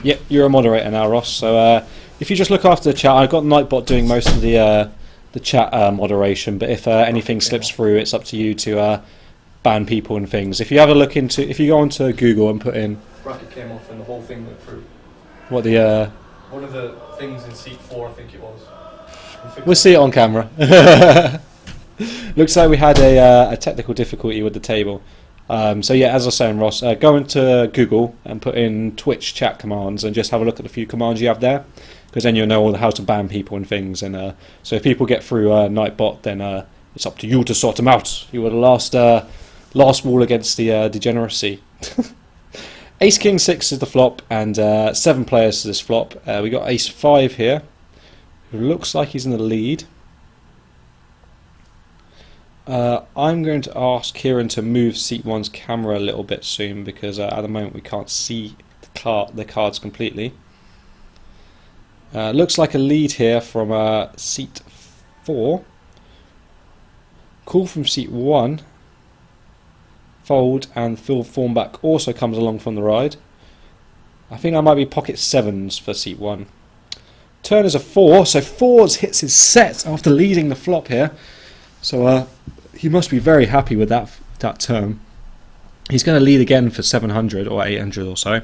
Yep, you're a moderator now, Ross. So if you just look after the chat, I've got Nightbot doing most of the chat moderation. But if anything slips through, it's up to you to ban people and things. If you have a look into, if you go onto Google and put in bracket came off and the whole thing went through. what the One of the things in seat 4, I think it was. we'll see it on camera. Looks like we had a technical difficulty with the table. So yeah, as I was saying, Ross, go into Google and put in Twitch chat commands and just have a look at the few commands you have there, because then you'll know how to ban people and things. And so if people get through Nightbot, then it's up to you to sort them out. You were the last wall against the degeneracy. Ace King 6 is the flop, and 7 players to this flop. We got Ace 5 here, who looks like he's in the lead. I'm going to ask Kieran to move seat 1's camera a little bit soon, because at the moment we can't see the cards completely. Looks like a lead here from seat 4. Call from seat 1. Fold, and Phil Thornback also comes along from the ride. I think that might be pocket 7s for seat 1. Turn is a 4, so Fours hits his set after leading the flop here. So he must be very happy with that turn. He's going to lead again for 700 or 800 or so.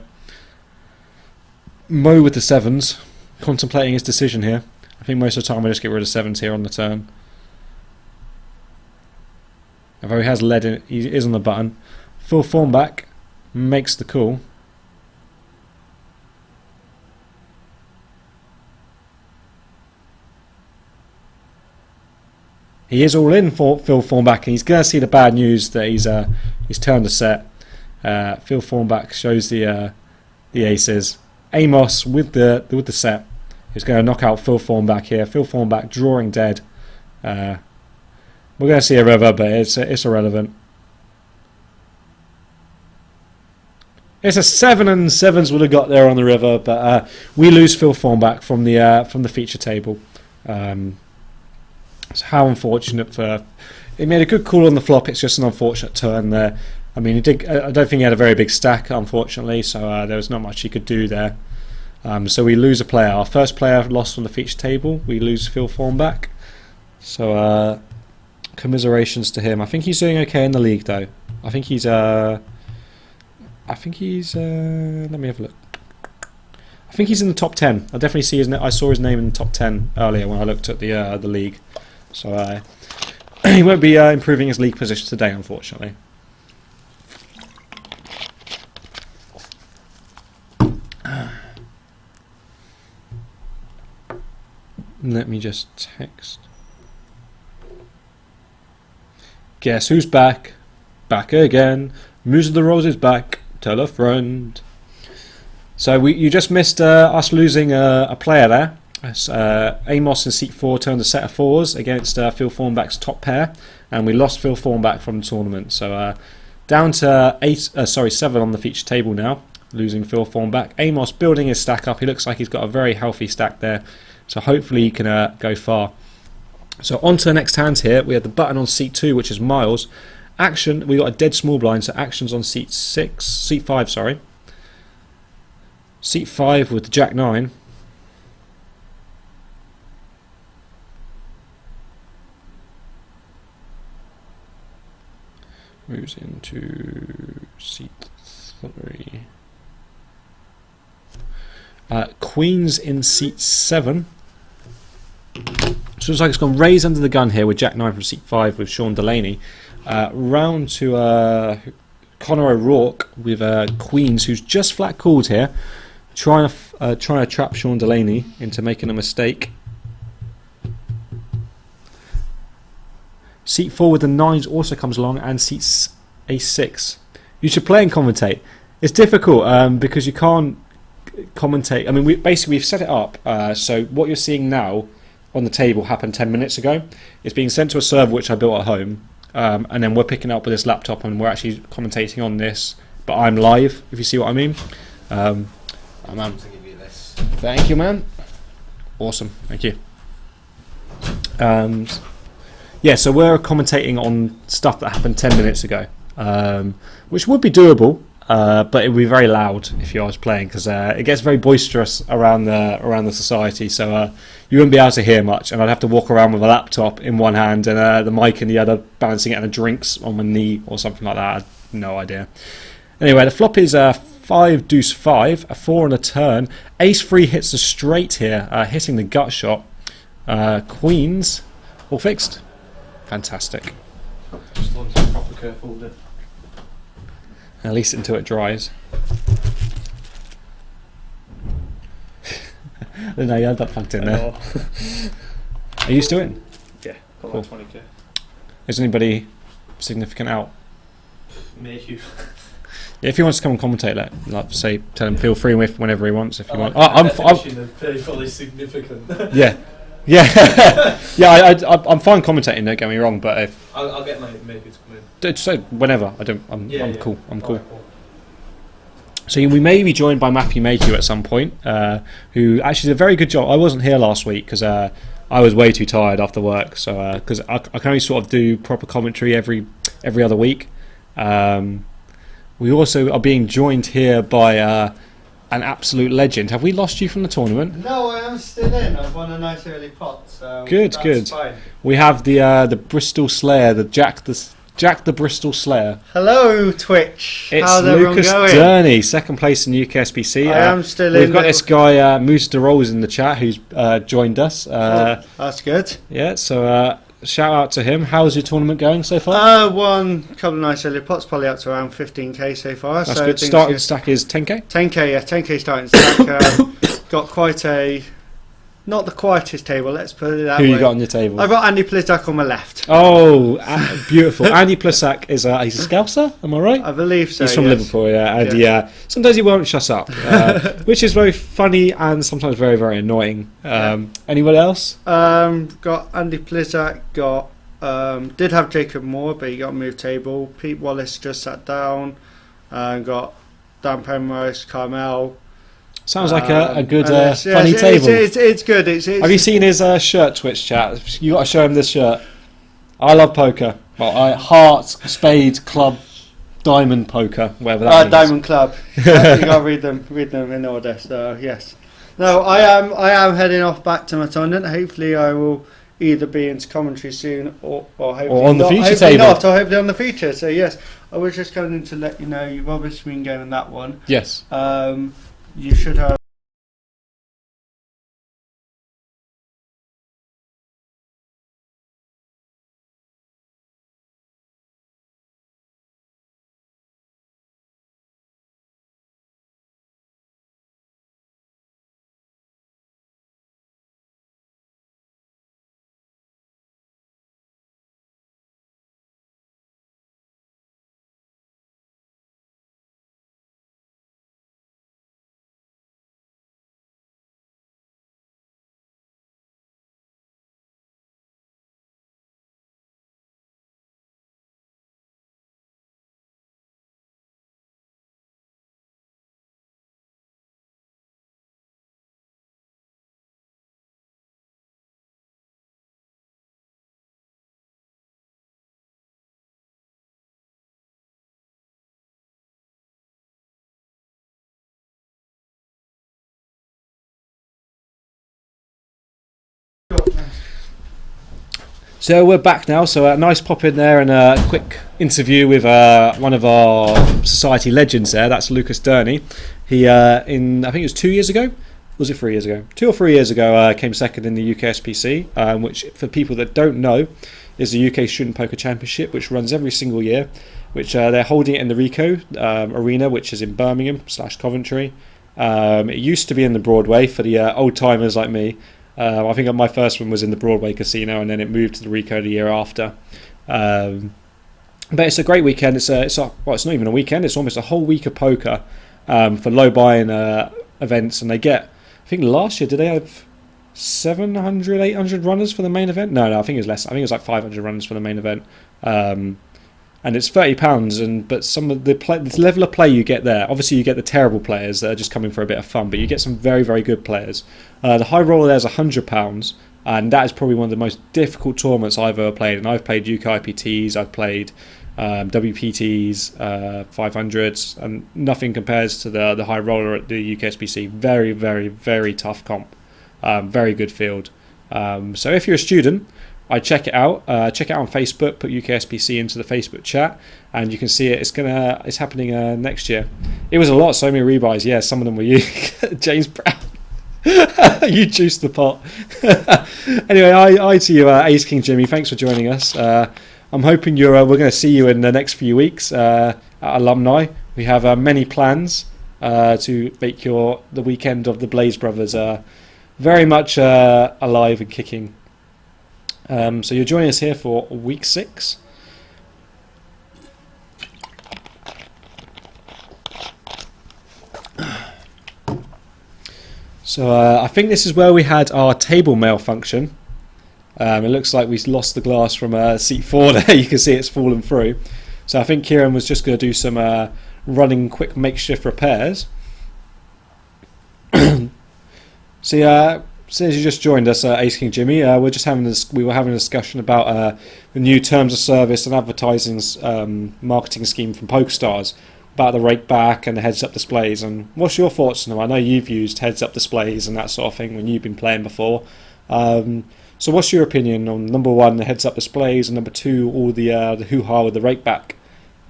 Mo with the 7s, contemplating his decision here. I think most of the time we just get rid of 7s here on the turn. Although he has led in, he is on the button. Phil Thornback makes the call. He is all in for Phil Thornback, and he's going to see the bad news that he's turned a set. Phil Thornback shows the aces. Amos with the set is going to knock out Phil Thornback here. Phil Thornback drawing dead. We're going to see a river, but it's irrelevant. It's a 7, and 7s would have got there on the river, but we lose Phil Thornback from the feature table. So how unfortunate for... He made a good call on the flop. It's just an unfortunate turn there. I mean, I don't think he had a very big stack, unfortunately, so there was not much he could do there. So we lose a player. Our first player lost from the feature table. We lose Phil Thornback. So commiserations to him. I think he's doing okay in the league, though. I think he's let me have a look. I think he's in the top 10. I definitely see I saw his name in the top 10 earlier when I looked at the league. So he won't be improving his league position today, unfortunately. Let me just text. Guess who's back? Back again. Moose of the Rose is back. Tell a friend. So you just missed us losing a player there. Amos in seat 4 turned a set of 4s against Phil Thornback's top pair, and we lost Phil Thornback from the tournament. So down to 7 on the feature table now, losing Phil Thornback. Amos building his stack up. He looks like he's got a very healthy stack there, so hopefully he can go far. So on to the next hand here. We have the button on seat 2, which is Miles. Action, we got a dead small blind, so action's on seat 5, sorry. Seat 5 with the Jack 9. Moves into seat 3. Queen's in seat 7. So looks like it's gone raise under the gun here with Jack 9 from seat 5 with Sean Delaney. Round to Conor O'Rourke with Queens, who's just flat called here, trying to trap Sean Delaney into making a mistake. Seat 4 with the 9s also comes along, and seat A6. You should play and commentate. It's difficult because you can't commentate. I mean, we've set it up so what you're seeing now on the table happened 10 minutes ago. It's being sent to a server which I built at home, and then we're picking it up with this laptop and we're actually commentating on this, but I'm live, if you see what I mean. I'm to give you this. Thank you, man. Awesome, thank you. Yeah, so we're commentating on stuff that happened 10 minutes ago, which would be doable, but it would be very loud if you was playing because it gets very boisterous around the society. So you wouldn't be able to hear much, and I'd have to walk around with a laptop in one hand and the mic in the other, balancing it, and the drinks on my knee or something like that. I had no idea. Anyway, the flop is 5 deuce 5, a 4 and a turn. Ace 3 hits the straight here, hitting the gut shot. Queens, all fixed. Fantastic. Just want some proper curve holder. At least until it dries. No, you had that plugged in there. Are you still in? Yeah, got Cool. my 20k. Is anybody significant out? Mayhew. Yeah, if he wants to come and commentate, tell him feel free with whenever he wants. If you want, I'm very fully significant. Yeah, I'm fine commentating. Don't get me wrong, but if I'll get my Mayhew to come in. so, whenever I'm cool. I'm cool. Alright, cool. So we may be joined by Matthew Mayhew at some point, who actually did a very good job. I wasn't here last week because I was way too tired after work. So because I can only sort of do proper commentary every other week. We also are being joined here by an absolute legend. Have we lost you from the tournament? No, I am still in. I've won a nice early pot, so Good, that's good. fine. We have the Bristol Slayer, the Jack the Bristol Slayer. Hello, Twitch. It's How's everyone Lucas going? Durney, second place in UKSBC. I am still in. We've got this guy Moose de Rolls in the chat who's joined us. That's good. Yeah, so shout out to him. How's your tournament going so far? Won a couple of nice early pots, probably up to around 15k so far. That's so good. things Starting are- stack is 10k. 10k, yeah, 10k starting stack. Got quite a, not the quietest table. Let's put it that Who way. you got on your table? I've got Andy Plizak on my left. Oh, beautiful. Andy Plusak is he's a Scouser, am I right? I believe so. He's from yes. Liverpool, yeah, and Yeah. sometimes he won't shut up, which is very funny and sometimes very, very annoying. Anyone else? Got Andy Plizak. Got did have Jacob Moore, but he got moved table. Pete Wallace just sat down. Got Dan Penrose, Carmel. Sounds like a good, and it's- funny it's, table. It's good. It's Have you seen his shirt, Twitch chat? You got to show him this shirt. I love poker. Well, heart, spade, club, diamond poker, whatever that means. Diamond Club. You got to read them in order. So yes. No, I am heading off back to my tournament. Hopefully, I will either be into commentary soon or hopefully Or on the not, feature hopefully table. not, or hopefully on the feature. So yes, I was just coming in to let you know you've obviously been going that one. Yes. You should have. So we're back now. So a nice pop in there and a quick interview with one of our society legends there. That's Lucas Durney. He I think it was 2 years ago. Was it 3 years ago? 2 or 3 years ago, came second in the UKSPC, which for people that don't know is the UK Student Poker Championship, which runs every single year. Which they're holding it in the Rico Arena, which is in Birmingham / Coventry. It used to be in the Broadway for the old timers like me. I think my first one was in the Broadway Casino, and then it moved to the Rico the year after. But it's a great weekend. It's not even a weekend. It's almost a whole week of poker for low buy-in events, and they get. I think last year did they have 700, 800 runners for the main event? No, I think it was less. I think it was like 500 runners for the main event. And it's £30, but some of the level of play you get there, obviously you get the terrible players that are just coming for a bit of fun, but you get some very, very good players. The high roller there is £100, and that is probably one of the most difficult tournaments I've ever played. And I've played UK IPTs, I've played WPTs, 500s, and nothing compares to the high roller at the UKSBC. Very, very, very tough comp. Very good field. So if you're a student, I check it out. Check it out on Facebook. Put UKSBC into the Facebook chat, and you can see it. It's happening next year. It was a lot. So many rebuys. Yeah, some of them were you, James Brown. You juiced the pot. Anyway, I to you, Ace King Jimmy. Thanks for joining us. I'm hoping we're going to see you in the next few weeks at Alumni. We have many plans to make the weekend of the Blaze Brothers very much alive and kicking. So you're joining us here for week 6. So I think this is where we had our table malfunction. It looks like we lost the glass from seat 4 there. You can see it's fallen through. So I think Kieran was just going to do some running quick makeshift repairs. So since you just joined us, Ace King Jimmy, we were having a discussion about the new terms of service and advertising's marketing scheme from PokerStars, about the rake back and the heads up displays. And what's your thoughts on them? I know you've used heads up displays and that sort of thing when you've been playing before. So what's your opinion on number 1, the heads up displays, and number 2, all the hoo-ha with the rake back?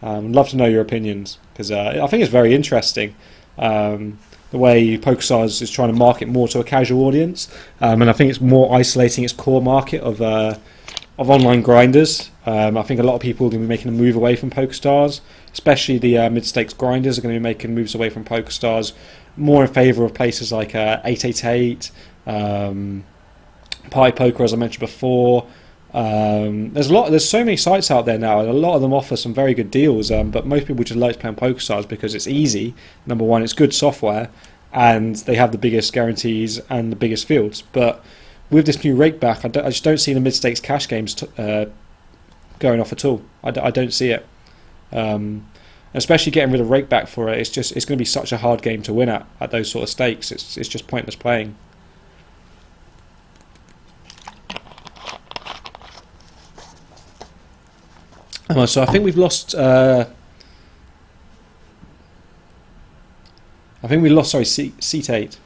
I'd love to know your opinions, because I think it's very interesting. The way PokerStars is trying to market more to a casual audience, and I think it's more isolating its core market of online grinders. I think a lot of people are going to be making a move away from PokerStars, especially the mid-stakes grinders are going to be making moves away from PokerStars, more in favour of places like 888, Pi Poker, as I mentioned before. There's so many sites out there now, and a lot of them offer some very good deals, but most people just like to play on PokerStars because it's easy. Number 1, it's good software, and they have the biggest guarantees and the biggest fields. But with this new rake back, I just don't see the mid-stakes cash games going off at all. I don't see it. Especially getting rid of rake back for it, it's going to be such a hard game to win at those sort of stakes. It's just pointless playing. So I think we've lost. Seat 8.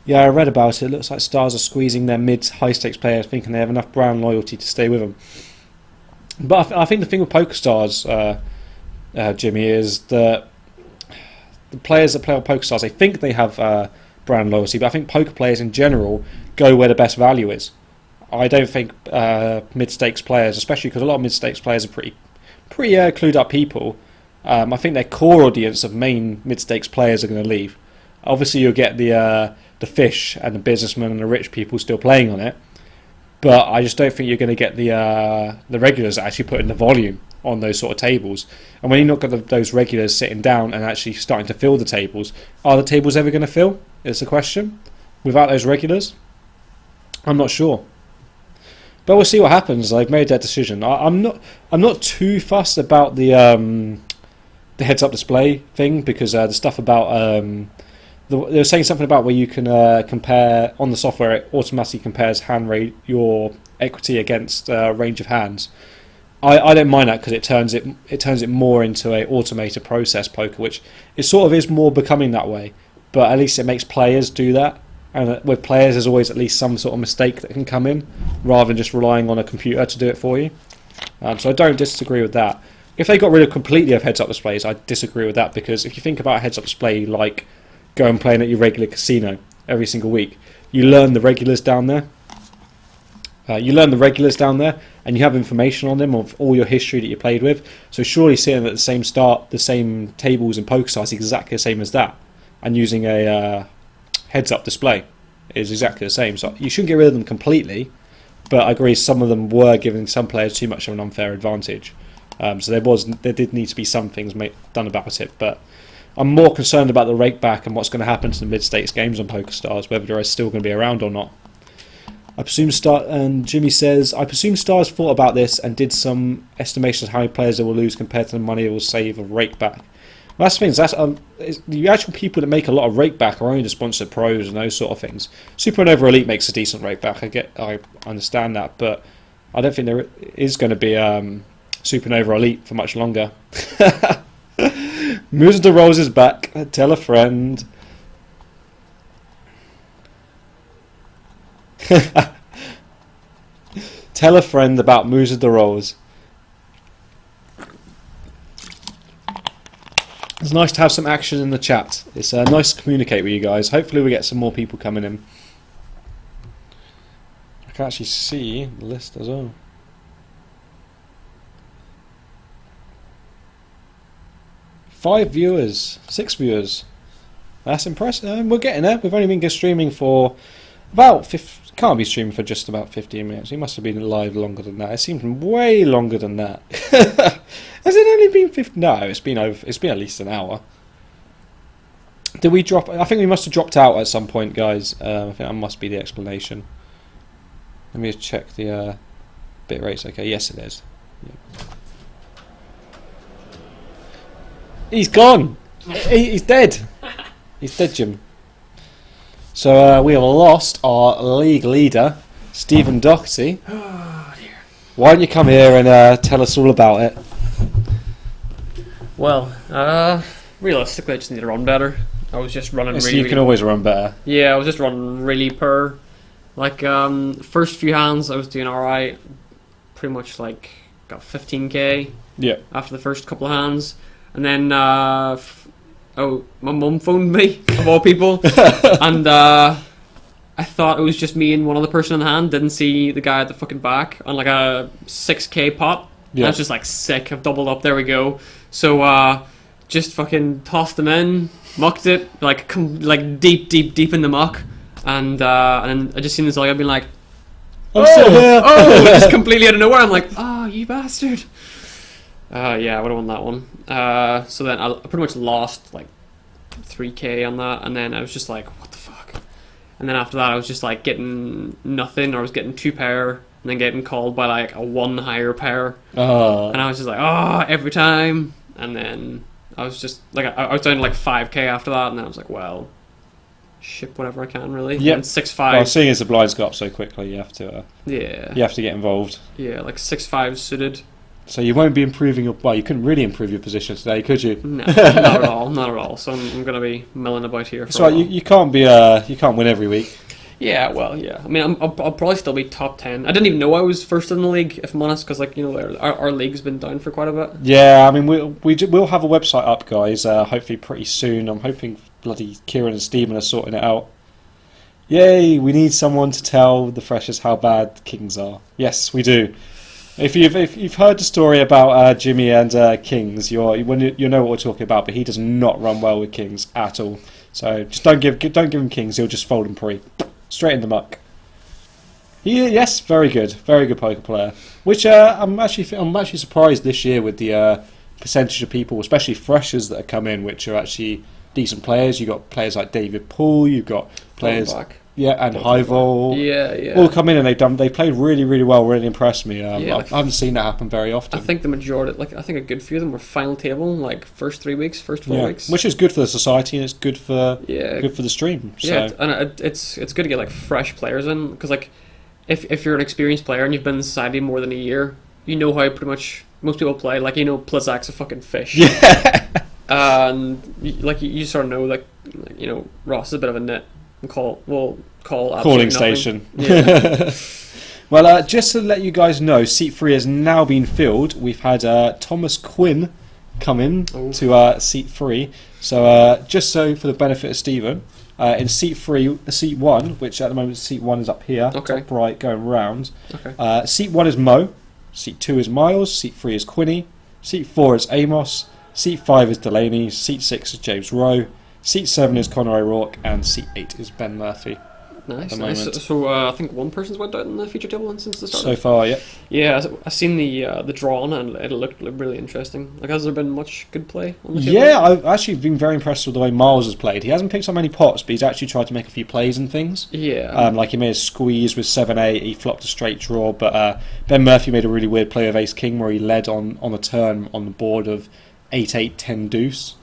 Yeah, I read about it. It looks like Stars are squeezing their mid-high stakes players, thinking they have enough Brown loyalty to stay with them. But I think the thing with PokerStars, Jimmy, is that the players that play on PokerStars, they think they have Brown loyalty, but I think poker players in general go where the best value is. I don't think mid-stakes players, especially because a lot of mid-stakes players are pretty clued up people. I think their core audience of main mid-stakes players are going to leave. Obviously, you'll get the fish and the businessmen and the rich people still playing on it, but I just don't think you're going to get the regulars actually putting the volume on those sort of tables. And when you've not got those regulars sitting down and actually starting to fill the tables, are the tables ever going to fill? Is the question. Without those regulars, I'm not sure. But we'll see what happens. They've made their decision. I'm not too fussed about the heads-up display thing, because the stuff about they were saying something about where you can compare on the software. It automatically compares hand rate, your equity against range of hands. I don't mind that because it turns it more into a automated process poker, which it sort of is more becoming that way. But at least it makes players do that. And with players, there's always at least some sort of mistake that can come in, rather than just relying on a computer to do it for you. So I don't disagree with that. If they got rid of completely of heads-up displays, I disagree with that, because if you think about a heads-up display like going playing at your regular casino every single week, you learn the regulars down there. And you have information on them of all your history that you played with. So surely sitting at the same tables in PokerStars is exactly the same as that, and using a heads-up display is exactly the same. So you shouldn't get rid of them completely, but I agree some of them were giving some players too much of an unfair advantage. So there did need to be some things done about it. But I'm more concerned about the rake back and what's going to happen to the mid-stakes games on PokerStars, whether they're still going to be around or not. And Jimmy says, I presume Stars thought about this and did some estimations of how many players they will lose compared to the money they will save of rake back. Well, that's the thing. The actual people that make a lot of rake back are only the sponsored pros and those sort of things. Supernova Elite makes a decent rake back. I understand that, but I don't think there is going to be Supernova Elite for much longer. Moves the Roses back. Tell a friend. Tell a friend about Moves of the Rolls. It's nice to have some action in the chat. It's nice to communicate with you guys. Hopefully we get some more people coming in. I can actually see the list as well. 5 viewers, 6 viewers. That's impressive. We're getting there. We've only been streaming for about can't be streaming for just about 15 minutes. He must have been live longer than that. It seems way longer than that. Has it only been 50? No, it's been at least an hour. Did we drop? I think we must have dropped out at some point, guys. I think that must be the explanation. Let me just check the bit rates. Okay, yes it is. Yeah. He's gone. He's dead. He's dead, Jim. So we have lost our league leader, Stephen Doherty. Oh dear. Why don't you come here and tell us all about it? Well, realistically, I just need to run better. I was just running So really. you can always run better. Yeah, I was just running really poor. Like first few hands, I was doing alright. Pretty much like got 15k Yeah. after the first couple of hands, and then my mum phoned me of all people, and I thought it was just me and one other person in the hand. Didn't see the guy at the fucking back on like a 6k pot. Yeah. I was just like sick. I've doubled up. There we go. So just fucking tossed them in, mucked it like deep in the muck, and then I just seen this guy being like, I'm still here. just completely out of nowhere. I'm like, oh, you bastard. Yeah, I would have won that one. So then I pretty much lost like 3k on that, and then I was just like, what the fuck? And then after that, I was just like getting nothing, or I was getting 2 pair, and then getting called by like a 1 higher pair, Oh. and I was just like, oh, every time. And then I was just like, I was down to like 5k after that, and then I was like, well, ship whatever I can really. Yep. And 6-5. Well, seeing as the blinds go up so quickly, you have to Yeah. get involved. Yeah, like 6-5 suited. So you won't be improving your. Well, you couldn't really improve your position today, could you? No, not at all, not at all. So I'm gonna be milling about here. For So a while. you can't be you can't win every week. Yeah, well, yeah. I mean, I'll probably still be top 10. I didn't even know I was first in the league, if I'm honest, because like, you know, our league's been down for quite a bit. Yeah, I mean we'll have a website up, guys. Hopefully pretty soon. I'm hoping bloody Kieran and Stephen are sorting it out. Yay! We need someone to tell the freshers how bad Kings are. Yes, we do. If you've heard the story about Jimmy and Kings, you know what we're talking about. But he does not run well with Kings at all. So just don't give him Kings. He'll just fold and pre straight in the muck. Yes, very good poker player. Which I'm actually surprised this year with the percentage of people, especially freshers that have come in, which are actually decent players. You've got players like David Poole. You've got players. Back. Yeah, and Highvol. Yeah. All come in and they played really, really well, really impressed me. I like- haven't seen that happen very often. I think the majority, like, I think a good few of them were final table, like, first 3 weeks, first 4 weeks. Which is good for the society and it's good for Yeah. good for the stream. So. Yeah, and it's good to get, like, fresh players in, because, like, if you're an experienced player and you've been in society more than a year, you know how pretty much most people play. Like, you know, Plazak's a fucking fish. Yeah. And, you sort of know, like, you know, Ross is a bit of a nit. And call Calling absolutely station. nothing. Yeah. Well, just to let you guys know, seat 3 has now been filled. We've had Thomas Quinn come in Oh. to seat 3. So just so for the benefit of Stephen, in seat 3, seat 1, which at the moment seat 1 is up here, Okay. top right, going round. Okay. Seat 1 is Mo, seat 2 is Miles, seat 3 is Quinny, seat 4 is Amos, seat 5 is Delaney, seat 6 is James Rowe, seat 7 is Conor O'Rourke, and seat 8 is Ben Murphy. Nice, the nice. moment. So I think one person's went out in the feature table since the start. So far, yeah. Yeah, I seen the drawn and it looked really interesting. Like, has there been much good play on the table? Yeah, I've actually been very impressed with the way Miles has played. He hasn't picked up many pots, but he's actually tried to make a few plays and things. Yeah. Like he made a squeeze with 7-8, he flopped a straight draw, but Ben Murphy made a really weird play of Ace King where he led on a turn on the board of 8-8, 10 deuce.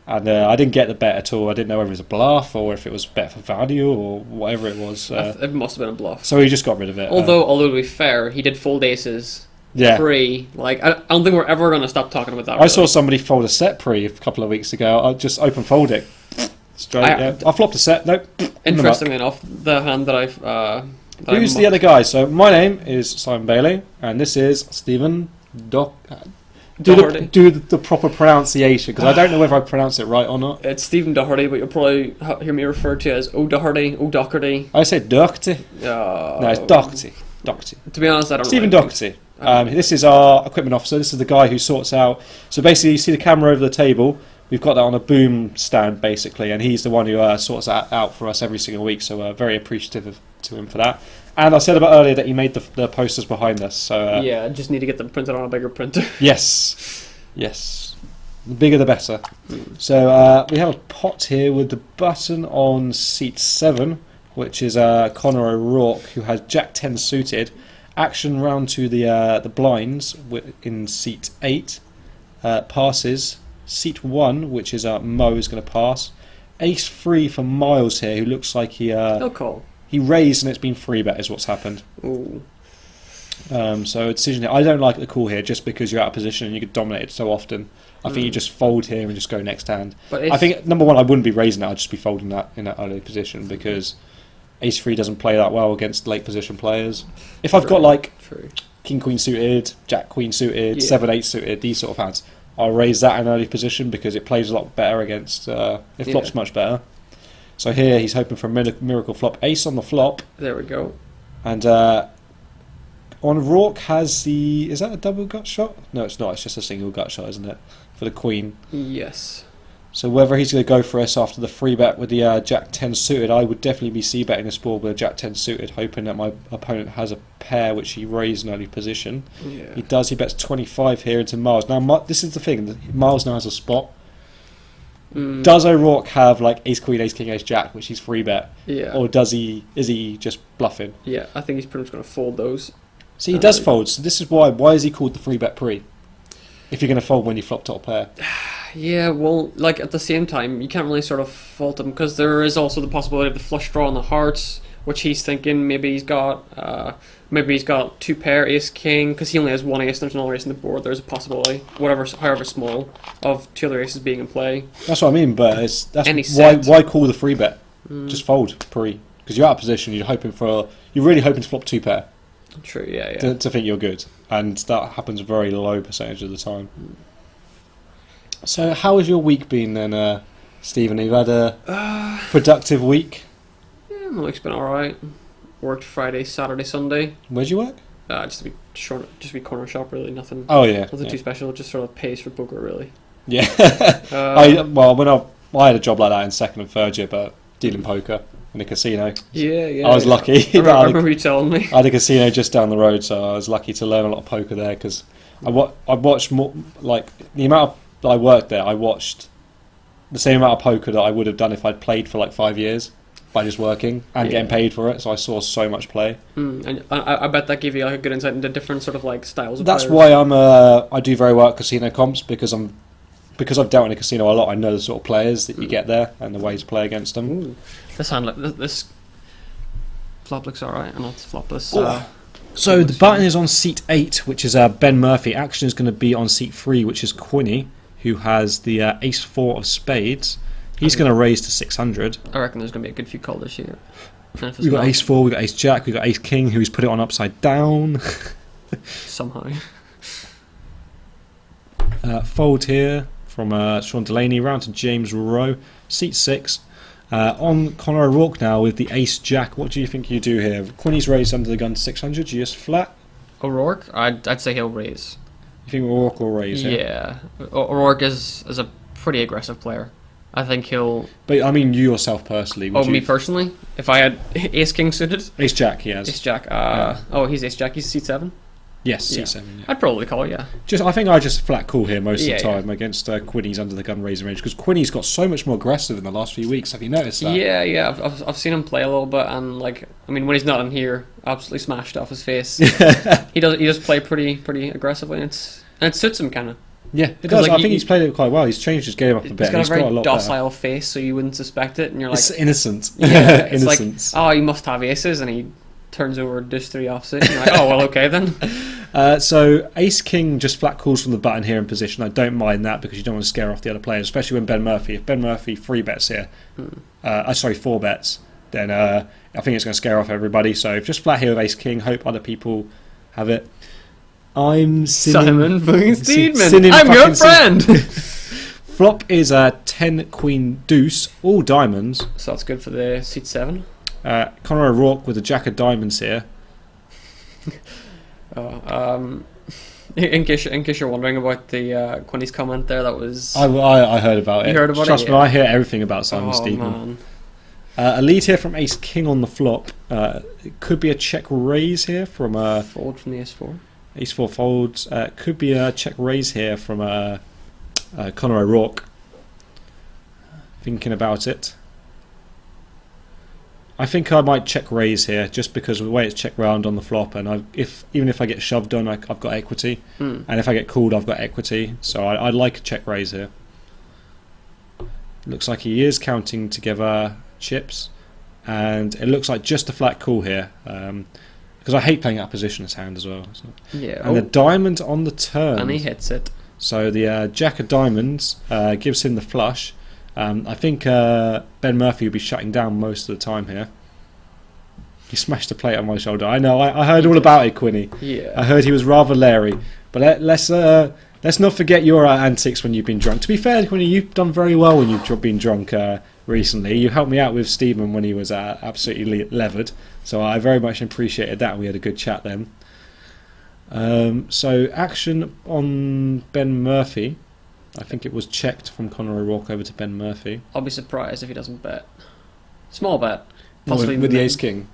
And I didn't get the bet at all. I didn't know whether it was a bluff or if it was bet for value or whatever it was. It must have been a bluff. So he just got rid of it. Although to be fair, he did fold aces Yeah. pre. Like, I don't think we're ever going to stop talking about that. I saw somebody fold a set pre a couple of weeks ago. I just open fold it. Straight, I flopped a set. Nope. Interestingly enough, the hand that I've. Who's the other guy? So my name is Simon Bailey, and this is Stephen Doherty. Do the proper pronunciation, because I don't know whether I pronounce it right or not. It's Stephen Doherty, but you'll probably hear me referred to as O'Doherty, O'Doherty. I say Doherty. No, it's Doherty. Doherty. To be honest, I don't know. Stephen Doherty. This is our equipment officer. This is the guy who sorts out. So basically, you see the camera over the table. We've got that on a boom stand, basically, and he's the one who sorts that out for us every single week. So we're very appreciative to him for that. And I said about earlier that he made the posters behind us. So yeah, just need to get them printed on a bigger printer. Yes. The bigger the better. So we have a pot here with the button on seat 7, which is Conor O'Rourke, who has Jack 10 suited. Action round to the blinds in seat 8. Passes. Seat 1, which is Mo, is going to pass. Ace 3 for Miles here, who looks like No call. he raised and it's been 3-bet is what's happened. Ooh. So a decision here. I don't like the call here just because you're out of position and you get dominated so often. I think you just fold here and just go next hand. But I think, number one, I wouldn't be raising it. I'd just be folding that in that early position because Ace 3 doesn't play that well against late position players. If I've got like King Queen suited, Jack Queen suited, 7-8 suited, these sort of hands, I'll raise that in early position because it plays a lot better against. It flops much better. So here he's hoping for a miracle flop. Ace on the flop. There we go. And on Rourke has the... Is that a double gut shot? No, it's not. It's just a single gut shot, isn't it? For the Queen. Yes. So whether he's going to go for us after the 3-bet with the Jack 10 suited, I would definitely be c-betting this board with a Jack 10 suited, hoping that my opponent has a pair which he raised in early position. Yeah. He does. He bets 25 here into Miles. Now, this is the thing. Miles now has a spot. Does O'Rourke have like Ace Queen, Ace King, Ace Jack, which he's 3-bet? Yeah. Or does he? Is he just bluffing? Yeah, I think he's pretty much going to fold those. See, he does fold. So this is why. Why is he called the 3-bet pre? If you're going to fold when you flop top pair. Yeah, well, like at the same time, you can't really sort of fault him because there is also the possibility of the flush draw on the hearts, which he's thinking maybe he's got 2 pair Ace King because he only has 1 ace. There's another ace on the board. There's a possibility, however small, of 2 other aces being in play. That's what I mean. But Any that's set. why call the 3-bet? Just fold pre because you're out of position. You're really hoping to flop 2 pair. True. Yeah. To think you're good, and that happens a very low percentage of the time. So, how has your week been then, Stephen? You've had a productive week. Yeah, my week's been alright. Worked Friday, Saturday, Sunday. Where'd you work? Just to be corner shop, really. Nothing. Oh yeah, Nothing too special. Just sort of pays for poker, really. Yeah. Um, I had a job like that in second and third year, but dealing poker in a casino. Yeah. I was lucky. I remember you telling me. I had a casino just down the road, so I was lucky to learn a lot of poker there because I watched more, like the amount that I worked there. I watched the same amount of poker that I would have done if I'd played for like 5 years by just working and getting paid for it. So I saw so much play. And I bet that gave you like a good insight into different sort of like styles of That's players. why I do very well at casino comps because I've dealt in a casino a lot. I know the sort of players that you get there and the ways to play against them. Ooh. This flop looks alright, and let's flop this. So the button is on seat 8, which is Ben Murphy. Action is going to be on seat 3, which is Quinny, who has the Ace 4 of spades. He's going to raise to 600. I reckon there's going to be a good few callers here. We've got Ace 4, we've got Ace Jack, we've got Ace King, who's put it on upside down. Somehow. Fold here from Sean Delaney, round to James Rowe. Seat 6. On Conor O'Rourke now with the Ace Jack. What do you think you do here? Quinny's raised under the gun to 600. Do you just flat? O'Rourke? I'd say he'll raise. You think O'Rourke will raise? Yeah. O'Rourke is a pretty aggressive player. I think he'll... But I mean you yourself personally. Me personally? If I had Ace King suited? Ace Jack he has. Ace Jack. He's Ace Jack. He's seat 7? Yes, Yeah. C7. Yeah. I'd probably call, yeah. I think I just flat call here most of the Yeah. time against Quinny's under the gun raising range because Quinny's got so much more aggressive in the last few weeks. Have you noticed that? Yeah. I've seen him play a little bit, and like, I mean, when he's not in here, absolutely smashed off his face. He does play pretty aggressively, and it suits him kind of. Yeah, it does. like, I think he's played it quite well. He's changed his game up a bit. He's got a He's very got a lot docile face, so you wouldn't suspect it, and you're like, it's innocent. yeah, it's Innocence. like, oh, he must have aces, and he turns over just 3 offsuit. And you're like, oh well, okay then. So Ace King just flat calls from the button here in position. I don't mind that because you don't want to scare off the other players, especially when Ben Murphy. If Ben Murphy 3 bets here, 4 bets, then I think it's going to scare off everybody. So just flat here with Ace King. Hope other people have it. I'm Simon fucking Steedman. sinning I'm your fucking friend. Flop is a 10 Queen Deuce, all diamonds. So that's good for the seat 7. Conor O'Rourke with a jack of diamonds here. In case you're wondering about the Quinny's comment there, that was I heard about it. You heard about Trust it? me, Yeah. I hear everything about Simon Steedman. man. A lead here from Ace King on the flop. It could be a check raise here from Fold from the S4. Ace 4 folds. Could be a check raise here from Conor O'Rourke. Thinking about it. I think I might check raise here just because of the way it's check round on the flop, and even if I get shoved on, I've got equity, and if I get called, I've got equity. So I'd like a check raise here. Looks like he is counting together chips, and it looks like just a flat call here, because I hate playing out of position as hand as well. So. Yeah. And the diamond on the turn. And he hits it. So the jack of diamonds gives him the flush. I think Ben Murphy will be shutting down most of the time here. He smashed a plate on my shoulder. I know. I heard all about it, Quinny. Yeah. I heard he was rather leery. But let's not forget your antics when you've been drunk. To be fair, Quinny, you've done very well when you've been drunk recently. You helped me out with Stephen when he was absolutely levered. So I very much appreciated that. We had a good chat then. So action on Ben Murphy. I think it was checked from Conor O'Rourke over to Ben Murphy. I'll be surprised if he doesn't bet. Small bet. With Possibly the min. Ace King.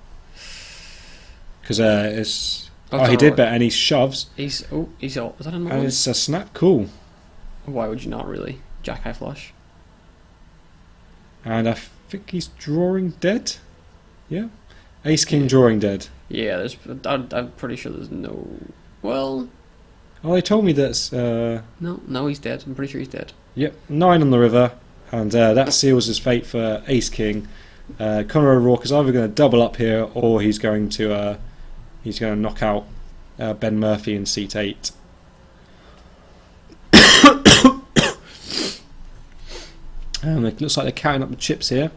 Because it's... he did bet and he shoves. He's all. Is that a And no? it's a snap call. Why would you not really? Jack high flush. And I think he's drawing dead. Yeah. Ace King drawing dead. Yeah, I'm pretty sure there's no. Well, Oh, they told me that's... no, he's dead. I'm pretty sure he's dead. Yep, 9 on the river. And that seals his fate for Ace King. Conor O'Rourke is either going to double up here or he's going to knock out Ben Murphy in seat 8. It looks like they're counting up the chips here.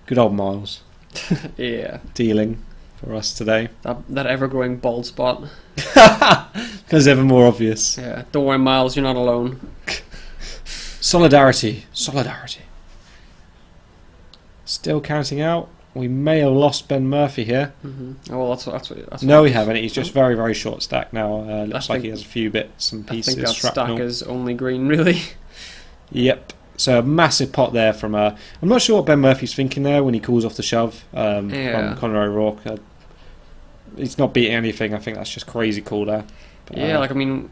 Good old Miles Yeah, dealing for us today. that ever-growing bald spot. Because ever more obvious. Yeah, don't worry, Miles, you're not alone. Solidarity. Still counting out. We may have lost Ben Murphy here. Oh well, that's No, what we haven't. He's just very, very short stack now. Looks like think- he has a few bits and I pieces. think that shrapnel. stack is only green, really. Yep. So a massive pot there from... I'm not sure what Ben Murphy's thinking there when he calls off the shove Yeah. from Conor O'Rourke. He's not beating anything. I think that's just crazy call there. But, Yeah, like I mean,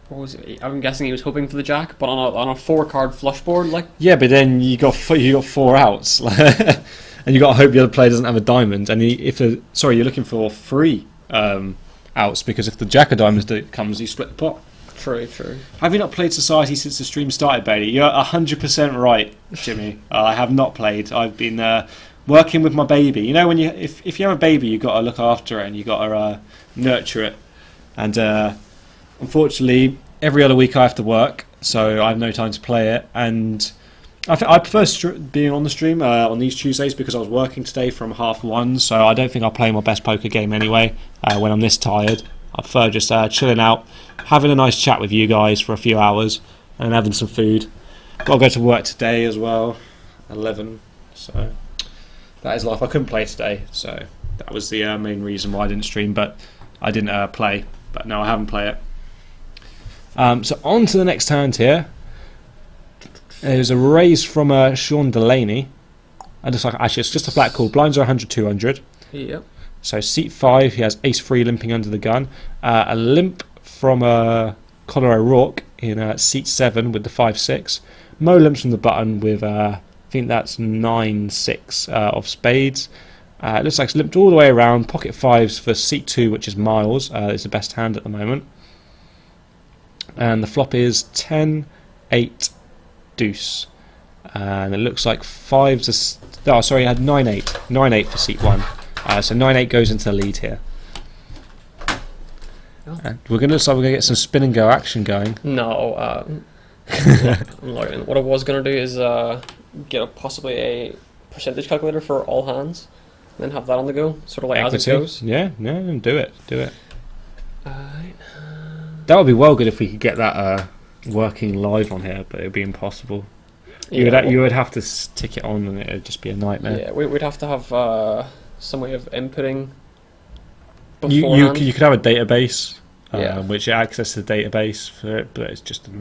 what was it? I'm guessing he was hoping for the jack, but on a 4-card flush board, like. yeah, but then you got 4 outs, and you got to hope the other player doesn't have a diamond. And you're looking for 3 outs because if the jack of diamonds comes, you split the pot. True. Have you not played Society since the stream started, Bailey? You're 100% right, Jimmy. I have not played. I've been working with my baby. You know, when if you have a baby, you've got to look after it and you've got to nurture it. And unfortunately, every other week I have to work, so I have no time to play it. And I prefer being on the stream on these Tuesdays because I was working today from 1:30, so I don't think I'll play my best poker game anyway when I'm this tired. I prefer just chilling out, having a nice chat with you guys for a few hours and having some food. Got to go to work today as well, 11, so that is life. I couldn't play today, so that was the main reason why I didn't stream, but I didn't play. But no, I haven't played it. So on to the next hand here. There's a raise from Sean Delaney. And it's just a flat call. Blinds are 100, 200. Yep. So seat 5, he has ace 3 limping under the gun. A limp from Conor O'Rourke in seat 7 with the 5-6. Mo limps from the button with, I think that's 9-6 of spades. It looks like it's limped all the way around. Pocket 5s for seat 2, which is Miles. It's the best hand at the moment. And the flop is 10, 8, deuce. And it looks like 5s are... he had 9-8. 9-8 for seat 1. So 9-8 goes into the lead here. go. And we're gonna looks like we're gonna get some spin and go action going. No, I'm logging in. What I was gonna do is get possibly a percentage calculator for all hands, and then have that on the go, sort of like as it Equity. goes. Yeah, do it. Alright. That would be well good if we could get that working live on here, but it'd be impossible. You would have to stick it on, and it'd just be a nightmare. Yeah, we'd have to have some way of inputting You beforehand. you could have a database, Yeah. which accesses the database for it, but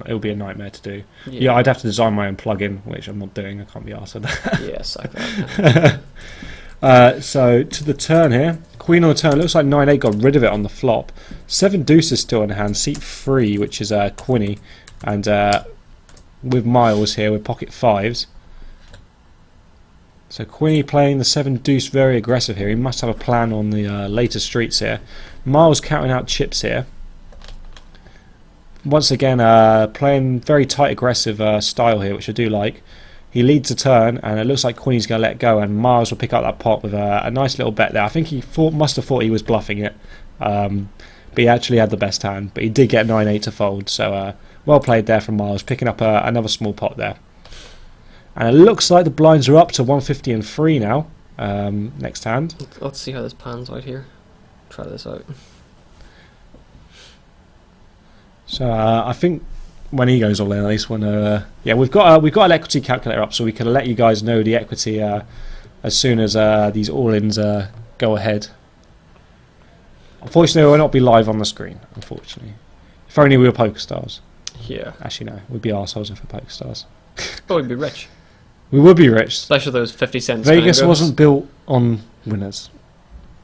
it'll be a nightmare to do. Yeah. Yeah, I'd have to design my own plugin, which I'm not doing. I can't be arsed with that. Yeah, sack that. So to the turn here, Queen on the turn. Looks like 9-8 got rid of it on the flop. 7 deuces still in hand. Seat 3, which is Quinny, and with Miles here with pocket 5s. So Quinny playing the 7 deuce very aggressive here. He must have a plan on the later streets here. Miles counting out chips here. Once again, playing very tight aggressive style here, which I do like. He leads the turn, and it looks like Queen's going to let go, and Miles will pick up that pot with a nice little bet there. I think he must have thought he was bluffing it, but he actually had the best hand. But he did get 9-8 to fold, so well played there from Miles, picking up another small pot there. And it looks like the blinds are up to 150 and 3 now, next hand. Let's see how this pans out here. Try this out. So I think when he goes all in, at least when we've got an equity calculator up, so we can let you guys know the equity as soon as these all-ins go ahead. Unfortunately, we'll not be live on the screen. Unfortunately, if only we were PokerStars. Yeah. Actually, no, we'd be arseholes if we're PokerStars. But we'd be rich. We would be rich. Especially those 50 cents. Vegas wasn't built on winners.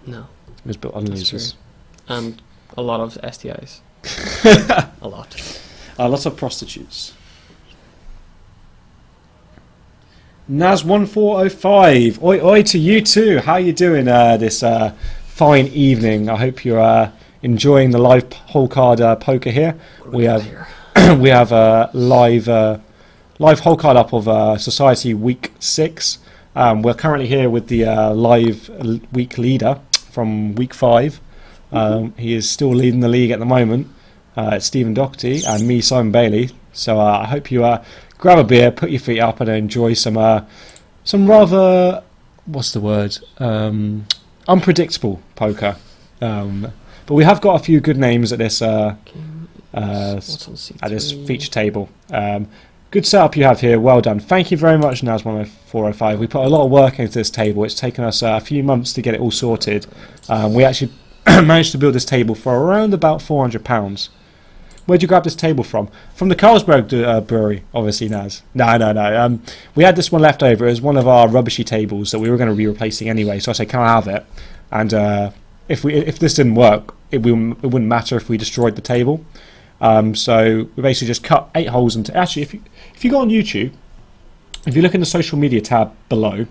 No. It was built on That's losers. true. And a lot of STIs. A lot. Lots of prostitutes. Naz1405. Oi oi to you too. How you doing this fine evening? I hope you're enjoying the live whole card poker here. We have we have a live whole card up of Society Week 6. We're currently here with the live week leader from Week 5. He is still leading the league at the moment. It's Stephen Doherty and me, Simon Bailey. So I hope you grab a beer, put your feet up, and enjoy some rather, what's the word, unpredictable poker. But we have got a few good names at this What's on C3? at this feature table. Good setup you have here. Well done. Thank you very much, Naz1405. We put a lot of work into this table. It's taken us a few months to get it all sorted. We actually managed to build this table for around about £400. Where'd you grab this table from? From the Carlsberg brewery, obviously, Naz. No. We had this one left over. It was one of our rubbishy tables that we were going to be replacing anyway. So I said, can I have it? And if this didn't work, it wouldn't matter if we destroyed the table. So we basically just cut 8 holes into. Actually, if you go on YouTube, if you look in the social media tab below,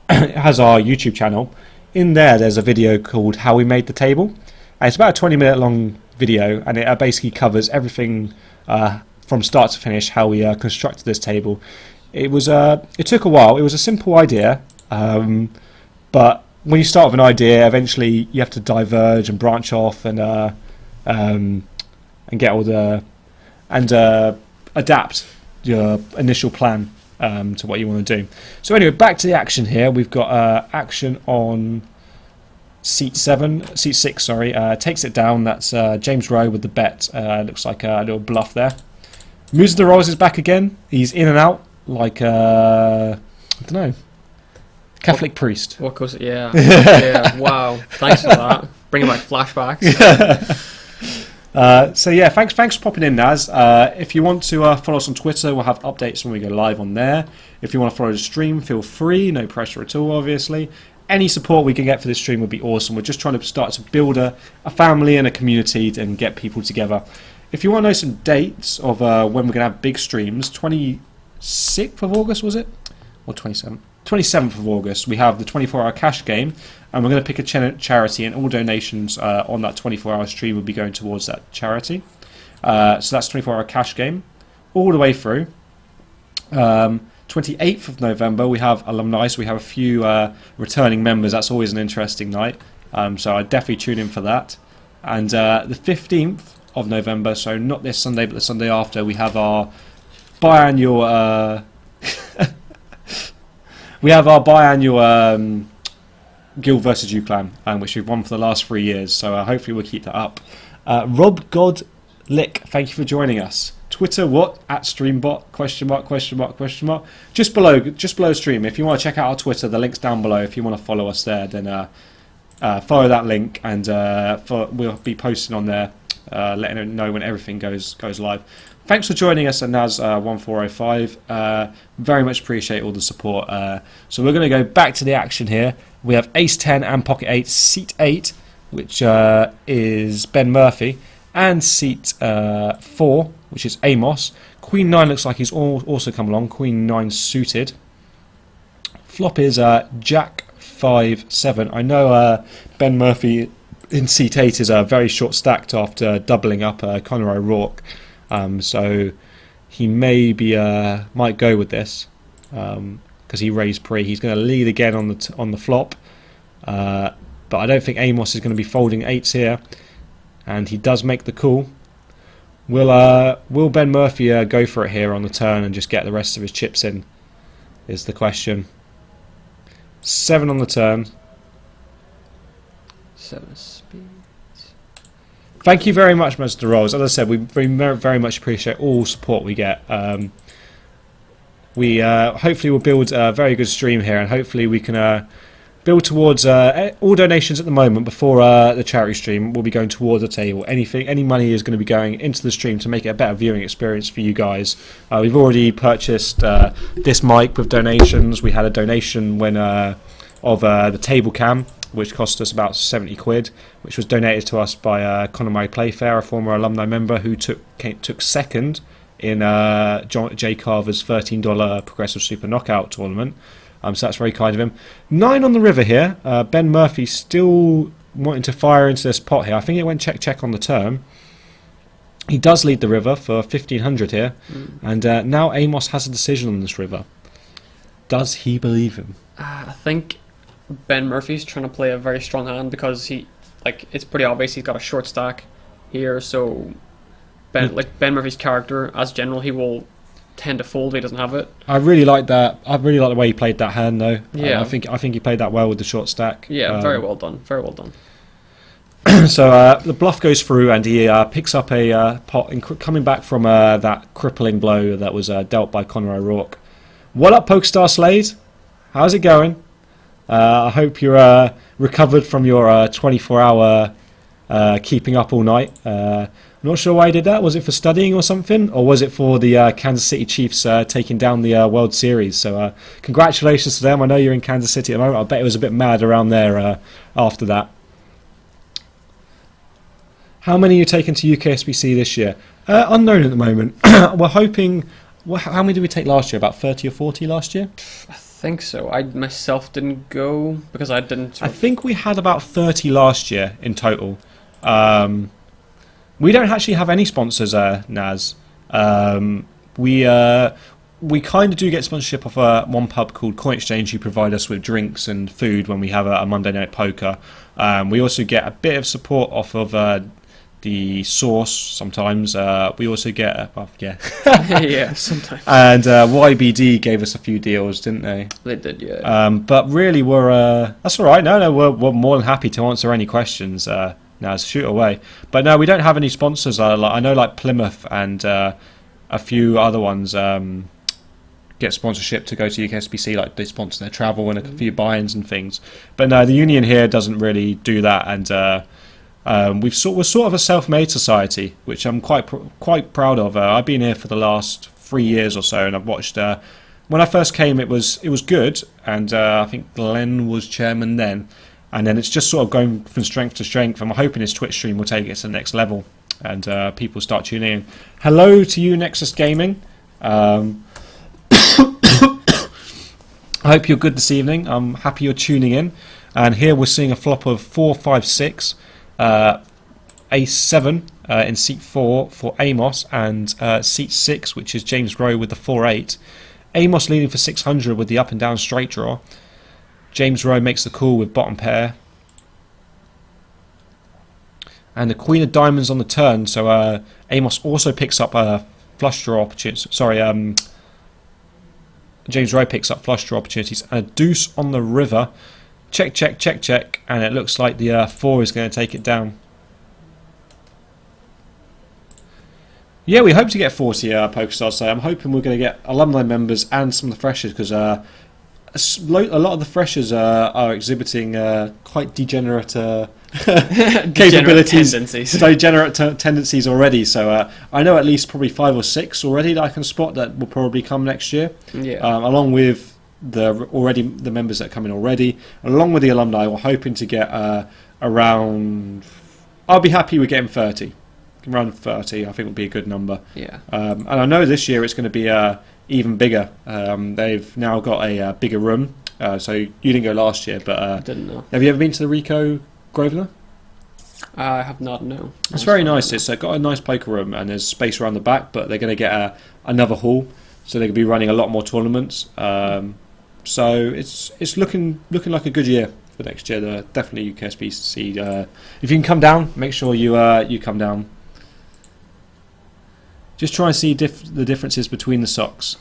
it has our YouTube channel. In there's a video called How We Made the Table. And it's about a 20-minute long video, and it basically covers everything from start to finish, how we constructed this table. It took a while. It was a simple idea, but when you start with an idea, eventually you have to diverge and branch off and get all the adapt your initial plan to what you want to do. So anyway, back to the action here. We've got action on seat 6. Sorry, takes it down. That's James Rowe with the bet. Looks like a little bluff there. Musa de Rose is back again. He's in and out like I don't know, Catholic priest. What goes? Yeah. Yeah. Wow. Thanks for that. Bringing back flashbacks. So yeah, thanks for popping in, Naz. If you want to follow us on Twitter, we'll have updates when we go live on there. If you want to follow the stream, feel free. No pressure at all, obviously. Any support we can get for this stream would be awesome. We're just trying to start to build a family and a community and get people together. If you want to know some dates of when we're going to have big streams, 26th of August, was it? Or 27th? 27th of August, we have the 24-hour cash game, and we're going to pick a charity, and all donations on that 24-hour stream will be going towards that charity. So that's 24-hour cash game all the way through. 28th of November, we have alumni, so we have a few returning members. That's always an interesting night, so I'd definitely tune in for that. And the 15th of November, so not this Sunday but the Sunday after, we have our biannual Guild versus UClan, which we've won for the last 3 years, so hopefully we'll keep that up. Rob God Lick, thank you for joining us. Twitter, what? At Streambot, question mark, question mark, question mark. Just below stream. If you want to check out our Twitter, the link's down below. If you want to follow us there, then follow that link, and we'll be posting on there, letting them know when everything goes live. Thanks for joining us at NAS1405. Very much appreciate all the support. So we're going to go back to the action here. We have Ace 10 and Pocket 8, Seat 8, which is Ben Murphy, and Seat 4, which is Amos. Queen 9 looks like he's also come along. Queen 9 suited. Flop is Jack 5 7. I know Ben Murphy in Seat 8 is very short stacked after doubling up Conor O'Rourke. So he might go with this because he raised pre. He's going to lead again on the flop, but I don't think Amos is going to be folding 8s here, and he does make the call. Will Ben Murphy go for it here on the turn and just get the rest of his chips in? Is the question. 7 on the turn. 7 speed. Thank you very much, Mr. Rolls. As I said, we very much appreciate all support we get. We hopefully will build a very good stream here, and hopefully we can build towards all donations at the moment. Before the charity stream will be going towards the table. Any money is going to be going into the stream to make it a better viewing experience for you guys. We've already purchased this mic with donations. We had a donation of the table cam, which cost us about 70 quid, which was donated to us by Conor Murray Playfair, a former alumni member who took second in Jay Carver's $13 Progressive Super Knockout tournament. So that's very kind of him. 9 on the river here. Ben Murphy still wanting to fire into this pot here. I think it went check on the turn. He does lead the river for 1,500 here. And now Amos has a decision on this river. Does he believe him? I think Ben Murphy's trying to play a very strong hand because it's pretty obvious he's got a short stack here. So Ben Murphy's character as general, he will tend to fold if he doesn't have it. I really like that. I really like the way he played that hand, though. Yeah, I think he played that well with the short stack. Yeah, very well done. Very well done. So the bluff goes through, and he picks up a pot, coming back from that crippling blow that was dealt by Conor O'Rourke. What up, Pokestar Slade? How's it going? I hope you're recovered from your 24-hour keeping up all night. Not sure why he did that. Was it for studying or something? Or was it for the Kansas City Chiefs taking down the World Series? So congratulations to them. I know you're in Kansas City at the moment. I bet it was a bit mad around there after that. How many are you taking to UKSBC this year? Unknown at the moment. We're hoping... how many did we take last year? About 30 or 40 last year? I think so. I myself didn't go because I didn't... I think we had about 30 last year in total. We don't actually have any sponsors, Naz. We kind of do get sponsorship off one pub called Coin Exchange, who provide us with drinks and food when we have a Monday Night Poker. We also get a bit of support off of the Source sometimes. We also get... yeah, sometimes. And YBD gave us a few deals, didn't they? They did, yeah. But really, we're... that's all right. No, we're more than happy to answer any questions. Now, shoot away. But no, we don't have any sponsors. I know like Plymouth and a few other ones get sponsorship to go to UKSBC. Like they sponsor their travel and a few buy-ins and things. But no, the union here doesn't really do that. And we're sort of a self-made society, which I'm quite proud of. I've been here for the last 3 years or so, and I've watched. When I first came, it was good, and I think Glenn was chairman then. And then it's just sort of going from strength to strength. I'm hoping this Twitch stream will take it to the next level and people start tuning in. Hello to you, Nexus Gaming. I hope you're good this evening. I'm happy you're tuning in. And here we're seeing a flop of 4, 5, 6, Ace 7 in seat 4 for Amos, and seat 6, which is James Rowe with the 4-8. Amos leading for 600 with the up and down straight draw. James Rowe makes the call with bottom pair. and the Queen of Diamonds on the turn. So Amos also picks up flush draw opportunities. Sorry, James Rowe picks up flush draw opportunities, and a deuce on the river. Check, check, check, check, and it looks like the 4 is going to take it down. Yeah, we hope to get 40 PokerStars, so I'm hoping we're going to get alumni members and some of the freshers, because a lot of the freshers are exhibiting quite degenerate capabilities, degenerate tendencies already. So I know at least probably 5 or 6 already that I can spot that will probably come next year. Yeah. Along with the members that come in already, along with the alumni, we're hoping to get around. I'll be happy with getting 30. Around 30, I think would be a good number. Yeah. And I know this year it's going to be even bigger. They've now got a bigger room. So you didn't go last year, but I didn't know. have you ever been to the Rico Grosvenor? I have not, no. It's very nice. It's got a nice poker room and there's space around the back, but they're going to get another hall, so they're going to be running a lot more tournaments. So it's looking like a good year for next year. Definitely UKSBC. If you can come down, make sure you come down. Just try and see the differences between the socks.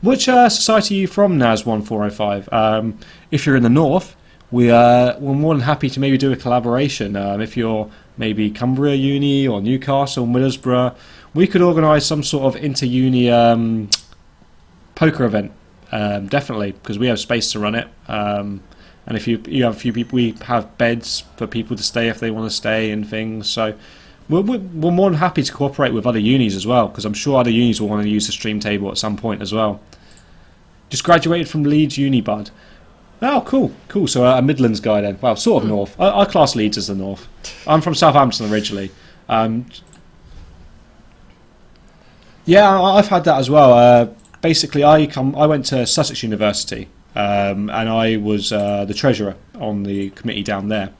Which society are you from, NAS1405? If you're in the north, we're more than happy to maybe do a collaboration. If you're maybe Cumbria Uni or Newcastle, Middlesbrough, we could organise some sort of inter-uni poker event. Definitely, because we have space to run it. And if you have a few people, we have beds for people to stay if they want to stay and things. So we're more than happy to cooperate with other unis as well, because I'm sure other unis will want to use the stream table at some point as well. Just graduated from Leeds Uni, bud. Oh, cool. So a Midlands guy then. Well, sort of north. I class Leeds as the north. I'm from Southampton originally. Yeah, I've had that as well. Basically, I went to Sussex University, and I was the treasurer on the committee down there,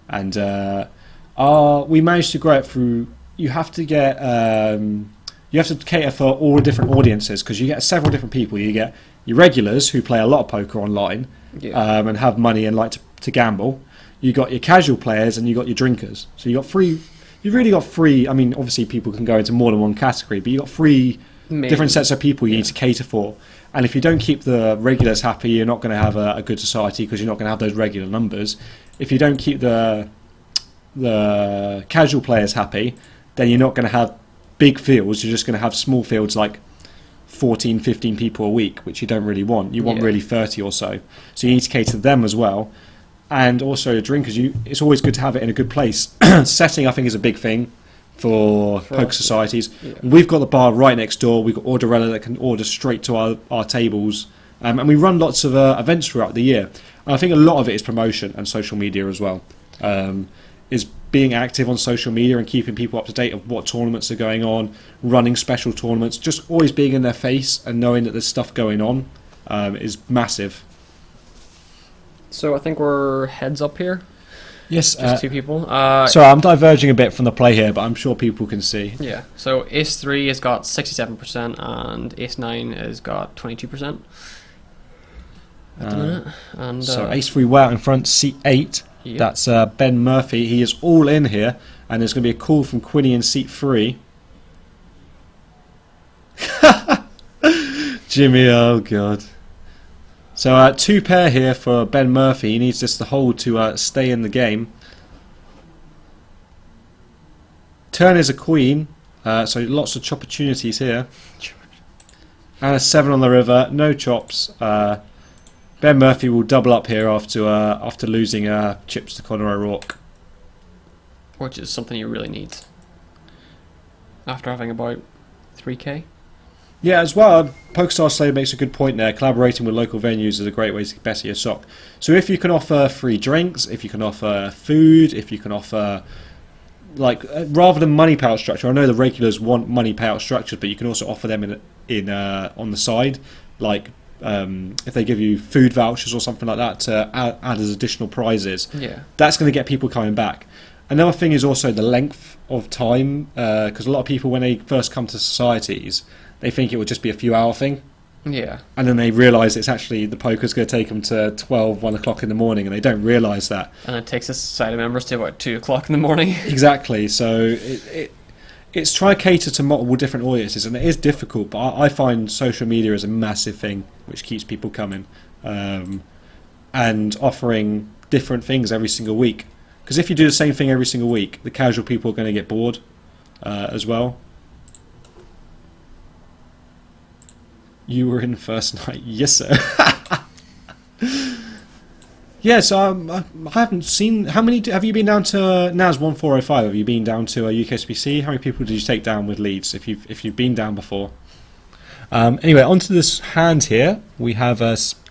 and we managed to grow it through. You have to cater for all the different audiences, because you get several different people. You get your regulars who play a lot of poker online, and have money and like to gamble. You got your casual players and you got your drinkers. So you got three. You've really got three. I mean, obviously people can go into more than one category, but you got three different sets of people you need to cater for. And if you don't keep the regulars happy, you're not going to have a good society, because you're not going to have those regular numbers. If you don't keep the casual players happy, then you're not going to have big fields. You're just going to have small fields like 14, 15 people a week, which you don't really want. You want really 30 or so. So you need to cater to them as well. And also drinkers, it's always good to have it in a good place. Setting, I think, is a big thing for poker societies. Yeah. We've got the bar right next door. We've got Orderella that can order straight to our tables. And we run lots of events throughout the year. And I think a lot of it is promotion and social media as well. Is being active on social media and keeping people up to date of what tournaments are going on, running special tournaments, just always being in their face and knowing that there's stuff going on is massive. So I think we're heads up here. Yes. Just 2 people. Sorry, I'm diverging a bit from the play here, but I'm sure people can see. Yeah, so Ace-3 has got 67% and Ace-9 has got 22% at the minute. And, so Ace-3 way out in front, C8. Yep. That's Ben Murphy. He is all in here, and there's going to be a call from Quinny in seat 3. Jimmy, oh God. So 2 pair here for Ben Murphy. He needs this to hold to stay in the game. Turn is a queen, so lots of chop opportunities here. And a 7 on the river, no chops. Ben Murphy will double up here after losing chips to Conor O'Rourke. Which is something you really need. After having about 3k. Yeah, as well, PokerStars Slade makes a good point there. Collaborating with local venues is a great way to better your sock. So if you can offer free drinks, if you can offer food, if you can offer, rather than money payout structure, I know the regulars want money payout structures, but you can also offer them in on the side, if they give you food vouchers or something like that to add as additional prizes. Yeah, that's going to get people coming back. Another thing is also the length of time, because a lot of people, when they first come to societies, they think it would just be a few hour thing, Yeah. and then they realise it's actually the poker's going to take them to 12, 1 o'clock in the morning, and they don't realise that. And it takes the society members to about 2 o'clock in the morning. Exactly. So it's trying to cater to multiple different audiences, and it is difficult. But I find social media is a massive thing which keeps people coming, and offering different things every single week. Because if you do the same thing every single week, the casual people are going to get bored as well. You were in the first night, yes sir. Yeah, so I haven't seen. How many have you been down to? NAS 1405. Have you been down to a UKSBC? How many people did you take down with leads? If you've been down before. Anyway, onto this hand here. We have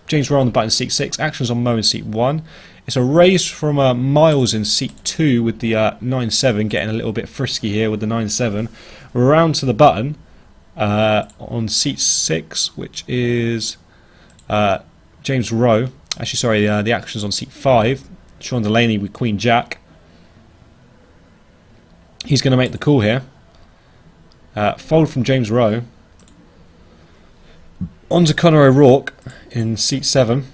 James Rowe on the button, seat 6. Actions on Mo in seat 1. It's a raise from Miles in seat 2 with the 9-7, getting a little bit frisky here with the 9-7. Round to the button on seat 6, which is James Rowe. Actually, sorry, the action's on seat 5. Sean Delaney with Queen Jack. He's going to make the call here. Fold from James Rowe. On to Conor O'Rourke in seat 7.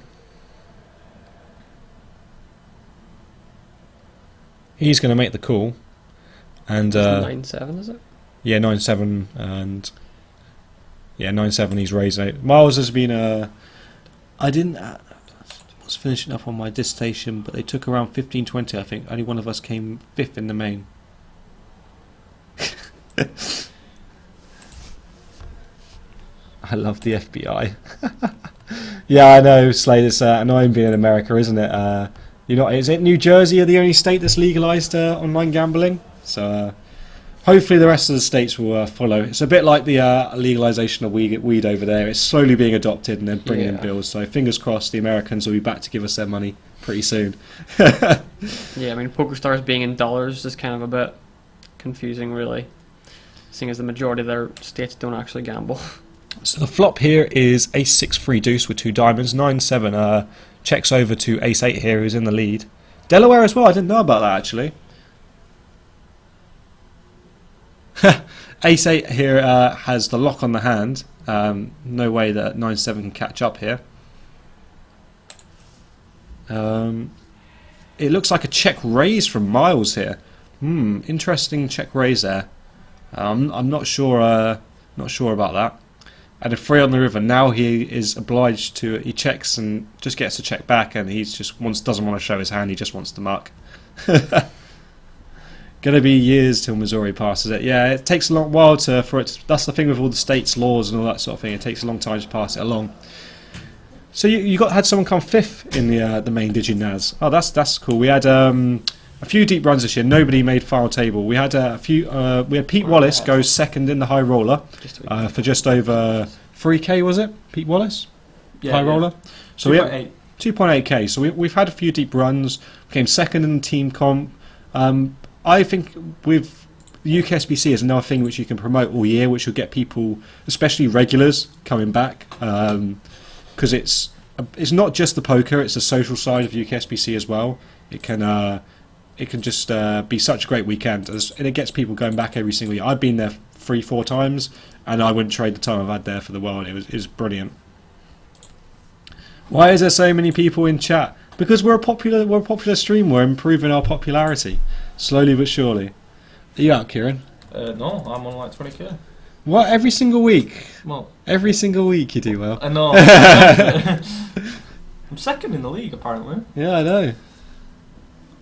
He's going to make the call. And 9-7, is it? yeah, 9-7 and yeah, 9-7. He's raising it. Miles has been I didn't. I was finishing up on my dissertation, but they took around 15-20. I think only one of us came 5th in the main. I love the FBI. Yeah, I know, Slade. It's annoying being in America, isn't it? Is it New Jersey are the only state that's legalised online gambling? So hopefully the rest of the states will follow. It's a bit like the legalisation of weed over there. It's slowly being adopted and then bringing in bills. So fingers crossed the Americans will be back to give us their money pretty soon. Yeah, I mean, PokerStars being in dollars is kind of a bit confusing, really, seeing as the majority of their states don't actually gamble. So the flop here is Ace-6 free deuce with 2 diamonds. 9-7 checks over to Ace-8 here, who's in the lead. Delaware as well. I didn't know about that actually. Ace-8 here has the lock on the hand. No way that 9-7 can catch up here. It looks like a check raise from Miles here. Interesting check raise there. I'm not sure about that. And a 3 on the river. Now he is obliged to. He checks and just gets a check back, and he just doesn't want to show his hand. He just wants to muck. Gonna be years till Missouri passes it. Yeah, it takes a long while for it. That's the thing with all the states' laws and all that sort of thing. It takes a long time to pass it along. So you had someone come 5th in the main, did you, Naz? Oh, that's cool. We had a few deep runs this year. Nobody made final table. We had a few. We had Pete Wallace go 2nd in the high roller for just over 3K. Was it Pete Wallace? Yeah, high roller. So we had 2.8. 2.8K. So we've had a few deep runs. We came 2nd in the team comp. I think with the UKSBC is another thing which you can promote all year, which will get people, especially regulars, coming back. Because it's not just the poker; it's the social side of UKSBC as well. It can just be such a great weekend, and it gets people going back every single year. I've been there 3-4 times, and I wouldn't trade the time I've had there for the world. It was brilliant. Why is there so many people in chat? Because we're a popular stream. We're improving our popularity slowly but surely. Are you out, Kieran? No, I'm on like 20k. What, every single week? Well, Every single week you do well. I know. I'm 2nd in the league apparently. Yeah, I know.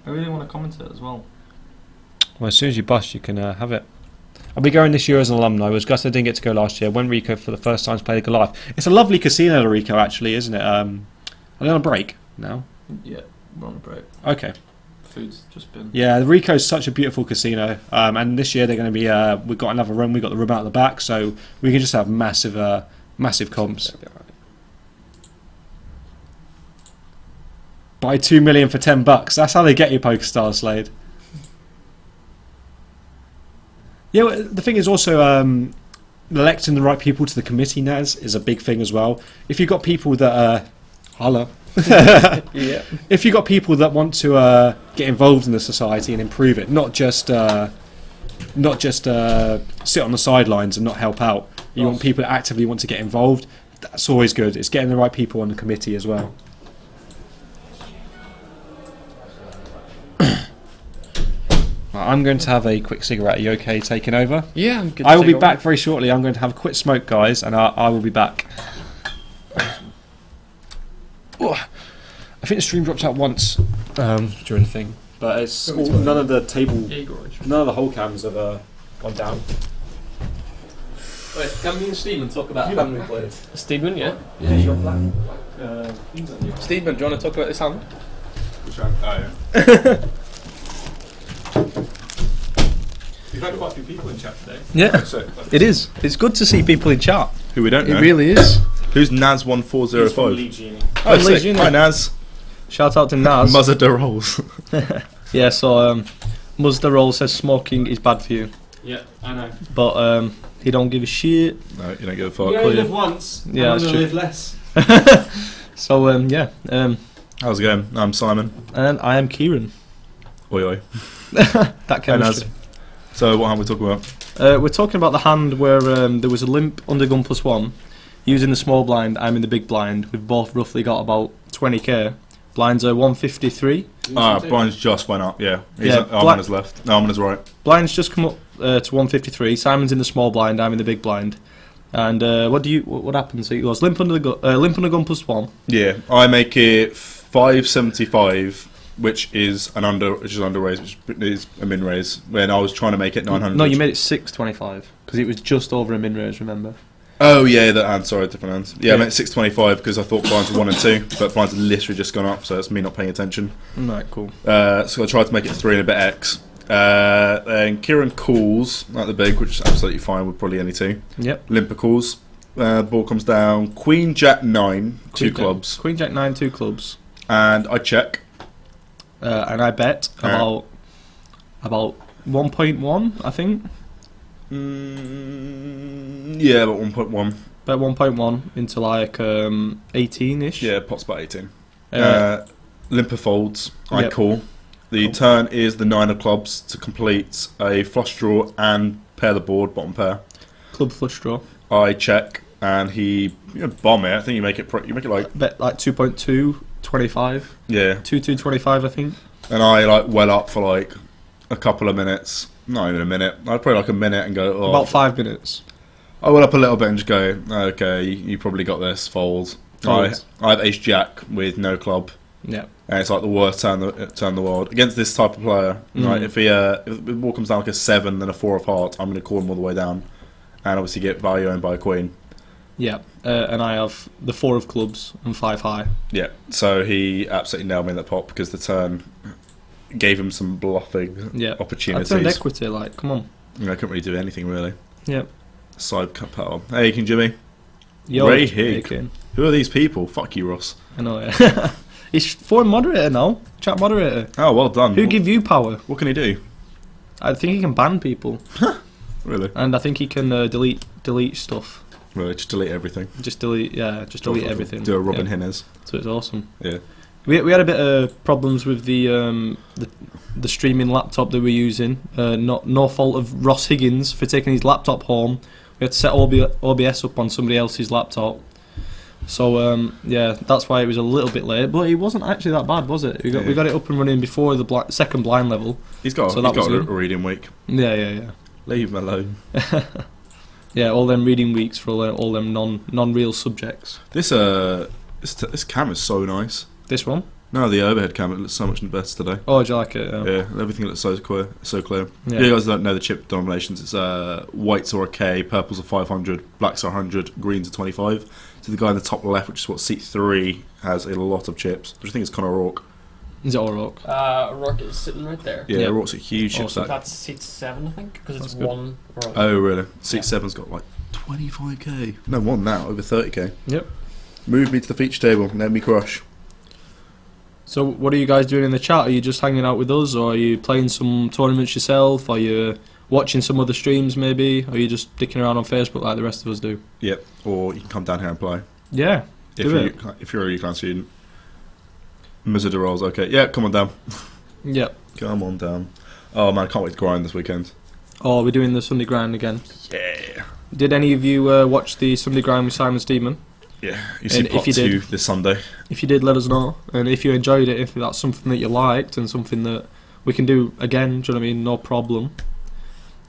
I really want to commentate as well. Well, as soon as you bust, you can have it. I'll be going this year as an alumni. I was gutted I didn't get to go last year. Went Rico for the first time to play the Goliath. It's a lovely casino, Rico, actually, isn't it? Are they on a break now? Yeah, we're on a break. Okay. Food's just been. Yeah, the Rico's such a beautiful casino, and this year they're going to be. We've got another room. We've got the room out the back, so we can just have massive comps. Buy 2 million for $10. That's how they get you, PokerStars, Slade. Yeah, well, the thing is also electing the right people to the committee, Naz, is a big thing as well. If you've got people that holla. Yeah. If you've got people that want to get involved in the society and improve it, not just sit on the sidelines and not help out. You want people that actively want to get involved. that's always good. It's getting the right people on the committee as well. I'm going to have a quick cigarette. Are you okay taking over? Yeah, I'm good. I will be back very shortly. I'm going to have a quick smoke, guys, and I will be back. Oh, I think the stream dropped out once during the thing, but it's none of the table, none of the whole cams have gone down. Wait, can me and Stephen talk about how we played? Steedman, yeah. Yeah, your plan. Stephen, do you want to talk about this hand? We've had quite a few people in chat today. Yeah, it is. It's good to see people in chat. Who we don't It know. really is. Who's Naz1405? Oh, sick. Legion. Hi Naz. Shout out to Naz. Muzzer de rolls. Yeah, so Muzda Roll says smoking is bad for you, Yeah, I know. but he don't give a shit. No, you don't give a fuck. You only live once. Yeah, I'm that's gonna true. live less. So yeah, How's it going? I'm Simon. and I am Kieran. Oi oi. That Hey Naz. chemistry. So what hand we talking about? We're talking about the hand where there was a limp under gun +1. Using the small blind, I'm in the big blind. We've both roughly got about 20k. Blinds are 153. Brian's just went up, yeah. Yeah, I'm on his left. No, I'm on his right. Blind's just come up to 153. Simon's in the small blind. I'm in the big blind. And what happens? So it goes limp under gun +1. Yeah, I make it 575, which is under raise, which is a min raise. When I was trying to make it 900. No, you made it 625 because it was just over a min raise. Remember? Oh yeah, that hand. Sorry, different hands. Yeah, Yeah. I meant 625 because I thought blinds were 1 and 2, but blinds had literally just gone up, so it's me not paying attention. Right, cool. So I tried to make it 3 and a bit X. Then Kieran calls at the big, which is absolutely fine with probably any 2. Yep. Limper calls. Ball comes down. Queen Jack 9, 2 clubs, Queen Jack 9, 2 clubs. and I check. And I bet about 1.1, I think. Yeah, about 1.1. Bet 1.1 into like 18ish. Yeah, pot's about 18. Uh, Limper folds. I Yep. call. The Cool. turn is the 9 of clubs to complete a flush draw and pair the board, bottom pair. Club flush draw. I check, and he bomb it. I think you make it. You make it like Bet like 2.2, 25. yeah, 2.25, I think. and I like well up for like a couple of minutes. Not even a minute. I'd probably like a minute and go. Oh. About 5 minutes. I well up a little bit and just go. Okay, you probably got this. Fold. Fold. I have ace jack with no club, Yeah. and it's like the worst turn in the world against this type of player. Right? If the ball comes down like a 7 and a 4 of hearts, I'm going to call him all the way down, and obviously get value owned by a queen. Yeah. And I have the 4 of clubs and 5 high. Yeah, so he absolutely nailed me in that pot because the turn gave him some bluffing Yeah. I opportunities. turned equity, like, come on. I couldn't really do anything really. Yeah. Side cut petal. Hey, King Jimmy. Yo, Ray Higg. Aiken. Who are these people? Fuck you, Ross. I know it. He's foreign moderator now. Chat moderator. Oh, well done. Who give you power? What can he do? I think he can ban people. Really? And I think he can delete stuff. Really, just delete everything. Just delete everything. Do a Robin Yeah. Hinners. So it's awesome. Yeah. We had a bit of problems with the streaming laptop that we're using. No fault of Ross Higgins for taking his laptop home. We had to set OBS up on somebody else's laptop. So yeah, that's why it was a little bit late. But it wasn't actually that bad, was it? We got it up and running before the second blind level. He's got So that was a good. reading week. Yeah. Leave him alone. Yeah, all them reading weeks for all them non-real subjects. This camera's so nice. This one? No, the overhead camera looks so much better today. Oh, do you like it? Yeah, everything looks so clear. Yeah. You guys don't know the chip denominations. It's whites are a K, purples are 500, blacks are 100, greens are 25. So the guy in the top left, which is what seat 3, has a lot of chips. Which I think is Conor O'Rourke. Is it O'Rourke? Rock is sitting right there. Yeah, Yeah. O'Rourke's a huge chip Awesome. stack. That's seat 7, I think, because it's That's good. 1 row. Oh, really? Seat Yeah. 7's got like 25k. No, more than that, over 30k. Yep. Move me to the feature table, let me crush. So what are you guys doing in the chat? Are you just hanging out with us, or are you playing some tournaments yourself? Are you watching some other streams maybe? Or are you just dicking around on Facebook like the rest of us do? Yep, or you can come down here and play. Yeah. If you're a UClan student. Mizzer rolls, okay. Yeah, come on down. Yep. Come on down. Oh man, I can't wait to grind this weekend. Oh, we're doing the Sunday grind again. Yeah. Did any of you watch the Sunday grind with Simon Steedman? Yeah, you see And part if you 2 did- this Sunday. If you did, let us know. And if you enjoyed it, if that's something that you liked and something that we can do again, do you know what I mean? No problem.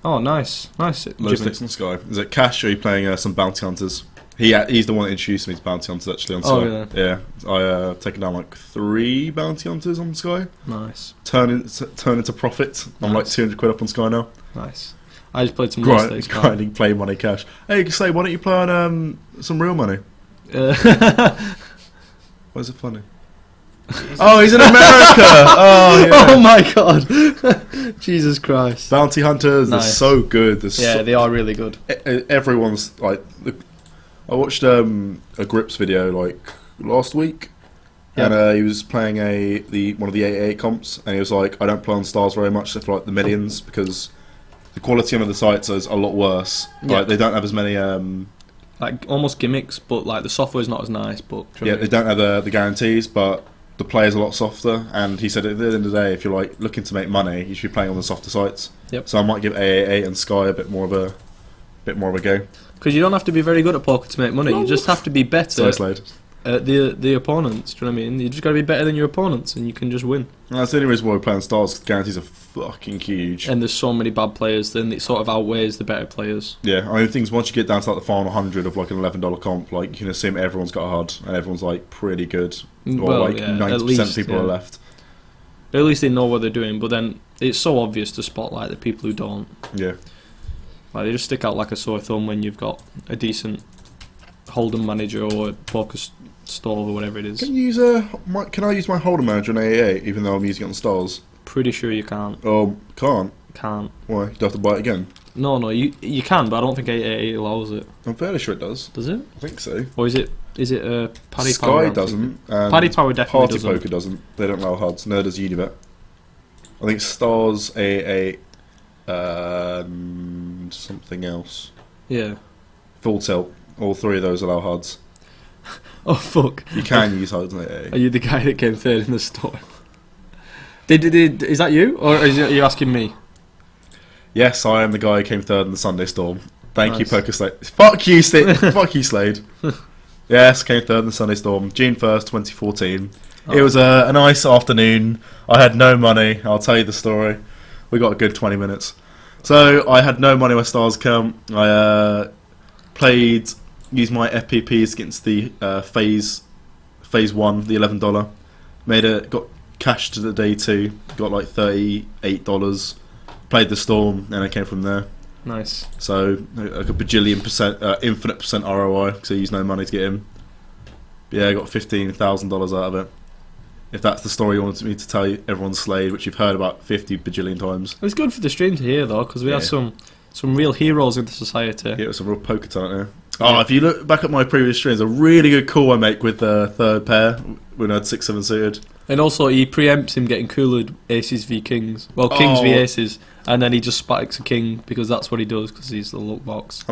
Oh, nice. Low Jimmy. stakes on Sky. Is it Cash or are you playing some Bounty Hunters? He's the one that introduced me to Bounty Hunters actually on Sky. Oh, Yeah, I taken down like 3 Bounty Hunters on Sky. Nice. Turn into profit. I'm like Nice. 200 quid up on Sky now. Nice. I just played some low stakes. Grinding, play money, cash. Hey, say, why don't you play on some real money? Why is it funny? Oh, he's in America! Oh, yeah. Oh my god. Jesus Christ. Bounty Hunters, they're Nice. so good. Yeah, they are really good. Everyone's like... I watched a Grips video like last week, Yeah. and he was playing one of the 88 comps, and he was like, I don't play on stars very much except for like the millions, because the quality on the sites is a lot worse. Yeah. Like, they don't have as many... Like almost gimmicks, but like the software's not as nice. But do you know Yeah, what I they mean? don't have the guarantees, but the play's a lot softer. And he said at the end of the day, if you're like looking to make money, you should be playing on the softer sites. Yep. So I might give AA8 and Sky a bit more of a go. Because you don't have to be very good at poker to make money. You just have to be better So Slade. at the opponents. Do you know what I mean? You just got to be better than your opponents, and you can just win. And that's the only reason why we're playing stars. 'Cause the guarantees are fucking huge. And there's so many bad players, then it sort of outweighs the better players. Yeah, I mean, the thing is, once you get down to like the final 100 of like an $11 comp, like you can assume everyone's got a HUD and everyone's like pretty good. Or Well, like yeah, 90% at least, of people yeah. are left. At least they know what they're doing. But then it's so obvious to spot like the people who don't. Yeah. Like they just stick out like a sore thumb when you've got a decent hold'em manager or a poker stall or whatever it is. Can you use can I use my holder manager on AA even though I'm using it on stars? Pretty sure you can't. Oh, can't. Can't. Why? You have to buy it again. No, you can, but I don't think 888 allows it. I'm fairly sure it does. Does it? I think so. Or is it Paddy Sky Power? doesn't. And Paddy Power definitely Party doesn't. Poker doesn't. They don't allow HUDs. Neither does Unibet. I think Stars, AA, and something else. Yeah. Full Tilt. All 3 of those allow HUDs. Oh fuck. You can use HUDs on AA. Are you the guy that came third in the store? Is that you, or are you asking me? Yes, I am the guy who came third in the Sunday Storm. Thank you, Nice. Poker Slade. Fuck you, fuck you, Slade. Yes, came third in the Sunday Storm. June 1st, 2014. It was a nice afternoon. I had no money. I'll tell you the story. We got a good 20 minutes. So I had no money on my stars account. I used my FPPs against the phase 1, the $11. Got cash to the day 2. Got like $38. Played the Storm, and I came from there. Nice. So like a bajillion percent, infinite percent ROI. Because I used no money to get in. But yeah, I got $15,000 out of it. If that's the story you wanted me to tell you, everyone's Slade, which you've heard about 50 bajillion times. It was good for the stream to hear though, because we had Yeah. some real heroes in the society. Yeah, it was a real poker talent there. Oh, if you look back at my previous streams, a really good call I make with the third pair when I had 6-7 suited. And also he preempts him getting coolered aces v kings. Well, kings v Oh. aces, and then he just spikes a king because that's what he does because he's the look box.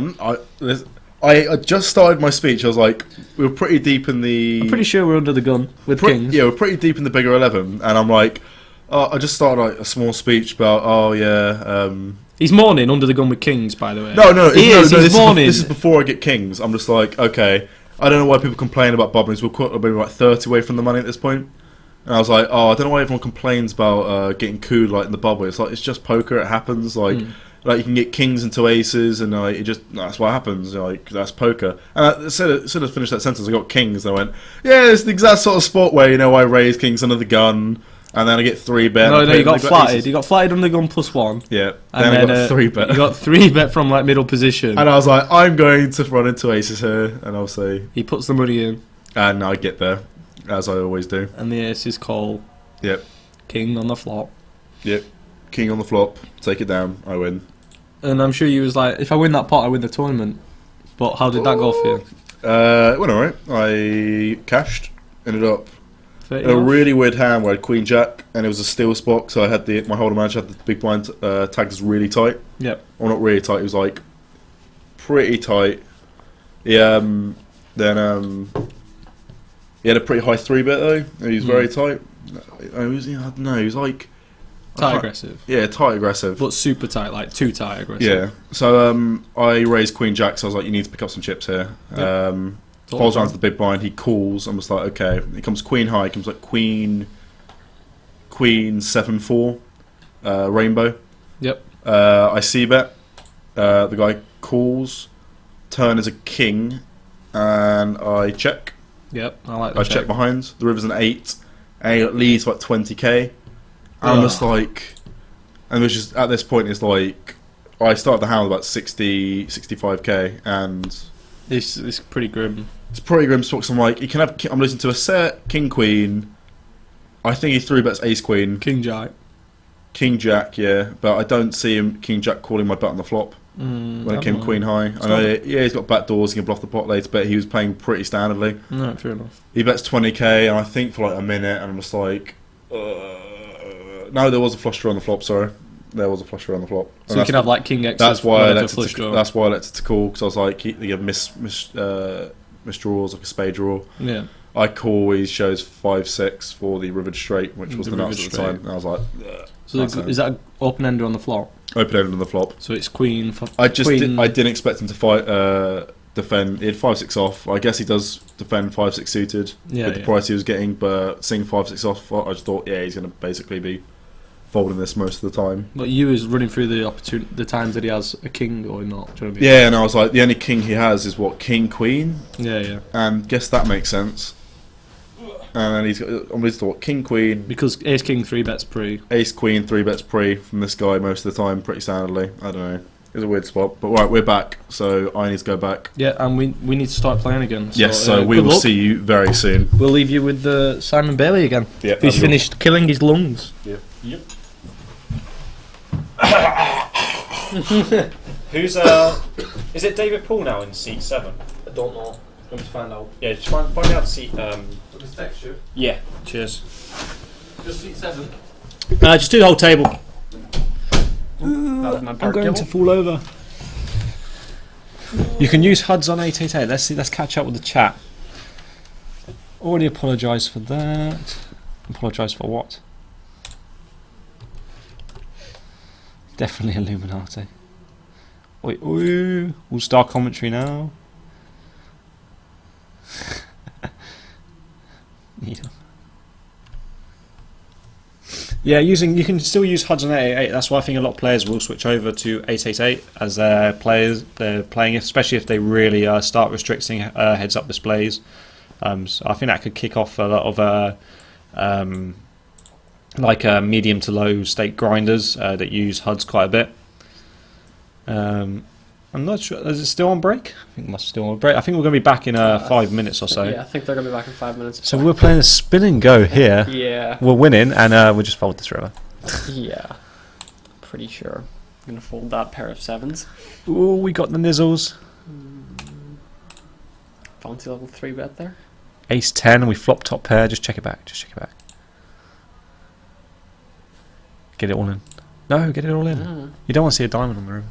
I just started my speech. I was like, we were pretty deep in the. I'm pretty sure we're under the gun with kings. Yeah, we're pretty deep in the bigger 11, and I'm like, I just started like a small speech about, He's mourning under the gun with kings, by the way. No, He's mourning. this is before I get kings. I'm just like, okay, I don't know why people complain about bubblings. We're maybe like 30 away from the money at this point. And I was like, I don't know why everyone complains about getting cooed like in the bubble. It's like it's just poker. It happens. Like you can get kings into aces, and that's what happens. Like that's poker. And I said as soon as I finished that sentence, I got kings, and I went, yeah, it's the exact sort of sport where I raise kings under the gun, and then I get 3-bet. No, you got flatted. You got flatted under the gun +1. Yeah, And then I got 3-bet. You got 3-bet from like middle position. And I was like, I'm going to run into aces here, and I'll say, He puts the money in, and I get there, as I always do. and the aces call Yep, king on the flop. yep. King on the flop, take it down, I win. And I'm sure you was like, if I win that pot, I win the tournament. But how did that go for you? It went alright. I cashed, ended up 30 in a off? really weird hand where I had Queen Jack, and it was a steel spot, so I had my holder manager had the big blind tags really tight. Yep. Or not really tight, it was like pretty tight. He had a pretty high 3-bet though. He was very tight. I don't know, he was like Tight aggressive. Yeah, tight aggressive. But super tight, like too tight aggressive. Yeah. So I raised Queen Jack, so I was like, you need to pick up some chips here. Yep. folds around to the big blind. He calls and was like, okay. It comes queen high. It comes like queen 7-4, rainbow. Yep. I see bet. The guy calls. Turn is a king, and I check. Yep. I like I check behind. The river's an 8, and it leads like 20k. And I'm just like, and it was just at this point it's like I started the hand about 65k, and It's pretty grim. it's pretty grim. So I'm like, you can have. I'm listening to a set king queen. I think he 3-bets ace queen, King Jack. king jack, yeah, but I don't see him king jack calling my bet on the flop when it came queen high. I know, yeah, he's got back doors. He can bluff the pot later, but he was playing pretty standardly. No, fair enough. He bets 20k, and I think for like a minute, and I'm just like, no, there was a flush draw on the flop. Sorry, there was a flush draw on the flop. So you can have like King X. That's why I with a elected flush to, draw. that's why I elected to call, because I was like, you have miss draws, like a spade draw. Yeah. I call. He shows 5-6 for the rivered straight, which was The the nuts rivered at the time. And I was like, ugh. So That's is that an open ender on the flop? Open ended on the flop. So it's queen. I just queen. I didn't expect him to fight defend. He had 5-6 off. I guess he does defend 5-6 suited Yeah, with the yeah. price he was getting, but seeing 5-6 off, I just thought, yeah, he's going to basically be folding this most of the time. But you is running through the times that he has a king or not. Do you know what I mean? Yeah, and I was like, the only king he has is what, king queen, Yeah, yeah. and guess that makes sense. And he's got, I'm just thought king queen, Because ace king 3-bets pre. ace queen 3-bets pre from this guy most of the time, pretty standardly. I don't know. It's a weird spot, but right, we're back, so I need to go back. Yeah, and we need to start playing again. Yes, so we good will luck. see you very soon. We'll leave you with Simon Bailey again. Yeah, He's finished killing his lungs. Who's is it David Paul now in seat 7? I don't know. I'm going to find out. Yeah, just find out the seat. Just text you. Yeah, cheers. Just seat 7. Just do the whole table. That was my I'm part going kill. to fall over. You can use HUDs on 888. Let's see. Let's catch up with the chat. Already apologise for that. Apologise for what? Definitely Illuminati. Oi, oi. All star commentary now. Yeah, you can still use HUDs on 888. That's why I think a lot of players will switch over to 888 as they're playing, especially if they really start restricting heads-up displays. So I think that could kick off a lot of medium to low stake grinders that use HUDs quite a bit. I'm not sure. Is it still on break? I think it must still on break. I think we're going to be back in 5 minutes or so. Yeah, I think they're going to be back in 5 minutes. So we're playing a spin and go here. Yeah. We're winning, and we'll just fold this river. Yeah. Pretty sure. I'm going to fold that pair of 7s. Ooh, we got the nizzles. Fancy level 3 bet there. Ace 10, and we flop top pair. Just check it back. Just check it back. Get it all in. No, get it all in. Ah. You don't want to see a diamond on the river.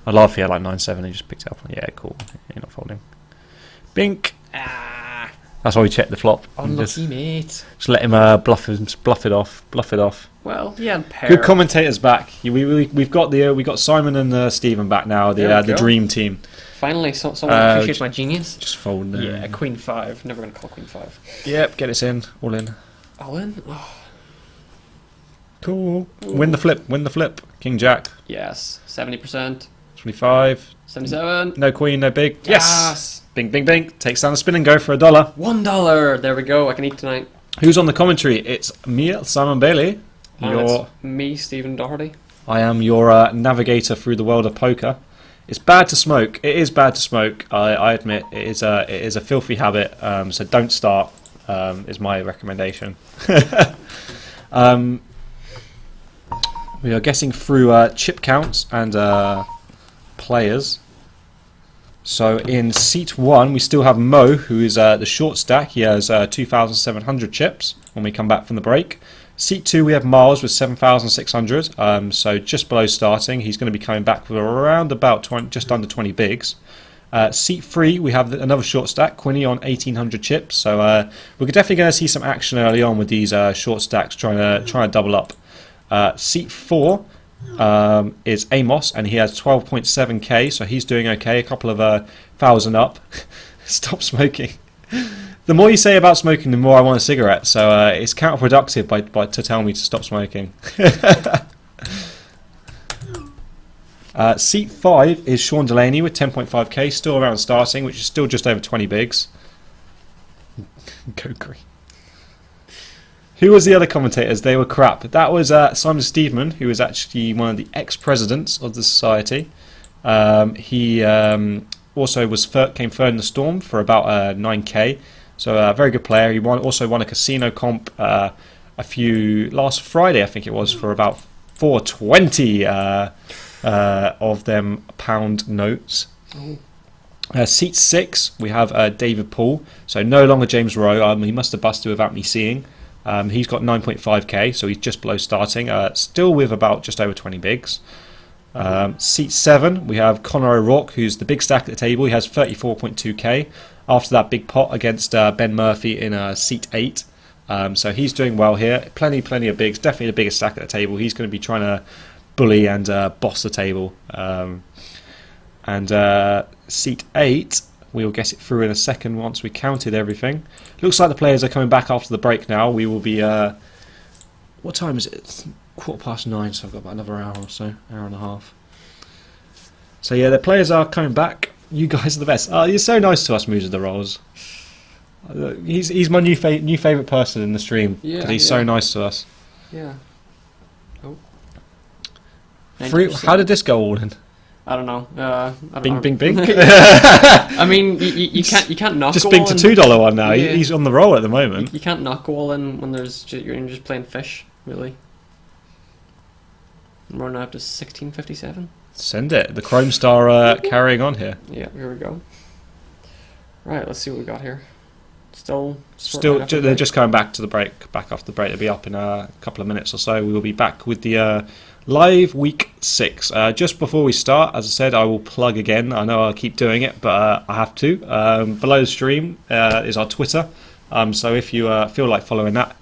I'd love if he had like 9-7 and he just picked it up. Yeah, cool. You're not folding. Bink. Ah. That's why we checked the flop. And Unlucky, mate. just let him bluff it off. Bluff it off. Well, yeah, and pair. Good commentators back. We've got Simon and Stephen back now. There we The go. dream team. Finally, someone appreciates my genius. Just fold. Yeah, Queen 5. Never going to call Queen 5. Yep. Get us in. All in. All in? Oh, Cool. Win the flip. Win the flip. King Jack. yes. 70%. 25. 77. No queen. No big. Yes. Yes. Bing, bing, bing. Takes down the spin and go for $1. $1. There we go. I can eat tonight. Who's on the commentary? It's me, Simon Bailey. And it's me, Stephen Doherty. I am your navigator through the world of poker. It's bad to smoke. It is bad to smoke. I admit it is a filthy habit. So don't start. Is my recommendation. We are getting through chip counts and players. So in seat 1 we still have Mo, who is the short stack. He has 2,700 chips when we come back from the break. Seat 2 we have Miles with 7,600, so just below starting. He's going to be coming back with around about just under 20 bigs. Seat 3 we have another short stack, Quinny on 1,800 chips. So we're definitely going to see some action early on with these short stacks trying to double up. Seat 4 is Amos, and he has 12.7k, so he's doing okay. A couple of 1,000 up. Stop smoking. The more you say about smoking, the more I want a cigarette. So it's counterproductive by to tell me to stop smoking. Seat 5 is Sean Delaney with 10.5k, still around starting, which is still just over 20 bigs. Go green. Who was the other commentators? They were crap. That was Simon Steedman, who was actually one of the ex-presidents of the society. He also came third in the Storm for about 9k. So a very good player. He also won a casino comp last Friday, I think it was, for about 420 of them pound notes. Seat 6, we have David Paul. So no longer James Rowe. He must have busted without me seeing. He's got 9.5k, so he's just below starting. Still with about just over 20 bigs. Seat 7, we have Conor O'Rourke, who's the big stack at the table. He has 34.2k after that big pot against Ben Murphy in Seat 8. So he's doing well here. Plenty of bigs. Definitely the biggest stack at the table. He's going to be trying to bully and boss the table. Seat 8, we'll get it through in a second once we counted everything. Looks like the players are coming back after the break now. We will be... what time is it? It's 9:15, so I've got about another hour or so. Hour and a half. So yeah, the players are coming back. You guys are the best. You're so nice to us, Moose of the Rolls. He's my new favourite person in the stream. Because he's so nice to us. Yeah. Oh. How did this go all in? I don't know. Bing. I mean, you can't knock. Just go bing all to in. $2 one now. Yeah. He's on the roll at the moment. You can't knock go all in when you're just playing fish, really. We're now up to 1657. Send it. The Chrome Star carrying on here. Yeah, here we go. Right, let's see what we got here. Still, they're just coming back to the break. Back after the break, they'll be up in a couple of minutes or so. We will be back with the live week 6. Just before we start, as I said, I will plug again. I know I'll keep doing it, but I have to. Below the stream is our Twitter. So if you feel like following that,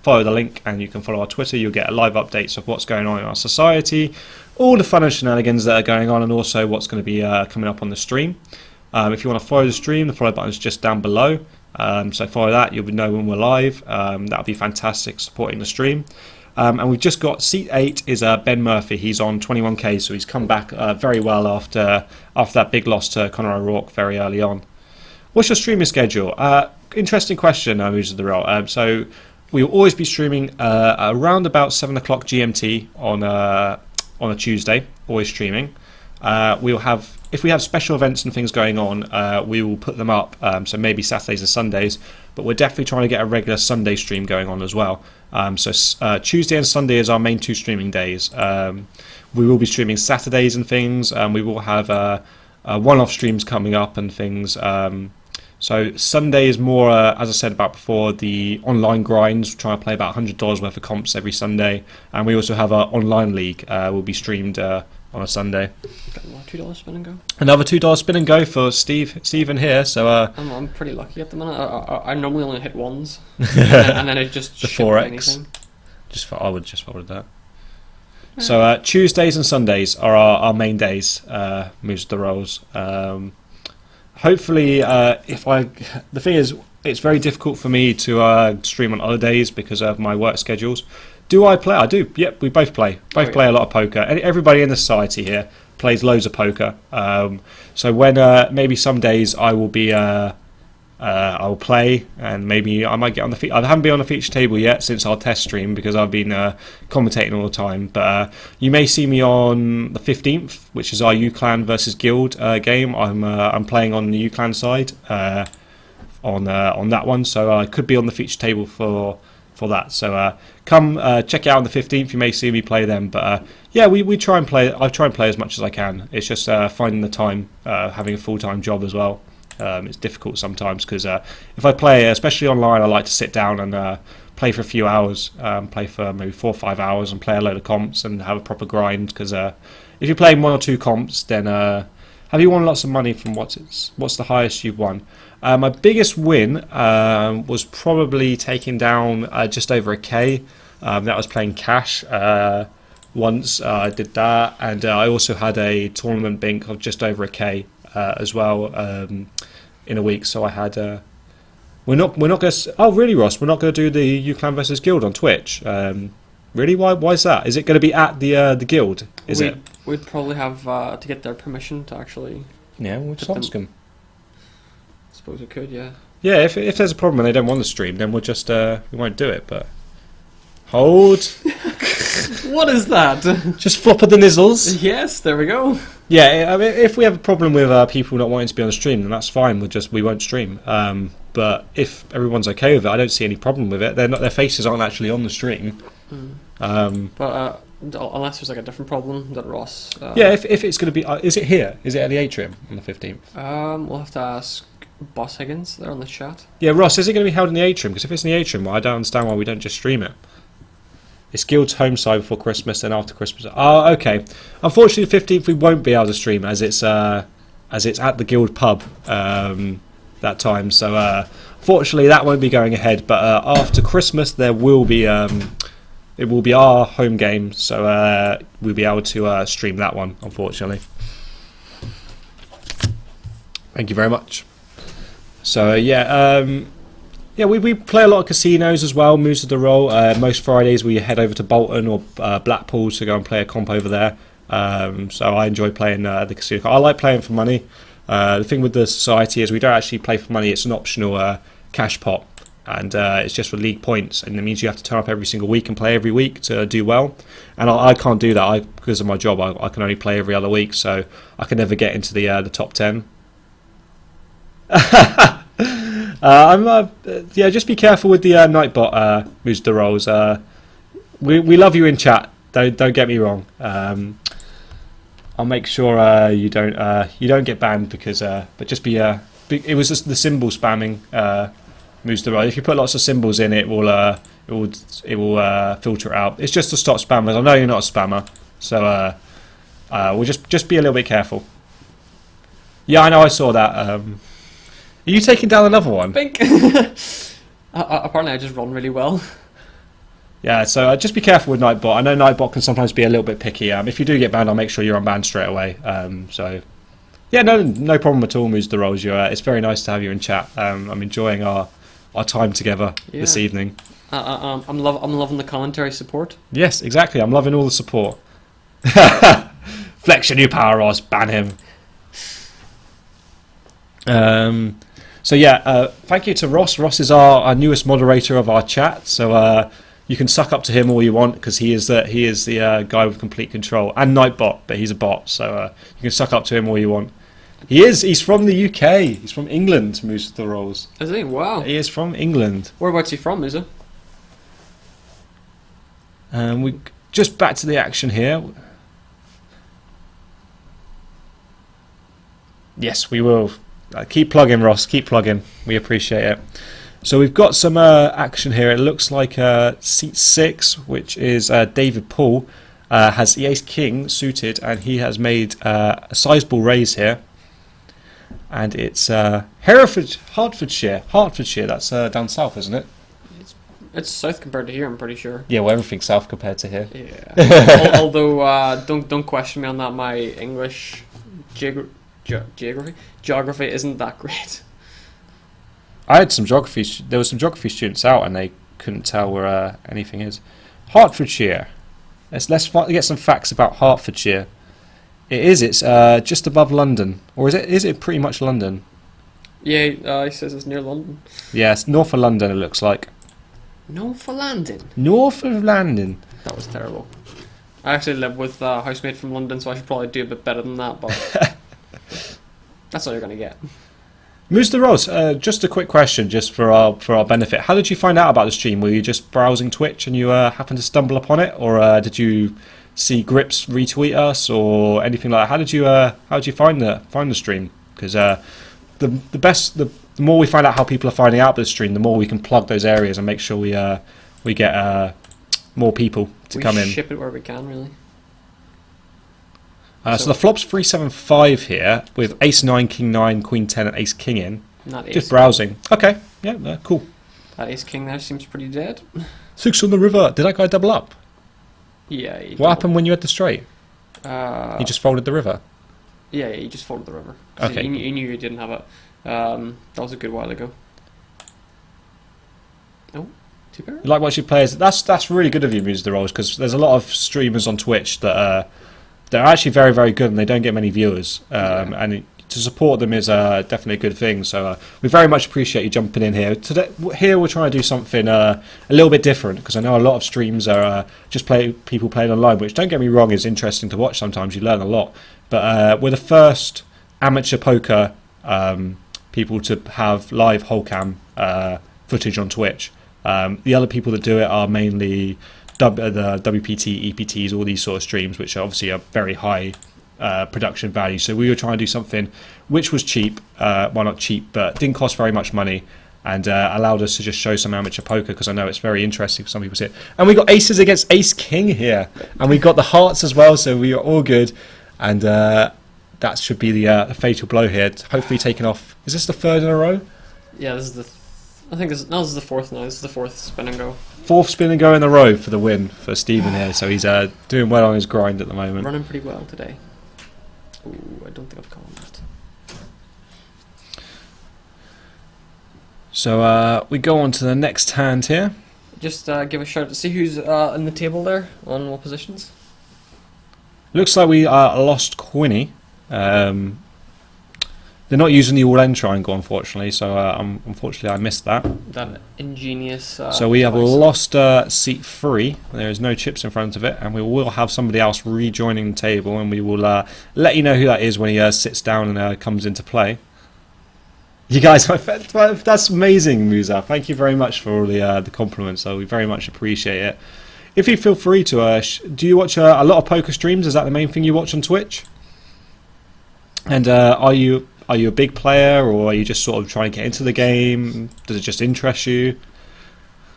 follow the link and you can follow our Twitter. You'll get live updates of what's going on in our society, all the fun and shenanigans that are going on, and also what's going to be coming up on the stream. If you want to follow the stream, the follow button is just down below. So follow that, you'll know when we're live. That'll be fantastic, supporting the stream. And we've just got Seat 8 is Ben Murphy. He's on 21k, so he's come back very well after that big loss to Conor O'Rourke very early on. What's your streaming schedule? Interesting question, Moose of the Roll. So we will always be streaming around about 7 o'clock GMT on a Tuesday, always streaming. We'll have, if we have special events and things going on, we will put them up, so maybe Saturdays and Sundays, but we're definitely trying to get a regular Sunday stream going on as well. So Tuesday and Sunday is our main 2 streaming days. We will be streaming Saturdays and things, we will have one-off streams coming up and things. So Sunday is more, as I said about before, the online grinds. We're trying to play about $100 worth of comps every Sunday, and we also have our online league. Will be streamed on a Sunday. Got $2 spin and go. Another $2 spin and go for Stephen here. So I'm pretty lucky at the minute. I normally only hit ones, and then it just the ship 4x. anything. I would just forward that. So Tuesdays and Sundays are our main days. Moves the rolls. Hopefully, the thing is, it's very difficult for me to stream on other days because of my work schedules. Do I play? I do. Yep, we both play. Both play a lot of poker. Everybody in the society here plays loads of poker. So when maybe some days I will be, I will play, and maybe I might get on the feature. I haven't been on the feature table yet since our test stream because I've been commentating all the time. But you may see me on the 15th, which is our UClan versus Guild game. I'm playing on the UClan side on that one, so I could be on the feature table for that. So come check it out on the 15th. You may see me play them, but yeah, we try and play. I try and play as much as I can. It's just finding the time, having a full-time job as well. It's difficult sometimes because if I play, especially online, I like to sit down and play for a few hours, play for maybe 4 or 5 hours and play a load of comps and have a proper grind. Because if you're playing 1 or 2 comps, then have you won lots of money from what's the highest you've won? My biggest win was probably taking down just over a K. That was playing cash once. I did that, and I also had a tournament bink of just over a K as well in a week. So I had. We're not going to. Oh, really, Ross? We're not going to do the UClan versus Guild on Twitch. Really? Why is that? Is it going to be at the Guild? We'd probably have to get their permission to actually. Yeah, we'll just ask them. Suppose we could, yeah. Yeah, if there's a problem and they don't want to stream, then we'll just we won't do it. But hold, What is that? just flop of the nizzles. Yes, there we go. Yeah, I mean, if we have a problem with people not wanting to be on the stream, then that's fine. We won't stream. But if everyone's okay with it, I don't see any problem with it. Their faces aren't actually on the stream. But unless there's like a different problem that Ross. Yeah, if it's going to be, is it here? Is it at the atrium on the 15th? We'll have to ask Boss Higgins there on the chat. Yeah, Ross, is it going to be held in the atrium? Because if it's in the atrium, well, I don't understand why we don't just stream it. It's Guild's home side before Christmas, then after Christmas. Oh, okay. Unfortunately, the 15th we won't be able to stream as it's at the Guild pub that time. So, fortunately, that won't be going ahead. But after Christmas, there will be it will be our home game. So we'll be able to stream that one. Unfortunately. Thank you very much. So yeah, we play a lot of casinos as well. Moves of the roll. Most Fridays we head over to Bolton or Blackpool to go and play a comp over there. So I enjoy playing the casino. I like playing for money. The thing with the society is we don't actually play for money. It's an optional cash pot, and it's just for league points, and it means you have to turn up every single week and play every week to do well. And I can't do that because of my job. I can only play every other week, so I can never get into the top 10. Just be careful with the Nightbot moves the rolls. We love you in chat. Don't get me wrong. I'll make sure you don't get banned because but just be it was just the symbol spamming moves the roll. If you put lots of symbols in, it will filter it out. It's just to stop spammers. I know you're not a spammer, so we'll just be a little bit careful. Yeah, I know. I saw that. Are you taking down another one? Bink. Apparently, I just run really well. Yeah, so just be careful with Nightbot. I know Nightbot can sometimes be a little bit picky. If you do get banned, I'll make sure you're unbanned straight away. So, yeah, no problem at all, Moves the Rolls. It's very nice to have you in chat. I'm enjoying our time together this evening. I'm loving the commentary support. Yes, exactly. I'm loving all the support. Flex your new power, Ross. Ban him. So yeah, thank you to Ross. Ross is our newest moderator of our chat. So you can suck up to him all you want because he is the guy with complete control, and Nightbot, but he's a bot. So you can suck up to him all you want. He's from the UK. He's from England. Moves the rolls. Is he? Wow. He is from England. Whereabouts he from? Is it? We just back to the action here. Yes, we will. Keep plugging, Ross. Keep plugging. We appreciate it. So we've got some action here. It looks like seat 6, which is David Paul, has the Ace King suited, and he has made a sizable raise here. And it's Hertfordshire. That's down south, isn't it? It's south compared to here, I'm pretty sure. Yeah, well, everything's south compared to here. Yeah. Although, don't question me on that. My English geography isn't that great. I had some geography. There were some geography students out, and they couldn't tell where anything is. Hertfordshire. Let's get some facts about Hertfordshire. It's just above London, or is it pretty much London? Yeah, he says it's near London. Yes, north of London. It looks like. North of London. North of London. That was terrible. I actually live with a housemate from London, so I should probably do a bit better than that, but that's all you're going to get. Moose the Rose, just a quick question, just for our benefit. How did you find out about the stream? Were you just browsing Twitch and you happened to stumble upon it, or did you see Grips retweet us or anything like that? How did you find the stream? Because the more we find out how people are finding out about the stream, the more we can plug those areas and make sure we get more people to come in. We ship it where we can, really. So the flop's 375 here with Ace 9, King 9, Queen 10, and Ace King in. Not Ace. Just browsing. Okay, yeah, cool. That Ace King there seems pretty dead. 6 on the river. Did that guy double up? Yeah. He What happened when you had the straight? Uh, You just folded the river. Yeah, he just folded the river. 'Cause Okay. He knew he didn't have it. That was a good while ago. Oh, two pair? You like watching players. That's really good of you, Muse the Rolls, because there's a lot of streamers on Twitch that they're actually very, very good and they don't get many viewers. And to support them is definitely a good thing. So we very much appreciate you jumping in here. Today, here we're trying to do something a little bit different, because I know a lot of streams are just people playing online, which, don't get me wrong, is interesting to watch sometimes. You learn a lot. But we're the first amateur poker people to have live whole cam footage on Twitch. The other people that do it are mainly the WPT, EPTs, all these sort of streams, which are obviously a very high production value. So we were trying to do something which was cheap, well, not cheap, but didn't cost very much money, and allowed us to just show some amateur poker, because I know it's very interesting for some people to see it. And we got aces against ace king here, and we got the hearts as well, so we are all good. And that should be the fatal blow here. Hopefully taking off. Is this the third in a row? Yeah, this is the. I think this is the fourth now. This is the fourth spin and go. Fourth spin and go in a row for the win for Stephen here. So he's doing well on his grind at the moment. Running pretty well today. Ooh, I don't think I've called that. So we go on to the next hand here. Just give a shout to see who's in the table there on what positions. Looks like we lost Quinny. They're not using the all-end triangle, unfortunately, so unfortunately I missed that. That ingenious. So we have device. lost seat 3. There is no chips in front of it, and we will have somebody else rejoining the table, and we will let you know who that is when he sits down and comes into play. You guys, that's amazing, Musa. Thank you very much for all the compliments. So we very much appreciate it. If you feel free to, do you watch a lot of poker streams? Is that the main thing you watch on Twitch? And are you a big player, or are you just sort of trying to get into the game? Does it just interest you?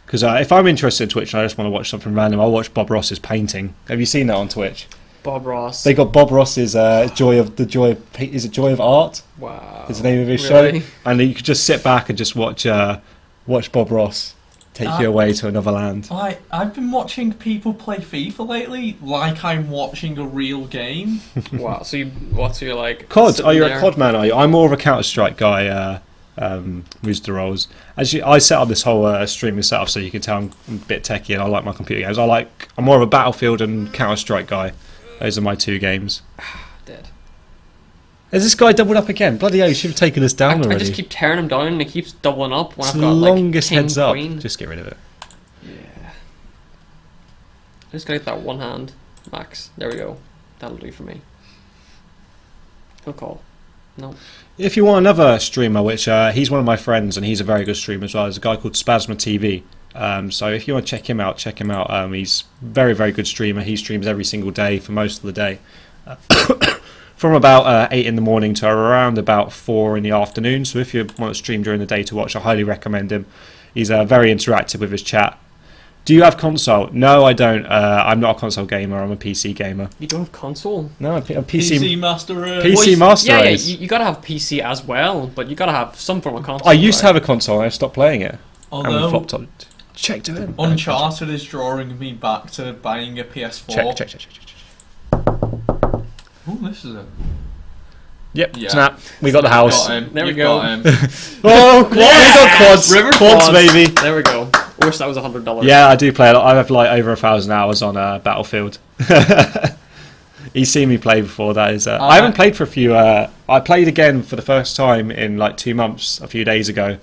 Because if I'm interested in Twitch and I just want to watch something random, I'll watch Bob Ross's painting. Have you seen that on Twitch? Bob Ross. They got Bob Ross's Joy of Art? Wow. Is the name of his Really? show, and you could just sit back and just watch Bob Ross take you away to another land. I've been watching people play FIFA lately, like I'm watching a real game. Wow. So you're like COD? sitting Are you there- a COD man? Are you? I'm more of a Counter Strike guy. Mr. Rolls. Actually, I set up this whole streaming setup so you can tell I'm a bit techie and I like my computer games. I'm more of a Battlefield and Counter Strike guy. Those are my two games. Dead. Has this guy doubled up again? Bloody hell! You should have taken us down I already. just keep tearing him down and he keeps doubling up when it's I've the got longest like king, heads up. queen. Just get rid of it. Yeah. I just gotta get that one hand max. There we go. That'll do for me. He'll call. No. If you want another streamer, which he's one of my friends and he's a very good streamer as well, there's a guy called Spasma TV. So if you want to check him out, he's very, very good streamer. He streams every single day for most of the day. From about 8 in the morning to around about 4 in the afternoon. So if you want to stream during the day to watch, I highly recommend him. He's very interactive with his chat. Do you have console? No, I don't. I'm not a console gamer. I'm a PC gamer. You don't have console? No, I'm a PC Master Race. PC Master Yeah, Race. you gotta have PC as well, but you gotta have some form of console. I used to right? have a console and I stopped playing it. And we Although flopped on. Check to him. Uncharted is drawing me back to buying a PS4. Check. Oh, this is it. Yep, Yeah. snap. We got the house. Got him. There we You've go. got him. Oh, quad. We got quads. River quads, baby. There we go. I wish that was $100. Yeah, I do play a lot. I have like over 1,000 hours on Battlefield. You've seen me play before. That is. I haven't played for a few. I played again for the first time in like 2 months a few days ago,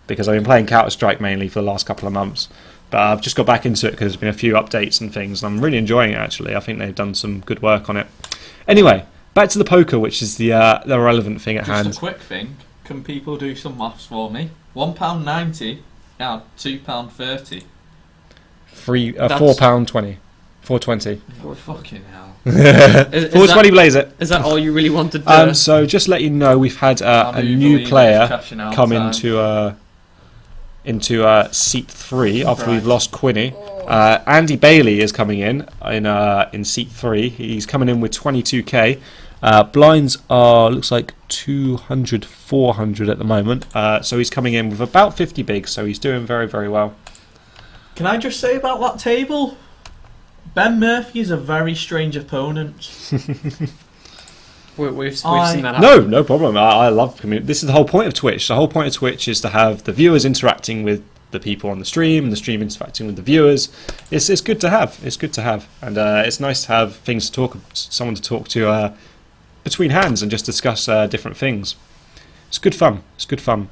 because I've been playing Counter Strike mainly for the last couple of months. But I've just got back into it because there's been a few updates and things, and I'm really enjoying it actually. I think they've done some good work on it. Anyway, back to the poker, which is the relevant thing at Just hand. a quick thing. Can people do some maths for me? £1.90 and £2.30. £4.20. £4.20. Oh, fucking hell. Is £4.20 blaze it. Is that all you really wanted to... So just let you know, we've had Can't a even new believe player it's cashing out come time. into seat 3 after Right. we've lost Quinny. Andy Bailey is coming in seat 3. He's coming in with 22k. Blinds are looks like 200, 400 at the moment. So he's coming in with about 50 bigs. So he's doing very, very well. Can I just say about that table? Ben Murphy is a very strange opponent. We've seen that happen. No problem. I love community. This is the whole point of Twitch. The whole point of Twitch is to have the viewers interacting with the people on the stream, and the stream interacting with the viewers. It's good to have. It's good to have, and it's nice to have things to talk, someone to talk to between hands, and just discuss different things. It's good fun. It's good fun.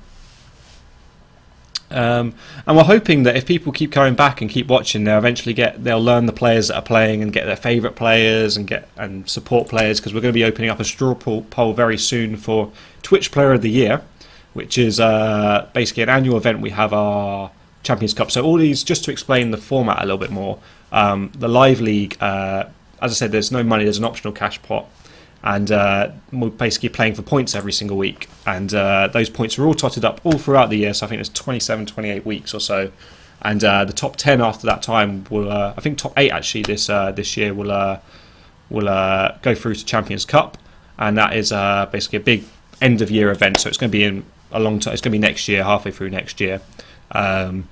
And we're hoping that if people keep coming back and keep watching, they'll learn the players that are playing and get their favourite players and support players, because we're going to be opening up a straw poll very soon for Twitch Player of the Year, which is basically an annual event. We have our Champions Cup. So all these, just to explain the format a little bit more, the Live League, as I said, there's no money, there's an optional cash pot, and we're basically playing for points every single week, and those points are all totted up all throughout the year, so I think there's 27, 28 weeks or so, and the top 10 after that time will, I think top 8 actually this year will go through to Champions Cup, and that is basically a big end of year event, so it's going to be in a long time. It's going to be next year, halfway through next year, and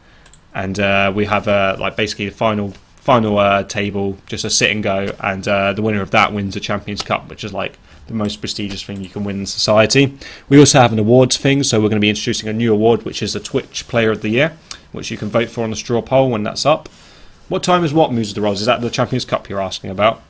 we have like basically the final table, just a sit and go, and the winner of that wins the Champions Cup, which is like the most prestigious thing you can win in society. We also have an awards thing, so we're going to be introducing a new award, which is the Twitch Player of the Year, which you can vote for on the straw poll when that's up. What time is what, Moves of the Rolls? Is that the Champions Cup you're asking about?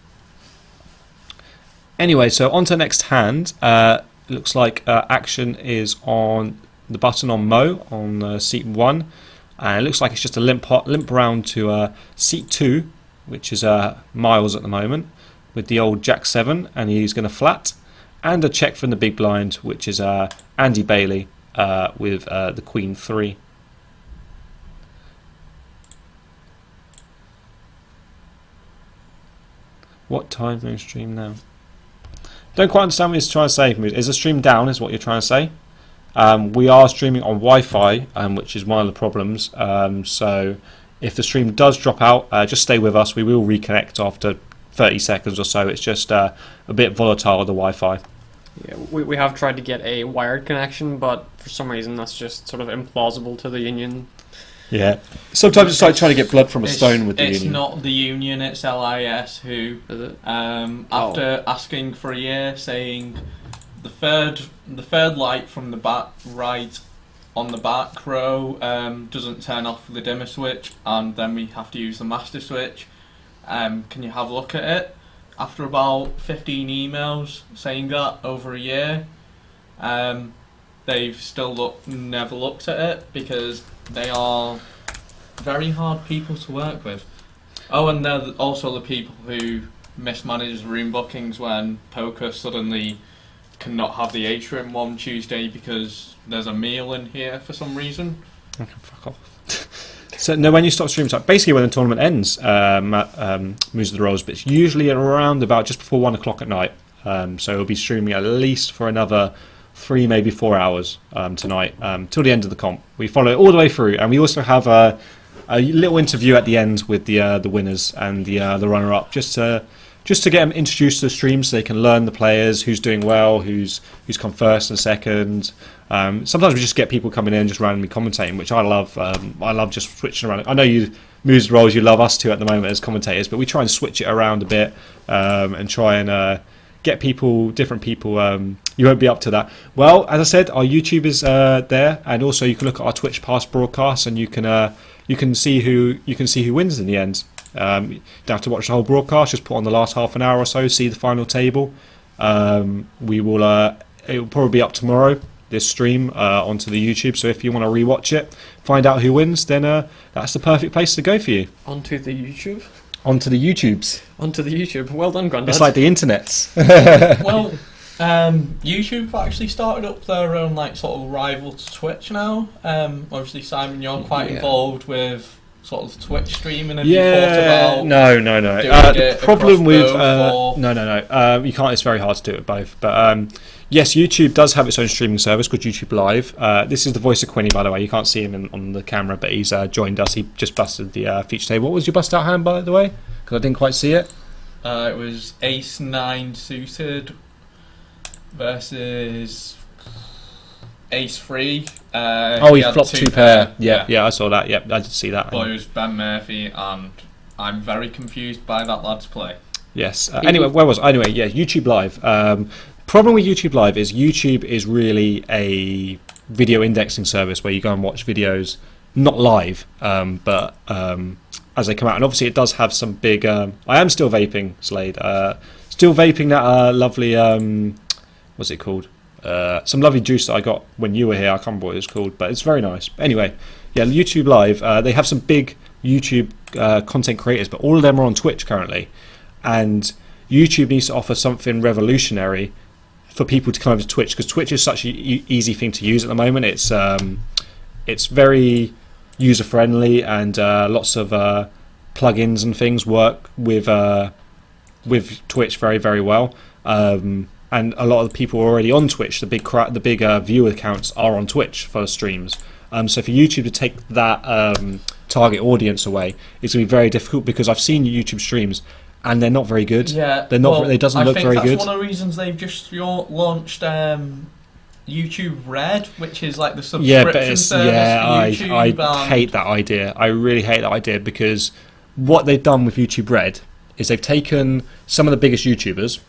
Anyway, so on to the next hand. It looks like action is on the button on Mo on seat 1, and it looks like it's just a limp round to seat 2, which is Miles at the moment, with the old Jack 7, and he's going to flat, and a check from the big blind, which is Andy Bailey with the Queen 3. What time do you stream now? Don't quite understand what you're trying to say. Is the stream down, is what you're trying to say? We are streaming on Wi-Fi, which is one of the problems. So if the stream does drop out, just stay with us. We will reconnect after 30 seconds or so. It's just a bit volatile, the Wi-Fi. Yeah, we have tried to get a wired connection, but for some reason that's just sort of implausible to the Union. Yeah. Sometimes it's like trying to get blood from a stone with the Union. It's not the Union, it's LIS who, Is it? after asking for a year, saying the third light from the back right on the back row doesn't turn off the dimmer switch, and then we have to use the master switch. Can you have a look at it? After about 15 emails saying that over a year, they've still never looked at it, because they are very hard people to work with. Oh, and they're also the people who mismanage room bookings when poker suddenly cannot have the atrium one Tuesday because there's a meal in here for some reason. Okay, fuck off. So no, when you stop streaming, so basically when the tournament ends, Moves of the Rolls, but it's usually around about just before 1 o'clock at night. So we'll be streaming at least for another 3, maybe 4 hours tonight, till the end of the comp. We follow it all the way through, and we also have a little interview at the end with the winners and the runner-up, just to get them introduced to the stream so they can learn the players, who's doing well, who's come first and second. Sometimes we just get people coming in and just randomly commentating, which I love. I love just switching around. I know you, Moves of the Rolls, you love us too at the moment as commentators, but we try and switch it around a bit and try and get different people. You won't be up to that. Well, as I said, our YouTube is there, and also you can look at our Twitch past broadcasts, and you can see who wins in the end. You don't have to watch the whole broadcast. Just put on the last half an hour or so, see the final table. We will. It will probably be up tomorrow, this stream, onto the YouTube. So if you want to rewatch it, find out who wins, then that's the perfect place to go for you. Onto the YouTube? Onto the YouTubes. Onto the YouTube. Well done, Grandad. It's like the internets. Well, YouTube actually started up their own sort of rival to Twitch now. Obviously, Simon, you're quite involved with sort of Twitch streaming. Have you thought about no. The problem with both, no. You can't. It's very hard to do it with both. But yes, YouTube does have its own streaming service called YouTube Live. This is the voice of Quinny, by the way. You can't see him on the camera, but he's joined us. He just busted the feature table. What was your bust out hand, by the way? Because I didn't quite see it. It was Ace 9 suited versus Ace 3. He flopped 2 pair. Yeah, Yeah, I saw that. Yep, I did see that. but it was Ben Murphy and I'm very confused by that lad's play. Yes. Anyway, where was I? Anyway, yeah, YouTube Live. Problem with YouTube Live is YouTube is really a video indexing service where you go and watch videos, not live, but as they come out. And obviously, it does have some big. I am still vaping, Slade. Still vaping that lovely. What's it called? Some lovely juice that I got when you were here. I can't remember what it was called, but it's very nice. Anyway, yeah, YouTube Live. They have some big YouTube content creators, but all of them are on Twitch currently. And YouTube needs to offer something revolutionary for people to come over to Twitch, because Twitch is such an easy thing to use at the moment. It's very user friendly, and lots of plugins and things work with Twitch very, very well. And a lot of the people are already on Twitch. The big viewer accounts are on Twitch for streams. So for YouTube to take that target audience away, it's going to be very difficult, because I've seen YouTube streams and they're not very good. Yeah, they're not. It doesn't look very good. I think that's one of the reasons they've just launched YouTube Red, which is like the subscription service for YouTube. I hate that idea. I really hate that idea, because what they've done with YouTube Red is they've taken some of the biggest YouTubers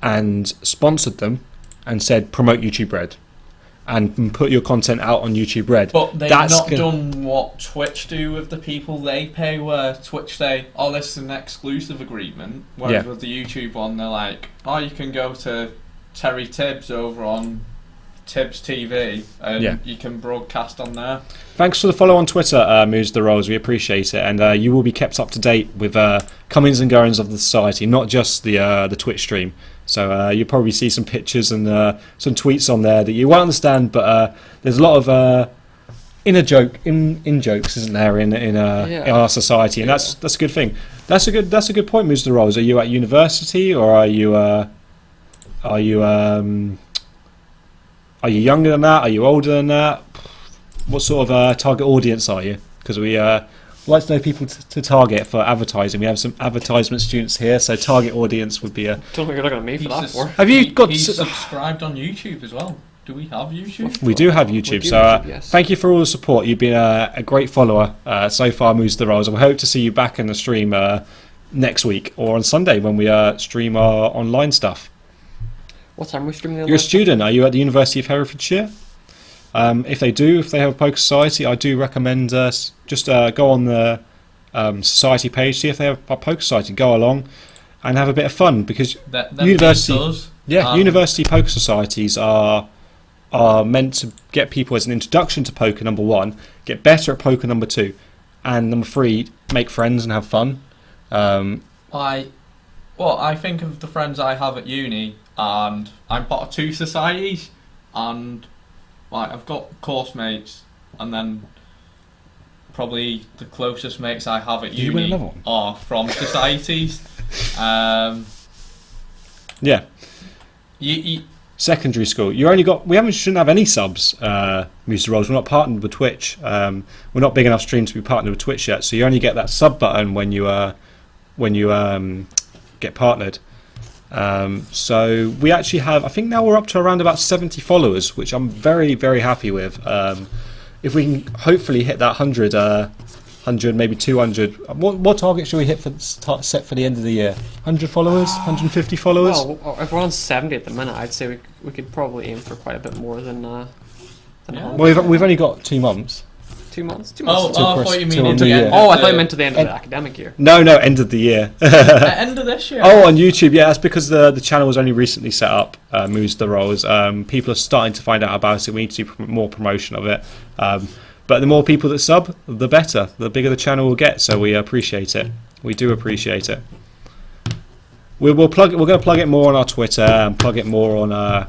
and sponsored them and said promote YouTube Red and put your content out on YouTube Red. But they've not done what Twitch do with the people they pay, where Twitch say, oh, this is an exclusive agreement, whereas with the YouTube one, they're like, oh, you can go to Terry Tibbs over on Tibbs TV and you can broadcast on there. Thanks for the follow on Twitter, Moose the Rolls. We appreciate it, and you will be kept up to date with comings and goings of the society, not just the Twitch stream. So you'll probably see some pictures and some tweets on there that you won't understand, but there's a lot of in jokes, isn't there, in our society, and that's a good thing. That's a good point, Moose the Rolls. Are you at university, or are you younger than that? Are you older than that? What sort of target audience are you? Because we like to know people to target for advertising. We have some advertisement students here, so target audience would be a... Don't think you're looking at me for that for. Have you got... He's subscribed on YouTube as well. Do we have YouTube? We do have YouTube, yes. Thank you for all the support. You've been a great follower so far, Moose the Rolls, and we hope to see you back in the stream next week or on Sunday when we stream our online stuff. What time are we streaming? You're a student. Are you at the University of Herefordshire? If they have a poker society, I do recommend just go on the society page, see if they have a poker society, go along and have a bit of fun, because university poker societies are meant to get people as an introduction to poker, number one, get better at poker, number two, and number three, make friends and have fun. I think of the friends I have at uni, and I'm part of two societies, and I've got course mates, and then probably the closest mates I have at uni are from societies. Secondary school. We shouldn't have any subs, Mr. Rolls. We're not partnered with Twitch. We're not big enough stream to be partnered with Twitch yet. So you only get that sub button when you get partnered. So we actually have, I think now we're up to around about 70 followers, which I'm very, very happy with. If we can hopefully hit that 100, maybe 200. What target should we hit set for the end of the year? 100 followers? 150 followers? Well, if we're on 70 at the minute, I'd say we could probably aim for quite a bit more than Well, we've only got 2 months. 2 months? 2 months. I thought you mean till into the end. I thought you meant to the end of the academic year. No, end of the year. End of this year. Oh, on YouTube, yeah. That's because the channel was only recently set up. Moves the Rolls. People are starting to find out about it. We need to do more promotion of it. But the more people that sub, the better. The bigger the channel will get. So we appreciate it. We do appreciate it. We're going to plug it more on our Twitter and plug it more on.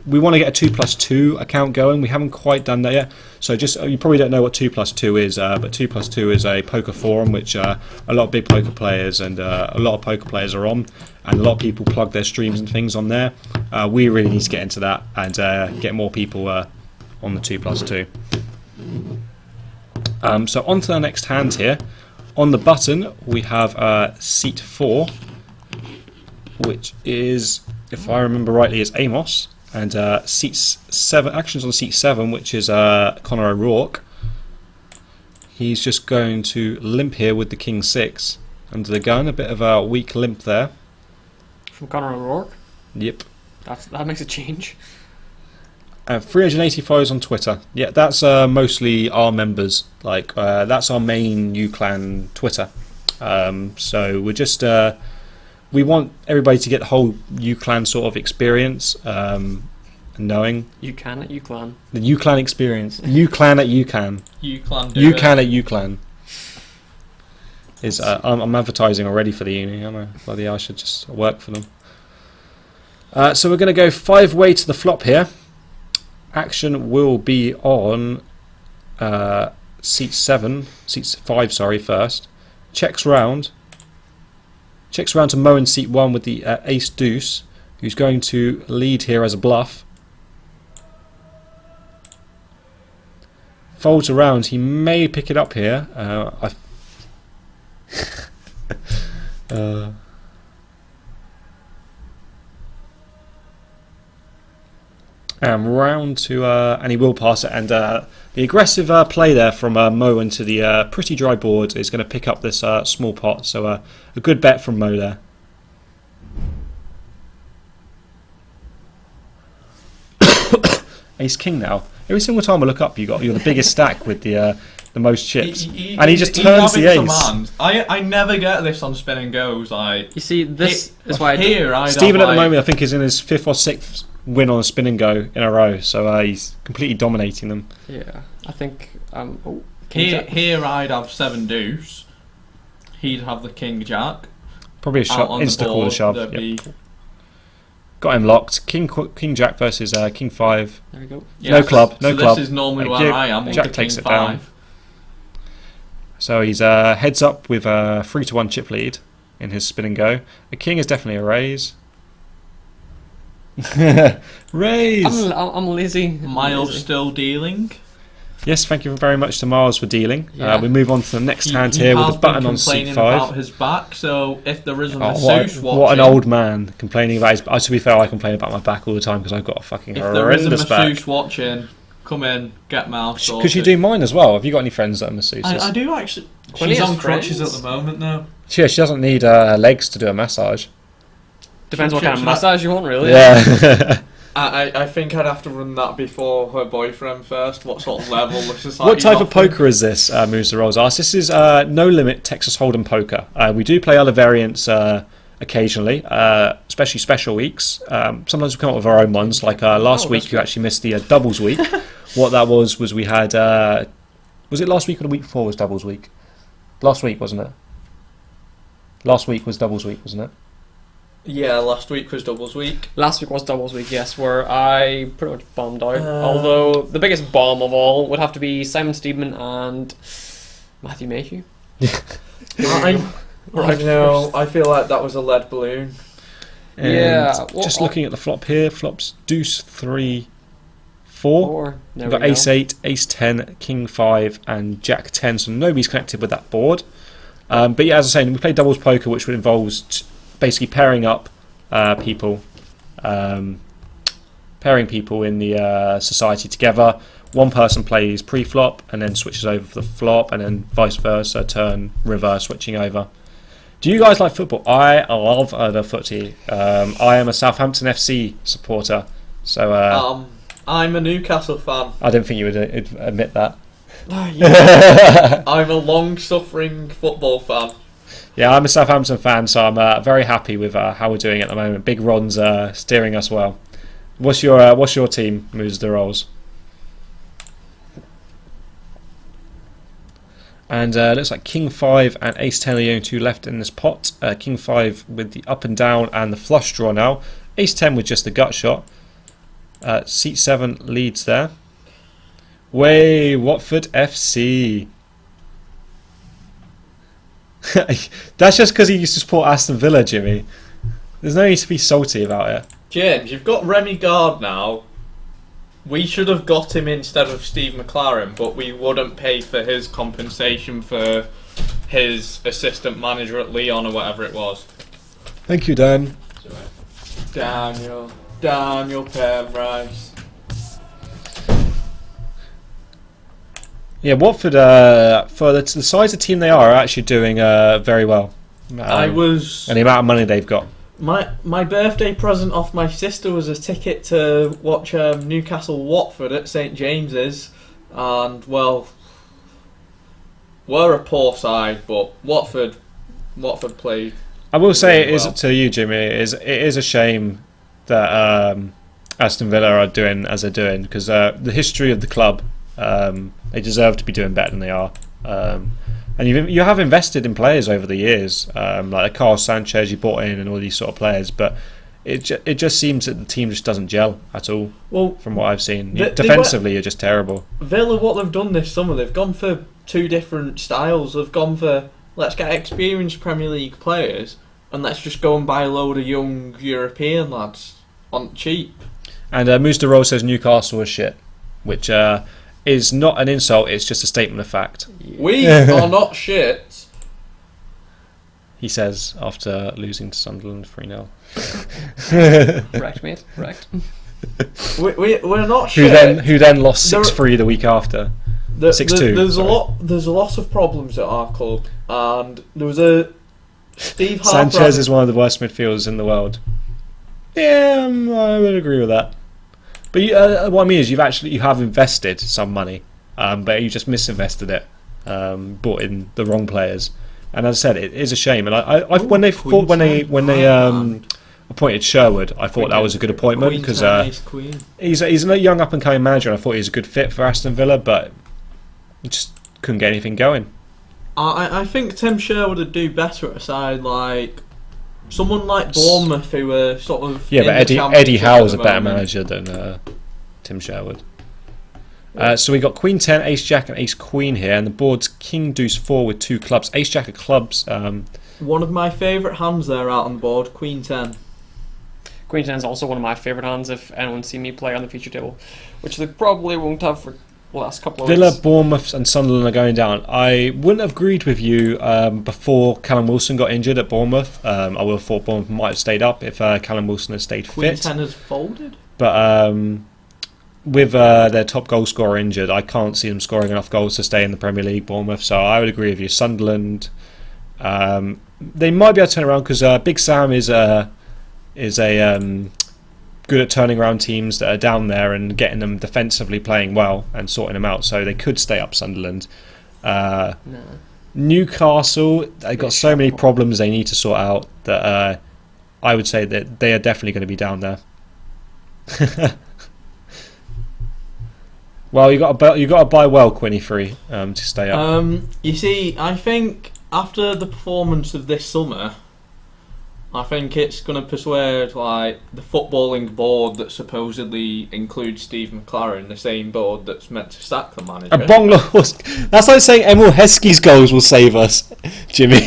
We want to get a 2+2 account going. We haven't quite done that yet. So you probably don't know what 2+2 is, but 2+2 is a poker forum which a lot of big poker players and a lot of poker players are on, and a lot of people plug their streams and things on there. We really need to get into that and get more people on the 2+2. So on to the next hand here. On the button we have seat 4, which is, if I remember rightly, is Amos. And seat 7, actions on seat 7, which is Conor O'Rourke. He's just going to limp here with the King 6. under the gun. A bit of a weak limp there. From Conor O'Rourke. Yep. That makes a change. 380 followers on Twitter. Yeah, that's mostly our members. Like that's our main UClan Twitter. So we're just we want everybody to get the whole UClan sort of experience. Knowing You can at UClan. the UClan experience. UClan at UClan. UClan do UClan it. at UClan. Is I'm advertising already for the uni. I know. Bloody hell, I should just work for them. So we're going to go 5-way to the flop here. Action will be on seat 5. Sorry, first. Checks round to Mo in seat 1 with the ace deuce, who's going to lead here as a bluff. Folds around. He may pick it up here. Round to and he will pass it, and the aggressive play there from Mo into the pretty dry board is going to pick up this small pot, so a good bet from Mo there. Ace king now. Every single time I look up, you're the biggest stack with the most chips, and he just turns the ace. Command. I never get this on spin and goes. Like You see, this is why Stephen at the moment I think is in his 5th or 6th win on a spin and go in a row, so he's completely dominating them. Yeah, I think. here I'd have 7 deuce. He'd have the king jack. Probably a shot, insta call a shove. There'd be- Got him locked. King jack versus king 5. There we go. No club, no so club. This is normally Thank where you. I am. Jack with the takes king it down. 5. So he's heads up with a 3-1 chip lead in his spin and go. A king is definitely a raise. Raise! I'm lazy. Miles still dealing. Yes, thank you very much to Miles for dealing. Yeah. We move on to the next hand He here with has the button been on seat complaining 5. about his back, so if there is a Oh, masseuse watching, what an old man complaining about his back. To be fair, I complain about my back all the time because I've got a fucking if there is a horrendous back. masseuse watching, come in, get Mouse sorted. Could you do mine as well? Have you got any friends that are masseuses? I do actually. Quinny She's has on crutches friends. at the moment though. Yeah, she doesn't need legs to do a massage. Depends what Should- kind of should I- massage you want, really. Yeah. I think I'd have to run that before her boyfriend first. What sort of level the society? What type of poker is this? Moves the Rolls asks. This is no limit Texas Hold'em poker. We do play other variants occasionally, especially special weeks. Sometimes we come up with our own ones. Like last week, you actually missed the doubles week. What that was we had. Was it last week or the week before was doubles week? Last week, wasn't it? Last week was doubles week, wasn't it? Yeah, last week was doubles week. Last week was doubles week, yes, where I pretty much bombed out. Although the biggest bomb of all would have to be Simon Steedman and Matthew Mayhew. I don't know. I feel like that was a lead balloon. And Yeah, just what- looking at the flop here, flops deuce 3, 4. Or there We've we got go. ace 8, ace 10, king 5, and jack 10. So nobody's connected with that board. But yeah, as I say, we play doubles poker, which would involve basically pairing up people, pairing people in the society together. One person plays pre-flop and then switches over for the flop, and then vice versa, turn, reverse, switching over. Do you guys like football? I love the footy. I am a Southampton FC supporter, so I'm a Newcastle fan. I don't think you would admit that. I'm a long-suffering football fan. Yeah, I'm a Southampton fan, so I'm very happy with how we're doing at the moment. Big Ron's steering us well. What's your team, moves the rolls? And looks like King 5 and Ace 10 are the only two left in this pot. King 5 with the up and down and the flush draw now. Ace 10 with just the gut shot. Seat 7 leads there. Way, Watford FC. That's just because he used to support Aston Villa, Jimmy. There's no need to be salty about it. James, you've got Remy Gard now. We should have got him instead of Steve McLaren, but we wouldn't pay for his compensation for his assistant manager at Lyon or whatever it was. Thank you, Dan. Daniel Penrice. Yeah, Watford, for the size of team they are actually doing very well. I was and the amount of money they've got. my birthday present off my sister was a ticket to watch Newcastle Watford at St James's, and well, we're a poor side, but Watford played. I will say it really is well. to you, Jimmy. It is a shame that Aston Villa are doing as they're doing, because the history of the club, they deserve to be doing better than they are. And you have invested in players over the years, like Carl Sanchez you bought in and all these sort of players, but it just seems that the team just doesn't gel at all. Well, From what I've seen, They defensively you're just terrible. Villa, what they've done this summer, they've gone for two different styles. They've gone for, let's get experienced Premier League players and let's just go and buy a load of young European lads on cheap. And Moose says Newcastle is shit, which is not an insult, it's just a statement of fact. We are not shit. He says after losing to Sunderland 3-0. Correct, mate. Correct. We're not Who shit. then lost There- 6-3 the week after. 6-2, There's sorry. a lot of problems at our club, and there was a Steve Harper. Sanchez is one of the worst midfielders in the world. Yeah, I would agree with that. But what I mean is you have invested some money, but you just misinvested it, bought in the wrong players, and as I said, it is a shame. And I when they appointed Sherwood, I thought that was a good appointment because he's a young up and coming manager, and I thought he was a good fit for Aston Villa, but he just couldn't get anything going. I think Tim Sherwood would do better at a side like someone like Bournemouth, who were sort of Yeah, in but the Eddie Championship Howe is at a the better moment. manager than Tim Sherwood. So we got Queen 10, Ace Jack, and Ace Queen here, and the board's King Deuce 4 with 2 clubs. Ace Jack are clubs. One of my favourite hands there out on the board, Queen 10. Queen 10 is also one of my favourite hands if anyone's seen me play on the feature table, which they probably won't have for the last couple of Villa, weeks. Bournemouth, and Sunderland are going down. I wouldn't have agreed with you before Callum Wilson got injured at Bournemouth. I would have thought Bournemouth might have stayed up if Callum Wilson had stayed Queen fit. 10 has folded. But with their top goal scorer injured, I can't see them scoring enough goals to stay in the Premier League, Bournemouth. So I would agree with you. Sunderland, they might be able to turn around because Big Sam is a good at turning around teams that are down there and getting them defensively playing well and sorting them out. So they could stay up, Sunderland. No. Newcastle, they've got so many problems they need to sort out that I would say that they are definitely going to be down there. Well, you got to buy well, Quinny Free, to stay up. You see, I think after the performance of this summer, I think it's going to persuade like the footballing board that supposedly includes Steve McLaren, the same board that's meant to sack the manager. A Bongla horse. That's like saying Emil Heskey's goals will save us, Jimmy.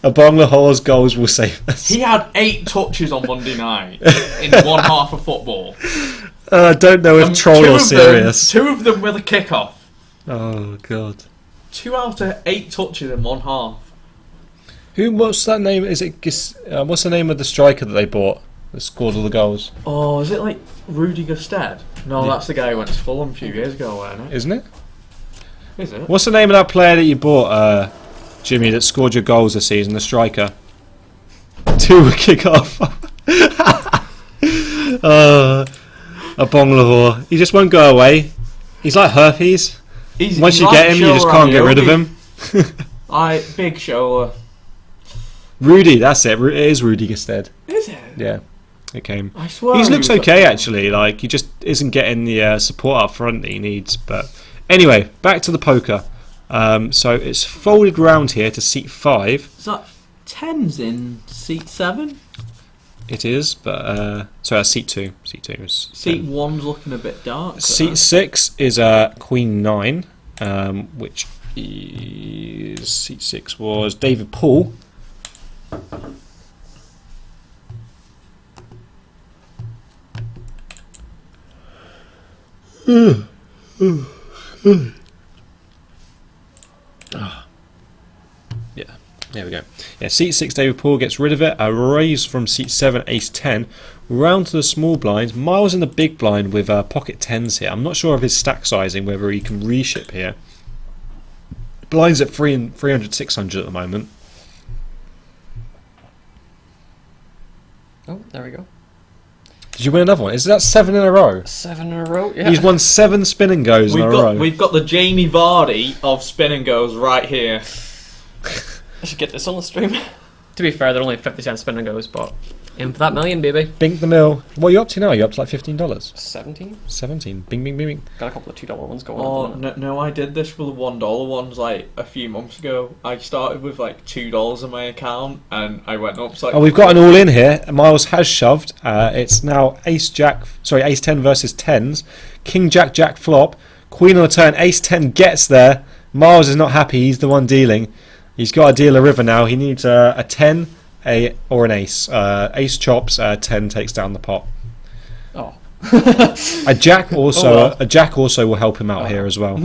A Bongla horse goals will save us. He had 8 touches on Monday night in one half of football. I don't know if troll or serious. 2 of them were the kickoff. Oh god. 2 out of 8 touches in one half. What's that name? Is it what's the name of the striker that they bought that scored all the goals? Oh, is it like Rudy Gusted? No, Yeah. that's the guy who went to Fulham a few years ago, wasn't it? Isn't it? Is it? What's the name of that player that you bought, Jimmy, that scored your goals this season? The striker. 2 were kick off. A Bonglahor. He just won't go away. He's like herpes. Once you like get him, you just can't get rid of him. Big show. Rudy, that's it. It is Rudy Gusted. Is it? Yeah, it came. I swear. He he looks was okay up- actually. Like he just isn't getting the support up front that he needs. But anyway, back to the poker. So it's folded round here to seat 5. Is that 10's in seat 7? It is, but sorry, that's seat 2. Seat 2 is Seat 1's looking a bit dark. Seat 6 is Queen 9, which is seat 6 was David Poole. Yeah, there we go. Yeah, seat 6 David Poole gets rid of it. A raise from seat 7 Ace 10 round to the small blinds. Miles in the big blind with pocket 10s here. I'm not sure of his stack sizing, whether he can reship here. Blinds at 300, 600 at the moment. Oh, there we go. Did you win another one? Is that 7 in a row? 7 in a row. Yeah. He's won 7 spin and goes in a row. We've got the Jamie Vardy of spin and goes right here. I should get this on the stream. To be fair, they're only 50 cent spin and goes, but in for that million, baby. Bink the mill. What are you up to now? You're up to like $15? 17. 17. Bing, bing, bing, bing. Got a couple of $2 ones going Oh on. no! I did this for the $1 ones like a few months ago. I started with like $2 in my account, and I went up. Oh, we've got an all in here. Miles has shoved. It's now ace 10 versus 10s. King Jack Jack flop. Queen on the turn. Ace 10 gets there. Miles is not happy. He's the one dealing. He's got to deal a river now. He needs a 10, or an ace. Ace chops. 10 takes down the pot. Oh. A jack also. Oh, well. A jack also will help him out here as well.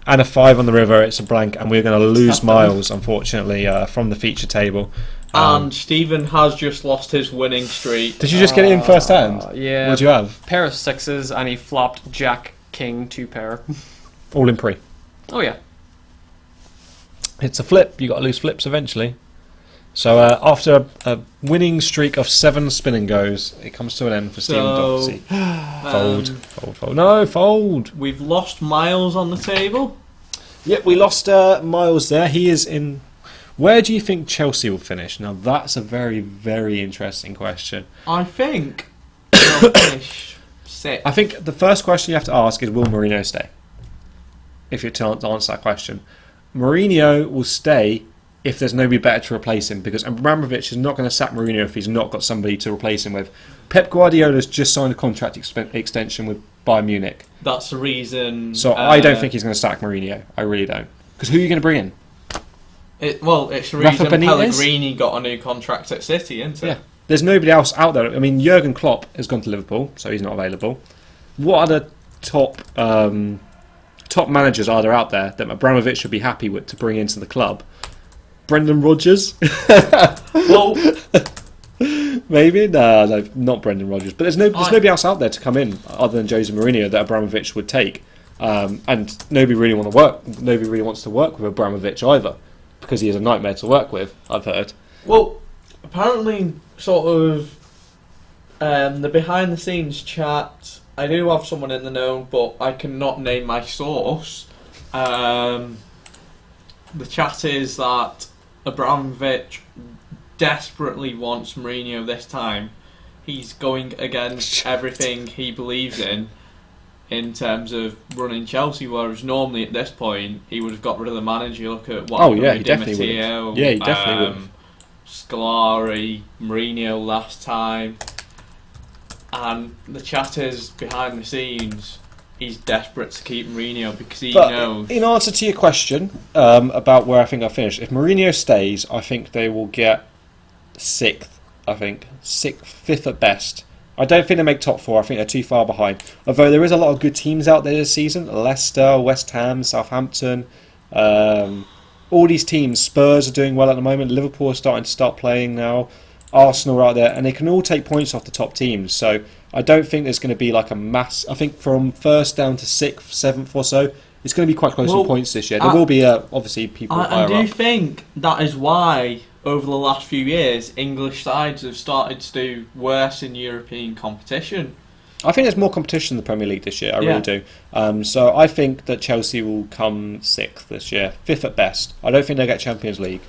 And a 5 on the river. It's a blank, and we're going to lose Miles, unfortunately, from the feature table. And Stephen has just lost his winning streak. Did you just get it in first hand? Yeah. What'd you have? Pair of 6s, and he flopped Jack, King, 2 pair. All in pre. Oh yeah. It's a flip. You got to lose flips eventually. So after a winning streak of 7 spin and goes, it comes to an end for Stephen Doxey. Fold. No, fold. We've lost Miles on the table. Yep, we lost Miles there. He is in. Where do you think Chelsea will finish? Now that's a very, very interesting question. I think they'll finish 6th. I think the first question you have to ask is, will Mourinho stay? If you're to answer that question. Mourinho will stay if there's nobody better to replace him, because Abramovich is not going to sack Mourinho if he's not got somebody to replace him with. Pep Guardiola's just signed a contract extension with Bayern Munich. That's the reason. So I don't think he's going to sack Mourinho. I really don't. Because who are you going to bring in? It's the Rafa reason Benitez? Pellegrini got a new contract at City, isn't it? Yeah. There's nobody else out there. I mean, Jurgen Klopp has gone to Liverpool, so he's not available. What other top managers are there out there that Abramovich should be happy with to bring into the club? Brendan Rodgers? Well, Maybe? No, not Brendan Rodgers. But there's nobody else out there to come in other than Jose Mourinho that Abramovich would take. And nobody really wants to work with Abramovich either, because he is a nightmare to work with, I've heard. well, apparently, sort of, the behind the scenes chat. I do have someone in the know, but I cannot name my source. The chat is that Abramovich desperately wants Mourinho this time. He's going against everything he believes in terms of running Chelsea, whereas normally at this point he would have got rid of the manager. Look at what happened with he definitely would Di Matteo, have. Yeah, he definitely would have. Scolari, Mourinho last time. And the chat is behind the scenes. He's desperate to keep Mourinho because he knows. In answer to your question about where I think I'll finish, if Mourinho stays, I think they will get 6th. I think 5th at best. I don't think they make top 4. I think they're too far behind. Although there is a lot of good teams out there this season: Leicester, West Ham, Southampton. All these teams. Spurs are doing well at the moment. Liverpool are starting to playing now. Arsenal are out there, and they can all take points off the top teams. So I don't think there's going to be like a mass. I think from 1st down to 6th, 7th or so, it's going to be quite close in points this year. There will be obviously people higher I do up. think that is why over the last few years English sides have started to do worse in European competition. I think there's more competition in the Premier League this year. I really do. So I think that Chelsea will come 6th this year, 5th at best. I don't think they'll get Champions League.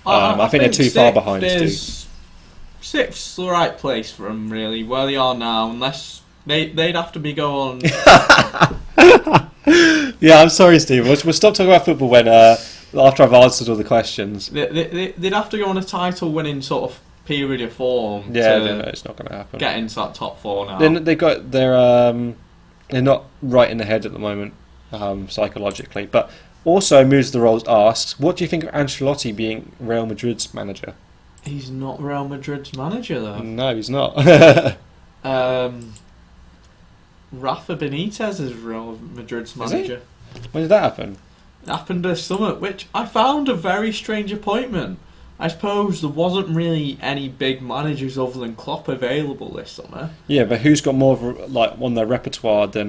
I think they're too far behind. 6th's the right place for them, really, where they are now, unless they'd have to be going. Yeah, I'm sorry, Steve. We'll stop talking about football when after I've answered all the questions. They'd have to go on a title-winning sort of period of form. Yeah, to no, it's not going to happen. get into that top 4 now. They're not right in the head at the moment psychologically. But also, Moves the Rolls asks, what do you think of Ancelotti being Real Madrid's manager? He's not Real Madrid's manager, though. No, he's not. Rafa Benitez is Real Madrid's manager. When did that happen? It happened this summer, which I found a very strange appointment. I suppose there wasn't really any big managers other than Klopp available this summer. Yeah, but who's got more of like on their repertoire than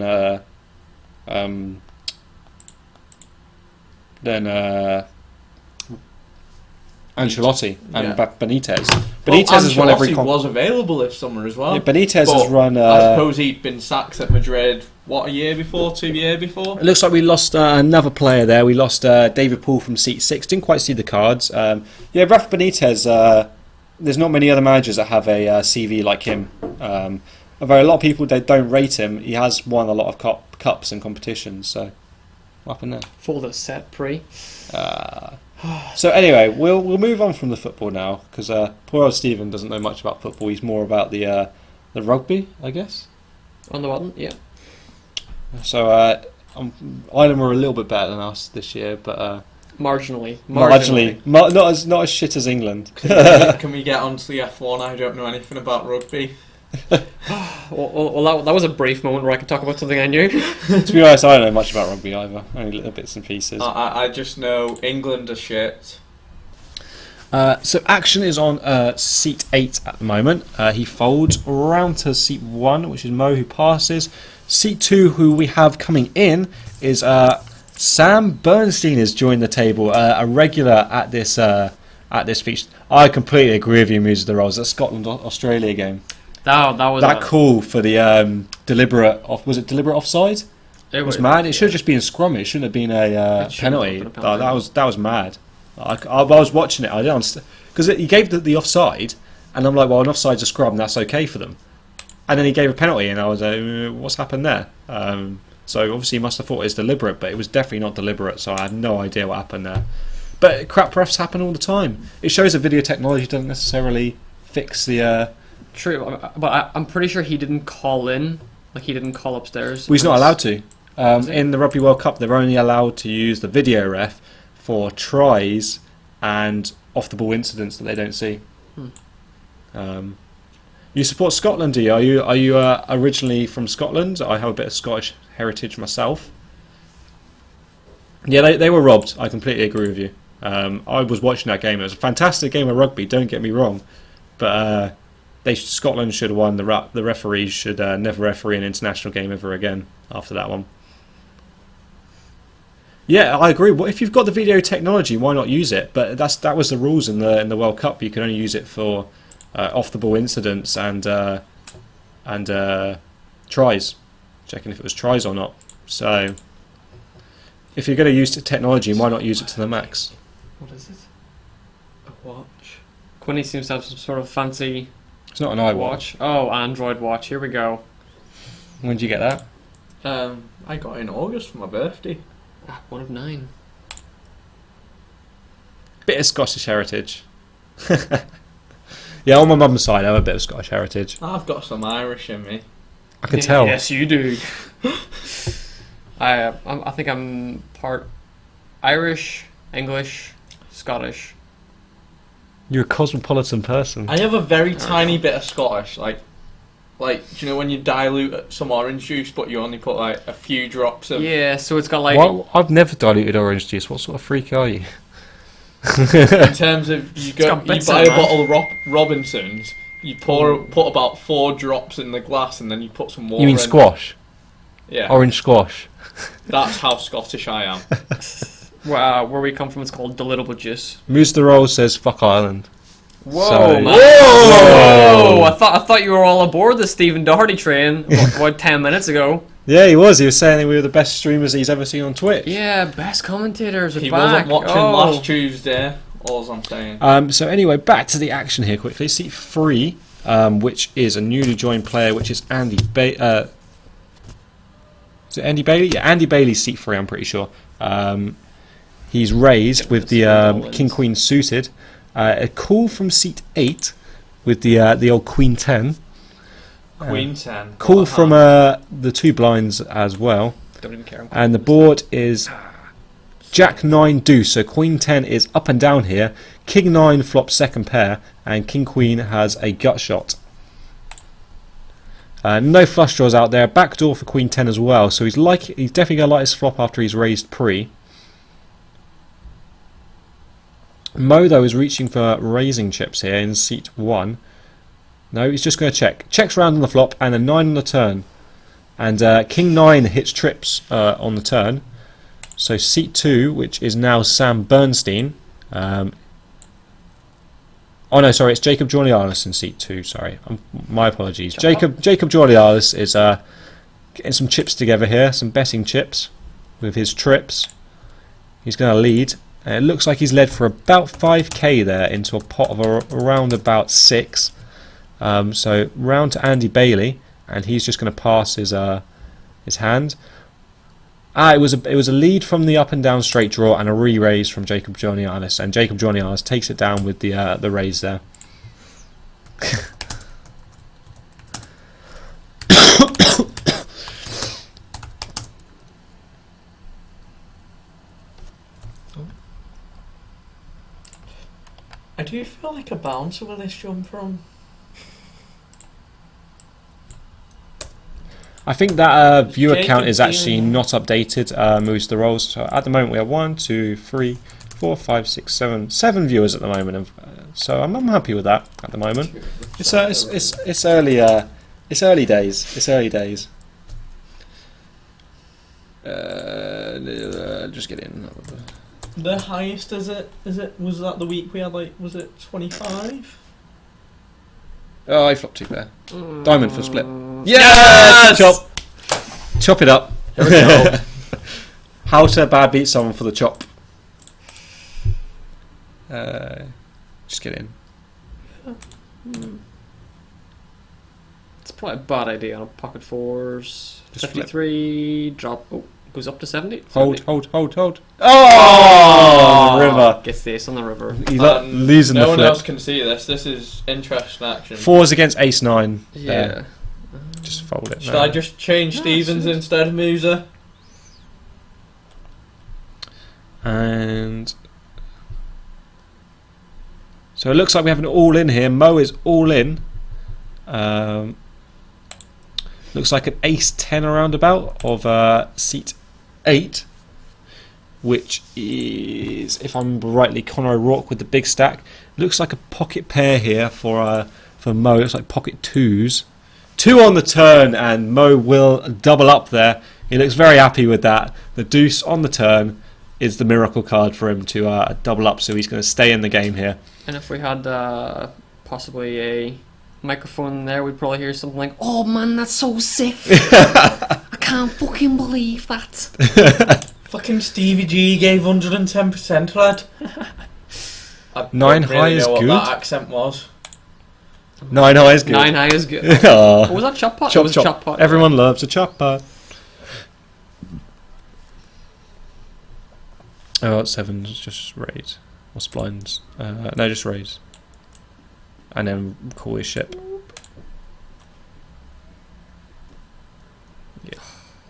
Ancelotti and Yeah. Benitez? Benitez has won every. was available this summer as well. Yeah, Benitez But has run. I suppose he'd been sacked at Madrid. What, a year before, 2 years before? It looks like we lost another player there. We lost David Poole from seat 6. Didn't quite see the cards. Yeah, Rafa Benitez. There's not many other managers that have a CV like him. Although a lot of people they don't rate him, he has won a lot of cups and competitions. So, what happened there? Full the set pre. So anyway, we'll move on from the football now because poor old Stephen doesn't know much about football. He's more about the rugby, I guess. On the button, yeah. So Ireland were a little bit better than us this year, but Marginally. not as shit as England. Can we get onto the F1? I don't know anything about rugby. Well, that was a brief moment where I could talk about something I knew. To be honest, I don't know much about rugby either. Only little bits and pieces. I just know England are shit. So action is on seat 8 at the moment. He folds round to seat 1, which is Mo, who passes. Seat 2, who we have coming in, is Sam Bernstein has joined the table, a regular at this feature. I completely agree with you, Muse of the Rolls. That Scotland-Australia game. That was That call for the deliberate was it deliberate offside? It was mad. It should have just been a scrum. It shouldn't have been a penalty. That was mad. I was watching it. I didn't understand because he gave the offside, and I'm like, well, an offside's a scrum. That's okay for them. And then he gave a penalty, and I was like, what's happened there? So obviously he must have thought it was deliberate, but it was definitely not deliberate. So I had no idea what happened there. But crap refs happen all the time. It shows that video technology doesn't necessarily fix the. True, but I'm pretty sure he didn't call in. Like, he didn't call upstairs. Well, he's not allowed to. In the Rugby World Cup, they're only allowed to use the video ref for tries and off-the-ball incidents that they don't see. You support Scotland, do you? Are you originally from Scotland? I have a bit of Scottish heritage myself. Yeah, they were robbed. I completely agree with you. I was watching that game. It was a fantastic game of rugby, don't get me wrong. But Scotland should have won. The referees should never referee an international game ever again after that one. Yeah, I agree. Well, if you've got the video technology, why not use it? But that was the rules in the World Cup. You can only use it for off-the-ball incidents and tries. Checking if it was tries or not. So, if you're going to use technology, why not use it to the max? What is it? A watch. Quinny seems to have some sort of fancy. It's not an iWatch. Oh, Android watch. Here we go. When did you get that? I got it in August for my birthday. One of 9. Bit of Scottish heritage. Yeah, on my mum's side, I have a bit of Scottish heritage. I've got some Irish in me. I can tell. Yes, you do. I think I'm part Irish, English, Scottish. You're a cosmopolitan person. I have a very tiny bit of Scottish, like do you know when you dilute some orange juice, but you only put like a few drops of. Yeah, so it's got like. What? I've never diluted orange juice. What sort of freak are you? In terms of you buy a bottle of Robinsons, you put about 4 drops in the glass, and then you put some water. You mean squash? Yeah. Orange squash. That's how Scottish I am. Where we come from, it's called delightable juice. Moose the Roll says fuck Ireland. Whoa, So- man. Whoa! Whoa! I thought you were all aboard the Stephen Doherty train about 10 minutes ago. Yeah, he was. He was saying we were the best streamers he's ever seen on Twitch. Yeah, best commentators are He back. wasn't watching Oh. last Tuesday. All's I'm saying. So anyway, back to the action here quickly. Seat 3, which is a newly joined player, which is Andy Bailey. Is it Andy Bailey? Yeah, Andy Bailey's seat 3, I'm pretty sure. He's raised with the King Queen suited. A call from seat 8 with the old Queen 10. Queen 10. Call from the 2 blinds as well. Don't even care. And the board is Jack 9 deuce. So Queen 10 is up and down here. King 9 flops second pair, and King Queen has a gut shot. No flush draws out there. Backdoor for Queen 10 as well. So he's definitely gonna like his flop after he's raised pre. Mo though is reaching for raising chips here in seat 1. No, he's just going to check. Checks round on the flop and a 9 on the turn. And King 9 hits trips on the turn. So seat 2, which is now Sam Bernstein, on Oh no, sorry, it's Jacob Jordialis in seat 2. Sorry, my apologies. Jacob Jordialis is getting some chips together here, some betting chips with his trips. He's going to lead. It looks like he's led for about 5k there into a pot of around about 6. So round to Andy Bailey, and he's just going to pass his hand. It was a lead from the up and down straight draw and a re-raise from Jacob Jordialis, and Jacob Jordialis takes it down with the raise there. I do feel like a bouncer with this jump from. I think that viewer Jacob count is actually Bailey. not updated. Moves the rolls. So at the moment we have 1, 2, 3, 4, 5, 6, 7 viewers at the moment. So I'm happy with that at the moment. It's early. It's early days. It's early days. Just get in. The highest was that the week we had was it 25? Oh, I flopped 2 there. Diamond for split. Yes! Chop it up. There we go. How to bad beat someone for the chop. Just get in. It's probably a bad idea on a pocket 4s. Just 53, drop. Oh, goes up to 70. Hold. 70. Oh, river. Gets the ace on the river. He's losing no the one flip. else can see this. This is interesting action. 4s against ace 9. Yeah. Just fold it. Should I just change Stevens instead of Musa? And so it looks like we have an all in here. Mo is all in. Looks like an ace 10 around about of seat 8, which is, if I'm rightly, Conor O'Rourke with the big stack. Looks like a pocket pair here for Mo. Looks like pocket 2s. 2 on the turn, and Mo will double up there. He looks very happy with that. The deuce on the turn is the miracle card for him to double up, so he's going to stay in the game here. And if we had possibly a microphone there, we'd probably hear something like, "Oh man, that's so sick! I can't fucking believe that." Fucking Stevie G gave 110%, lad. I 9 don't high is know what good. that accent was. 9 high is good. 9 high is good. Aw. What was that, chop pot? It Chop, was chop. chop pot. Everyone loves a chop pot. Oh, 7s, just raise. Or splines. No, just raise. And then call his ship. Yeah.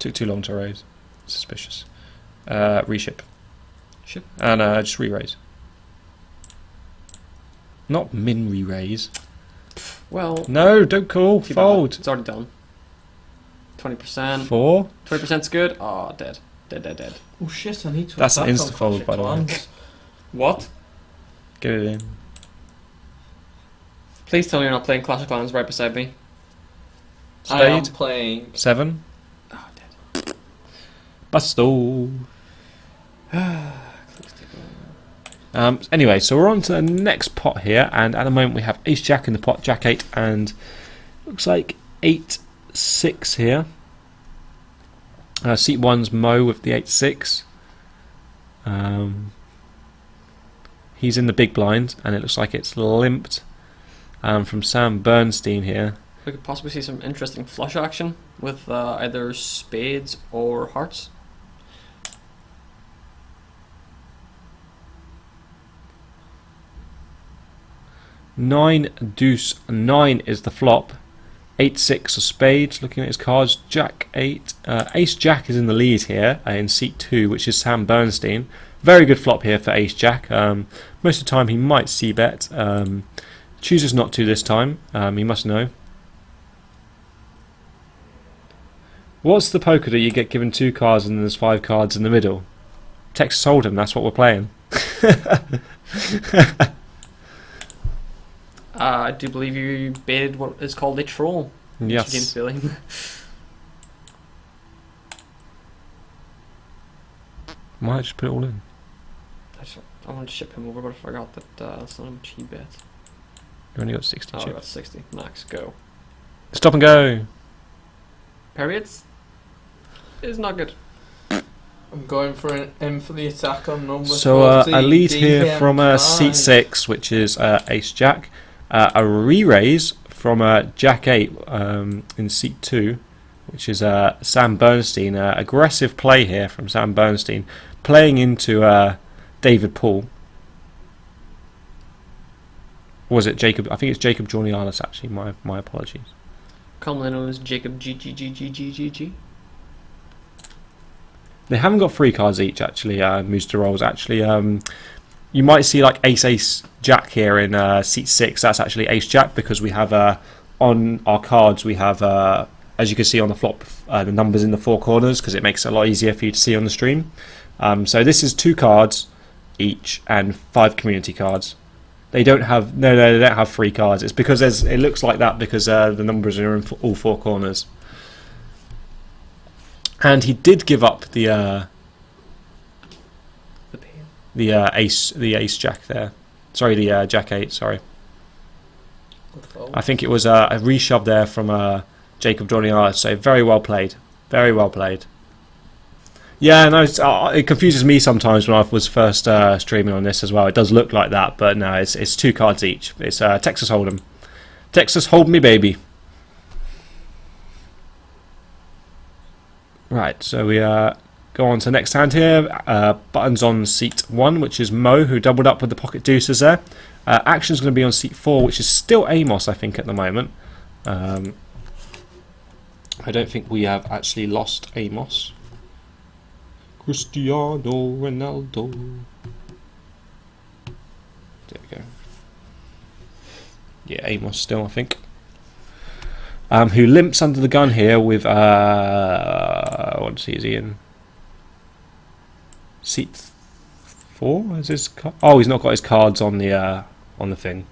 Took too long to raise. Suspicious. Reship. Ship. And just re-raise. Not min re-raise. Well, No, don't call. too bad. Fold. It's already done. 20%. 4. 20%'s good. Oh, dead. Dead. Oh shit, I need to. That's an attack on insta-fold, Classic by the way. Clans. What? Get it in. Please tell me you're not playing Clash of Clans right beside me. I am Spade. playing. 7. Oh, dead. Basto. Anyway, so we're on to the next pot here, and at the moment we have Ace Jack in the pot, Jack 8, and looks like 8-6 here. Seat 1's Mo with the 8-6. He's in the big blind, and it looks like it's limped from Sam Bernstein here. We could possibly see some interesting flush action with either spades or hearts. Nine deuce 9 is the flop. 8-6 of spades. Looking at his cards, Jack 8. Ace Jack is in the lead here in seat 2, which is Sam Bernstein. Very good flop here for Ace Jack. Most of the time he might c-bet. Chooses not to this time. He must know. What's the poker that you get given 2 cards and there's 5 cards in the middle? Texas Hold'em, that's what we're playing. I do believe you baited what is called a troll. Yes. James Bailey. Might just put it all in. I wanted to ship him over, but I forgot that that's not a cheap bet. You only got 60 Oh, I chips. got 60. Max, go. Stop and go. Periods is not good. I'm going for an in for the attack on number So 40, a lead here DM from seat Klein. 6, which is Ace Jack. A re-raise from Jack 8 in seat 2, which is Sam Bernstein. Aggressive play here from Sam Bernstein, playing into David Paul. Or was it Jacob? I think it's Jacob Jornianis, actually. My apologies. Commonly known as Jacob GGGGGGG. They haven't got 3 cards each, actually, Moose to Rolls. Actually, you might see like Ace Jack here in seat 6. That's actually Ace Jack because we have on our cards, we have, as you can see on the flop, the numbers in the 4 corners because it makes it a lot easier for you to see on the stream. So this is 2 cards each and 5 community cards. They don't have, no, they don't have 3 cards. It's because it looks like that because the numbers are in all 4 corners. And he did give up the ace jack there. Sorry, the jack 8. Sorry, Good fold. I think it was a reshove there from Jacob Jornianis. So very well played. Very well played. Yeah, no, it confuses me sometimes when I was first streaming on this as well. It does look like that, but no, it's 2 cards each. It's Texas Hold'em. Texas Hold me, baby. Right, so we go on to the next hand here. Buttons on seat 1, which is Mo, who doubled up with the pocket deuces there. Action's going to be on seat 4, which is still Amos, I think, at the moment. I don't think we have actually lost Amos. Cristiano Ronaldo. There we go. Yeah, Amos still, I think. Who limps under the gun here with what is he in? Seat 4? Is his oh, he's not got his cards on the thing.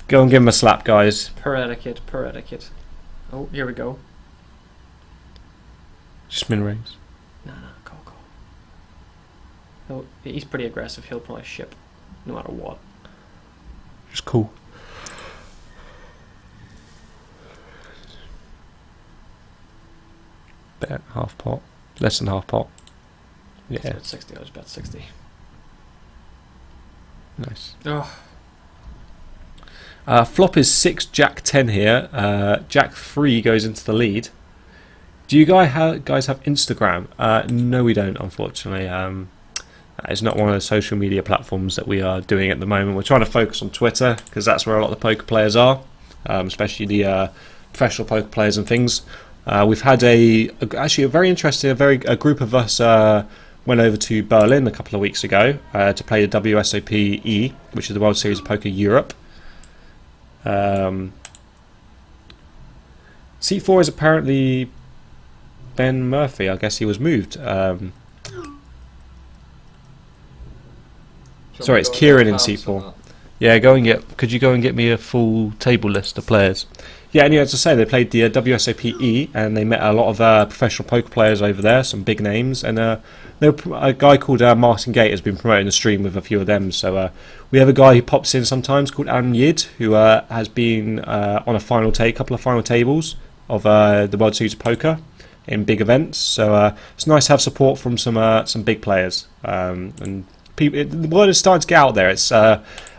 Go and give him a slap, guys. Per etiquette, per etiquette. Oh, here we go. Just min raise. No, go. Oh, he's pretty aggressive. He'll probably ship, no matter what. Just cool. Bet half pot. Less than half pot. So Yeah, it's 60. I was bet 60. nice. Oh, Flop is 6 Jack 10 here. Jack 3 goes into the lead. Do you guys have Instagram? No, we don't, unfortunately. It's not one of the social media platforms that we are doing at the moment. We're trying to focus on Twitter because that's where a lot of the poker players are, especially the professional poker players and things. We've had actually a very interesting, a group of us went over to Berlin a couple of weeks ago to play the WSOP E, which is the World Series of Poker Europe. Seat 4 is apparently Ben Murphy. I guess he was moved. Sorry, it's Kieran in seat 4. Yeah, could you go and get me a full table list of players? Yeah, anyway, as I say, they played the WSOP E, and they met a lot of professional poker players over there, some big names, and a guy called Martin Gate has been promoting the stream with a few of them. So we have a guy who pops in sometimes called Aaron Yid, who has been on a couple of final tables of the World Series of Poker in big events. So it's nice to have support from some big players, and people. The word is starting to get out there. It's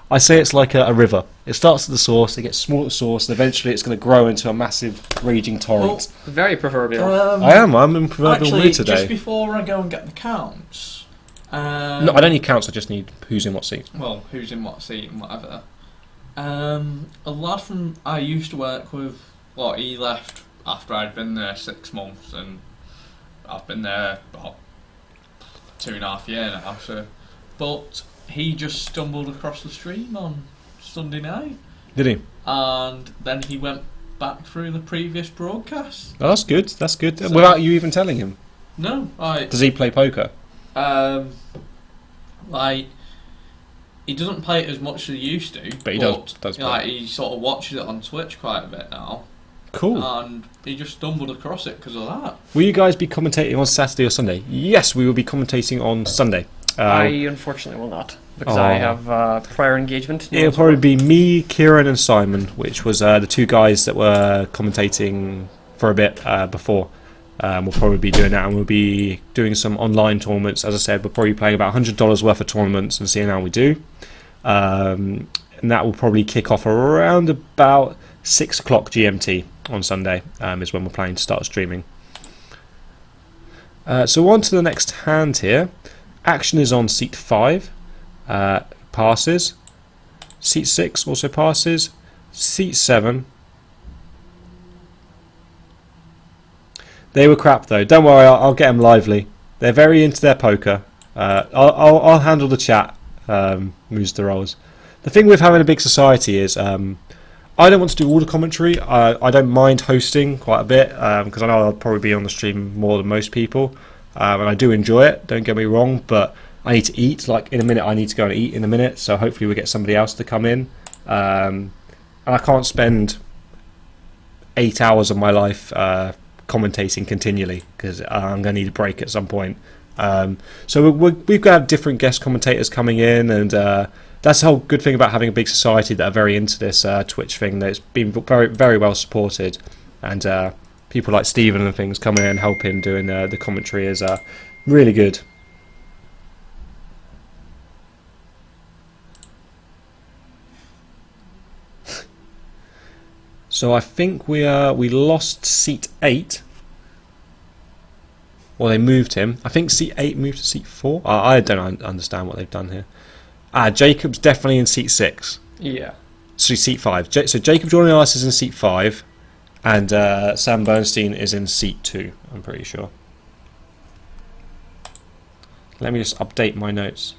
I say it's like a river. It starts at the source, it gets small at the source, and eventually it's going to grow into a massive raging torrent. very proverbial. I'm in proverbial Actually, mood today. just before I go and get the counts. No, I don't need counts, I just need who's in what seat. Well, who's in what seat and whatever. A lad from I used to work with, he left after I'd been there 6 months, and I've been there about 2.5 years now. So, but he just stumbled across the stream on Sunday night. Did he? And then he went back through the previous broadcast. Oh, that's good. That's good. So- Without you even telling him. No, Does he play poker? he doesn't play it as much as he used to, But he does play. he sort of watches it on Twitch quite a bit now, Cool. and he just stumbled across it because of that. Will you guys be commentating on Saturday or Sunday? Yes, we will be commentating on Sunday. I unfortunately will not, because Aw. I have prior engagement. It'll probably be me, Kieran, and Simon, which was the two guys that were commentating for a bit before. We'll probably be doing that, and we'll be doing some online tournaments. As I said, we're probably playing about $100 worth of tournaments and seeing how we do. And that will probably kick off around about 6 o'clock GMT on Sunday, is when we're planning to start streaming. So on to the next hand here. Action is on seat 5. Passes. Seat 6 also passes. Seat 7. They were crap though. Don't worry, I'll get them lively. They're very into their poker. I'll handle the chat. Moves the rolls. The thing with having a big society is I don't want to do all the commentary. I don't mind hosting quite a bit because I know I'll probably be on the stream more than most people, and I do enjoy it. Don't get me wrong, but I need to eat. Like in a minute, I need to go and eat in a minute. So hopefully we get somebody else to come in, and I can't spend 8 hours of my life commentating continually because I'm going to need a break at some point. So we've got different guest commentators coming in, and that's the whole good thing about having a big society that are very into this Twitch thing. That's been very, very well supported, and people like Stephen and things coming in and helping doing the commentary is really good. So I think we lost seat 8. Or they moved him. I think seat 8 moved to seat 4. I don't understand what they've done here. Jacob's definitely in seat 6. Yeah. So seat 5. So Jacob Jordan-Ellis is in seat 5. And Sam Bernstein is in seat 2, I'm pretty sure. Let me just update my notes.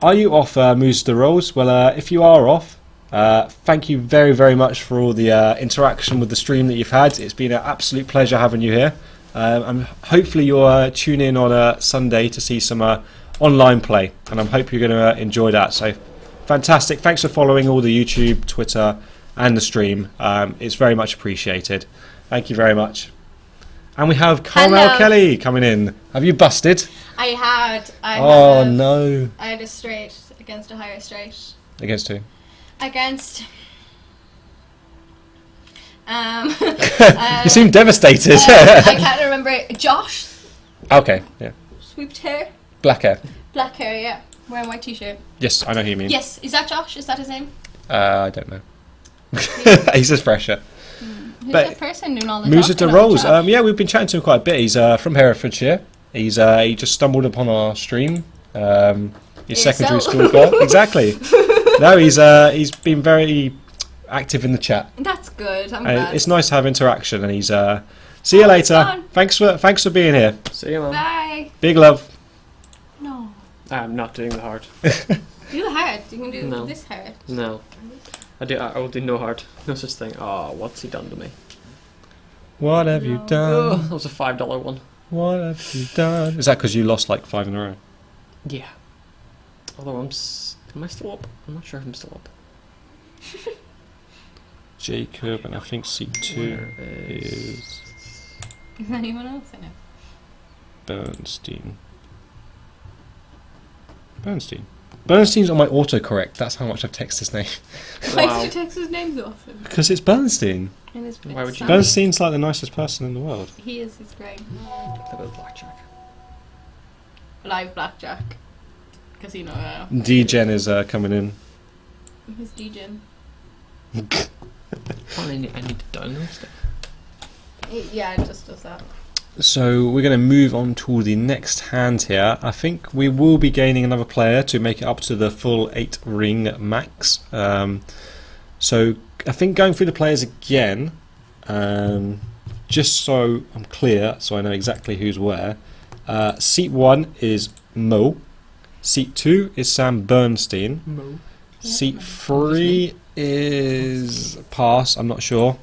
Are you off, Moose the Rolls? Well, if you are off, thank you very, very much for all the interaction with the stream that you've had. It's been an absolute pleasure having you here. And hopefully you'll tune in on Sunday to see some online play. And I hope you're going to enjoy that. So fantastic. Thanks for following all the YouTube, Twitter and the stream. It's very much appreciated. Thank you very much. And we have Carmel Hello. Kelly coming in. Have you busted? I had No. I had a straight against a higher straight. Against who? Against You seem devastated. I can't remember. Josh, Okay, yeah. swooped hair, Black hair. black hair, yeah, wearing white t-shirt. Yes, I know who you mean. Yes, is that Josh? Is that his name? I don't know. He's just fresher. Who's But that person doing all the Moose talking to on the Rolls. chat? Yeah, we've been chatting to him quite a bit. He's from Herefordshire. He just stumbled upon our stream. He's secondary Yourself. school girl. Exactly. No, he's been very active in the chat. That's good. I'm glad. It's nice to have interaction, and he's see you Oh, it's later. fun. Thanks for being here. See you, man. Bye. Big love. No. I'm not doing the hard. Do the hard. You can do No. this hard. No. I will do no hard. No such thing. Oh, what's he done to me? What have you No. Oh, done? that was a $5 one. What have you done? Is that because you lost like 5 in a row? Yeah. Although am I still up? I'm not sure if I'm still up. Jacob, and I think seat 2 Where is Is anyone else in it? Bernstein. Bernstein's on my autocorrect. That's how much I've texted his name. Why Wow. did you text his name so often? Because it's Bernstein. And his Why would you- Bernstein's like the nicest person in the world. He is. He's great. That was blackjack. Live blackjack. Casino. D-Gen is coming in. Who's DJ? I need to download stuff. Yeah, it just does that. So we're going to move on to the next hand here. I think we will be gaining another player to make it up to the full 8 ring max. So I think going through the players again, just so I'm clear, so I know exactly who's where. Seat 1 is Mo. Seat 2 is Sam Bernstein. Mo. Seat 3 is pass, I'm not sure.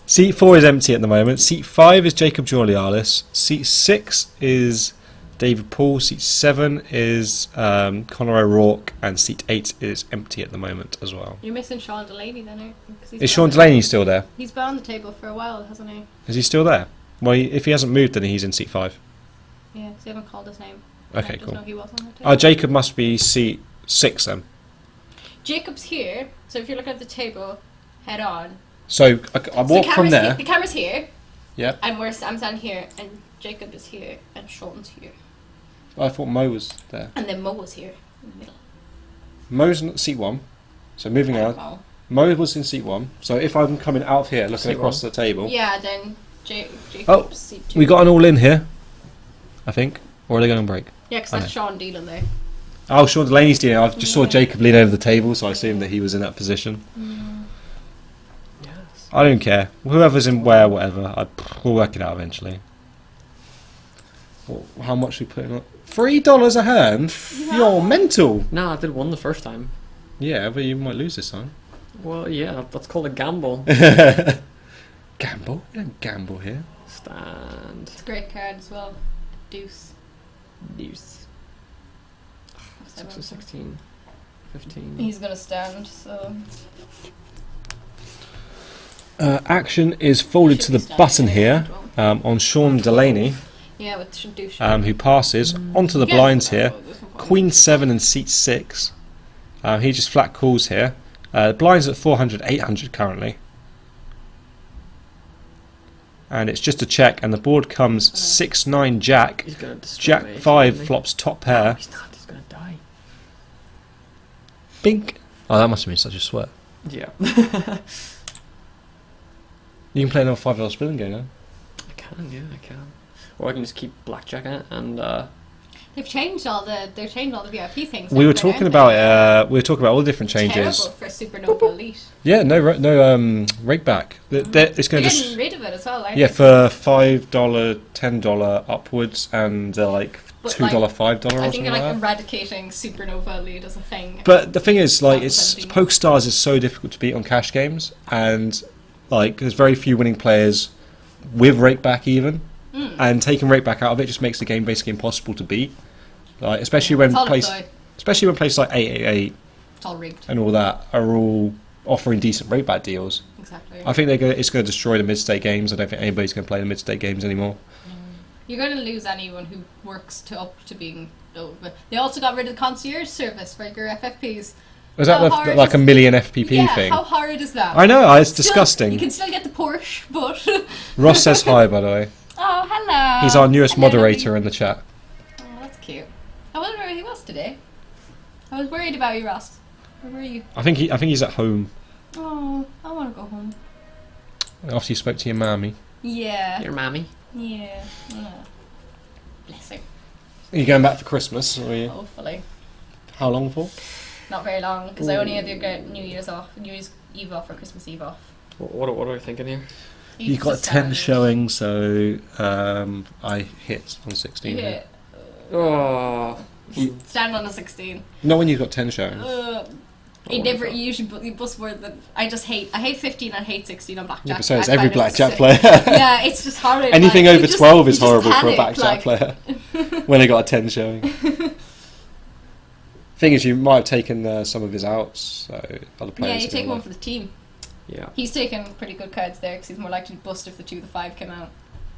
Seat 4 is empty at the moment. Seat 5 is Jacob Jorlialis. Seat 6 is David Paul. Seat 7 is Conor O'Rourke. And Seat 8 is empty at the moment as well. You're missing Sean Delaney then, aren't you? 'Cause he's Is been Sean on the- Delaney still there? He's been on the table for a while, hasn't he? Is he still there? Well, if he hasn't moved, then he's in Seat 5. Yeah, because you haven't called his name. Okay, I just cool. know he was on the table. Jacob must be seat 6 then. Jacob's here, so if you're looking at the table, head on. So I So walk the from camera's there. The camera's here. Yeah. And I'm standing here, and Jacob is here, and Sean's here, I thought Mo was there. and then Mo was here in the middle. Mo's in seat 1. So moving I on. don't know. Mo was in seat 1. So if I'm coming out of here, looking Seat across the table, Yeah, then Jacob's Oh, seat 2. we got an all in here, I think. Or are they going on break? Yeah, because I that's Sean dealing there. Oh, Sean Delaney's doing it. I just saw Yeah. Jacob lean over the table, so I assumed that he was in that position. Yes. I don't care. Whoever's in where, whatever. We'll work it out eventually. Well, how much we putting on? $3 a hand? You're mental. Nah, I did one the first time. Yeah, but you might lose this time. Well, yeah, that's called a gamble. Gamble? You don't gamble here. Stand. It's a great card as well. Deuce. Deuce. 6 to 16. 15. He's gonna stand, so Action is folded to the button here on Sean Delaney, yeah, with Deuce. who passes onto the blinds here. Queen 7 and seat 6. He just flat calls here. Blinds at 400, 800 currently. And it's just a check, and the board comes 6-9 Jack. He's gonna destroy Jack me, 5 isn't he? flops top No, pair. he's not. He's gonna die. Bink. Oh, that must have been such a sweat. Yeah. You can play another $5 spin and go now. I can, yeah, I can. Or I can just keep blackjacking it and They've changed all the VIP things. We were haven't they, talking aren't about all the different they? changes. Terrible for Supernova Elite. Yeah, no rake back. It's They're going to getting rid of it as well, aren't yeah they? for $5, $10 upwards, and like But, $2, $5 or I think something they're like like that. eradicating Supernova Elite as a thing. But the thing is, like, it's 2017. PokeStars is so difficult to beat on cash games, and like there's very few winning players with rakeback even, and taking rakeback out of it just makes the game basically impossible to beat. Like especially when It's all places, upside. especially when places like 888 It's all rigged. and all that are all offering decent rakeback deals. Exactly. I think it's going to destroy the mid-state games. I don't think anybody's going to play the mid-state games anymore. You're going to lose anyone who works up to being. But they also got rid of the concierge service for your FFPs. Was that How hard like a is- million FPP yeah, thing? how hard is that? I know, it's Still, disgusting. You can still get the Porsche, but. Ross says hi, by the way. Oh, hello. He's our newest Hello, moderator lovely- in the chat. Oh, that's cute. I wonder where he was today. I was worried about you, Ross. Where were you? I think he's at home Oh, I want to go home. after you spoke to your mammy. Yeah. your mammy. Yeah. Oh. Bless her. Are you going back for Christmas? Or are you? Hopefully. How long for? Not very long, because I only had to get New Year's Eve off or Christmas Eve off. What are we thinking here? You Eve's got the 10 standard. showing, so I hit on 16. Yeah. Oh, Stand on a 16. Not when you've got 10 showing. You never. You usually you bust more than. I hate 15 and hate 16 on blackjack. Yeah, but so is I every find it blackjack sick. player. Yeah, it's just horrid. Anything like, over you just- 12 is you just horrible for a panic, blackjack like- player when they got a 10 showing. Thing is, you might have taken some of his outs, so other Yeah, players. you are take gonna one for the team. yeah. He's taking pretty good cards there because he's more likely to bust if the 2 the 5 came out.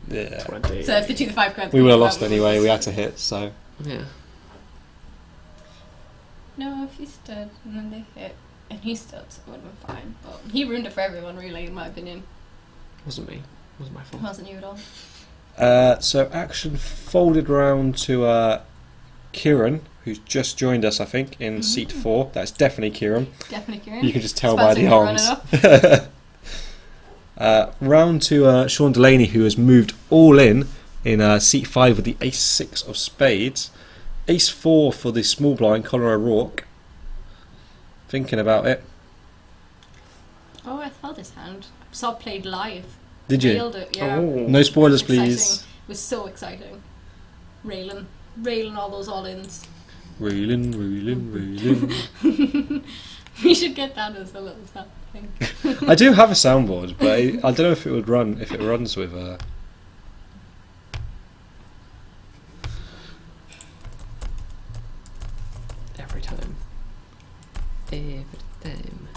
Yeah. 20. So if the 2 the 5 cards We come would have out, lost would've anyway. We had busted. to hit, so. Yeah. No, if he stood and then they hit and he stood, it would have been fine. But he ruined it for everyone, really, in my opinion. Wasn't me. Wasn't my It fault. wasn't you at all. So action folded round to Kieran, who's just joined us, I think, in seat 4. That's definitely Kieran. Definitely Kieran. You can just tell by the Spencer can run arms. Round to Sean Delaney, who has moved all in seat 5 with the ace 6 of spades. Ace 4 for the small blind, Conor O'Rourke. Thinking about it. Oh, I saw this hand. I saw it played live. Did you? Nailed it, yeah. Oh. No spoilers, Exciting. please. It was so exciting. Railing all those all-ins. Reeling. We should get that as a little sound thing. I do have a soundboard, but I don't know if it would run. If it runs with Every time. Every time.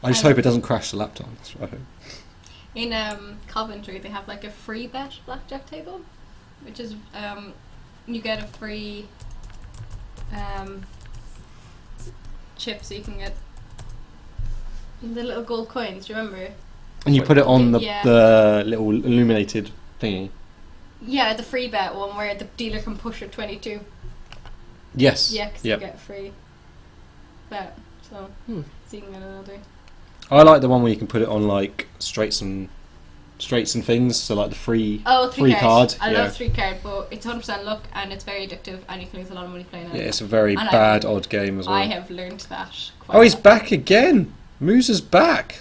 I just hope it doesn't crash the laptop. That's what I hope. In Coventry, they have like a free bet blackjack table. which is you get a free chip, so you can get the little gold coins. Do you remember? And you put it on the Yeah. the little illuminated thingy. Yeah, the free bet one where the dealer can push a 22. Yes. Yeah, because Yep. you get a free bet. So, so you can get another. I like the one where you can put it on like straights and things. So like the free Oh, free card. I yeah. love 3 card, but it's 100% luck and it's very addictive and you can lose a lot of money playing it. Yeah, it's a very And bad odd game as well. I have learned that quite Oh, he's well. back again. Moose's back.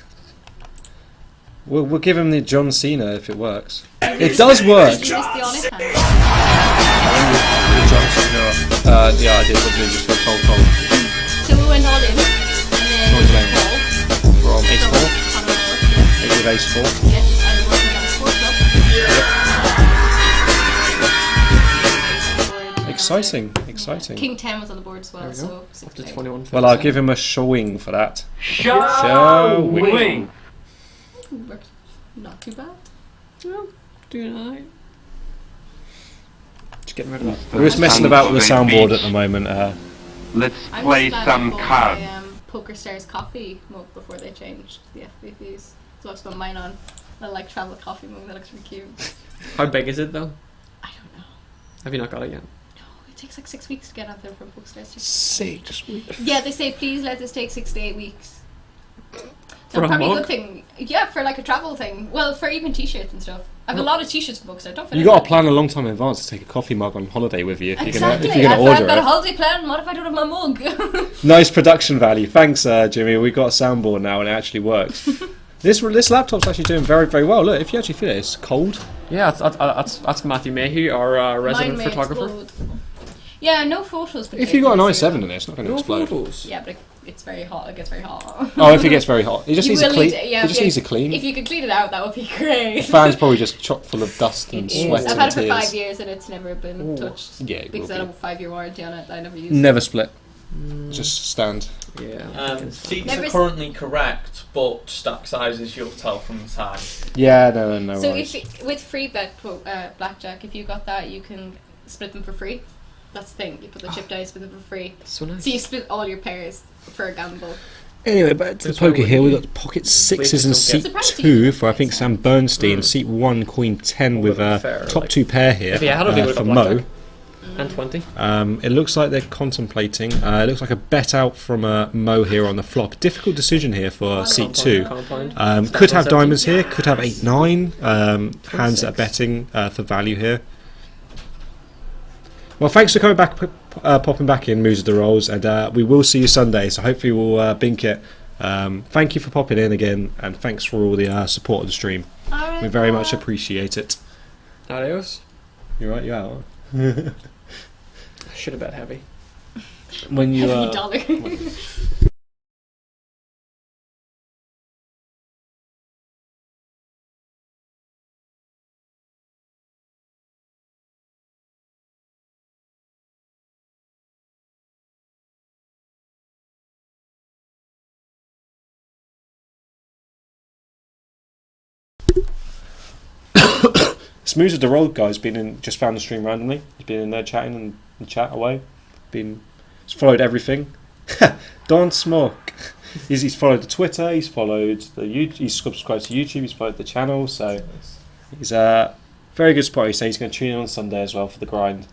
We'll give him the John Cena if it works. It does work. Did you miss the honest hand? Yeah, I did. What do you mean? Just fold. So we went all in and then Someone's name. call From ace from 4. Conor O'Rourke, Maybe with ace 4. yes, and we're working on 4 club. Exciting. King 10 was on the board as well, There we so go. 6 Up to played. 21. Well, I'll give him a showing for that. Showing. Worked not too bad. Doing alright. Just getting rid of that. We're just messing about with the soundboard at the moment. Let's I'm play just glad some I bought cards. my, Poker Stars coffee mug before they changed the FBPs. So I've got mine on a like travel coffee mug that looks really cute. How big is it though? I don't know. Have you not got it yet? No, it takes like 6 weeks to get out there from Poker Stars. 6 weeks. Yeah, they say please let this take 6 to 8 weeks. For So a probably a mug? good thing. Yeah, for like a travel thing. Well, for even t-shirts and stuff. I've a lot of t-shirts for Poker Stars. Don't You forget got to that. plan a long time in advance to take a coffee mug on holiday with you if Exactly. you're gonna I've order got a it. holiday plan. What if I don't have my mug? Nice production value. Thanks, Jimmy. We've got a soundboard now and it actually works. This laptop's actually doing very, very well. Look, if you actually feel it, it's cold. Yeah, that's Matthew Mayhew, our resident Mine may photographer. explode. Yeah, no photos. but If you got an pictures, i7 in it, it's not going to No explode. photos. Yeah, but it's very hot. It gets very hot. Oh, if it gets very hot, it just You needs a will clean. need to- yeah, it just yeah. needs a clean. If you could clean it out, that would be great. Fan's probably just chock full of dust and It is. sweat I've and had it for tears. 5 years and it's never been touched. Yeah, it Because I will have a 5-year warranty on it that I never used. Never split. Just stand. Yeah. Seats Never are s- currently correct, but stack sizes you'll tell from the time. Yeah, no So worries. with free bet blackjack, if you got that, you can split them for free. That's the thing. You put the chip down, split them for free. So nice. So you split all your pairs for a gamble. Anyway, back to the That's why poker we here. We've need got pocket sixes places and don't seat get- Surprised 2 you for I think get Sam Bernstein. Seat 1, queen 10 with Would've been fair, top like- 2 pair here If he had it, he would've for got Mo. blackjack. And 20. It looks like they're contemplating. It looks like a bet out from Mo here on the flop. Difficult decision here for seat 2. Could have diamonds here, could have 8-9. Hands that are betting for value here. Well, thanks for coming back, popping back in, Moves of the Rolls, and we will see you Sunday, so hopefully we'll bink it. Thank you for popping in again, and thanks for all the support of the stream. We very much appreciate it. Adios. You're right, you out. I should have bet heavy. When you Heavy dollar. Smooth as the road guy's been in, just found the stream randomly. He's been in there chatting and chat away. He's followed everything. Don't smoke. He's followed the Twitter. He's followed the YouTube. He's subscribed to YouTube. He's followed the channel. So he's a very good spot. He says he's going to tune in on Sunday as well for the grind.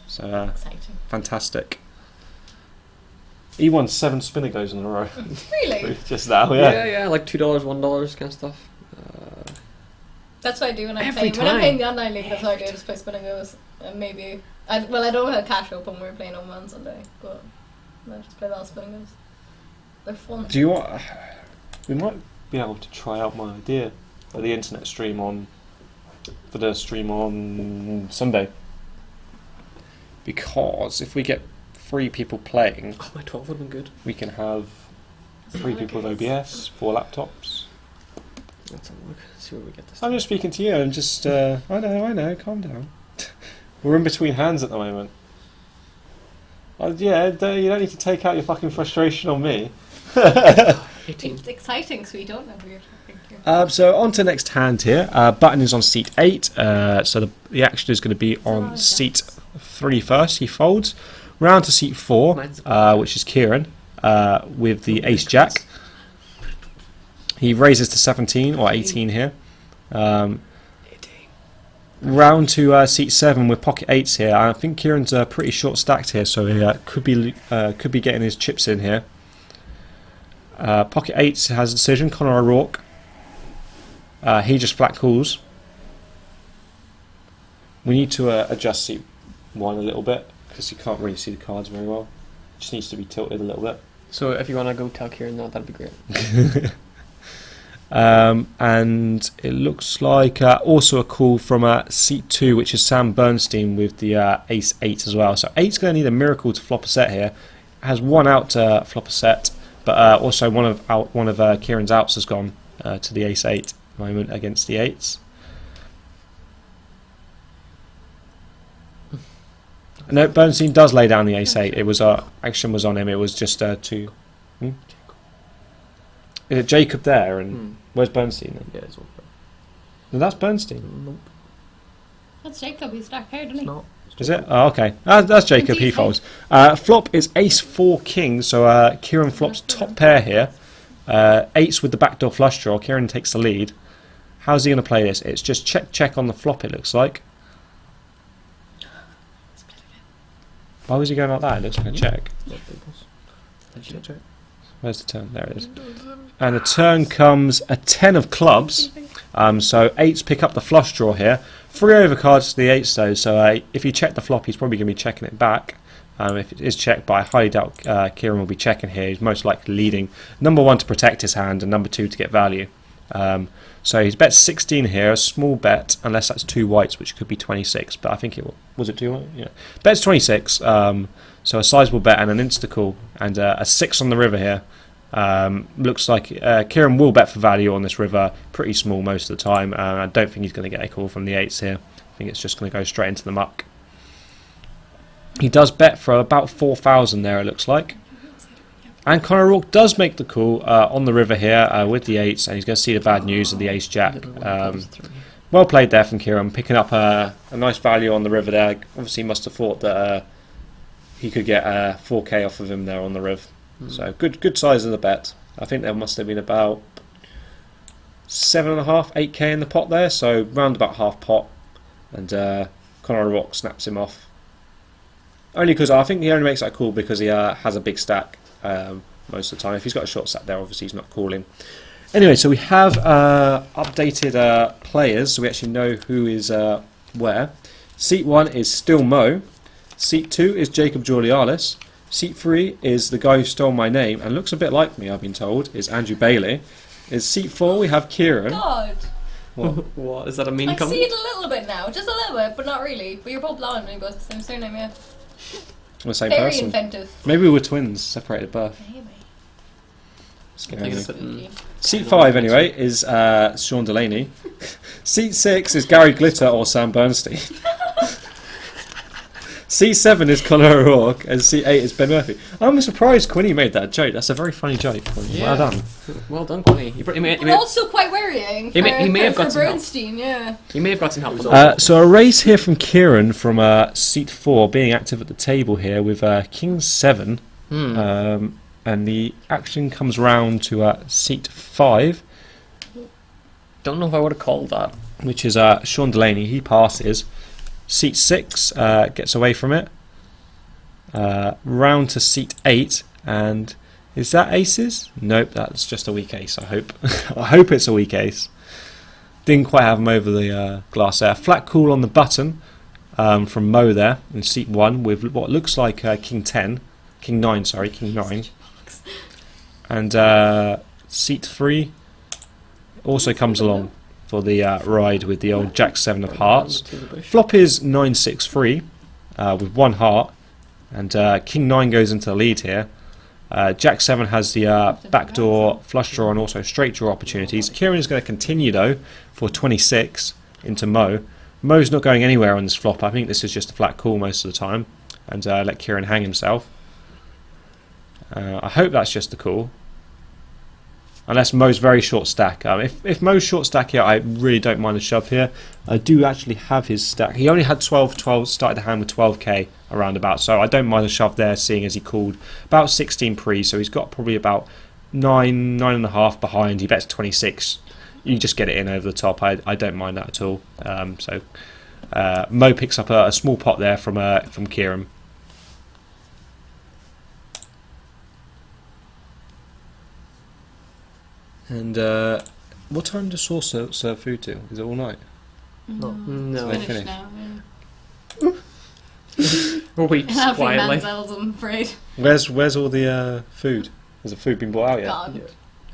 So Exciting. fantastic. He won 7 spinner goes in a row Really? just now. Yeah, like $2, $1 kind of stuff. That's what I do when I'm Every playing. When I'm time. playing the online league, that's what I do. I just play spin and goes. And maybe. I don't have cash open. We're playing on Sunday. But I just play that spin and goes. They're fun. Do you want? We might be able to try out my idea for the internet stream on Sunday. Because if we get 3 people playing, Oh, my 12 would have been good. we can have 3 people with OBS, 4 laptops. Let's have a look. See where we get this. I'm just speaking to you and just I know, calm down. We're in between hands at the moment. You don't need to take out your fucking frustration on me. 18. It's exciting, so we don't know who you're talking to. So on to next hand here. Button is on seat 8. So the action is going to be on seat 3 first. He folds. Round to seat 4, which is Kieran, with the ace jack. He raises to 17 or 18 here. Round to seat 7 with pocket 8s here. I think Kieran's pretty short stacked here, so he could be getting his chips in here. Pocket 8 has a decision. Conor O'Rourke. He just flat calls. We need to adjust seat 1 a little bit because you can't really see the cards very well. Just needs to be tilted a little bit. So if you want to go tell Kieran that'd be great. And it looks like also a call from seat 2, which is Sam Bernstein with the ace 8 as well. So 8's going to need a miracle to flop a set here. Has one out to flop a set, but also one of Kieran's outs has gone to the ace 8 moment against the 8s. No, Bernstein does lay down the ace 8. It was action was on him. It was just two. Is it Jacob there? And where's Bernstein then? Yeah, it's all fair. No, that's Bernstein. Nope, That's Jacob, he's dark haired, isn't it's he? not. Is it? Oh, okay. That's Jacob. He folds. Flop is ace 4 king. So Kieran flops top pair here. 8's with the backdoor flush draw. Kieran takes the lead. How's he going to play this? It's just check on the flop. It looks like. Why was he going like that? It looks like a check. Where's the turn? There it is. And the turn comes a 10 of clubs. So 8s pick up the flush draw here. 3 overcards to the 8s though. So if you check the flop, he's probably going to be checking it back. If it is checked, but I highly doubt Kieran will be checking here. He's most likely leading. Number 1 to protect his hand and number 2 to get value. So he's bet 16 here, a small bet, unless that's 2 whites, which could be 26. But I think it was it 2 whites? Yeah. Bet's 26, so a sizable bet and an insta-call, and a 6 on the river here. Looks like Kieran will bet for value on this river, pretty small most of the time. I don't think he's going to get a call from the 8s here. I think it's just going to go straight into the muck. He does bet for about 4,000 there, it looks like. And Conor O'Rourke does make the call on the river here with the 8s, and he's going to see the bad news of the ace jack. Well played there from Kieran, picking up a nice value on the river there. Obviously, must have thought that he could get 4k off of him there on the river. So good size of the bet. I think there must have been about 7.5, 8k in the pot there. So round about half pot, and Conor O'Rourke snaps him off. Only because I think he only makes that call because he has a big stack. Most of the time, if he's got a short stack there, obviously he's not calling. Anyway, so we have updated players, so we actually know who is where. Seat 1 is still Mo. Seat 2 is Jacob Giulialis. Seat 3 is the guy who stole my name and looks a bit like me, I've been told, is Andrew Bailey. In seat 4 we have Kieran. God. What? Is that a mean I comment? see it a little bit now, just a little bit, but not really. But you're both blonde and you both the same surname, yeah. The same Very person. inventive. Maybe we were twins, separated at birth. Maybe. Scary. They're gonna Spooky. Seat 5 anyway is Sean Delaney. Seat 6 is Gary Glitter or Sam Bernstein. Seat 7 is Conor O'Rourke, and Seat 8 is Ben Murphy. I'm surprised Quinny made that joke. That's a very funny joke. Yeah. Well done. Well done, Connie. He may But also quite worrying. He may have for got some help. Bernstein, yeah. have got some help. As well. So a raise here from Kieran from seat 4, being active at the table here with King 7. And the action comes round to seat 5. Don't know if I would have called that. Which is Sean Delaney. He passes. Seat 6 gets away from it. Round to seat 8, and is that aces? Nope, that's just a weak ace. I hope. I hope it's a weak ace. Didn't quite have him over the glass there. Flat call on the button from Mo there in seat 1 with what looks like King 9. Sorry, King 9. And seat 3 also comes along for the ride with the old Jack 7 of hearts. Flop is 9-6-3 with 1 heart, and King 9 goes into the lead here. Jack 7 has the backdoor flush draw and also straight draw opportunities. Kieran is going to continue though for 26 into Mo. Mo's not going anywhere on this flop. I think this is just a flat call most of the time, and let Kieran hang himself. I hope that's just a call. unless Mo's very short stack. If Mo's short stack here, I really don't mind a shove here. I do actually have his stack. He only had 12, started the hand with 12k around about, so I don't mind a shove there, seeing as he called about 16 pre, so he's got probably about 9.5 behind. He bets 26. You just get it in over the top. I don't mind that at all. So Mo picks up a small pot there from Kieran. And what time does Sauce serve food to? Is it all night? No. They Finished finish. now. Weeps Yeah. quietly. Manzel's, I'm afraid. Where's all the food? Has the food been brought out yet? God.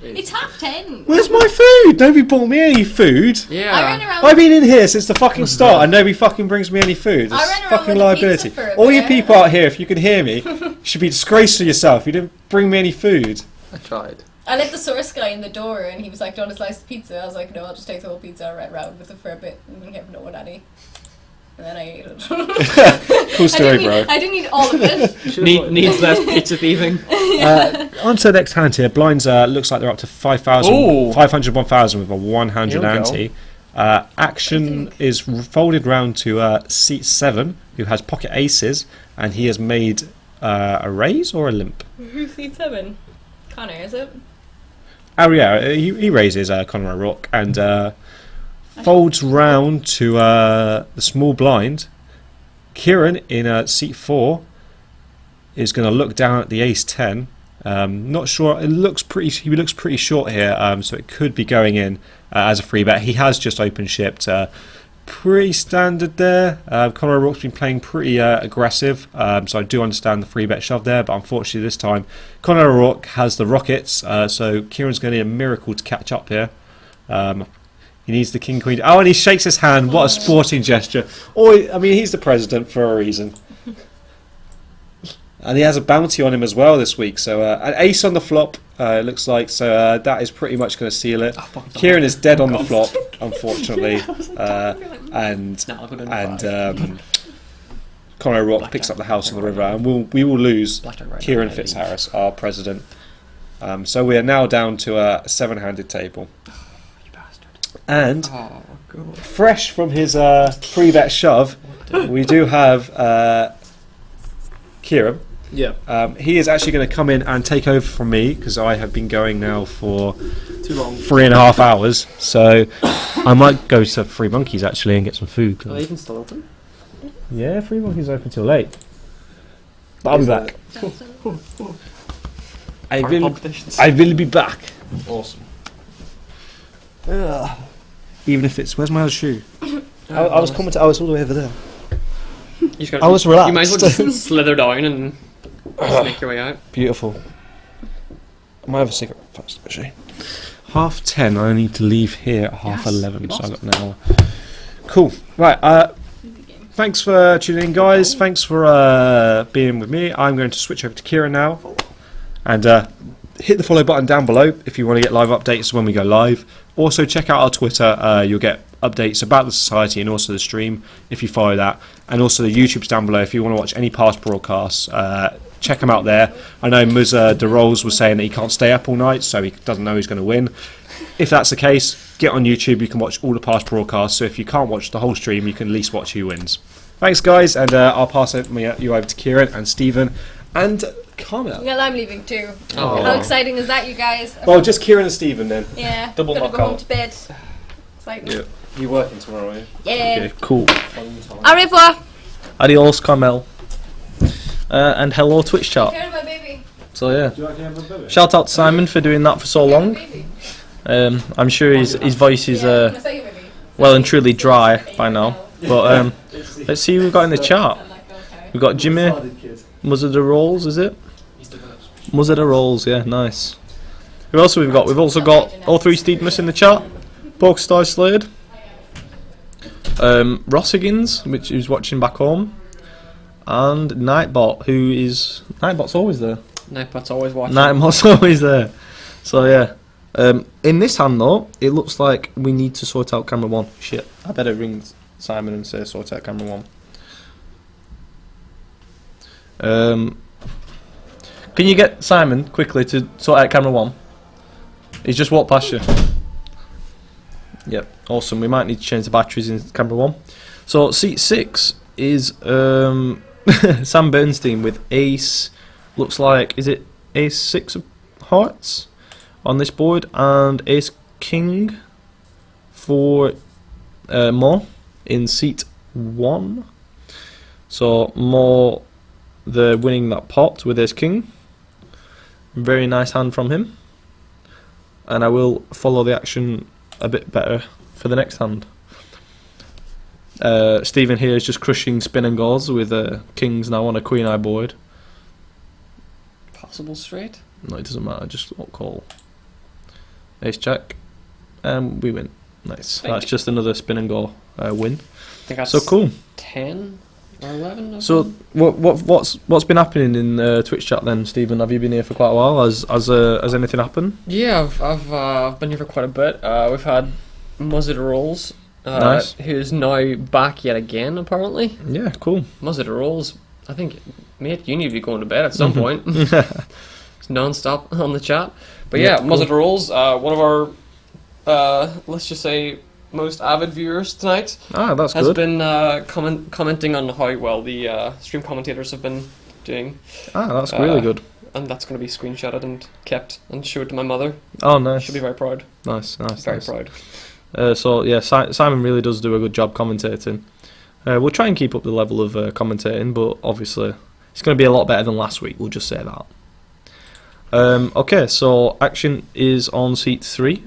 It's 10:30. Where's my food? Nobody brought me any food. Yeah. I ran around. I've been in here since the fucking start and nobody fucking brings me any food. I It's ran around fucking with a liability. pizza for a All you bit. people out here, if you can hear me, you should be disgraced to yourself. You didn't bring me any food. I tried. I let the source guy in the door, and he was like, "Do you want a slice of pizza?" I was like, "No, I'll just take the whole pizza. I ran around with it for a bit and have no one any." And then I ate it. Cool story, bro. I didn't eat all of it. Needs less pizza thieving. On to the next hand here. Blinds looks like they're up to 5,000, Ooh. 500, 1,000 with a 100 Here we go. ante. Action is folded round to seat 7, who has pocket aces, and he has made a raise or a limp. Who's seat 7? Connor, is it? Oh yeah, he raises Conor O'Rourke and folds round to the small blind. Kieran in seat 4 is going to look down at the ace 10. Not sure. He looks pretty short here, so it could be going in as a free bet. He has just open shipped. Pretty standard there. Conor O'Rourke's been playing pretty aggressive, so I do understand the free bet shove there, but unfortunately this time Conor O'Rourke has the rockets, so Kieran's going to need a miracle to catch up here. He needs the king queen. Oh, and he shakes his hand. What a sporting gesture! Oh, I mean, he's the president for a reason. And he has a bounty on him as well this week. So an ace on the flop, it looks like. So that is pretty much going to seal it. Kieran is dead on the flop, unfortunately. And Conor O'Rourke picks up the house on the river, and we will lose Kieran Fitzharris, our president. So we are now down to a 7-handed table. And Oh, God. fresh from his pre-bet shove, we do have Kieran. Yeah. He is actually going to come in and take over from me because I have been going now for Too long. 3.5 hours. So I might go to Free Monkeys actually and get some food. Are they even still open? Yeah, Free Monkeys open till late. But I'll be back. I will be back. Awesome. Even if it's where's my other shoe? I was commenting. I was all the way over there. You just gotta- I was You might as well relaxed. just slither down and sneak your way out. Beautiful. I might have a cigarette first, actually. 10:30. I need to leave here at 11:30, so I've got an hour. Cool. Right. Thanks for tuning in, guys. Thanks for being with me. I'm going to switch over to Kieran now, and hit the follow button down below if you want to get live updates when we go live. Also, check out our Twitter. You'll get updates about the society and also the stream if you follow that, and also the YouTube's down below if you want to watch any past broadcasts. Check them out there. I know Muzza De Rolls was saying that he can't stay up all night, so he doesn't know who's going to win. If that's the case, get on YouTube. You can watch all the past broadcasts. So if you can't watch the whole stream, you can at least watch who wins. Thanks, guys, and I'll pass you over to Kieran and Stephen and Carmel. Well, I'm leaving too. Oh. How exciting is that, you guys? Well, just Kieran and Stephen then. Yeah. Double Gonna go knockout. home to bed. Exciting. Yeah. You working tomorrow, are you? Yeah. Okay, cool. Au revoir. Adios, Carmel. And hello, Twitch chat. Care of my baby. So yeah, shout out to Simon for doing that for so long. Baby. I'm sure his voice is Yeah, can I say your baby? well and truly dry by now. But let's see who we've got in the chat. I'm like, okay. We've got Jimmy Muzza De Rolls, is it? Muzza De Rolls, yeah, nice. Who else have we got? We've also got O3 Steedmus in the chat. Pokestar Slade. Ross Higgins, which is watching back home. And Nightbot, who is... Nightbot's always there. Nightbot's always watching. Nightbot's always there. So yeah. In this hand though, it looks like we need to sort out camera 1. Shit, I better ring Simon and say sort out camera 1. Can you get Simon quickly to sort out camera 1? He's just walked past you. Yep, awesome. We might need to change the batteries in camera 1. So seat 6 is Sam Bernstein with ace. Looks like, is it ace 6 of hearts on this board, and ace king for Mo in seat 1. So Mo, they're winning that pot with ace king. Very nice hand from him. And I will follow the action a bit better for the next hand. Stephen here is just crushing spin and goals with kings now on a queen eye board. Possible straight. No, it doesn't matter, just what call. Ace jack, and we win. Nice. Thank That's you. just another spin and go win. I think that's So cool. 10 or 11. Or So something. what's been happening in Twitch chat then, Stephen? Have you been here for quite a while? Has anything happened? Yeah, I've been here for quite a bit. We've had Muzzard Rolls, Nice. who's now back yet again apparently. Yeah, cool. Muzzard Rolls, I think, mate, you need to be going to bed at some point. It's non-stop on the chat. But Yeah, yeah, cool. Muzzard Rolls, one of our, let's just say, most avid viewers tonight That's has good. been commenting on how well the stream commentators have been doing. That's really uh, good. And that's going to be screenshotted and kept and showed to my mother. Oh, nice. She'll be very proud. Nice. Very Nice. proud. So yeah, Simon really does do a good job commentating. We'll try and keep up the level of commentating, but obviously it's going to be a lot better than last week. We'll just say that. Okay, so action is on seat 3.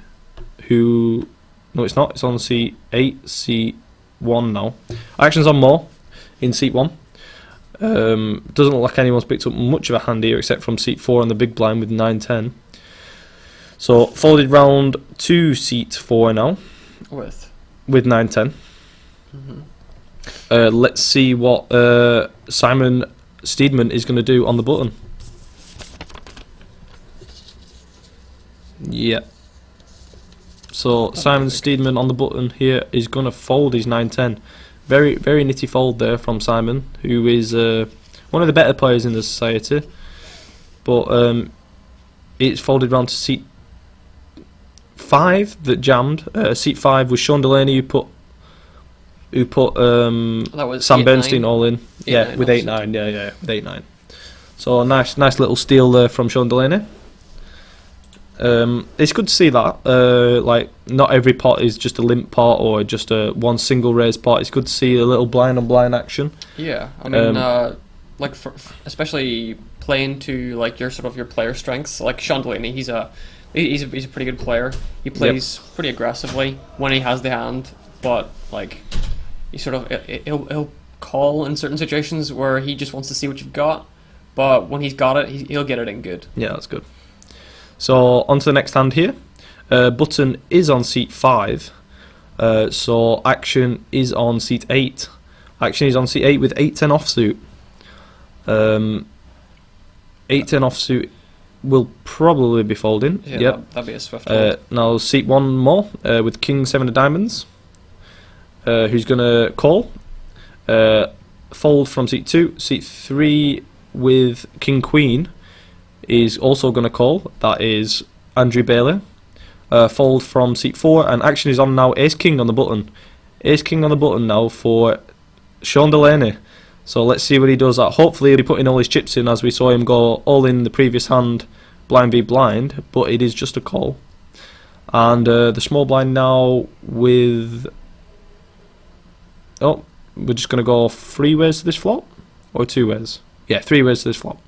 No, it's not. It's on seat 8, seat 1 now. Action's on Mo in seat 1. Doesn't look like anyone's picked up much of a hand here except from seat 4 on the big blind with 9-10. So folded round to seat 4 now With. with 9-10. Let's see what Simon Steedman is going to do on the button. Yeah. So Simon Steedman on the button here is going to fold his 9-10. Very, very nitty fold there from Simon, who is one of the better players in the society. But it's folded round to seat 5 that jammed. Seat 5 was Sean Delaney who put That was Sam 8-9. Bernstein all in. Yeah, 8-9 with also. 8-9. Yeah, with 8-9. So a nice little steal there from Sean Delaney. It's good to see that. Like, not every pot is just a limp pot or just a one single raised pot. It's good to see a little blind on blind action. Yeah, I mean, like especially playing to like your player strengths. Like Sean Delaney, he's a pretty good player. He plays pretty aggressively when he has the hand, but like he'll call in certain situations where he just wants to see what you've got. But when he's got it, he'll get it in good. Yeah, that's good. So on to the next hand here. Button is on seat 5. So action is on seat 8. Action is on seat 8 with 8-10 offsuit. 8-10 offsuit will probably be folding. Yeah, Yep. that'd be a swift fold. Now seat 1 more with King 7 of diamonds. Who's going to call. Fold from seat 2. Seat 3 with King Queen is also going to call. That is Andrew Bailey. Fold from seat 4, and action is on now. Ace King on the button. Ace King on the button now for Sean Delaney. So let's see what he does. Hopefully he'll be putting all his chips in, as we saw him go all in the previous hand, blind v blind, but it is just a call. And the small blind now with... Oh, we're just going to go 3 ways to this flop? Or 2 ways? Yeah, 3 ways to this flop.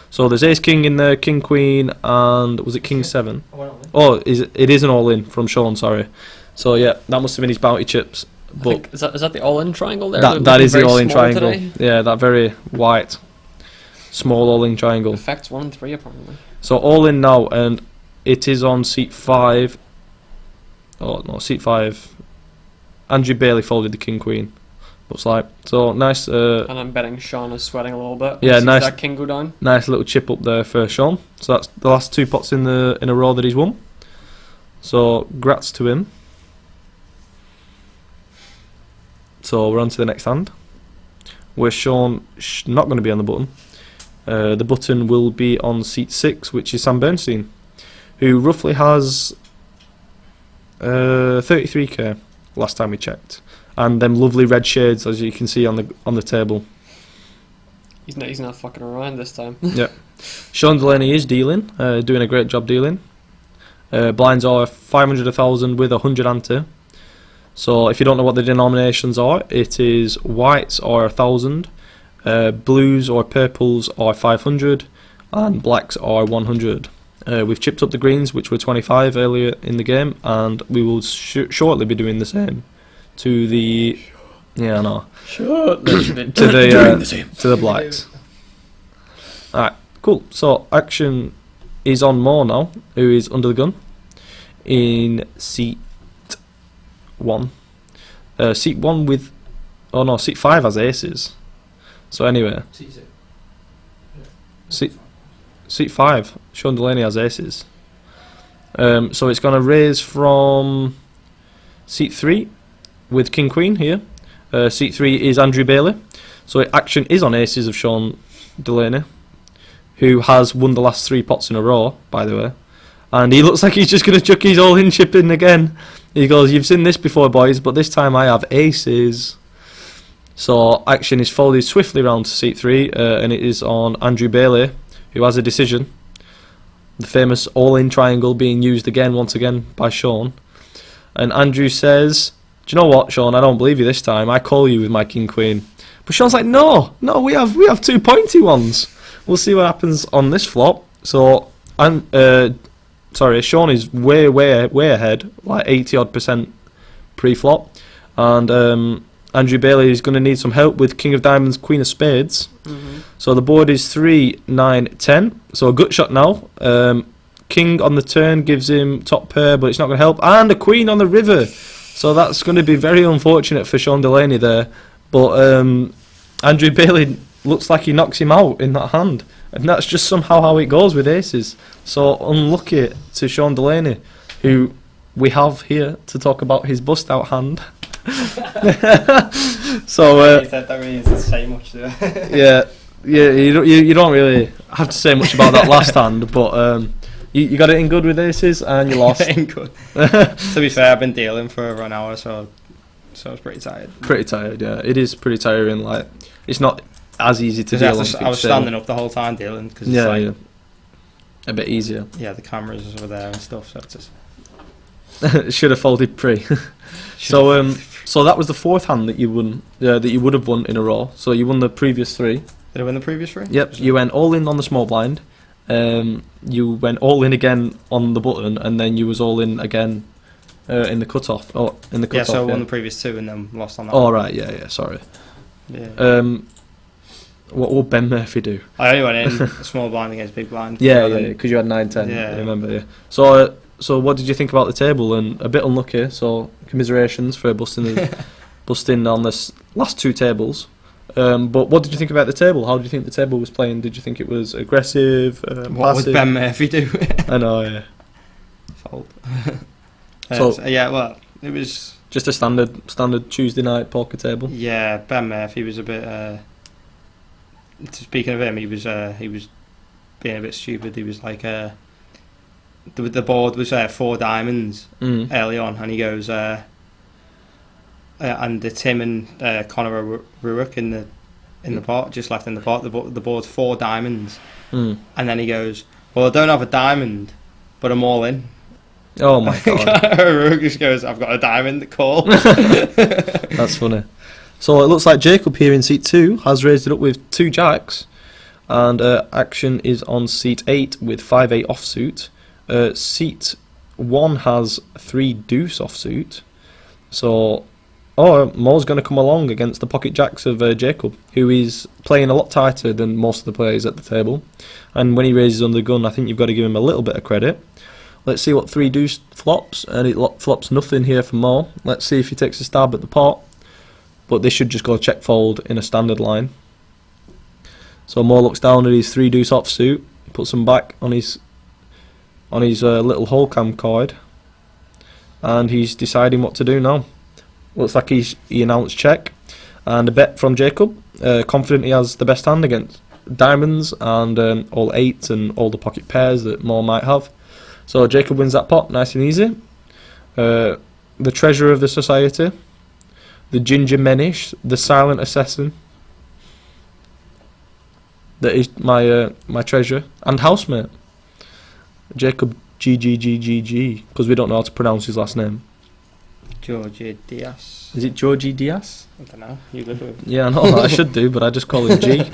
So there's Ace King in there, King Queen, and was it King 7? Oh, it is an all-in from Sean, sorry. So yeah, that must have been his bounty chips. I But think, is that the all-in triangle there? that Looking is the very all-in small triangle. today? Yeah, that very white, small all-in triangle. Effects 1 and 3 apparently. So all-in now, and it is on seat 5. Oh no, seat 5. Andrew Bailey folded the King Queen. Looks like. So nice. And I'm betting Sean is sweating a little bit. Yeah, He sees nice. that king go down. Nice little chip up there for Sean. So that's the last 2 pots in a row that he's won. So grats to him. So we're on to the next hand, where Sean not going to be on the button. The button will be on seat 6, which is Sam Bernstein, who roughly has 33k last time we checked, and them lovely red shades as you can see on the table. He's not fucking around this time. Sean Delaney is dealing, doing a great job dealing. Blinds are 500, 1,000 with 100 ante. So if you don't know what the denominations are, it is whites are 1,000, blues or purples are 500, and blacks are 100. We've chipped up the greens, which were 25 earlier in the game, and we will shortly be doing the same to the to the blacks. Alright, cool. So action is on Moore now, who is under the gun in seat 1. Seat 1 with seat 5 has aces. So anyway, seat 5, Sean Delaney has aces. So it's going to raise from seat 3 with King Queen here. Seat 3 is Andrew Bailey. So action is on aces of Sean Delaney, who has won the last 3 pots in a row, by the way. And he looks like he's just going to chuck his all-in chip in again. He goes, "You've seen this before, boys, but this time I have aces." So action is folded swiftly round to seat 3, and it is on Andrew Bailey, who has a decision. The famous all-in triangle being used once again by Sean. And Andrew says, "Do you know what, Sean? I don't believe you this time. I call you with my king queen." But Sean's like, "No, we have 2 pointy ones. We'll see what happens on this flop." So, Sean is way ahead, like 80% pre-flop, and Andrew Bailey is going to need some help with King of Diamonds, Queen of Spades. So the board is 3, 9, 10. So a gut shot now. King on the turn gives him top pair, but it's not going to help, and a Queen on the river. So that's going to be very unfortunate for Sean Delaney there. But Andrew Bailey looks like he knocks him out in that hand. And that's just somehow how it goes with aces. So unlucky to Sean Delaney, who we have here to talk about his bust out hand. So that really doesn't say much, do it? yeah, you don't really have to say much about that last hand, but you got it in good with aces and you lost. In good. To be fair, I've been dealing for over an hour, so I was pretty tired. Pretty tired, yeah. It is pretty tiring. Like, it's not as easy to deal on. I was standing up the whole time dealing because yeah, a bit easier. Yeah, the cameras were there and stuff, so it's just should have folded pre. So that was the 4th hand that you won. That you would have won in a row. So you won the previous 3. Did I win the previous 3? Yep. You went all in on the small blind. You went all in again on the button, and then you was all in again in the cutoff. Oh, in the cutoff. Yeah, so I won the previous 2 and then lost on that. Oh right, yeah. Sorry. Yeah. What will Ben Murphy do? I only went in a small blind against big blind. Yeah, because you had 9-10. Yeah. I remember. Yeah. So what did you think about the table? And a bit unlucky. So commiserations for busting on this last 2 tables. But what did you think about the table? How did you think the table was playing? Did you think it was aggressive? What passive? would Ben Murphy do? I know. Yeah. Fold. So yeah, well, it was just a standard Tuesday night poker table. Yeah, Ben Murphy was a bit. Speaking of him, he was being a bit stupid. He was like, the board was 4 diamonds early on, and he goes, and it's him and Conor Ruick in the pot, just left in the pot. The board's 4 diamonds, and then he goes, "Well, I don't have a diamond, but I'm all in." Oh my god! Ruick just goes, "I've got a diamond to call." That's funny. So it looks like Jacob here in seat 2 has raised it up with 2 jacks, and action is on seat 8 with 5-8 offsuit. Seat 1 has 3 deuce offsuit. So, Mo's going to come along against the pocket jacks of Jacob, who is playing a lot tighter than most of the players at the table. And when he raises under the gun, I think you've got to give him a little bit of credit. Let's see what 3 deuce flops, and it flops nothing here for Mo. Let's see if he takes a stab at the pot. But this should just go check fold in a standard line. So Mo looks down at his 3 deuce offsuit, puts them back on his little hole cam card, and he's deciding what to do now. Looks like he announced check, and a bet from Jacob. Confident he has the best hand against diamonds and all 8s and all the pocket pairs that Mo might have. So Jacob wins that pot, nice and easy. The treasure of the society, the ginger menish, the silent assassin. That is my treasure and housemate, Jacob GGGGG, because we don't know how to pronounce his last name. Georgie Diaz. Is it Georgie Diaz? I don't know. You live with him. Yeah, I know. I should do, but I just call him G.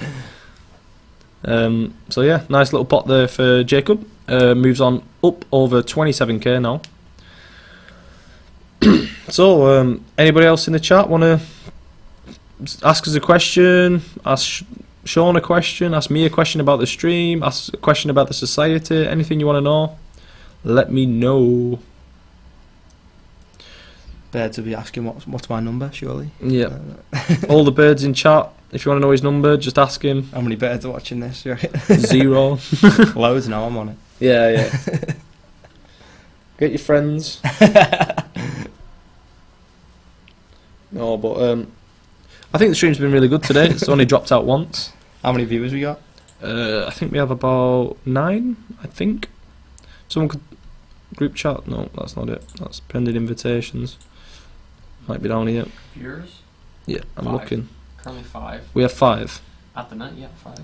So yeah, nice little pot there for Jacob. Moves on up over 27k now. So, anybody else in the chat want to ask us a question? Ask Sean a question? Ask me a question about the stream? Ask a question about the society? Anything you want to know? Let me know. Birds will be asking what's my number, surely. Yeah. All the birds in chat, if you want to know his number, just ask him. How many birds are watching this? Right? 0. Loads now, I'm on it. Yeah. Get your friends. No, but I think the stream's been really good today. It's only dropped out once. How many viewers we got? I think we have about 9, I think. Someone could... Group chat? No, that's not it. That's pending invitations. Might be down here. Viewers? Yeah, I'm 5. looking. Currently 5. We have 5. At the net, yeah, 5.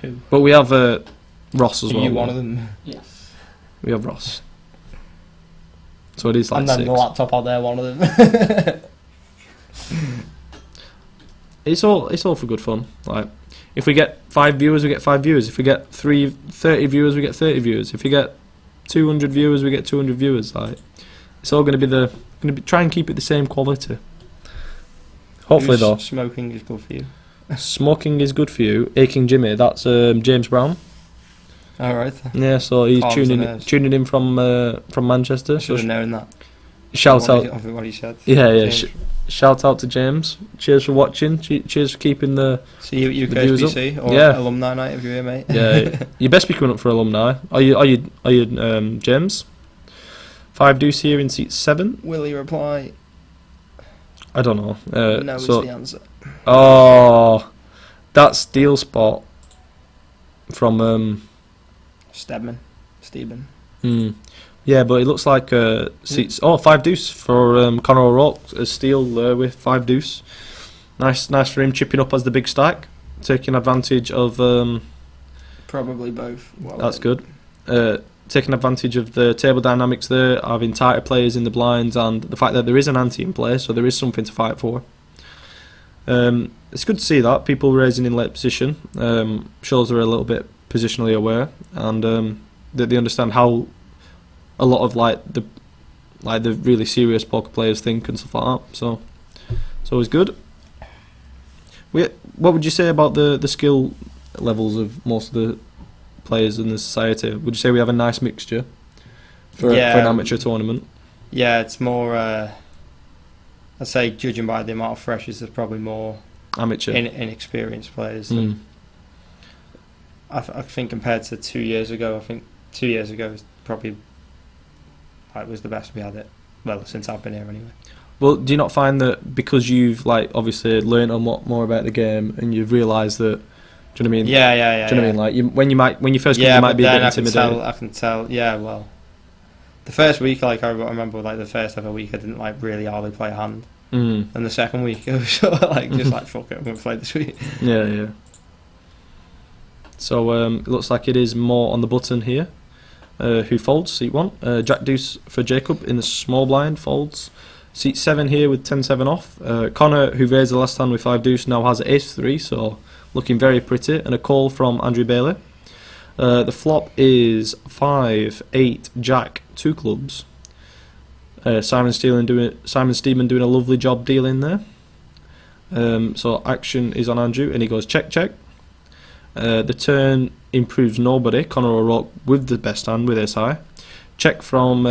Who? But we have Ross as Are well. you one of them? Yes. We have Ross. So it is like And then 6. the laptop out there, one of them. It's all for good fun. Like, if we get 5 viewers, we get 5 viewers. If we get 30 viewers, we get 30 viewers. If we get 200 viewers, we get 200 viewers. Like, it's all going to be try and keep it the same quality. Hopefully, though. Smoking is good for you. Smoking is good for you. Aching Jimmy, that's James Brown. All right. Yeah, so he's Calms the nerves. tuning in from Manchester. Should So have known that. shout out. What he said. Yeah. James. Shout out to James. Cheers for watching. Cheers for keeping the. See you at The views up. UKSBC or Yeah. alumni night if you're here, mate. Yeah, you best be coming up for alumni. Are you James? 5 deuce here in seat 7. Will he reply? I don't know. No is so the answer. oh, that's Deal Spot from Stedman. yeah, but it looks like seats. Oh, 5 deuce for Conor O'Rourke. A steal with 5 deuce. Nice for him chipping up as the big stack, taking advantage of. Probably both. Well, That's good. Taking advantage of the table dynamics there, having tighter players in the blinds, and the fact that there is an ante in play, so there is something to fight for. It's good to see that people raising in late position. Shows they're a little bit positionally aware, and that they understand how a lot of the really serious poker players think and stuff like that. So it's always good. What would you say about the skill levels of most of the players in the society? Would you say we have a nice mixture for an amateur tournament? Yeah, it's more. I'd say, judging by the amount of freshers, there's probably more Amateur. inexperienced players. Mm. I think compared to 2 years ago, 2 years ago was probably was the best we had it. Well, since I've been here anyway. Well, do you not find that because you've obviously learned a lot more about the game and you've realised that? Do you know what I mean? Yeah. Do you know what I mean? Like when you first come, you might be a bit intimidated. I can tell. Yeah, well, the first week, I remember, the first ever week, I didn't really hardly play a hand, and the second week, it was sort of just fuck it, I'm gonna play this week. Yeah. So it looks like it is more on the button here. Who folds? Seat 1. Jack Deuce for Jacob in the small blind folds. Seat 7 here with 10-7 off. Connor, who raised the last hand with 5 deuce, now has ace 3, so looking very pretty. And a call from Andrew Bailey. The flop is 5-8 Jack 2 clubs. Simon Steedman doing a lovely job dealing there. So action is on Andrew, and he goes check. The turn improves nobody. Conor O'Rourke with the best hand with ace high. Check from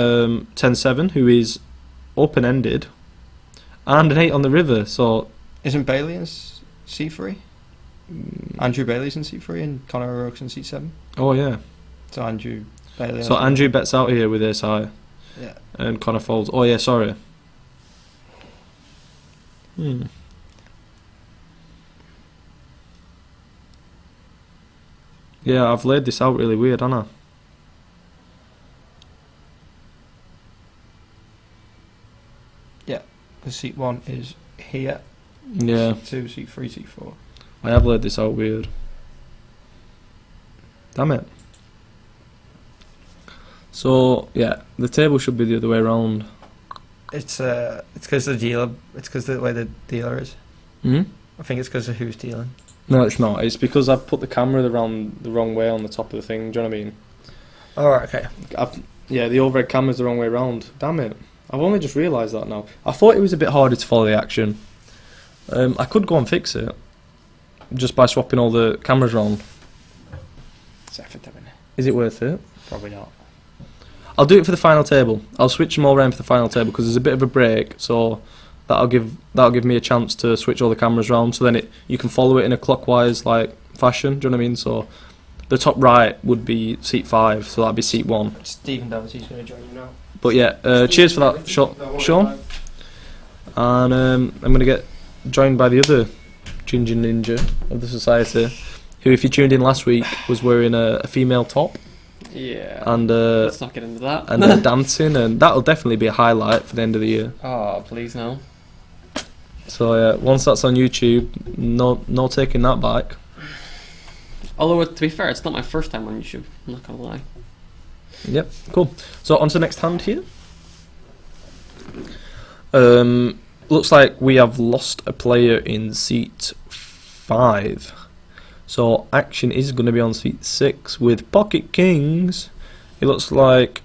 10-7, who is open-ended, and an 8 on the river. So isn't Bailey in C3? Andrew Bailey's in C3 and Conor O'Rourke's in C7. Oh yeah. So Andrew Bailey. So Andrew bets out here with ace high. Yeah. And Conor folds. Oh yeah, sorry. Yeah, I've laid this out really weird, haven't seat 1 is here. Yeah, Seat 2, seat 3, seat 4. I have laid this out weird. Damn it. So yeah, the table should be the other way around. It's because the dealer. It's because the way the dealer is. Hmm? I think it's because of who's dealing. No, it's not. It's because I've put the camera around the wrong way on the top of the thing. Do you know what I mean? All right. Okay. Yeah, the overhead camera's the wrong way around. Damn it. I've only just realised that now. I thought it was a bit harder to follow the action. I could go and fix it. Just by swapping all the cameras around. It's effort, isn't it? Is it worth it? Probably not. I'll do it for the final table. I'll switch them all around for the final table because there's a bit of a break, so that'll give me a chance to switch all the cameras around. So then you can follow it in a clockwise like fashion. Do you know what I mean? So the top right would be seat 5, so that'd be seat 1. Stephen Doherty's going to join you now. But yeah, cheers for that, Sean. And I'm going to get joined by the other Ginger Ninja of the society, who, if you tuned in last week, was wearing a female top. Yeah. And let's not get into that. and they're dancing, and that'll definitely be a highlight for the end of the year. Oh, please no. So once that's on YouTube, no taking that back. Although, to be fair, it's not my first time on YouTube. I'm not gonna lie. Yep, cool. So on to the next hand here. Looks like we have lost a player in seat 5. So action is going to be on seat 6 with Pocket Kings. It looks like,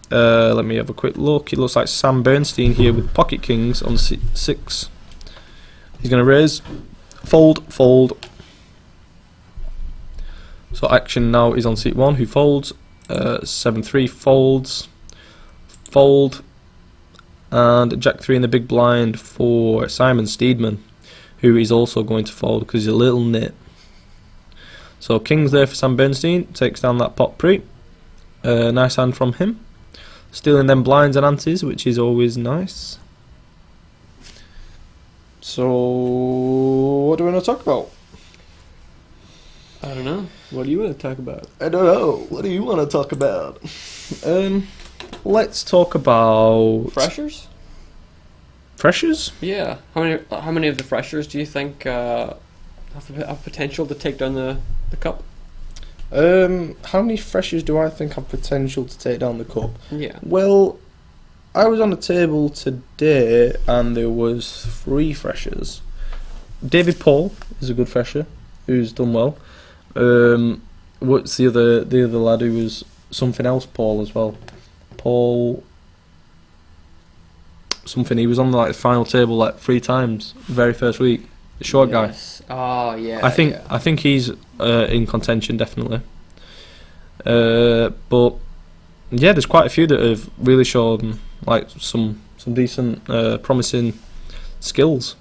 let me have a quick look. It looks like Sam Bernstein here with Pocket Kings on seat 6. He's going to raise, fold, fold. So action now is on seat 1, who folds. 7-3 folds, fold, and Jack 3 in the big blind for Simon Steedman, who is also going to fold because he's a little nit. So Kings there for Sam Bernstein, takes down that pot pre. Nice hand from him. Stealing them blinds and antes, which is always nice. So what do we want to talk about? I don't know. What do you want to talk about? I don't know. What do you want to talk about? Let's talk about Freshers? Freshers? Yeah. How many of the freshers do you think have potential to take down the cup? How many freshers do I think have potential to take down the cup? Yeah. Well, I was on the table today and there was 3 freshers. David Paul is a good fresher who's done well. What's the other lad who was something else? Paul as well. Paul something. He was on the final table like 3 times very first week. The short guy. Oh yeah. I think he's in contention definitely. But yeah, there's quite a few that have really shown like some decent promising skills.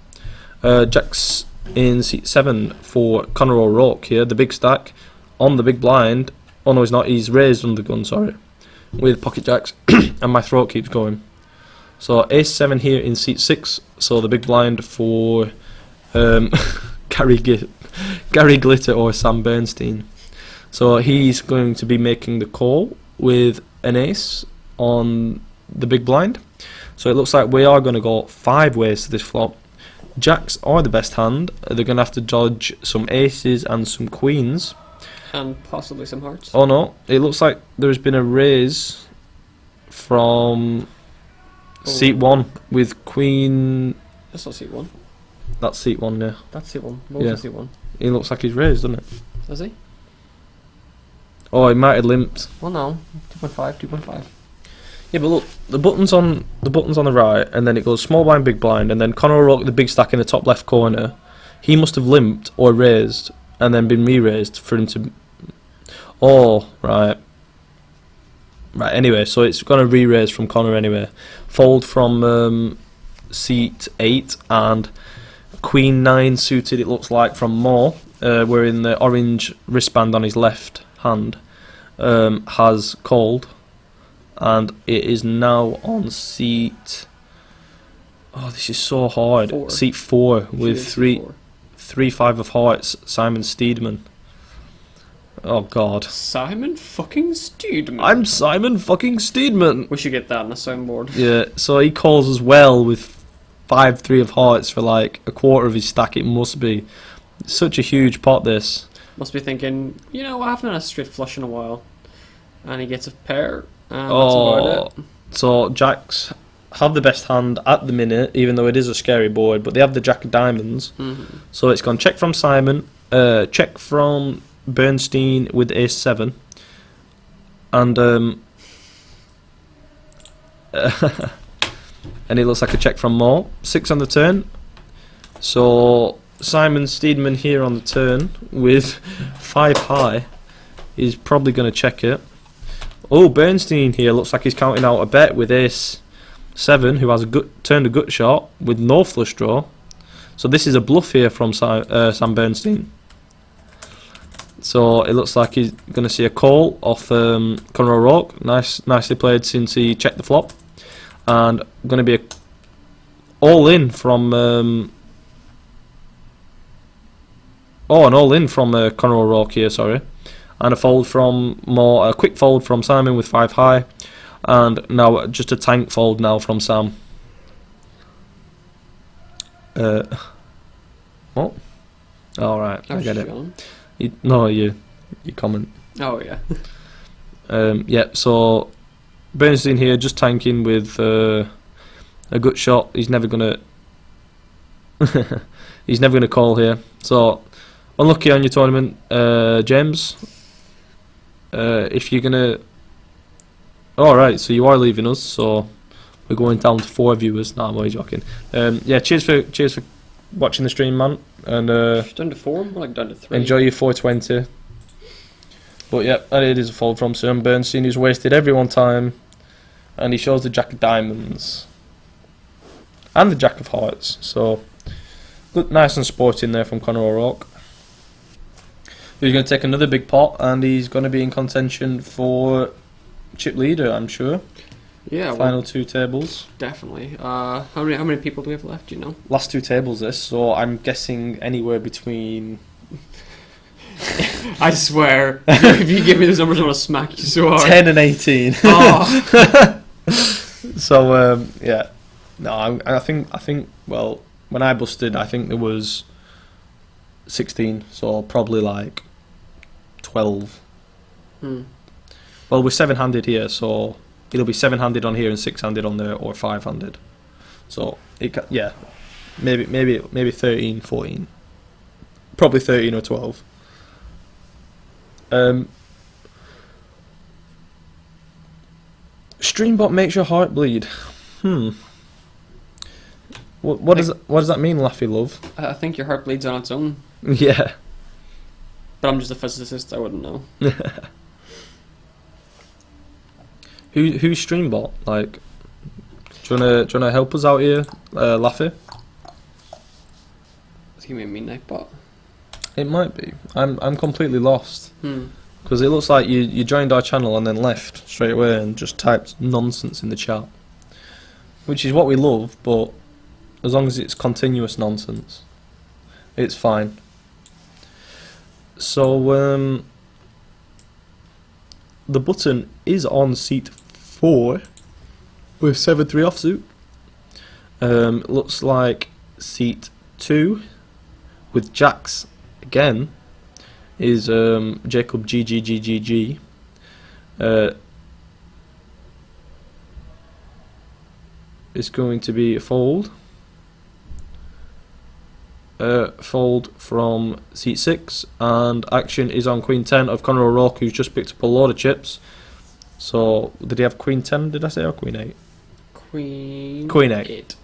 Jack's in seat 7 for Conor O'Rourke here, the big stack on the big blind. Oh no, he's not. He's raised on the gun. Sorry, with pocket jacks, and my throat keeps going. So ace 7 here in seat 6. So the big blind for Gary Glitter or Sam Bernstein. So he's going to be making the call with an ace on the big blind. So it looks like we are going to go 5 ways to this flop. Jacks are the best hand. They're going to have to dodge some aces and some queens. And possibly some hearts. Oh no, it looks like there's been a raise from seat 1 with queen. That's not seat 1. That's seat 1, yeah. That's seat 1. What Yeah. was seat 1? It looks like he's raised, doesn't it? Does he? Oh, he might have limped. Well, no. 2.5, 2.5. Yeah, but look, the button's on the right, and then it goes small blind, big blind, and then Conor O'Rourke, the big stack in the top left corner. He must have limped or raised, and then been re-raised for him to. Oh, right. Right. Anyway, so it's gonna re-raise from Conor anyway. Fold from seat 8 and Queen 9 suited. It looks like from Moore, wearing the orange wristband on his left hand, has called. And it is now on seat. Oh, this is so hard. 4. Seat 4 with Seat 4. 3-5 of hearts. Simon Steedman. Oh God. Simon fucking Steedman. I'm Simon fucking Steedman. We should get that on a soundboard. Yeah. So he calls as well with 5-3 of hearts for like a quarter of his stack. It must be such a huge pot. This. Must be thinking, I haven't had a straight flush in a while. And he gets a pair, and that's about it. So Jacks have the best hand at the minute, even though it is a scary board, but they have the Jack of Diamonds. Mm-hmm. So it's gone check from Simon, check from Bernstein with Ace 7, and and it looks like a check from Moore. 6 on the turn. So Simon Steedman here on the turn with 5 high is probably going to check it. Oh, Bernstein here looks like he's counting out a bet with Ace 7, who has turned a gut shot with no flush draw. So this is a bluff here from Sam Bernstein. So it looks like he's going to see a call off Conor O'Rourke. Nicely played since he checked the flop. And going to be all in from an all in from Conor O'Rourke here, sorry. And a quick fold from Simon with 5 high. And now just a tank fold now from Sam. What? Alright, I get it. You comment. Oh, yeah. Yeah, so Bernstein here just tanking with a gut shot. He's never gonna call here. So unlucky on your tournament, James. If you're gonna, alright, so you are leaving us. So we're going down to 4 viewers. Nah, I'm only joking. Yeah, cheers for watching the stream, man. And down to 4, more like down to 3. enjoy your 420. But yeah, it is a fold from Sam Bernstein, who's wasted everyone's time, and he shows the Jack of Diamonds and the Jack of Hearts. So look nice and sporting there from Conor O'Rourke. He's going to take another big pot, and he's going to be in contention for chip leader, I'm sure. Yeah, Final 2 tables. Definitely. How many people do we have left? Do you know? Last 2 tables, this. So I'm guessing anywhere between. I swear, if you give me those numbers, I'm gonna smack you so hard. 10 and 18. Oh. So yeah, no, I think. Well, when I busted, I think there was 16. So probably like 12. Hmm. Well, we're 7-handed here, so it'll be 7-handed on here and 6-handed on there, or 5-handed. So yeah, maybe 13, 14. Probably 13 or 12. Streambot makes your heart bleed. What does that mean, Laffy Love? I think your heart bleeds on its own. Yeah. But I'm just a physicist, I wouldn't know. Who's Streambot? Like, do you wanna help us out here, Laffy? It's gonna be a midnight bot. It might be. I'm completely lost. Because it looks like you joined our channel and then left straight away and just typed nonsense in the chat. Which is what we love, but as long as it's continuous nonsense, it's fine. So, the button is on seat 4 with 7-3 offsuit. Looks like seat 2 with jacks again is Jacob GGGGG. It's going to be a fold. Fold from seat 6, and action is on Queen 10 of Conor O'Rourke, who's just picked up a load of chips. So did he have Queen 10? Did I say, or Queen 8? Queen 8.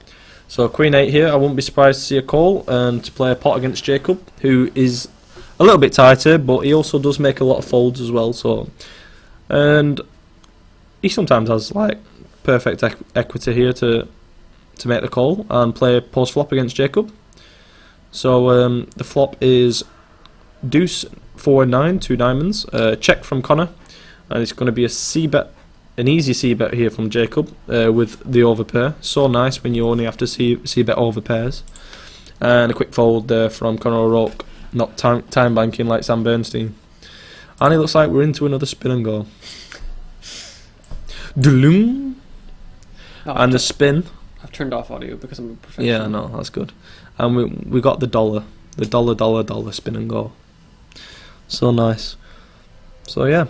So Queen 8 here. I wouldn't be surprised to see a call and to play a pot against Jacob, who is a little bit tighter, but he also does make a lot of folds as well. So, and he sometimes has like perfect equity here to make the call and play post flop against Jacob. So the flop is deuce 4-9, 2 diamonds, check from Connor, and it's going to be a c-bet, an easy c-bet here from Jacob with the overpair. So nice when you only have to c-bet overpairs. And a quick fold there from Conor O'Rourke, not time banking like Sam Bernstein. And it looks like we're into another spin and go. And the spin. I've turned off audio because I'm a professional. Yeah, no, that's good. And we got the dollar spin and go. So nice. So yeah,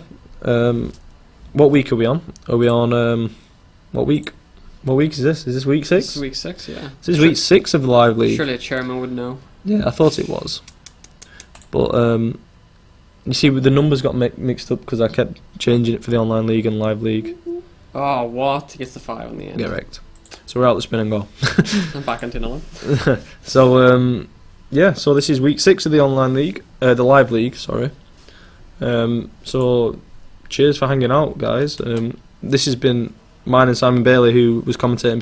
what week are we on? Are we on what week? What week is this? Is this week 6? This is week 6, yeah. This is week 6 of the live league. Surely a chairman would know. Yeah, I thought it was. But you see, the numbers got mixed up because I kept changing it for the online league and live league. Oh, what? He gets the 5 on the end. Correct. So we're out the spin and go. I'm back into another. So yeah, so this is week 6 of the online league, the live league. Sorry. So cheers for hanging out, guys. This has been mine and Simon Bailey, who was commentating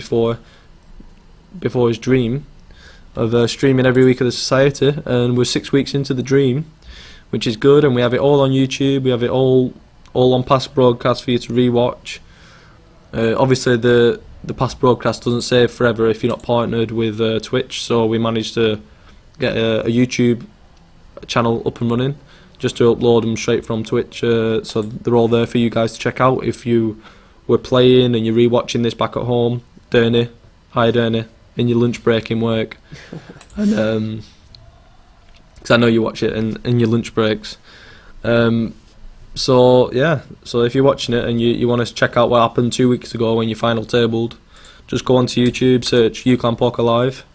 before his dream of streaming every week of the society, and we're 6 weeks into the dream, which is good. And we have it all on YouTube. We have it all on past broadcasts for you to rewatch. Obviously, the past broadcast doesn't save forever if you're not partnered with Twitch, so we managed to get a YouTube channel up and running just to upload them straight from Twitch, so they're all there for you guys to check out if you were playing and you're rewatching this back at home. Derny, hi Derny, in your lunch break in work, and because I know you watch it in your lunch breaks. So yeah, so if you're watching it and you want to check out what happened 2 weeks ago when you final tabled, just go onto YouTube, search UClan Poker Live,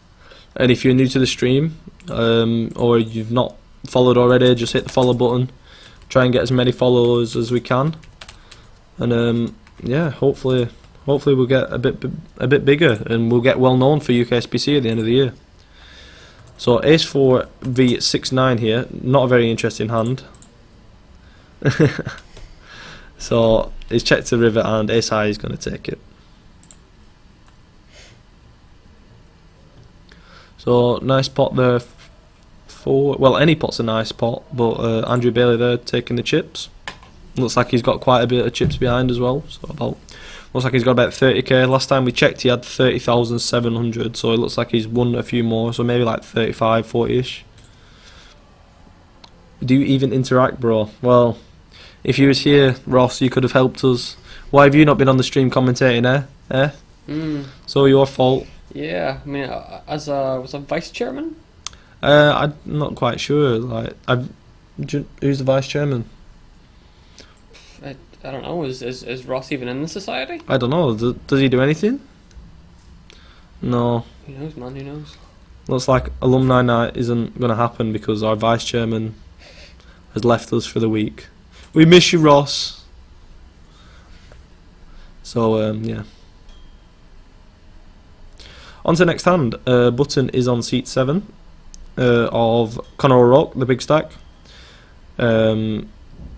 and if you're new to the stream or you've not followed already, just hit the follow button. Try and get as many followers as we can, and yeah, hopefully we'll get a bit bigger and we'll get well known for UKSBC at the end of the year. So Ace 4 v 6-9 here, not a very interesting hand. So he's checked the river and Ace High is going to take it. So nice pot there for, well, any pot's a nice pot, but Andrew Bailey there taking the chips. Looks like he's got quite a bit of chips behind as well. So looks like he's got about 30k. Last time we checked he had 30,700, so it looks like he's won a few more, so maybe like 35, 40ish. Do you even interact, bro? Well, if you was here, Ross, you could have helped us. Why have you not been on the stream commentating, eh? So your fault. Yeah, I mean, was a vice chairman? I'm not quite sure. Like, who's the vice chairman? I don't know. Is Ross even in the society? I don't know. Does he do anything? No. Who knows, man? Who knows? Looks like alumni night isn't going to happen because our vice chairman has left us for the week. We miss you, Ross. So yeah. On to the next hand. Button is on seat 7 of Conor O'Rourke, the big stack.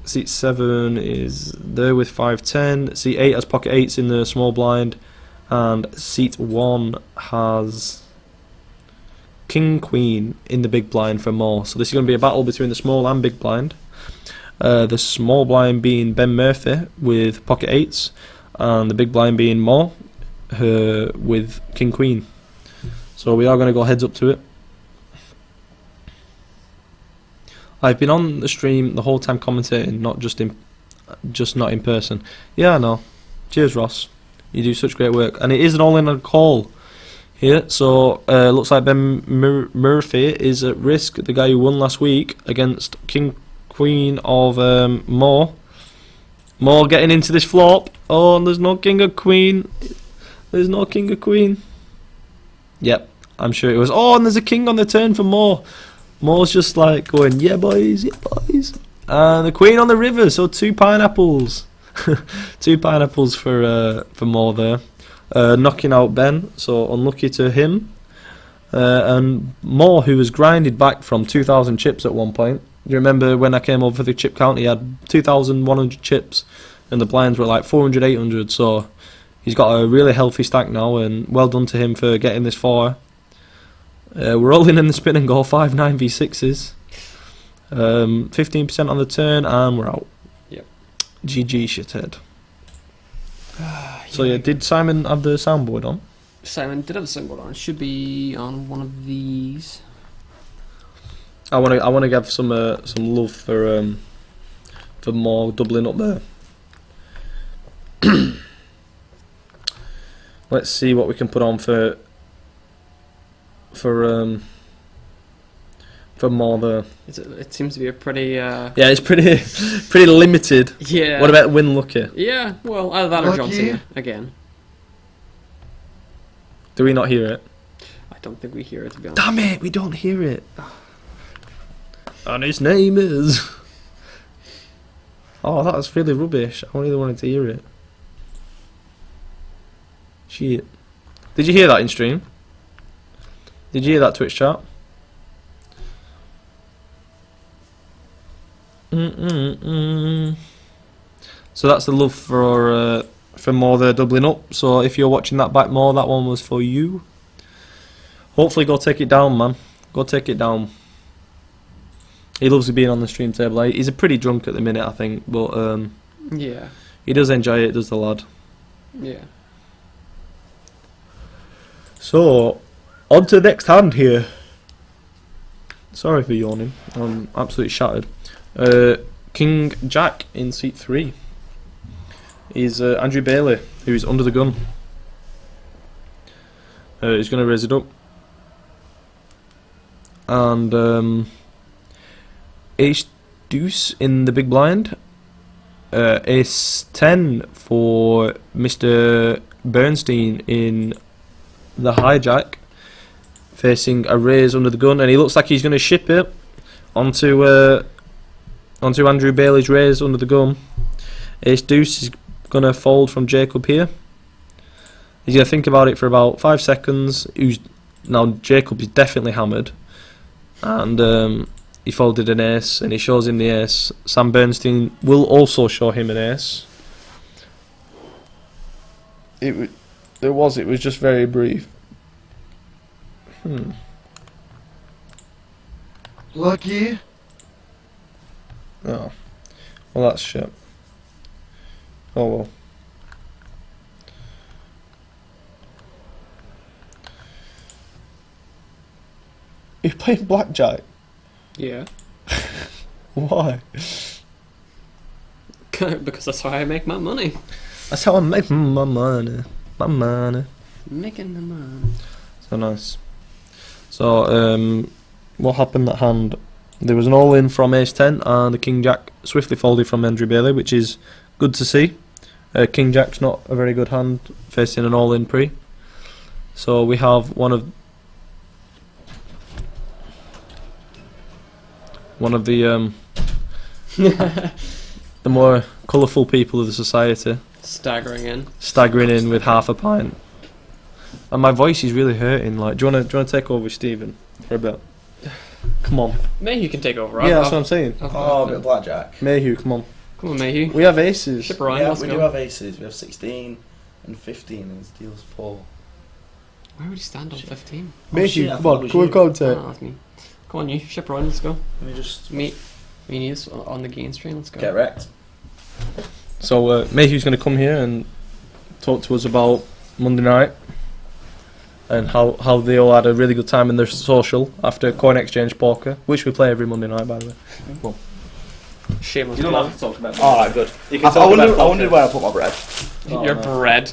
Seat 7 is there with 5-10. Seat 8 has pocket 8s in the small blind. And seat 1 has King Queen in the big blind for more. So this is going to be a battle between the small and big blind. The small blind being Ben Murphy with pocket 8s. And the big blind being Mo with King Queen. So we are going to go heads up to it. I've been on the stream the whole time commentating, not in person. Yeah, I know. Cheers, Ross. You do such great work, and it is an all-in on call here. So looks like Ben Murphy is at risk. The guy who won last week against King Queen of Mo. Mo getting into this flop. Oh, and there's no King of Queen. There's no King of Queen. Yep, I'm sure it was. Oh, and there's a King on the turn for Mo. Mo's just like going, yeah boys, yeah boys. And the Queen on the river, so 2 pineapples. 2 pineapples for Mo there. Knocking out Ben, so unlucky to him. And Mo, who was grinded back from 2,000 chips at one point. Do you remember when I came over for the chip count, he had 2,100 chips and the blinds were like 400, 800, so he's got a really healthy stack now, and well done to him for getting this far. We're all in the spin and go 5-9 v6s. 15% on the turn and we're out. Yep. GG shithead. So yeah, did Simon have the soundboard on? Simon did have the soundboard on. It should be on one of these. I want to give some love for more doubling up there. Let's see what we can put on for more there. It seems to be a pretty. Yeah, it's pretty limited. Yeah. What about Win Lucky? Yeah. Well, either that or John Lucky. Cena again. Do we not hear it? I don't think we hear it, to be honest. Damn it, we don't hear it. And his name is. Oh, that was really rubbish. I really wanted to hear it. Shit. Did you hear that in stream? Did you hear that Twitch chat? So that's the love for more there doubling up. So if you're watching that back more, that one was for you. Hopefully go take it down, man. Go take it down. He loves being on the stream table. He's a pretty drunk at the minute, I think, but Yeah. he does enjoy it, does the lad. Yeah. So, on to the next hand here. Sorry for yawning. I'm absolutely shattered. King Jack in seat 3 is Andrew Bailey, who is under the gun. He's going to raise it up. And Ace Deuce in the big blind. Ace 10 for Mr. Bernstein in the hijack, facing a raise under the gun, and he looks like he's going to ship it onto Andrew Bailey's raise under the gun. Ace Deuce is going to fold from Jacob here. He's going to think about it for about 5 seconds. Now Jacob is definitely hammered, and he folded an ace, and he shows him the ace. Sam Bernstein will also show him an ace. It was just very brief. Lucky. Oh. Well, that's shit. Oh well. You're playing blackjack? Yeah. Why? Because that's how I make my money. That's how I make my money. My money. Making the money. So nice. So, what happened that hand? There was an all-in from Ace 10, and the King Jack swiftly folded from Andrew Bailey, which is good to see. King Jack's not a very good hand, facing an all-in pre. So we have one of the the more colourful people of the society Staggering in with half a pint. And my voice is really hurting. Like, do you wanna take over, Stephen, for a bit? Come on. Mayhew can take over. Yeah, that's what I'm saying. Oh, a bit of blackjack. Mayhew, come on. Come on, Mayhew. We have aces. Ship around, Yeah, let's we go. do have aces. We have 16 and 15, and it deals 4. Why would he stand on 15? Mayhew, shit, I come thought on, it was come on, you. contact. Oh, that's me. Come on, you. Ship around, let's go. Let me just Me need us on the gain stream, let's go. get wrecked. So Mayhew's going to come here and talk to us about Monday night and how they all had a really good time in their social after Coin Exchange Poker, which we play every Monday night, by the way. Shameless You don't plug. have to talk about it. Alright, good. You I wondered where I put my bread. Your bread.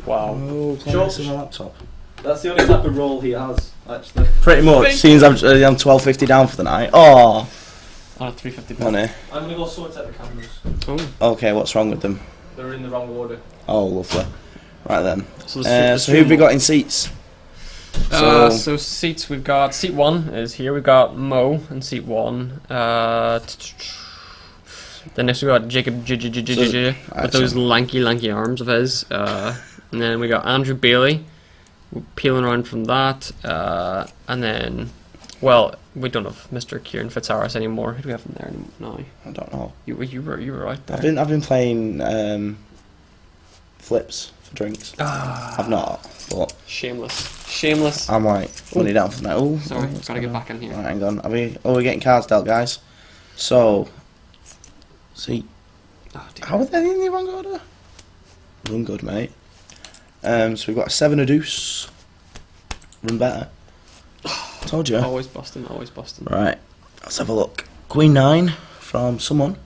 Wow. Oh, Sure. on my laptop. That's the only type of role he has, actually. Pretty much. Seems I'm 12.50 down for the night. Oh, On a 350 money. I'm going to go sort out the cameras. Oh. Okay, what's wrong with them? They're in the wrong order. Oh, lovely. Right then. So, So who have we got in seats? So seats, we've got seat 1 is here. We've got Mo in seat 1. Then next we got Jacob with those lanky arms of his. And then we got Andrew Bailey peeling around from that. And then, well, we don't have Mr. Kieran Fitzharris anymore. Who do we have in there now? I don't know. You were right there. I've been playing flips for drinks. I've not, but Shameless. I'm like money down for the night. Oh, Sorry, what's gotta going get on? back in here. Right, hang on. We're getting cards dealt, guys. So, see, Oh, dear. how are they in the wrong order? Run good, mate. So we've got a 7 a deuce. Run better. Told you. Always busting. Right, let's have a look. Queen 9 from someone.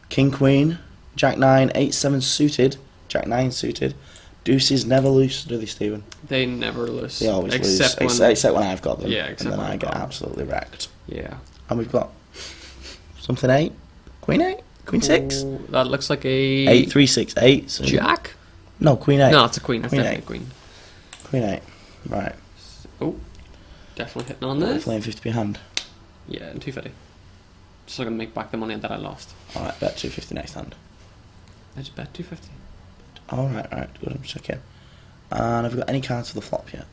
King Queen. Jack 9, 8 7 suited. Jack 9 suited. Deuces never lose, do they, Stephen? They never lose. They always except lose, when, except when I've got them. Yeah, and except then when I I've get got them. absolutely wrecked. Yeah. And we've got something 8, Queen 8, Queen 6, Ooh, that looks like a 8, 3, 6, 8. So Jack. No, Queen 8. No, it's a queen. That's Queen definitely eight. a queen. Queen 8. Right. Oh, definitely hitting on this. Playing 50 hand. Yeah, and 250. Just so I can make back the money that I lost. Alright, bet 250 next hand. I just bet 250. Alright, good, I'm checking. And have we got any cards for the flop yet?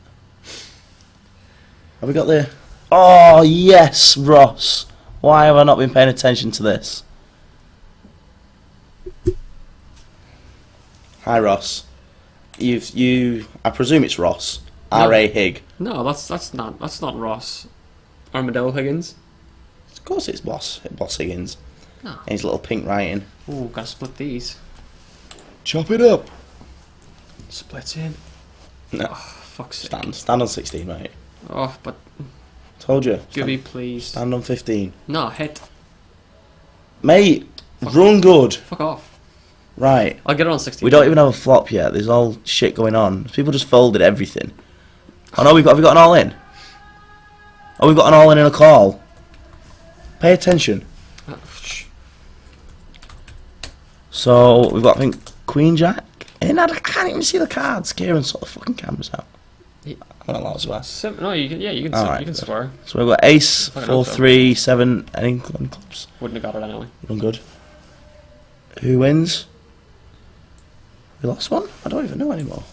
Have we got the... Oh, yes, Ross. Why have I not been paying attention to this? Hi, Ross. I presume it's Ross. No. R.A. Hig. No, that's not Ross. Armadillo Higgins. Of course it's Boss Higgins. No. And his little pink writing. Ooh, gotta split these. Chop it up. Splits in. No, Fuck's sake. stand on 16, mate. Oh, but Told you. Gibby, please. Stand on 15. No, hit. Mate, Fuck. run good. Fuck off. Right. I'll get it on 16. We don't even have a flop yet. There's all shit going on. People just folded everything. Oh no, have we got an all in? Oh, we've got an all in and a call. Pay attention. Shh. So we've got, I think, Queen Jack. And I can't even see the cards. Kieran sort the fucking cameras out. Yeah. I'm not allowed to swear. No, you can. Yeah, you can. Alright, You can good. swear. So we've got Ace, Fucking 4, hope so. 3, 7, any clubs. Wouldn't have got it anyway. Run good. Who wins? We lost one? I don't even know anymore.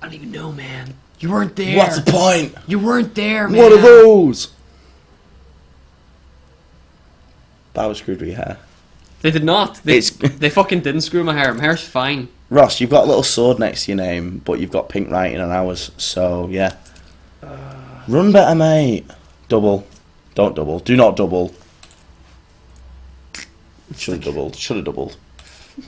I don't even know, man. You weren't there. What's the point? You weren't there, man. What are those? That was screwed with your hair. They did not. They, It's- they fucking didn't screw my hair. My hair's fine. Ross, you've got a little sword next to your name, but you've got pink writing on ours, so yeah. Run better, mate. Double. Don't double. Do not double. Should have doubled. Should have doubled.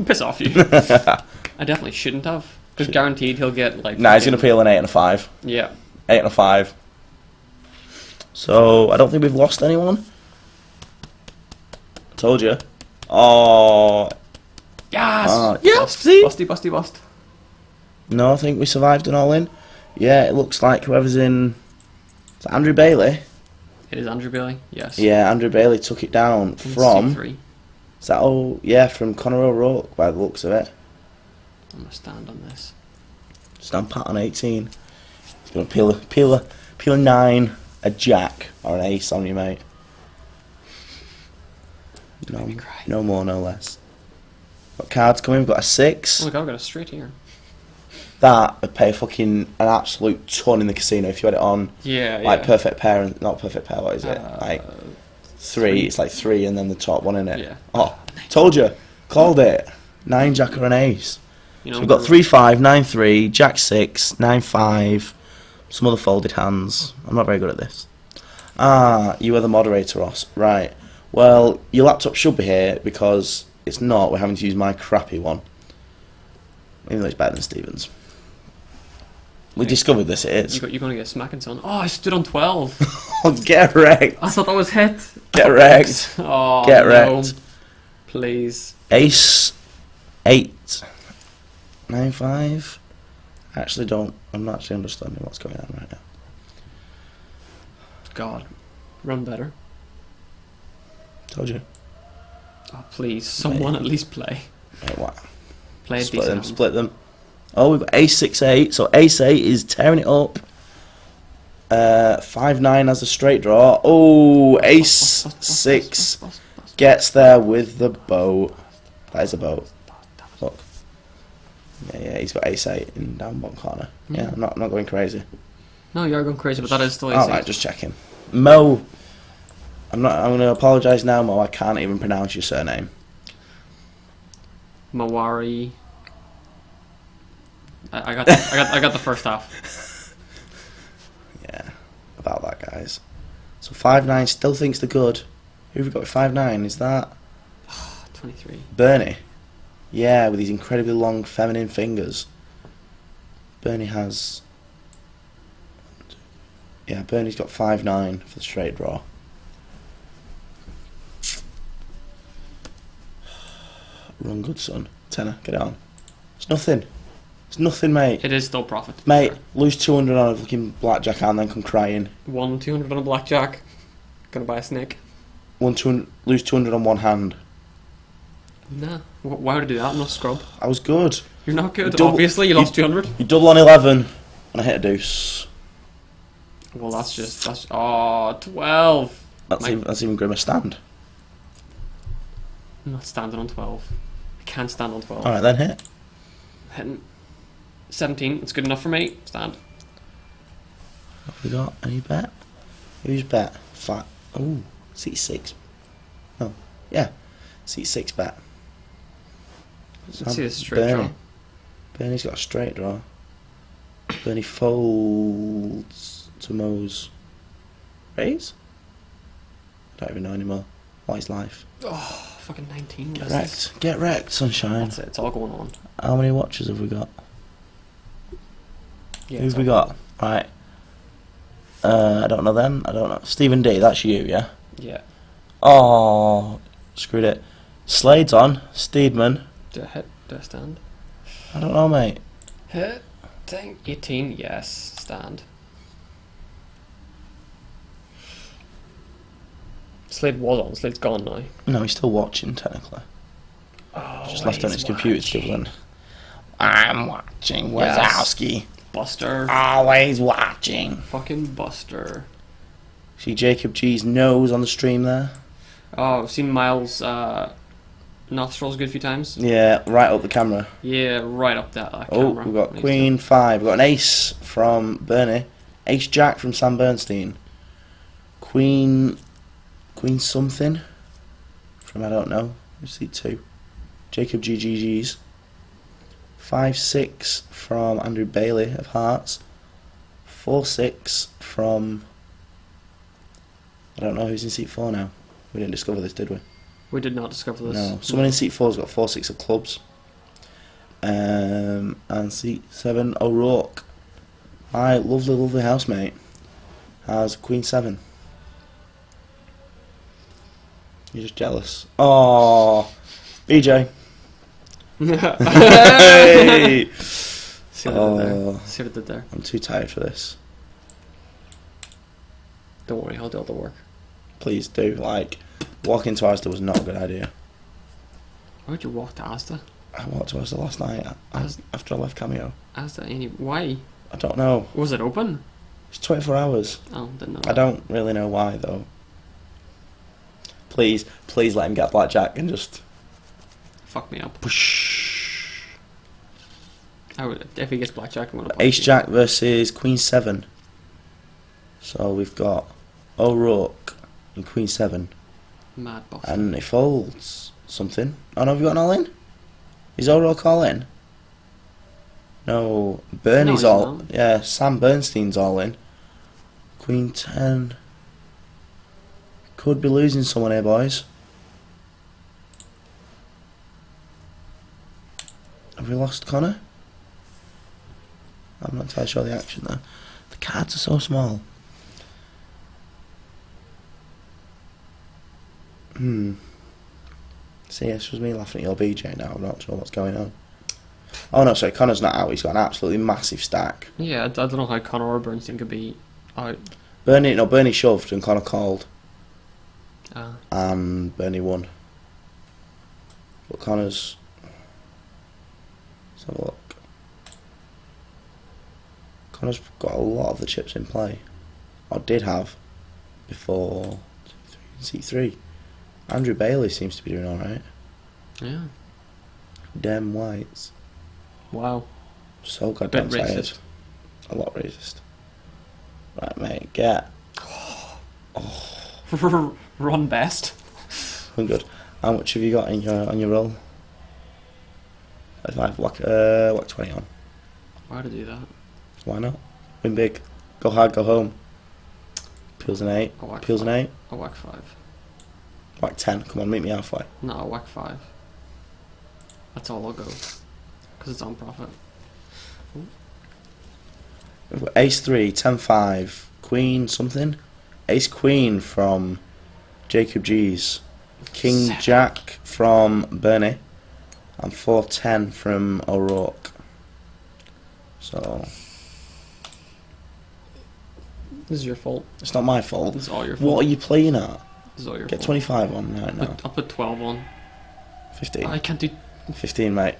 Piss off, you. I definitely shouldn't have. Because guaranteed he'll get like. Nah, he's going to fucking- peel an 8 and a 5. Yeah. 8 and a 5. So, I don't think we've lost anyone. Told you. Oh, Yes. yeah, Bust, see? busty, bust. no, I think we survived an all in. Yeah, it looks like whoever's in. Is that Andrew Bailey? It is Andrew Bailey. Yes. Yeah, Andrew Bailey took it down From from. C3. Is that all? Yeah, from Conor O'Rourke by the looks of it. I'm gonna stand on this. Stand pat on 18. He's going to peel a 9, a jack, or an ace on you, mate. Made me cry. No more, no less. Got cards coming. We've got a 6. Oh my god, I got a straight here. That would pay fucking an absolute ton in the casino if you had it on Yeah, like yeah. perfect pair and not perfect pair. What is it? Like 3. It's like 3 and then the top one in it. Yeah. Oh, told you. Called it. 9 jack or an ace. You know, So we've got 3-5, 9-3, jack 6, 9-5. Some other folded hands. I'm not very good at this. Ah, you are the moderator, Ross. Right. Well, your laptop should be here because it's not. We're having to use my crappy one. Even though it's better than Stephen's. We discovered this, it is. You're gonna get smacking son. Oh, I stood on 12. Get wrecked. I thought that was hit. Get wrecked. Oh, Get no. wrecked. Please. Ace 8. 9-5. I'm not actually understanding what's going on right now. God. Run better. Told you. Oh, please. Someone at least play. Wait, what? Play a Split decent them, hand. split them. Oh, we've got Ace 6-8. So Ace 8 is tearing it up. 5-9 has a straight draw. Oh, Ace 6 gets there with the boat. That is a boat. Look. Yeah, he's got Ace 8 in down bottom corner. Yeah, I'm not going crazy. No, you're going crazy, but that is still Oh, AC. right, just checking. Mo. I'm going to apologise now, Mo. I can't even pronounce your surname. Mawari. I got the first half. Yeah, about that, guys. So 5-9 still thinks they're good. Who have we got with 5-9? Is that 23. Bernie? Yeah, with his incredibly long feminine fingers. Bernie has. Yeah, Bernie's got 5-9 for the straight draw. Run good, son. Tenner, get it on. It's nothing. It's nothing, mate. It is still profit. to be Mate, fair. lose 200 on a fucking blackjack and then come crying. Won 200 on a blackjack. Gonna buy a snake. Lose 200 on one hand. Nah. Why would I do that? I'm not a scrub. I was good. You're not good. Double- Obviously, you lost 200. You double on 11, and I hit a deuce. Well, that's. Oh, 12. That's even grimmer stand. I'm not standing on 12. I can't stand on 12. Alright then, hit. Hitting 17. It's good enough for me. Stand. Have we got any bet? Who's bet? Flat. Ooh, seat 6. No. Yeah. Seat 6 bet. Let's see this straight Bernie. draw. Bernie's got a straight draw. Bernie folds to Mo's raise? I don't even know anymore. What is life? Oh, fucking 19. Get This wrecked. is- Get wrecked, sunshine. That's it. It's all going on. How many watches have we got? Yeah, Who've it's we all got? Right. I don't know then. I don't know. Stephen D, that's you, yeah? Yeah. Oh, screwed it. Slade's on. Steedman. Do I hit? Do I stand? I don't know, mate. Hit. Dang. 18. Yes. Stand. Slade was on. Slade's gone now. No, he's still watching, technically. Oh, Just left on he's his computer to give one. I'm watching. Yes. Wazowski. Buster. Always watching. Fucking Buster. See Jacob G's nose on the stream there? Oh, I've seen Miles' nostrils a good few times. Yeah, right up the camera. Yeah, right up that Oh, camera. we've got Nice Queen 5. We've got an ace from Bernie. Ace Jack from Sam Bernstein. Queen something from I don't know. Seat 2. Jacob GGG's. 5-6 from Andrew Bailey of Hearts. 4-6 from I don't know who's in seat 4 now. We didn't discover this, did we? We did not discover this. No. Someone in seat 4's got 4-6 of clubs. And seat 7, O'Rourke. My lovely, lovely housemate has Queen 7. You're just jealous. Oh, BJ. Hey! See what I did there. Oh, See what I did there. I'm too tired for this. Don't worry, I'll do all the work. Please do. Like, walking to Asda was not a good idea. Why would you walk to Asda? I walked to Asda last night after I left Cameo. Asda, why? I don't know. Was it open? It's 24 hours. Oh, didn't know. I don't really know why though. Please let him get blackjack and just Fuck me up. push. I would, if he gets blackjack, I'm gonna. Ace Jack versus Queen 7. So we've got O'Rourke and Queen 7, Mad boss. and he folds something. Oh no, have you got an all in? Is O'Rourke all in? No, Bernie's he's all. not. Yeah, Sam Bernstein's all in. Queen 10. Could be losing someone here, boys. Have we lost Connor? I'm not entirely sure of the action there. The cards are so small. See, this was me laughing at your BJ now. I'm not sure what's going on. Oh no, sorry, Connor's not out. He's got an absolutely massive stack. Yeah, I don't know how Connor or Bernstein could be out. Bernie shoved and Connor called. Ah. And Bernie won. But Connor's... Let's have a look. Connor's got a lot of the chips in play. Or did have. Before... C3. Andrew Bailey seems to be doing alright. Yeah. Dem Whites. Wow. So goddamn Bit tired. racist. A lot racist. Right, mate, get. Run best. I'm good. How much have you got in your on your roll? If I've whack 20 on. Why to do that? Why not? Win big. Go hard, go home. Peels an 8. I'll whack Peels an 8. A whack 5. Whack 10. Come on, meet me halfway. No, a whack 5. That's all I'll go. Because it's on profit. We've got Ace 3, 10 5, Queen something. Ace Queen from Jacob G's. King 7. Jack from Bernie. And 4-10 from O'Rourke. So This is your fault. it's not my fault. This is all your fault. What are you playing at? This is all your Get fault. 25 on right now. I'll put 12 on. 15. I can't do. 15, mate.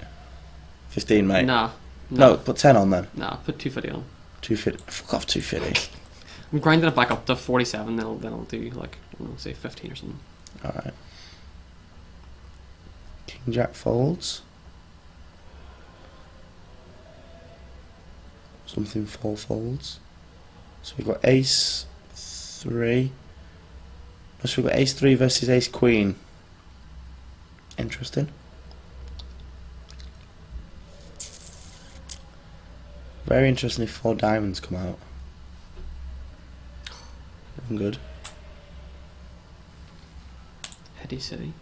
15, mate. Nah. No, put 10 on then. Nah, put 250 on. 250. Fuck off 250. I'm grinding it back up to 47, then I'll do like, I don't know, say 15 or something. Alright. King Jack folds. Something 4 folds. So we've got Ace 3. So we've got Ace 3 versus Ace Queen. Interesting. Very interesting if 4 diamonds come out. Good. Heady City.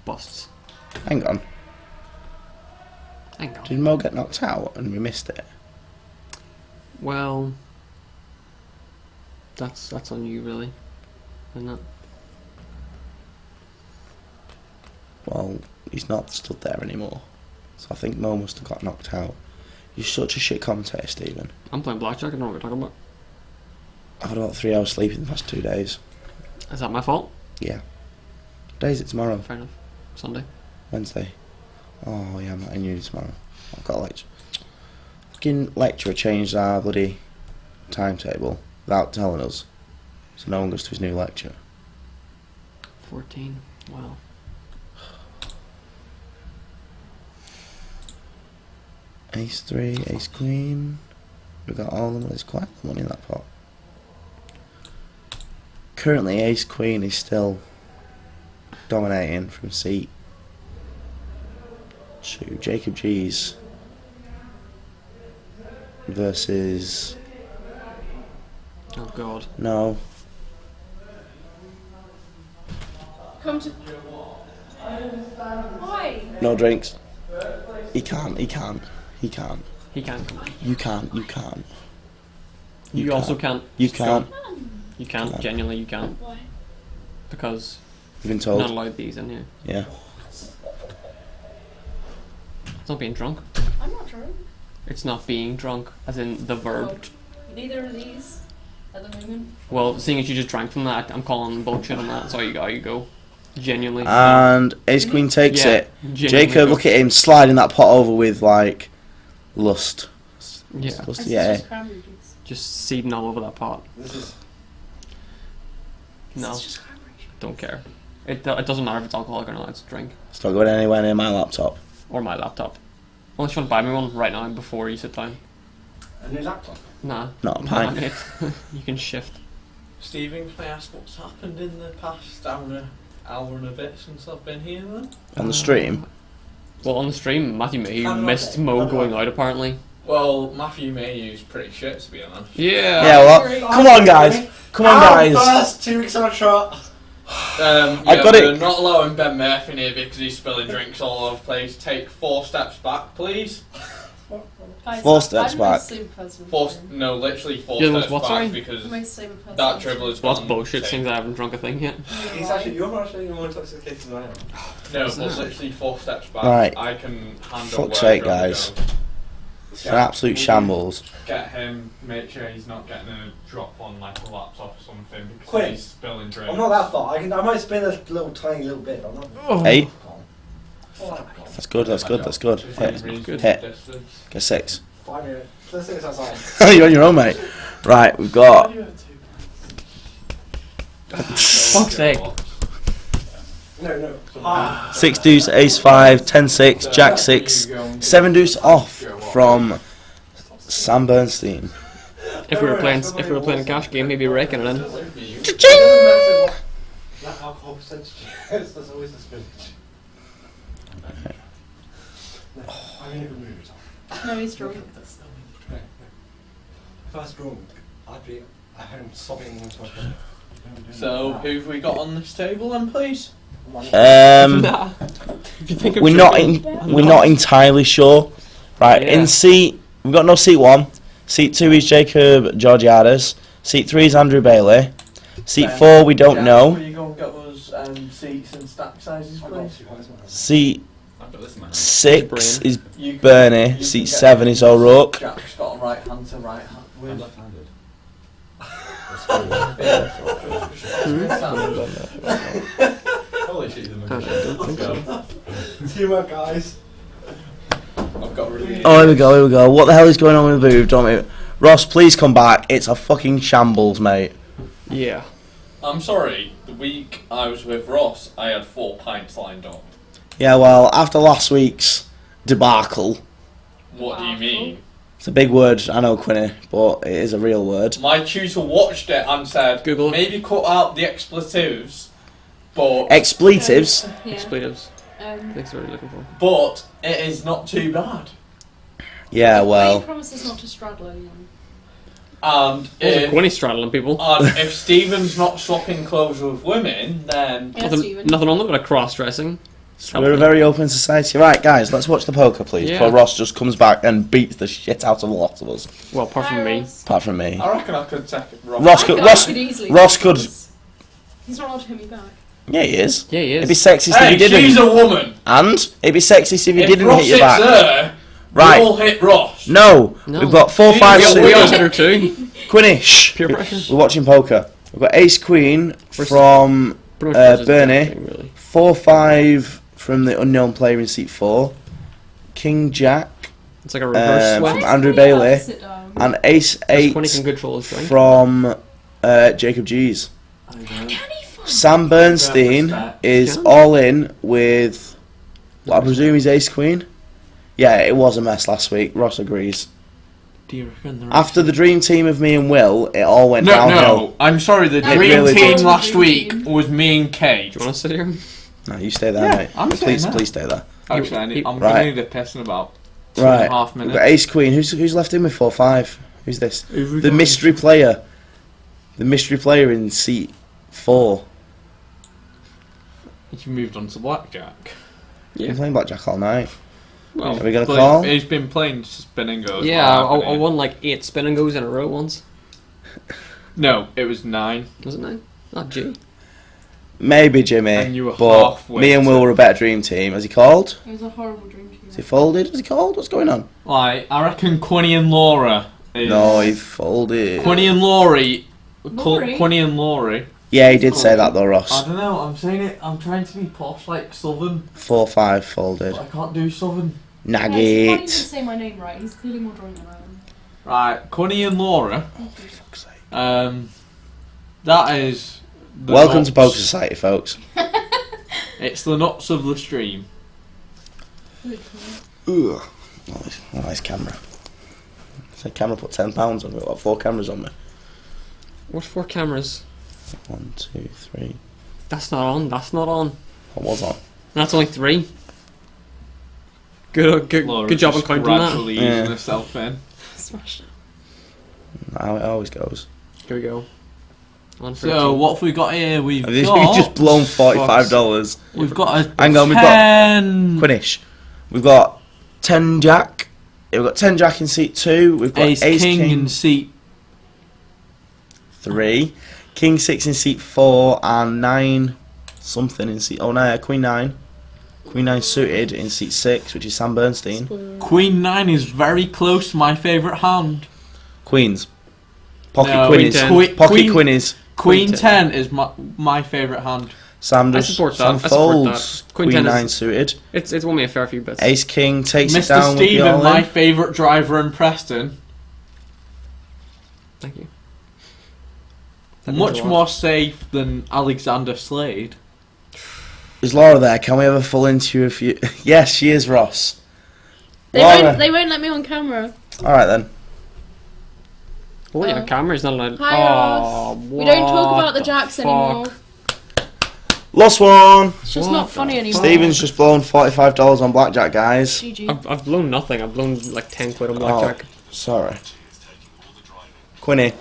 Busts. Hang on. Hang on. Did Mo get knocked out and we missed it? Well, that's on you really, isn't it? Well, he's not stood there anymore. So I think Mo must have got knocked out. You're such a shit commentator, Stephen. I'm playing blackjack. I don't know what you're talking about. I've had about 3 hours sleep in the past 2 days. Is that my fault? Yeah. What day is it tomorrow? Fair enough. Sunday. Wednesday. Oh yeah, I'm not in uni tomorrow. I've got a lecture. Fucking lecturer changed our bloody timetable without telling us. So no one goes to his new lecture. 14. Wow. Ace 3, Ace Queen. We've got all the money. There's quite a lot of money in that pot. Currently, Ace Queen is still dominating from seat 2. Jacob G's versus. Oh god. No. Come to. Why? No drinks. He can't. He can't. He can't. He can't come in. You can't. You can't. You also can't. You can't. You can't. Can't. Genuinely, you can't. Why? Because You've been you're not told. allowed these in here. Yeah. It's not being drunk. I'm not drunk. It's not being drunk, as in the verb. Neither of these at the moment. Well, seeing as you just drank from that, I'm calling bullshit on that. That's all you got. You go. Genuinely. And Ace Queen takes Yeah, it. genuinely Jacob, go. look at him sliding that pot over with like lust. Yeah. Lust, yeah. Cranberry juice. Just seeding all over that pot. This is No, don't care. It doesn't matter if it's alcoholic or not. It's a drink It's not going anywhere near my laptop. or my laptop. Unless you want to buy me one right now before you sit down. a new laptop. Nah. Not a Nah, pint. mate. You can shift. Stephen, can I ask what's happened in the past hour and a bit since I've been here then? On the stream. Well, on the stream, Matthew Mayhew How do I missed say? Mo How do I- going out apparently. Well, Matthew Mayhew's pretty shit to be honest. Yeah. Yeah, well, come on, guys. Come on, guys. First 2 weeks on a trot. Yeah, I got we're it. not allowing Ben Murphy in here because he's spilling drinks all over the place. Take 4 steps back, please. Guys, 4 steps I'm back. The same person. No, literally 4 Yeah, steps what, back sorry? because I'm the same person. that dribble is Well, that's gone bullshit insane. since I haven't drunk a thing yet. He's actually, you're actually more intoxicated than I am. No, What's but that? literally 4 steps back. Right. I can handle Fuck's where sake, dribble guys. goes. It's an absolute shambles. Get him, make sure he's not getting a drop on like a laptop or something because Quick. he's spilling drinks. I'm not that far. I might spin a little tiny little bit. I'm not. 8. Oh, That's good. That's good. That's good. It's Hit. in reasonable Hit. distance. Get 6. 5 minutes. Let's see what's outside. You're on your own, mate. Right, we've got Fuck's sake. No. 6 deuce, ace 5, 10 6, jack 6, 7 deuce off from Sam Bernstein. If we were playing a cash game, maybe raking it in. That alcohol percentage. That's always the spinach. No, I'm in a good mood. No, he's drunk. If I was drunk, I'd be at home sobbing into my pillow. So, who've we got on this table then, please? Nah. If you think of We're not drinking- we're not entirely sure. Right, Yeah. in seat we've got no seat 1. Seat 2 is Jacob Georgiades. Seat 3 is Andrew Bailey. Seat 4 we don't know. Will you go and get us seats and stack sizes, I've got please? 2 eyes, man. Seat got this in my hand. 6 is You Bernie. you Seat can get 7 is O'Rourke. Jack's got a right hand to right hand. I'm With. left-handed. Holy shit, the magician. Teamwork, guys. I've got really. Oh, here we go, here we go. What the hell is going on with the booth? Don't we? Ross, please come back. It's a fucking shambles, mate. Yeah. I'm sorry. The week I was with Ross, I had 4 pints lined up. Yeah, well, after last week's debacle, What do you mean? it's a big word, I know, Quinny, but it is a real word. My tutor watched it and said, Google it. maybe cut out the expletives, but Expletives. Yeah. Expletives. Um, That's what we're looking for. but it is not too bad. Yeah, He well, promises not to straddle anyone. And If Gwynny straddling people. if Stephen's not swapping clothes with women, then Yeah, Nothing, Stephen. nothing on there but a cross-dressing. we're a very open society. Right, guys, let's watch the poker, please, Yeah. before Ross just comes back and beats the shit out of a lot of us, Well, apart from me. apart from me. I reckon I could take it wrong. Ross I could, feel I Ross, could easily Ross take could, this. He's not allowed to hit me back. yeah, he is. Yeah, he It'd be is. sexist if Hey, he didn't. she's a woman. And it'd be sexist if he If didn't Ross hit you hits back. her, Right. we all hit Ross. No, No. we've got 4, 5, We- 6. We all hit her too. Quinny, shh. Peer pressure. We're watching poker. We've got Ace Queen Where's from Pretty much just Bernie. everything, really. 4, 5 from the unknown player in seat 4. King Jack It's like a reverse from sweat. Andrew Why is he allowed Bailey. to sit down? And Ace Because Gwynny 8 can control his drink. from Jacob G's. Can he find Sam Bernstein is all in with what I presume is Ace Queen. Yeah, it was a mess last week. Ross agrees. Do you reckon After the dream team of me and Will, it all went No, downhill. no. I'm sorry. The It dream really team did. last Dream week team. was me and Kate. Do you want to sit here? No, you stay there, Yeah, mate. I'm please, staying there. please stay there. Actually, I'm Right. gonna need a piss in about 2.5 Right, we've minutes. got Ace Queen. Who's left in with 4, 5? Who's this? Who've we The got? mystery player. The mystery player in seat 4. You moved on to blackjack. Been playing blackjack all night. Well, Are we gonna But call? He's been playing spin and goes. yeah, while I've been I here. won like 8 spin and goes in a row once. No, it was 9. Was it 9? Not G. Maybe Jimmy, And you were but halfway me and to- Will were a better dream team. Has he called? It was a horrible dream team. Has he folded? Has he called? What's going on? Like, I reckon Quinny and Laura. Is No, he folded. Quinny and Laurie. Laurie? Quinny and Laurie. Yeah, he did say that though, I Ross. don't know. I'm saying it. I'm trying to be posh like Southern, 4, 5 folded. but I can't do Southern. Guys, he can't even Nugget. say my name right. He's clearly more drunk than I am. Right, Quinny and Laura. Thank you. Fuck's sake. That is. The Welcome to nuts. Poker Society, folks. It's the nuts of the stream. Ugh. Nice camera. So camera put £10 on me. What, 4 cameras on me? What's 4 cameras? 1, 2, 3. That's not on. That's not on. What was on? That's only 3. Good Laura job on just counting that. gradually easing Yeah. herself in. Smashed it. How it always goes. Here we go. On for So what have we got here? We've Have you got. just blown $45? We've got a Hang on, we've got- 10 Quinish. We've got 10 Jack. We've got 10 Jack in seat 2. We've got Ace, King in seat 3. King 6 in seat 4. And 9 something in seat... Oh, no, Queen 9. Queen 9 suited in seat 6, which is Sam Bernstein. Queen 9 is very close to my favourite hand. Queens. Pocket No, Queen is. Queen 10. Pocket Queen- Queen is. Queen Queen 10 is my favourite hand. Sam I does. support that. Sam I support folds. that. Queen Queen 10 is- 9 suited. It's won me a fair few bits. Ace King takes it Mr. down with the Stephen, all my in. favourite driver in Preston. Thank you. That means Much a lot. more safe than Alexander Slade. Is Laura there? Can we have a full interview of you? Yes, she is, Ross. They Laura. won't let me on camera. Alright then. Oh, yeah, camera's not allowed. Hi, Oh, Ross. We don't talk what about the Jacks fuck? anymore. Lost one. It's just What not the funny anymore. Stephen's just blown $45 on blackjack, guys. GG. I've blown nothing. I've blown like 10 quid on blackjack. Sorry. Quinny.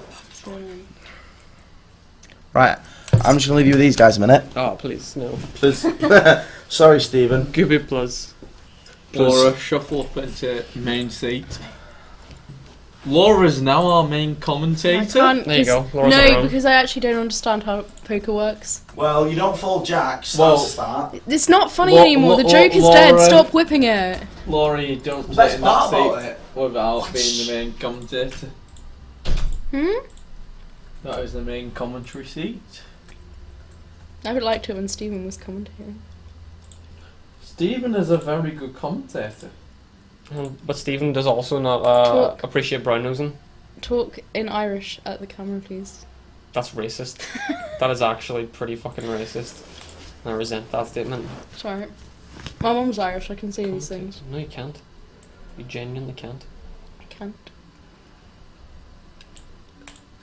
Right. I'm just going to leave you with these guys a minute. Oh, please, no. Sorry, Stephen. Gooby plus. Laura, shuffle up into main seat. Laura's now our main I commentator. can't. There you 'cause- go. Laura's on her No, own. because I actually don't understand how poker works. Well, you don't fold jacks. Well- That's a start. It's not funny Lo- anymore. The Lo- joke is Laura- dead. Stop whipping it. Laura, you don't The sit best in that part about seat it. without being the main commentator. Hmm. That is the main commentary seat. I would like to when Stephen was commentating. Stephen is a very good commentator. But Stephen does also not Talk. appreciate brown nosing. Talk in Irish at the camera, please. That's racist. That is actually pretty fucking racist. I resent that statement. Sorry. My mum's Irish. I can say these things. No, you can't. You genuinely can't. I can't.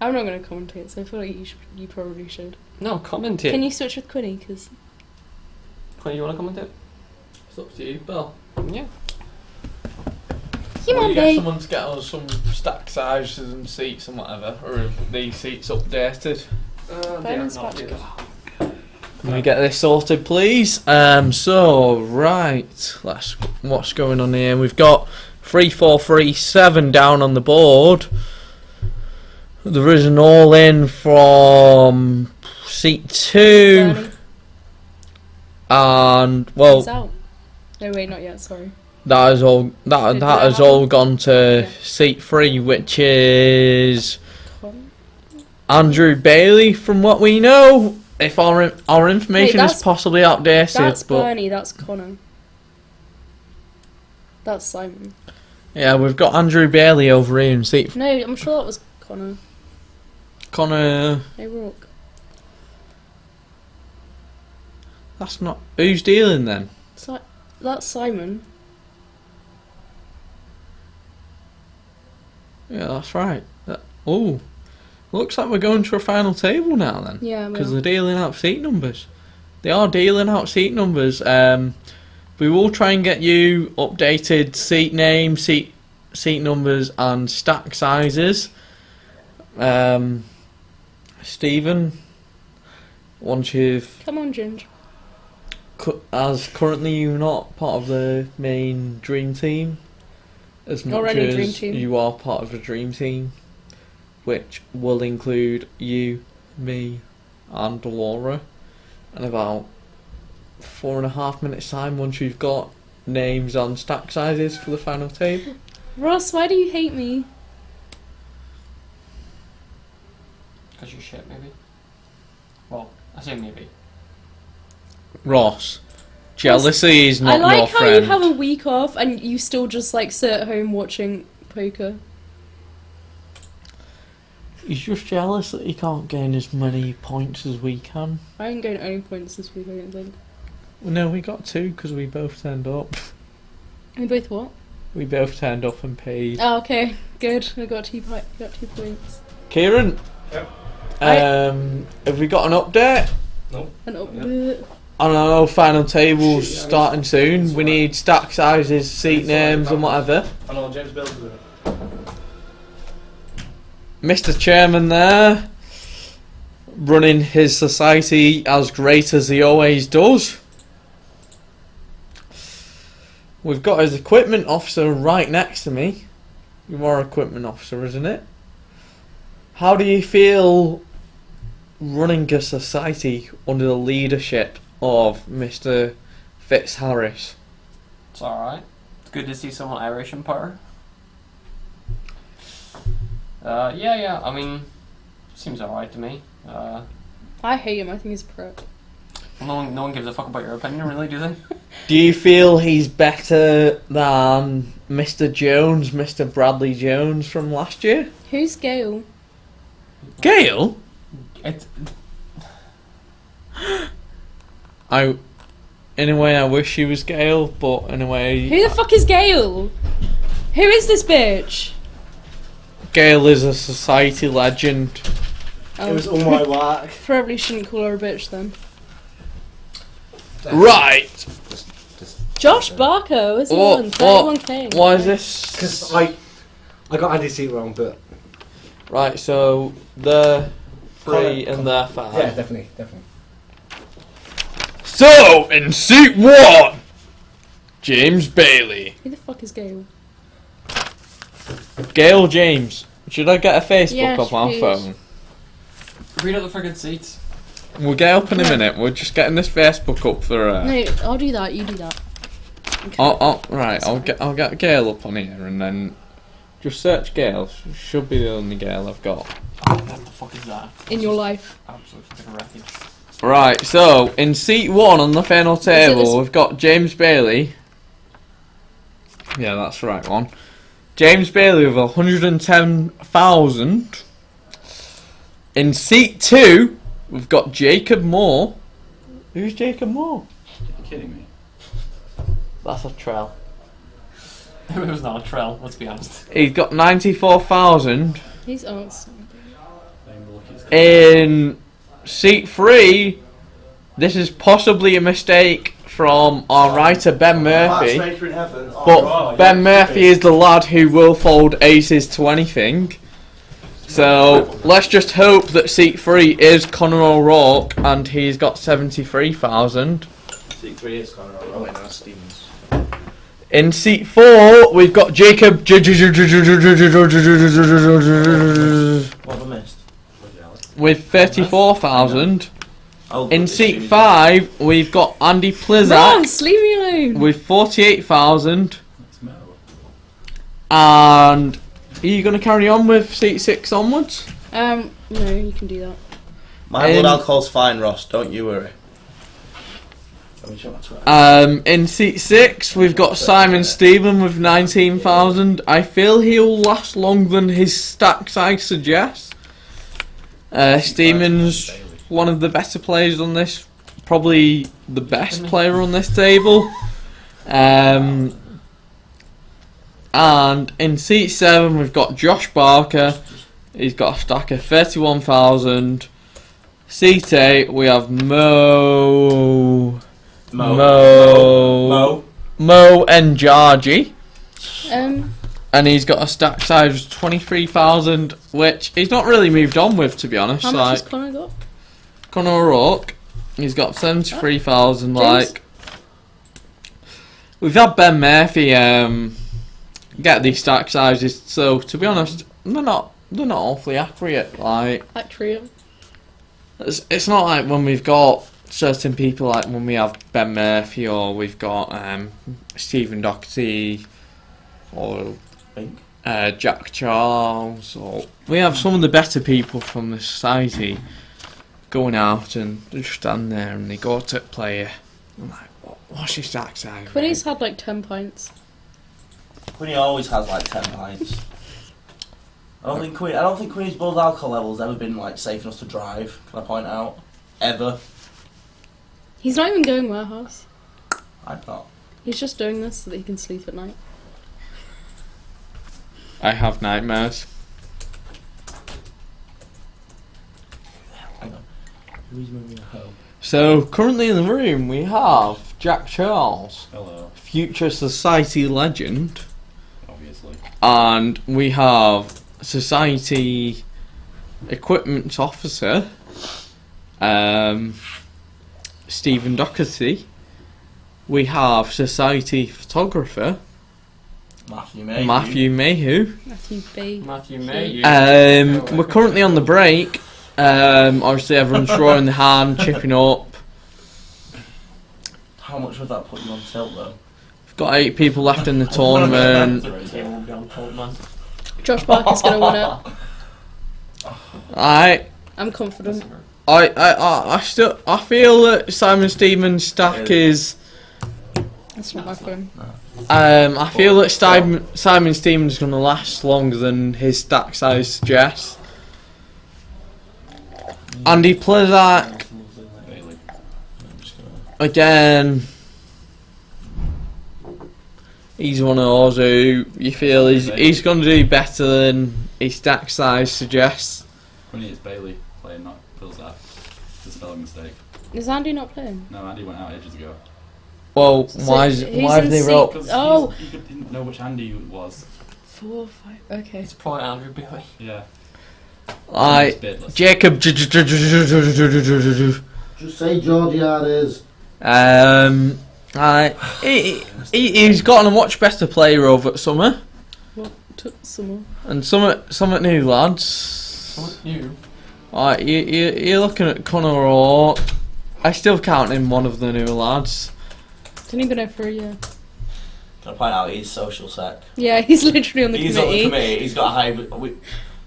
I'm not going to commentate, so I feel like you probably should. No, commentate. Can you switch with Quinny? Because Quinn, you want to commentate? It's up to you, Bill. Yeah. come Will on, you get babe. someone to get us some stack sizes and seats and whatever, or are these seats updated? Bernard's about to go. Can we get this sorted, please? Right, what's going on here? We've got 3, 4, 3, 7 down on the board. There is an all-in from seat 2, Bernie, and well, he's out. No, wait, not yet. Sorry. that is all. Did That that has happen? all gone to Yeah. seat 3, which is Con- Andrew Bailey. From what we know, if our information Wait, is that's- possibly outdated, That's but Bernie. That's Connor. That's Simon. yeah, we've got Andrew Bailey over here in seat. No, I'm sure that was Connor. Connor, O'Rourke. that's not who's dealing then. That's Simon. Yeah, that's right. Oh, looks like we're going to a final table now then. Yeah, Because well. they're dealing out seat numbers. They are dealing out seat numbers. We will try and get you updated seat names, seat numbers, and stack sizes. Stephen, once you've, Come on, Ginge. as currently you're not part of the main dream team, as much Already as dream team. you are part of the dream team, which will include you, me, and Laura. And about 4.5 minutes time, once you've got names and stack sizes for the final table. Ross, why do you hate me? Because you shit, maybe. Well, I say maybe. Ross, jealousy is not I like your how friend. you have a week off and you still just like sit at home watching poker. He's just jealous that he can't gain as many points as we can. I ain't going any points this week, I don't think. Well, no, we got 2 because we both turned up. We both what? We both turned up and paid. Oh, okay, good. I got 2 points. Kieran, Yep. have we got an update? And up. I don't know, final table's starting soon. We need stack sizes, seat names and whatever. I know James Bill's doing it. Mr. Chairman there, running his society as great as he always does. We've got his equipment officer right next to me. You're our equipment officer, isn't it? How do you feel running a society under the leadership of Mr. Fitzharris? It's alright. It's good to see someone Irish in power. Yeah, I mean, seems alright to me. I hate him, I think he's a prick. No one gives a fuck about your opinion, really, do they? Do you feel he's better than Mr. Jones, Mr. Bradley Jones from last year? Who's Gail? Gail? It's, In a way, I wish she was Gail, but in a way, Who the fuck is Gail? Who is this bitch? Gail is a society legend. It was all my work. Probably shouldn't call her a bitch then. Right. Josh Barker, where's he on? 31k. Why is this? Because I got Andy's seat wrong, but Right, so they're 3 and they're 5. yeah, definitely. So, in seat 1, James Bailey. Who the fuck is Gail? Gail James. Should I get a Facebook Yes, up my please. phone? Read out the friggin' seats. We'll get up in a minute. We're just getting this Facebook up for. No, I'll do that. You do that. Okay. Right. I'll get Gail up on here and then just search Gail. Should be the only Gail I've got. What the fuck is that? In your life. Absolute fucking wreckage. Right. So in seat 1 on the final this- table, we've got James Bailey. Yeah, that's the right one. James Bailey with 110,000. In seat 2, we've got Jacob Moore. Who's Jacob Moore? You're kidding me. That's a trail. It was not a trail, let's be honest. He's got 94,000. He's awesome. In seat 3, this is possibly a mistake from our writer Ben Murphy. Matchmaker in heaven. But Ben Murphy is the lad who will fold aces to anything. So let's just hope that seat 3 is Conor O'Rourke and he's got 73,000. Seat 3 is Conor O'Rourke. Now Stevens. In seat 4, we've got Jacob. What have I missed? With 34,000. Oh, In but seat it's 5, we've got Andy Plizzak Ross, leave me alone. with 48,000. That's Mo. And are you going to carry on with seat 6 onwards? No, you can do that. My blood alcohol's fine, Ross. Don't you worry. Let me show that's right. In seat 6, we've got Simon Stephen with 19,000. I feel he'll last longer than his stack size suggests. Stephen's one of the better players on this, probably the best player on this table. And in seat 7, we've got Josh Barker. He's got a stack of 31,000. Seat 8, we have Mo Njaji. And he's got a stack size of 23,000, which he's not really moved on with, to be honest. How much has Connor got? Conor O'Rourke, he's got 73,000. Like, we've had Ben Murphy get these stack sizes, so to be honest, they're not awfully accurate. Like, Accurate. it's not like when we've got certain people, like when we have Ben Murphy or we've got Stephen Doherty or Jack Charles, or we have some of the better people from the society going out and they just stand there and they go to a player. I'm like, what's your stack size? Quinny's had like 10 pints. Quinny always has like 10 pints. I don't think Quinny's blood alcohol level's ever been like safe enough to drive. Can I point out? Ever. He's not even going warehouse. I'm not. He's just doing this so that he can sleep at night. I have nightmares. Hang on. Who's moving home? So currently in the room we have Jack Charles, Hello. future society legend, Obviously. and we have society equipment officer, Stephen Doherty. We have society photographer, Matthew Mayhew. Matthew B. Matthew May. We're currently on the break. Obviously everyone's drawing the hand, chipping up. How much would that put you on tilt though? We've got 8 people left in the tournament. Table will be on cold, man. Josh Barker's gonna win it. I'm confident. I feel that Simon Stevens' stack is. That's not my phone. I feel that Simon Stevens is going to last longer than his stack size suggests. Andy Plizzak, Bailey. again, he's one of those who you feel he's going to do better than his stack size suggests. Quinny, it's Bailey playing, not Pilzak. It's a spelling mistake. Is Andy not playing? No, Andy went out ages ago. Well, So why who's have in they seat- wrote? Because Oh. you didn't know which Andy it was. 4, 5. Okay. It's probably Andrew Bailey. Yeah. Jacob. Just say Geordie is. He's gotten a much better player over at summer. Summer. And some new lads. Something new. You're looking at Connor Orr. I still count him one of the new lads. Didn't even know for a year. Can I point out he's social sec? Yeah, he's literally on the He's committee. on the committee. He's got a high.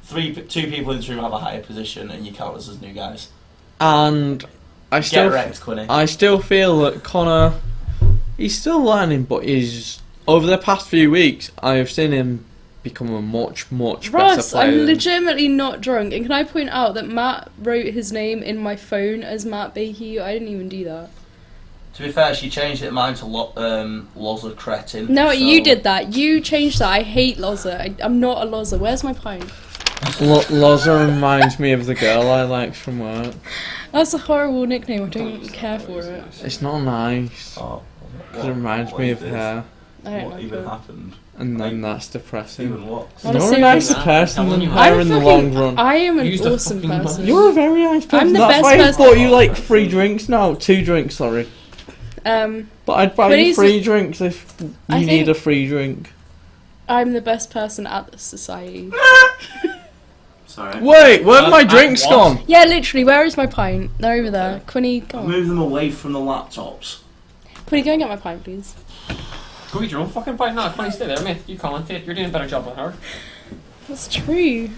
Two people in this room have a higher position, and you count us as new guys. And I Get still, wrecked, Quinny. I still feel that Connor, he's still learning, but he's over the past few weeks, I have seen him become a much better Ross, player. I'm than- legitimately not drunk. And can I point out that Matt wrote his name in my phone as Matt Bakey? I didn't even do that. To be fair, she changed it mine to Loza Cretin. No, so- you did that. You changed that. I hate Loza. I'm not a Loza. Where's my pint? Loza reminds me of the girl I liked from work. That's a horrible nickname. I don't care for it. It's not nice. Oh, Because it reminds me of her. I don't What like even it. happened? And then that's depressing. Even what? Honestly, You're a nicer I'm- person than I'm her in the long run. I am an Use the awesome fucking person. You're a very nice person. I'm the That's best why I person- bought you like 3 drinks now. 2 drinks, sorry. But I'd buy you Quinny's- 3 drinks if you I need think- a free drink. I'm the best person at this society. Sorry. Wait, where'd my drinks what? gone? Yeah, literally. Where is my pint? They're over there. Quinny, go on. Move them away from the laptops. Quinny, go and get my pint, please. Go eat your own fucking pint now. Funny, stay there, mate. You commentate. You're doing a better job than her. That's true.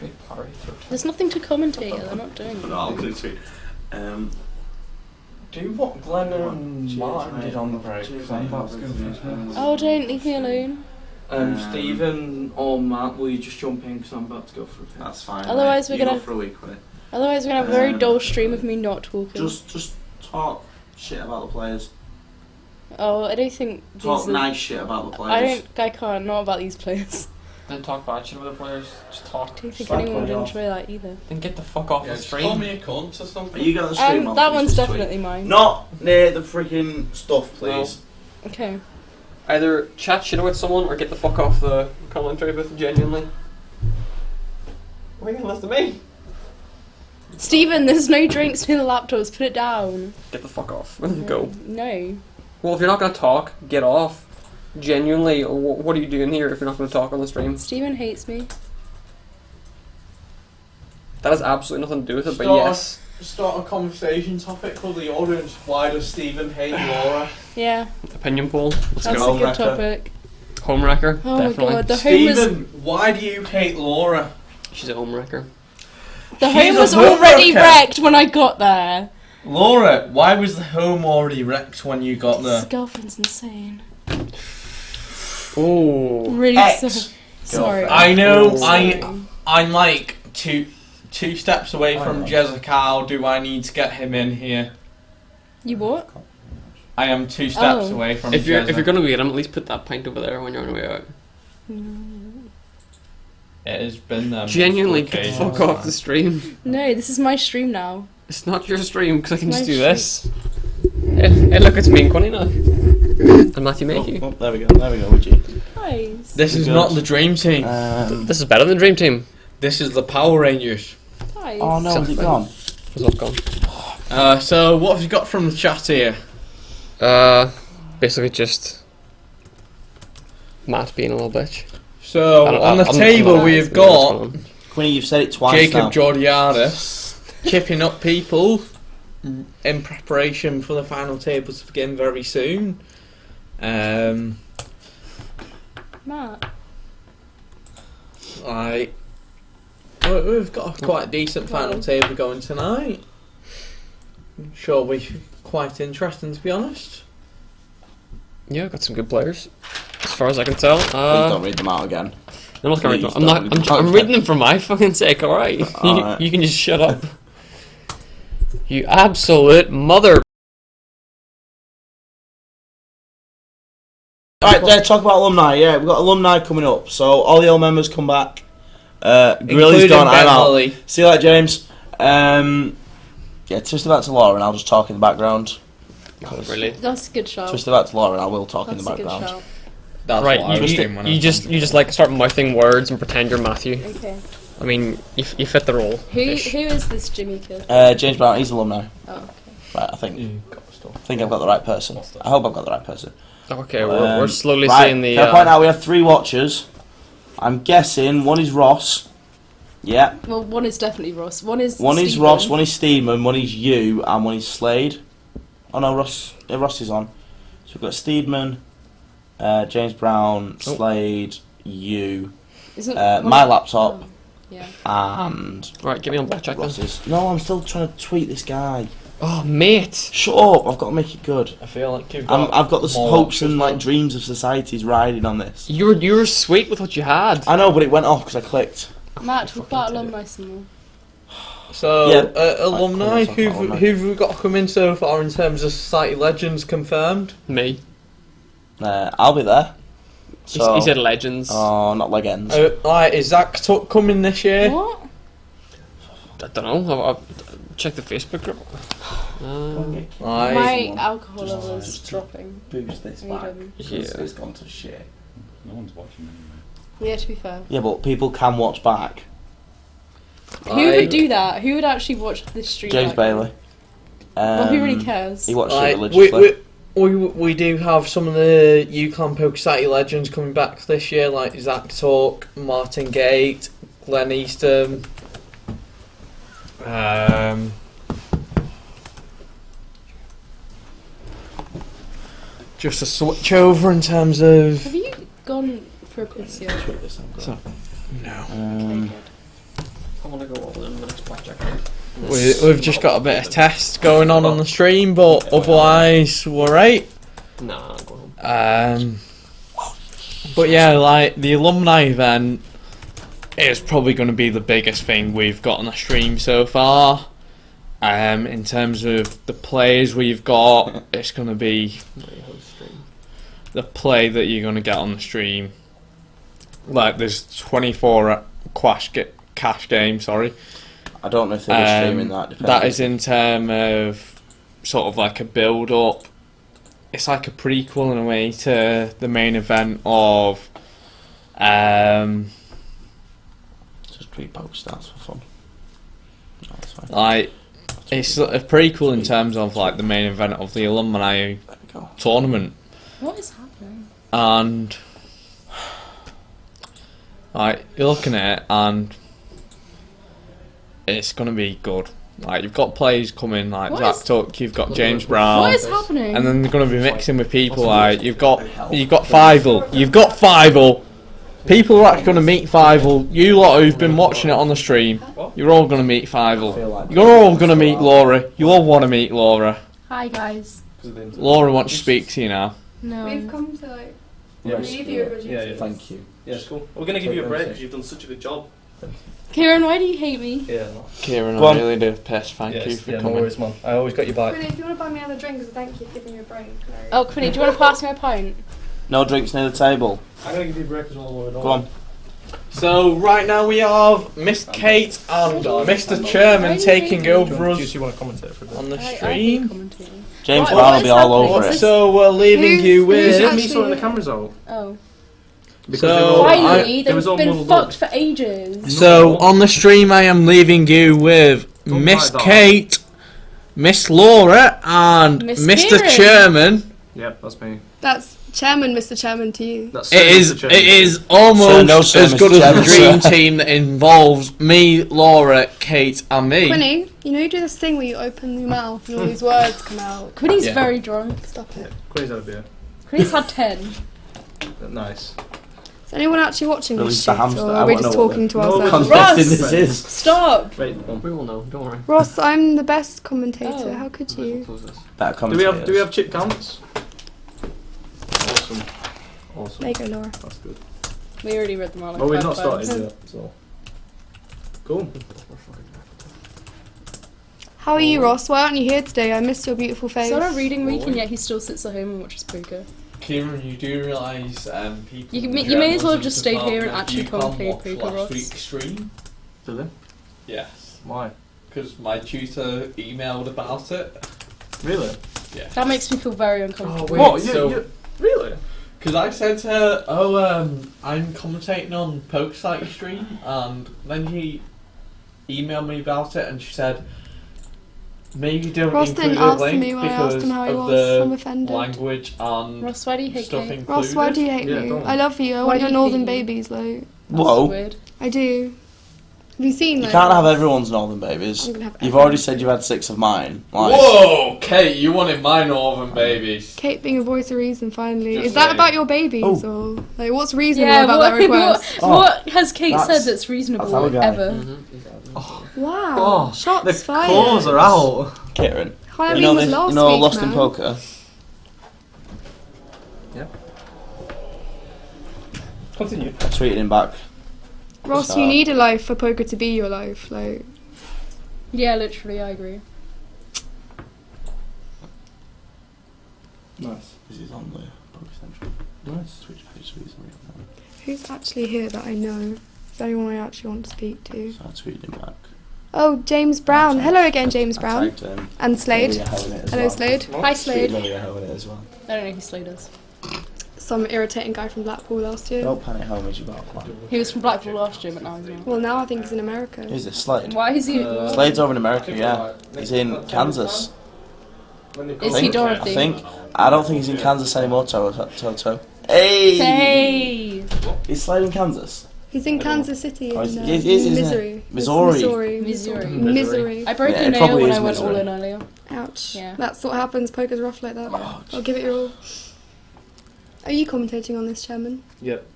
Great party. There's nothing to commentate. They're not doing it. No, I'll do it. Do what Glenn and Cheers, Martin mate. did on the break. Cheers, 'cause I'm mate. about to go first. Oh, don't leave me alone. Stephen or Matt, will you just jump in because I'm about to go for a piss? That's fine. Otherwise, mate. we're You gonna- go for a week, Quinny. Otherwise, we're gonna have a very Um, dull stream of me not talking. Just talk shit about the players. Oh, I don't think these Talk are- nice shit about the I players. don't. I can't. Not about these players. Then talk bad shit about the players. Just talk. I don't think Slag anyone would Quinny off. enjoy that either. Then get the fuck off the Just stream. call me a cunt or Are something. you going to stream on That please, one's this week? definitely mine. Not near the freaking stuff, please. Okay. Either chat shit with someone or get the fuck off the commentary booth genuinely. What are you gonna listen to me? Stephen, there's no drinks near the laptops. Put it down. Get the fuck off. Go. No. Well, if you're not gonna talk, get off. Genuinely, what are you doing here if you're not gonna talk on the stream? Stephen hates me. That has absolutely nothing to do with it, but Start- yes. Start a conversation topic for the audience. Why does Stephen hate Laura? Yeah, Opinion poll. Let's that's go. a good Homewrecker. topic. Homewrecker. Oh definitely. my god, the home was Stephen, why do you hate Laura? She's a homewrecker. the She's home a was home already wrecker. wrecked when I got there. Laura, why was the home already wrecked when you got His there? girlfriend's insane. Oh. I'm really Ex. sorry. I know. Sorry. I'm like two steps away from know. Jezekal. Do I need to get him in here? You what? I am 2 steps Oh. away from. If you're Jezza. gonna get him, at least put that pint over there when you're on your way out. It has been there. Genuinely, multiple get the occasions. fuck off the stream. No, this is my stream now. It's not your stream because I can My just do stream. this. Hey, look, it's me and Connie now. And Matthew Makey. Oh, there we go, would you? Nice. This is Good. not the dream team. This is better than Dream Team. This is the Power Rangers. Nice. Oh no, is it gone? It's not gone. So what have you got from the chat here? Basically just Matt being a little bitch. So on the table we've got Quinny, you've said it twice Jacob now. Georgiadis chipping up people in preparation for the final tables to begin very soon. Matt. Like, we've got a quite decent final table going tonight. I'm sure we're quite interesting, to be honest. Yeah, got some good players, as far as I can tell. Please don't read them out again. I'm not gonna read them. Please I'm not. don't read them I'm out. reading them for my fucking sake. All right. Alright. You can just shut up. You absolute mother. Alright, talk about alumni. Yeah, we've got alumni coming up. So all the old members come back. Grilly's Including gone. I'm Ben out. Lilly. See you later, James. Yeah, twist it back to Laura and I'll just talk in the background. Oh, really? That's a good shout. Twist it back to Laura and I will talk That's in the a good background. shout. That's Right. what I was doing when I You was just like start mouthing words and pretend you're Matthew. Okay. I mean, you fit the role. Who is this Jimmy kid? James Brown, he's alumni. Oh, okay. Right, I think I've got the right person. I hope I've got the right person. Okay, we're slowly right, seeing the. Can I point out we have 3 watchers? I'm guessing one is Ross. Yeah. Well, one is definitely Ross. One is One is Ross, one is Steedman, one is you, and one is Slade. Oh no, Ross is on. So we've got Steedman, James Brown, Slade, you, my laptop, yeah. and... Right, get me on blackjack then. Ross's. No, I'm still trying to tweet this guy. Oh, mate! Shut up! I've got to make it good. I feel like I've got the more hopes and options, like dreams of societies riding on this. You were sweet with what you had. I know, but it went off because I clicked. Matt, talk about alumni some more. So, Yeah. alumni, Right, cool, alumni. who've we got coming so far in terms of Society Legends confirmed? Me. I'll be there. So, He said legends. Oh, not legends. Is Zach Tuck coming this year? What? I don't know. I'll check the Facebook group. My alcohol level is dropping. Boost this back. Yeah. It's gone to shit. No one's watching anyway. Yeah, to be fair. Yeah, but people can watch back. Who would do that? Who would actually watch this stream? James back? Bailey. Well, who really cares? He watched it religiously. We do have some of the UConn Poker Society legends coming back this year, like Zach Talk, Martin Gate, Glenn Easton. Just a switch over in terms of. Have you gone for a piss yet? No. Okay, good. I want to go all in the next blackjack round. We've just got a bit of test going on the stream, but otherwise we're right. Nah, I'm going home. But yeah, like the alumni event is probably going to be the biggest thing we've got on the stream so far. In terms of the plays we've got, it's going to be the play that you're going to get on the stream. Like there's 24 cash game, sorry. I don't know if they're streaming that. That is in terms of sort of like a build up. It's like a prequel in a way to the main event of. Just tweet post stats for fun. No, that's fine. Like it's a prequel in terms of like the main event of the alumni tournament, What is happening? and like you're looking at it and it's gonna be good. Like you've got players coming like What Zach is- Tuck, you've got James Brown, What is happening? and then they're gonna be mixing with people like you've got Fievel. People are actually gonna meet Fievel. You lot who've been watching it on the stream, you're all gonna meet Fievel. You're all gonna meet Laura. You all want to meet Laura. Hi guys. Laura wants to speak to you now. No. We've come to like Yeah, relieve you of your yeah, duties. Thank you. Yeah, it's cool. We're going to give you a break because you've done such a good job. Kieran, why do you hate me? Yeah, no. Kieran, Go on. I really do piss. Thank you for no coming. worries, man. I always got your back. Quinny, if you want to buy me another drink as a thank you for giving me a break. Oh, Quinny, do you want to pass me a pint? No drinks near the table. I'm going to give you a break as well. Go on. So right now we have Miss Kate and Mr. Chairman taking over Do us you want to commentate for a bit? on the I hate stream. commentating. James What- Brown what will is be all happening? over Is it. this- So we're leaving you Is with. it me Actually- sorting the cameras out? Oh. Because So, they were all- Finally, they was they've all been muddled fucked up. for ages. So on the stream I am leaving you with Don't Miss bite that. Kate, Miss Laura, and Miss Mr. Kieran. Chairman. Yep, that's me. That's Chairman, Mr. Chairman to you. That's It is. Mr. It Chairman. is almost Sir, no, sir, as Mr. good as Chairman, the dream sir. team that involves me, Laura, Kate, and me. Quinny, you know you do this thing where you open your mouth and all these words come out. Quinny's Yeah. very drunk. Stop it. Queen's had a beer. Quinny's had 10. Nice. Is anyone actually watching this Release shit, the hamster. or I are we wanna just know what talking to No, ourselves? Contesting Ross! this is. Stop! Wait, We will know, don't worry. Ross, I'm the best commentator. Oh. How could you? Close this. Better do we have chip counts? Awesome. Awesome. There you go, Laura. That's good. We already read them all. Like Well, we've 5 not started times. yet, so. Cool. How are you, Ross? Why aren't you here today? I missed your beautiful face. He's on a reading week and yet he still sits at home and watches poker. Kieran, you do realise people. You may as well have just stayed here and actually come and play poker, last Ross. week's stream. Do they? Yes, Why? because my tutor emailed about it. Really? Yeah. That makes me feel very uncomfortable. wait, What? so- Really? Because I said to her, I'm commentating on Poker Site stream, and then she emailed me about it, and she said, Maybe don't Ross include didn't a answer link me when I because asked him how he of was. I'm the offended. language and Ross, why do you hate stuff Kate? included. Ross, why do you hate Yeah, me? go on. I love you. I Why want do your you northern hate me? babies, like. Whoa. Weird. I do. Have you seen? You Like, can't have everyone's northern babies. I'm gonna have You've everyone. already said you had 6 of mine. Like, Whoa, Kate, you wanted my northern babies. Kate being a voice of reason, finally. Just Is that saying. about your babies, Oh. or like what's reasonable Yeah, about what, that request? what has Kate That's- said that's reasonable our guy. ever? Wow, shots fired. Claws are out. Kieran, Halloween you know was this, last you know week, Lost man. in Poker? Continue. I tweeted him back. Ross, So- you need a life for poker to be your life. Like, Yeah, literally, I agree. Nice. This is on the Poker Central. Nice. Twitch page, so he's on it now. who's actually here that I know? Is there anyone I actually want to speak to? So I tweeted him back. Oh, James Brown. Hello again, James I Brown. tagged him. And Slade. Olivia Howen it as Hello, well. Slade. Hi, Slade. Tweeted Olivia Howen it as well. I don't know who Slade is. Some irritating guy from Blackpool last year. Don't panic, Howen, you got a plan. He was from Blackpool last year, but now he's not. Well, now I think he's in America. Who's this? Slade? Why is he? Slade's over in America, yeah. He's in Kansas. Is he Dorothy? I think. I don't think he's in Kansas anymore, Toto. Hey! Hey! Is Slade in Kansas? He's in Kansas City Oh, in he is, isn't he? Missouri. Missouri. Missouri. Missouri. I broke Yeah, a it nail probably when is I went Missouri. all in earlier. Ouch. Yeah. That's what happens. Poker's rough like that. I'll give it your all. Are you commentating on this, Chairman? Yep.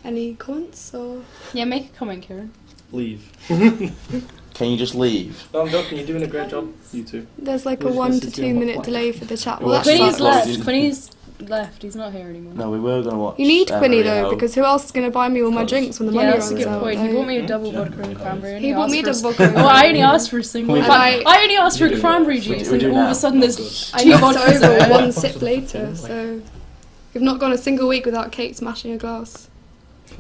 Any comments or? Yeah, make a comment, Kieran. Leave. Can you just leave? No, I'm joking. You're doing a great job. You two. There's like a Who's 1 this to is 2 doing minute what? delay for the chat. Well, Well, that's that's Quinny's fine. fine. left. Quinny's left. He's not here anymore. No, we were going to watch. You need Quinny Maria though, Ho. because who else is going to buy me all my drinks when the money Yeah, runs that's a good out? point. He like- bought me a double vodka and cranberry. and He bought me a asked for double vodka. Oh, I only asked for a single. We In do. fact, I only asked for We a do. cranberry We juice, do and all now. of a sudden there's I two knocked vodkas over in it. one sip later, so we've not gone a single week without Kate smashing a glass.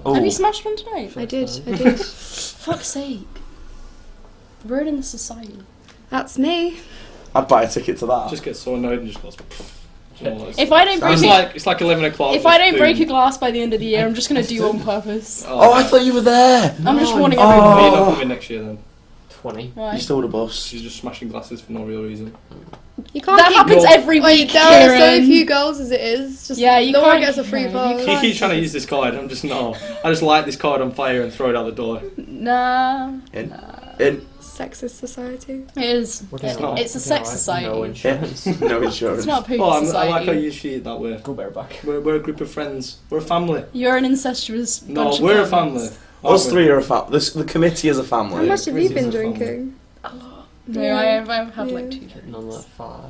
Ooh. Have you smashed one tonight? I did. Fuck's sake. Ruin in the society. That's me. I'd buy a ticket to that. Just gets so annoyed and just goes. If I don't break It's like 11 o'clock. if I don't break a glass by the end of the year, I'm just gonna do it on purpose. Oh, I thought you were there. I'm just warning You're everyone. not coming next year then. 20. Why? You stole the bus. She's just smashing glasses for no real reason. You can't That keep happens every Wait, week, there are so Kieran. few girls as it is. Just Yeah, you no one can't- gets a free yeah, you pass. He keeps trying to use this card. I'm just no. I just light this card on fire and throw it out the door. Nah. In. Sexist society. It is. not. It's a sex society. No insurance. No insurance. It's not a poop Oh, I society. like how you see it that way. Go bareback. We're a group of friends. We're a family. You're an incestuous No, bunch of we're a clowns. family. Us aren't we? three are a family. The committee is a family. How much have you This been is a family. drinking? No, I've had like Yeah. 2 drinks. None of that 5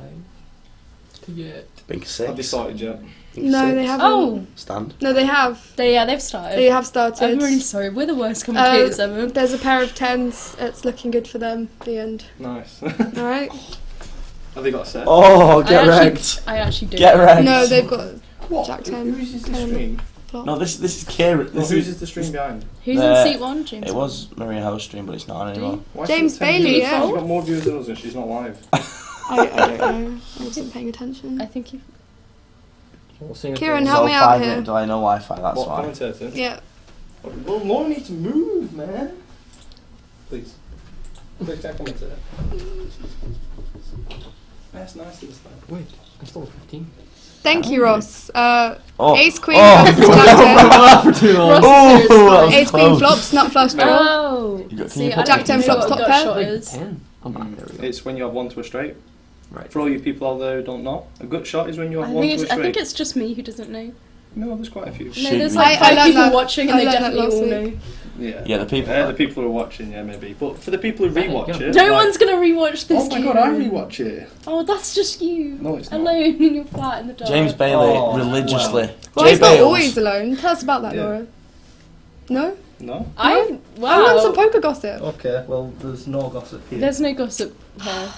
to get. Big six. Have they started yet? Big No, six. they haven't. Oh, Stand. No, they have. they've started. They have started. I'm really sorry. We're the worst commentators ever. There's a pair of 10s. It's looking good for them. The end. Nice. All right. Have they got a set? Oh, get I wrecked. actually do. Get wrecked. No, they've got What? Jack 10. Who uses this 10 stream? flop. No, this is Kieran. Well, This whose is. is the stream behind? Who's Uh, in seat 1? James. It was Maria Ho's stream, but it's not on anymore. Why James is it 10 Bailey, views? yeah. She's got more views than us and she's not live. I don't know. I wasn't paying attention. I think you. We'll sing Kieran, It's help all me out 5 here. minute delay, no Wi-Fi. That's What why. commentator? Yeah. Well, no need to move, man. Please. Please take commentator. That's nice to start. Wait, I'm still 15. Thank you, Ross. Oh. Ace Queen Oh. versus Jack 10. Ross is Oh, serious, that was Ace Queen close. flops, not flush draw. Oh. You got- can See, you I put don't Jack 10 know flops, what top gut pair? shot is. 10. Oh, there we go. It's when you have one to a straight. Right. For all you people out there who don't know, a gut shot is when you have I one think, to a it's, I straight. think it's just me who doesn't know. No, there's quite a few. No, Shoot there's me. like I 5 learned people that- watching I and they learned that definitely last all week. know. Yeah. Yeah, the people. The people who are watching, yeah, maybe. But for the people who There you rewatch go. it, No like- one's gonna rewatch this. Oh my god, I Kieran. rewatch it. Oh, that's just you. No, it's not. Alone in your flat in the dark. James Bailey Oh, religiously. Well, Jay he's not Bales. always alone. Tell us about that, Yeah. Laura. No? No? I I want some wow. poker gossip. Okay, well, there's no gossip here. There's no gossip here.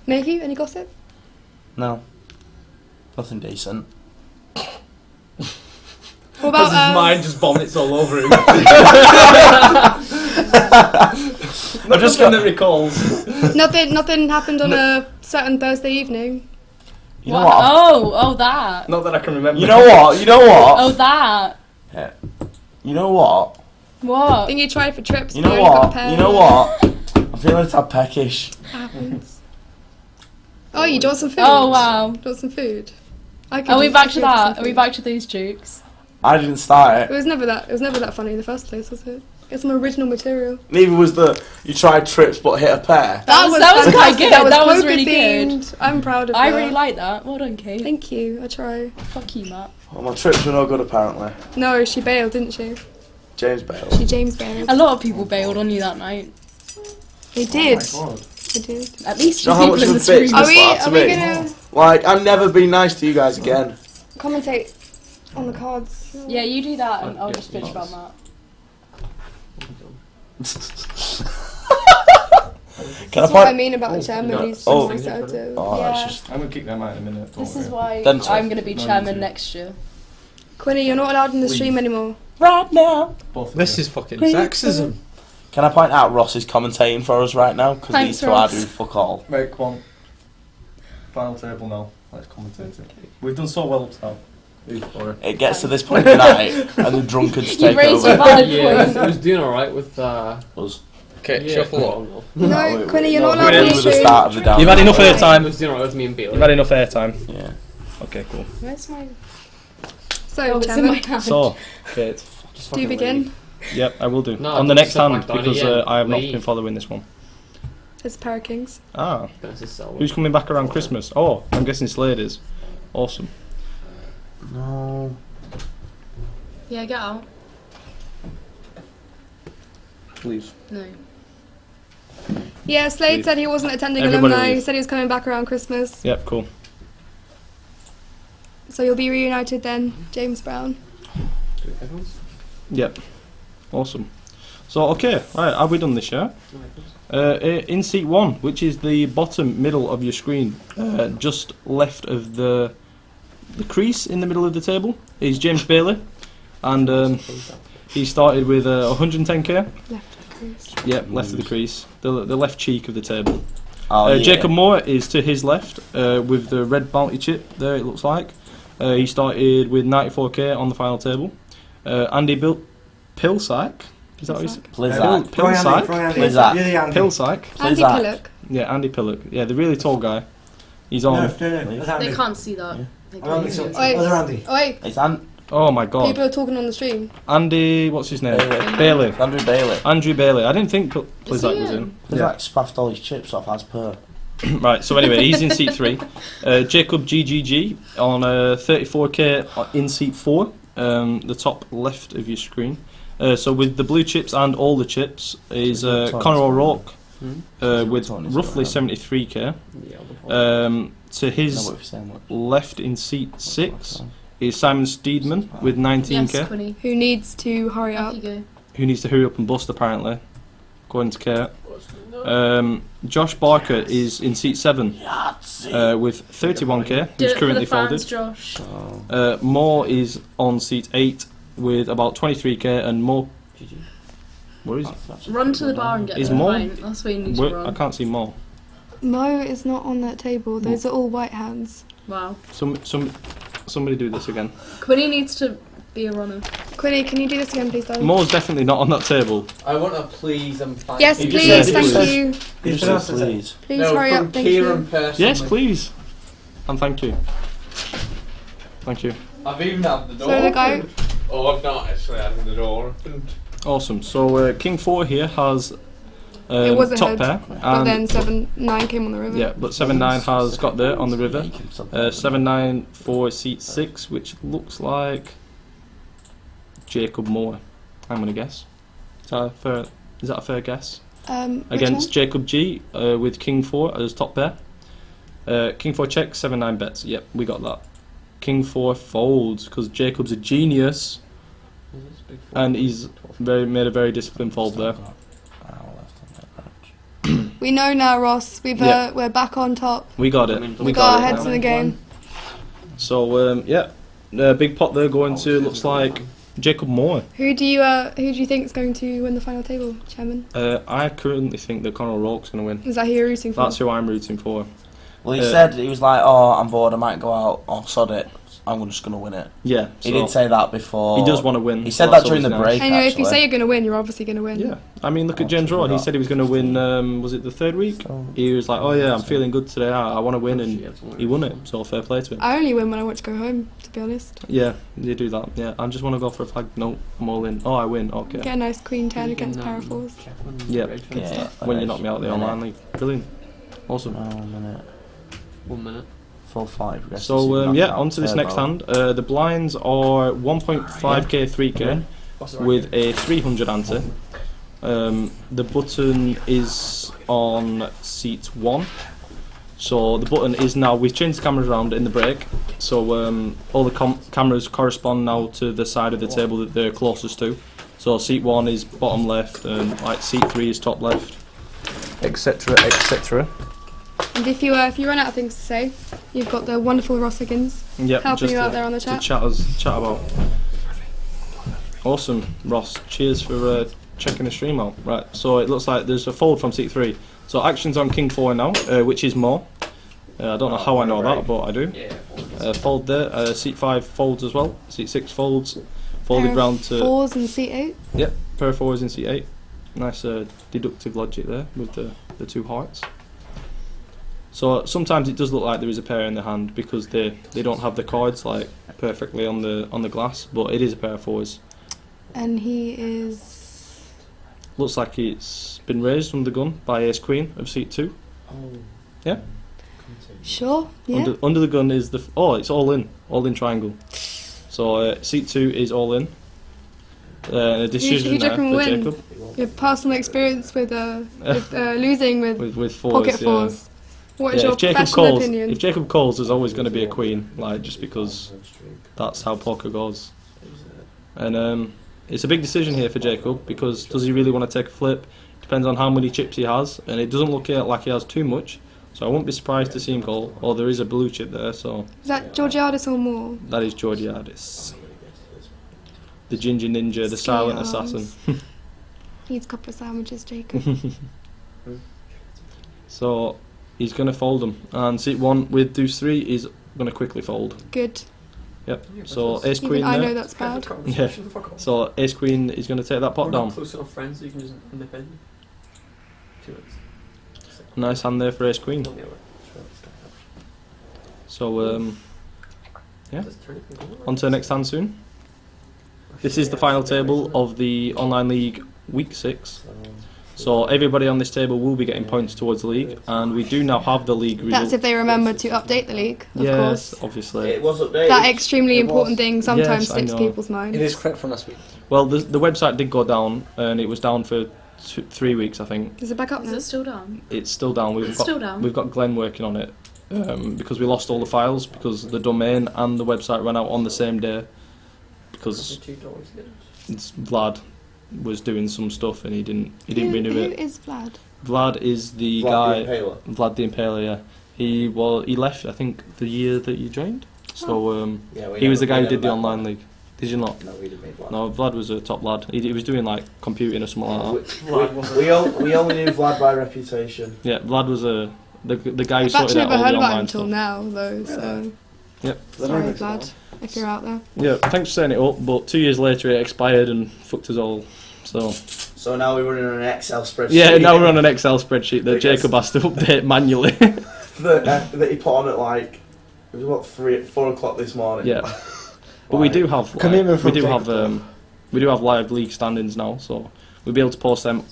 Nikki, any gossip? No. Nothing decent. What about just vomits all over him. I just got. that recalls. nothing happened on a certain Thursday evening? You know what? Oh, that. Not that I can remember. You know what? You know what? Oh, that. You know what? I What? think you tried for trips. You but know only got a what? pair. You know what? I'm feeling a tad peckish. Happens. Oh, you want some food? Oh wow. Do you want some food? Are we back to that? Are we back to these jokes? I didn't start It it. was never that. It was never that funny in the first place, was it? Get some original material. Neither was the you tried trips but hit a pair. That was fantastic. quite good. That was, That was poker really themed. good. I'm proud of I that. really like that. Well done, Kate. Thank you. I try. Fuck you, Matt. Well, my trips were no good apparently. No, she bailed, didn't she? James Bale. She James bailed. A lot of people bailed on you that night. They did. Oh my God. They did. At least Do you two know how people much in of a this bitch room. this Are we? was to Are we me? gonna Like, I've never been nice to you guys again. commentate on the cards? Yeah, you do that, and I'll just bitch about Matt. Can That's I what I point? mean about the chairman. no. He's just Oh. assertive. Oh, Yeah. it's just. I'm gonna kick them out in a minute. This don't is worry. why Then- I'm going to be No, chairman you next year. Quinny, you're not allowed in the stream anymore. Right now. Both of This you. is fucking sexism. Can I point out Ross is commentating for us right now? Because Thanks, these two are Ross. doing fuck all. Right, come on. Final table now. Let's commentate it. We've done so well up to now. Who's for it? It gets to this point in the night and the drunkards You take raised your over. valid Yeah, point. it was doing alright with Us. Okay, yeah, shuffle. well, No, Quinny, you're no, not allowed we in were the the stream. start of the down. You've had enough it airtime. was doing alright with me and Bailey. You've had enough airtime. Yeah. Okay, cool. Where's my... So, Oh, it's in my chairman, hand. So, Kate. Just do you fucking begin? leave. Yep, I will do. No, On the don't next sit hand, back down because again. I have not Leave. been following this one. It's Pair of Kings. Ah, That's a sell. who's coming back around Christmas? Oh, I'm guessing Slade is. Awesome. No. Yeah, get out. Please. No. Yeah, Slade Please. said he wasn't attending Everybody alumni. He leave. said he was coming back around Christmas. Yep, cool. So you'll be reunited then, James Brown. Yep. Awesome. So, okay, right, have we done this, yeah? In seat 1, which is the bottom middle of your screen, just left of the crease in the middle of the table, is James Bailey. And he started with 110k. Left of the crease. Yep, left of the crease. The left cheek of the table. Oh, yeah. Jacob Moore is to his left with the red bounty chip there, it looks like. He started with 94k on the final table. Andy Pilsack. Is that what he's Plizzak. Pilsack? Plizzak. Pilsack. Andy Plizzak. Pillock. Yeah, Andy Pillock. Yeah, the really tall guy. He's on. They can't see that. Yeah. They can't see it. Wait, wait. It's Oh my god. People are talking on the stream. Andy, what's his name? Bailey. Bailey. Andrew Bailey. Andrew Bailey. I didn't think Is Plizzak he was in? in. Plizzak spaffed all his chips off as per. Right, so anyway, he's in seat 3. Jacob GGG on 34k in seat 4, the top left of your screen. So with the blue chips and all the chips is Conor O'Rourke with roughly 73k. To his left in seat 6 is Simon Steedman with 19k. Yes, Quinny. Who needs to hurry Off up? you go. Who needs to hurry up and bust apparently, according to Kate. Josh Barker is in seat 7 with 31k, Do who's it for currently the fans, folded. Josh. Moore is on seat 8 with about 23k, and Moore. Where is? Run to the bar and get Is the Mo- wine. That's where you need to Where, I run. can't see Moore. Mo is not on that table. Those are all white hands. Wow. Somebody do this again. Quinny needs to be a runner. Quinny, can you do this again, please, darling? Moore's definitely not on that table. I want to please and thank Yes, He just please, said- thank he you. Please. Please no, hurry from up, thank Kieran you. personally. Yes, please. And thank you. Thank you. I've even had the door. So the guy, Oh, I've not actually had the door opened. Awesome. So King 4 here has it was a top head, pair. but then 7-9 came on the river. Yeah, but 7-9 has got there on the river. 7-9 for seat 6, which looks like Jacob Moore. I'm gonna guess. Is that a fair guess? Which Against one? Jacob G with King 4 as top pair. King 4 check, 7-9 bets. Yep, we got that. King 4 folds because Jacob's a genius and he's made a very disciplined fold there. We know now, Ross. Yeah. We're back on top. We got it. We got our heads in the game. So yeah, big pot there going to looks like Jacob Moore. Who do you think is going to win the final table, Chairman? I currently think that Conor O'Rourke's going to win. Is that who you're rooting for? That's who I'm rooting for. Well, he said he was like, "Oh, I'm bored. I might go out. Oh, sod it. I'm just going to win it. Yeah, He so did say that before. he does want to win. He so said that's that during the always nice. break. I know if you actually. say you're going to win, you're obviously going to win. Yeah, I mean, look at James Raw. He said he was going to win. Was it the third week? He was like, "Oh yeah, I'm feeling good today. I want to win," and he won it. So fair play to him. I only win when I want to go home, to be honest. Yeah, you do that. Yeah, I just want to go for a flag. No, I'm all in. Oh, I win. Okay. Get a nice queen 10 against pair of fours. Yeah, Yeah, when you knock me out of the minute. online league, brilliant, awesome. Oh, a minute. 1 minute. Full 5. So yeah, on to this next hand. The blinds are 1.5k, 3k with a 300 ante. The button is on seat 1. So the button is now, we've changed the cameras around in the break, so all the cameras correspond now to the side of the table that they're closest to. So seat 1 is bottom left, and like seat 3 is top left, etc, etc. And if you run out of things to say, you've got the wonderful Ross Higgins Yep, helping just you out to- there on the to chat. chat about. Awesome, Ross. Cheers for checking the stream out. Right, so it looks like there's a fold from seat 3. So action's on king 4 now, which is more. I don't know how I know that, but I do. Fold there. Seat 5 folds as well. Seat 6 folds. Folded Pair of round to. fours in seat 8. Yep, pair of fours in seat 8. Nice deductive logic there with the 2 hearts. So sometimes it does look like there is a pair in the hand because they don't have the cards like perfectly on the glass, but it is a pair of fours. And he is... Looks like it's been raised from the gun by Ace Queen of seat 2. Yeah. Sure, yeah. Under the gun is the it's all in triangle. So seat 2 is all in. A decision Who do you there reckon for will win? Jacob Your personal experience with losing with fours. pocket yeah. fours. What is Yeah, your if Jacob professional calls, opinion? if Jacob calls, there's always going to be a queen, like just because that's how poker goes. And it's a big decision here for Jacob because does he really want to take a flip? Depends on how many chips he has, and it doesn't look like he has too much. So I won't be surprised to see him call. Or there is a blue chip there, so Is that Georgiadis or more? that is Georgiadis, the ginger ninja, the silent assassin. Needs a couple of sandwiches, Jacob. So he's going to fold them, and seat 1 with deuce 3 is going to quickly fold. Good. Yep. So ace Even queen I there. know that's bad. Yeah. So ace queen is going to take that pot We're down. not close enough friends so you can just nip in. Nice hand there for ace queen. So yeah. On to the next hand soon. This is the final table of the online league week 6. So everybody on this table will be getting points towards the league, and we do now have the league result. That's if they remember to update the league, of yes, course. obviously. It was updated. That extremely important thing sometimes Yes, I slips know. people's minds. It is correct from last week. Well, the website did go down, and it was down for 3 weeks, I think. Is it back up Is now? it still down? It's still down. It's still down. We've got Glenn working on it because we lost all the files because the domain and the website ran out on the same day because Vlad was doing some stuff and he didn't renew Who it. is Vlad? Vlad is the Vlad guy. the Impaler. Vlad the Impaler. Yeah, he left I think the year that you joined. So he was the guy who did the online league. Did you not? No, we didn't make Vlad. No, Vlad was a top lad. He was doing like computing or something like that. We only knew Vlad by reputation. Yeah, Vlad was the guy who I've sorted actually out never all heard the about him online until stuff. now, though, so... Yep. Sorry, Vlad, if you're out there. Yeah, thanks for setting it up, but 2 years later it expired and fucked us all. So now we're running on an Excel spreadsheet. yeah, now we're on an Excel spreadsheet that Because- Jacob has to update manually. that he put on at like it was what 4 o'clock this morning. Yeah, but we do have Commitment from we do Jacob, have we do have live league standings now, so we'll be able to post them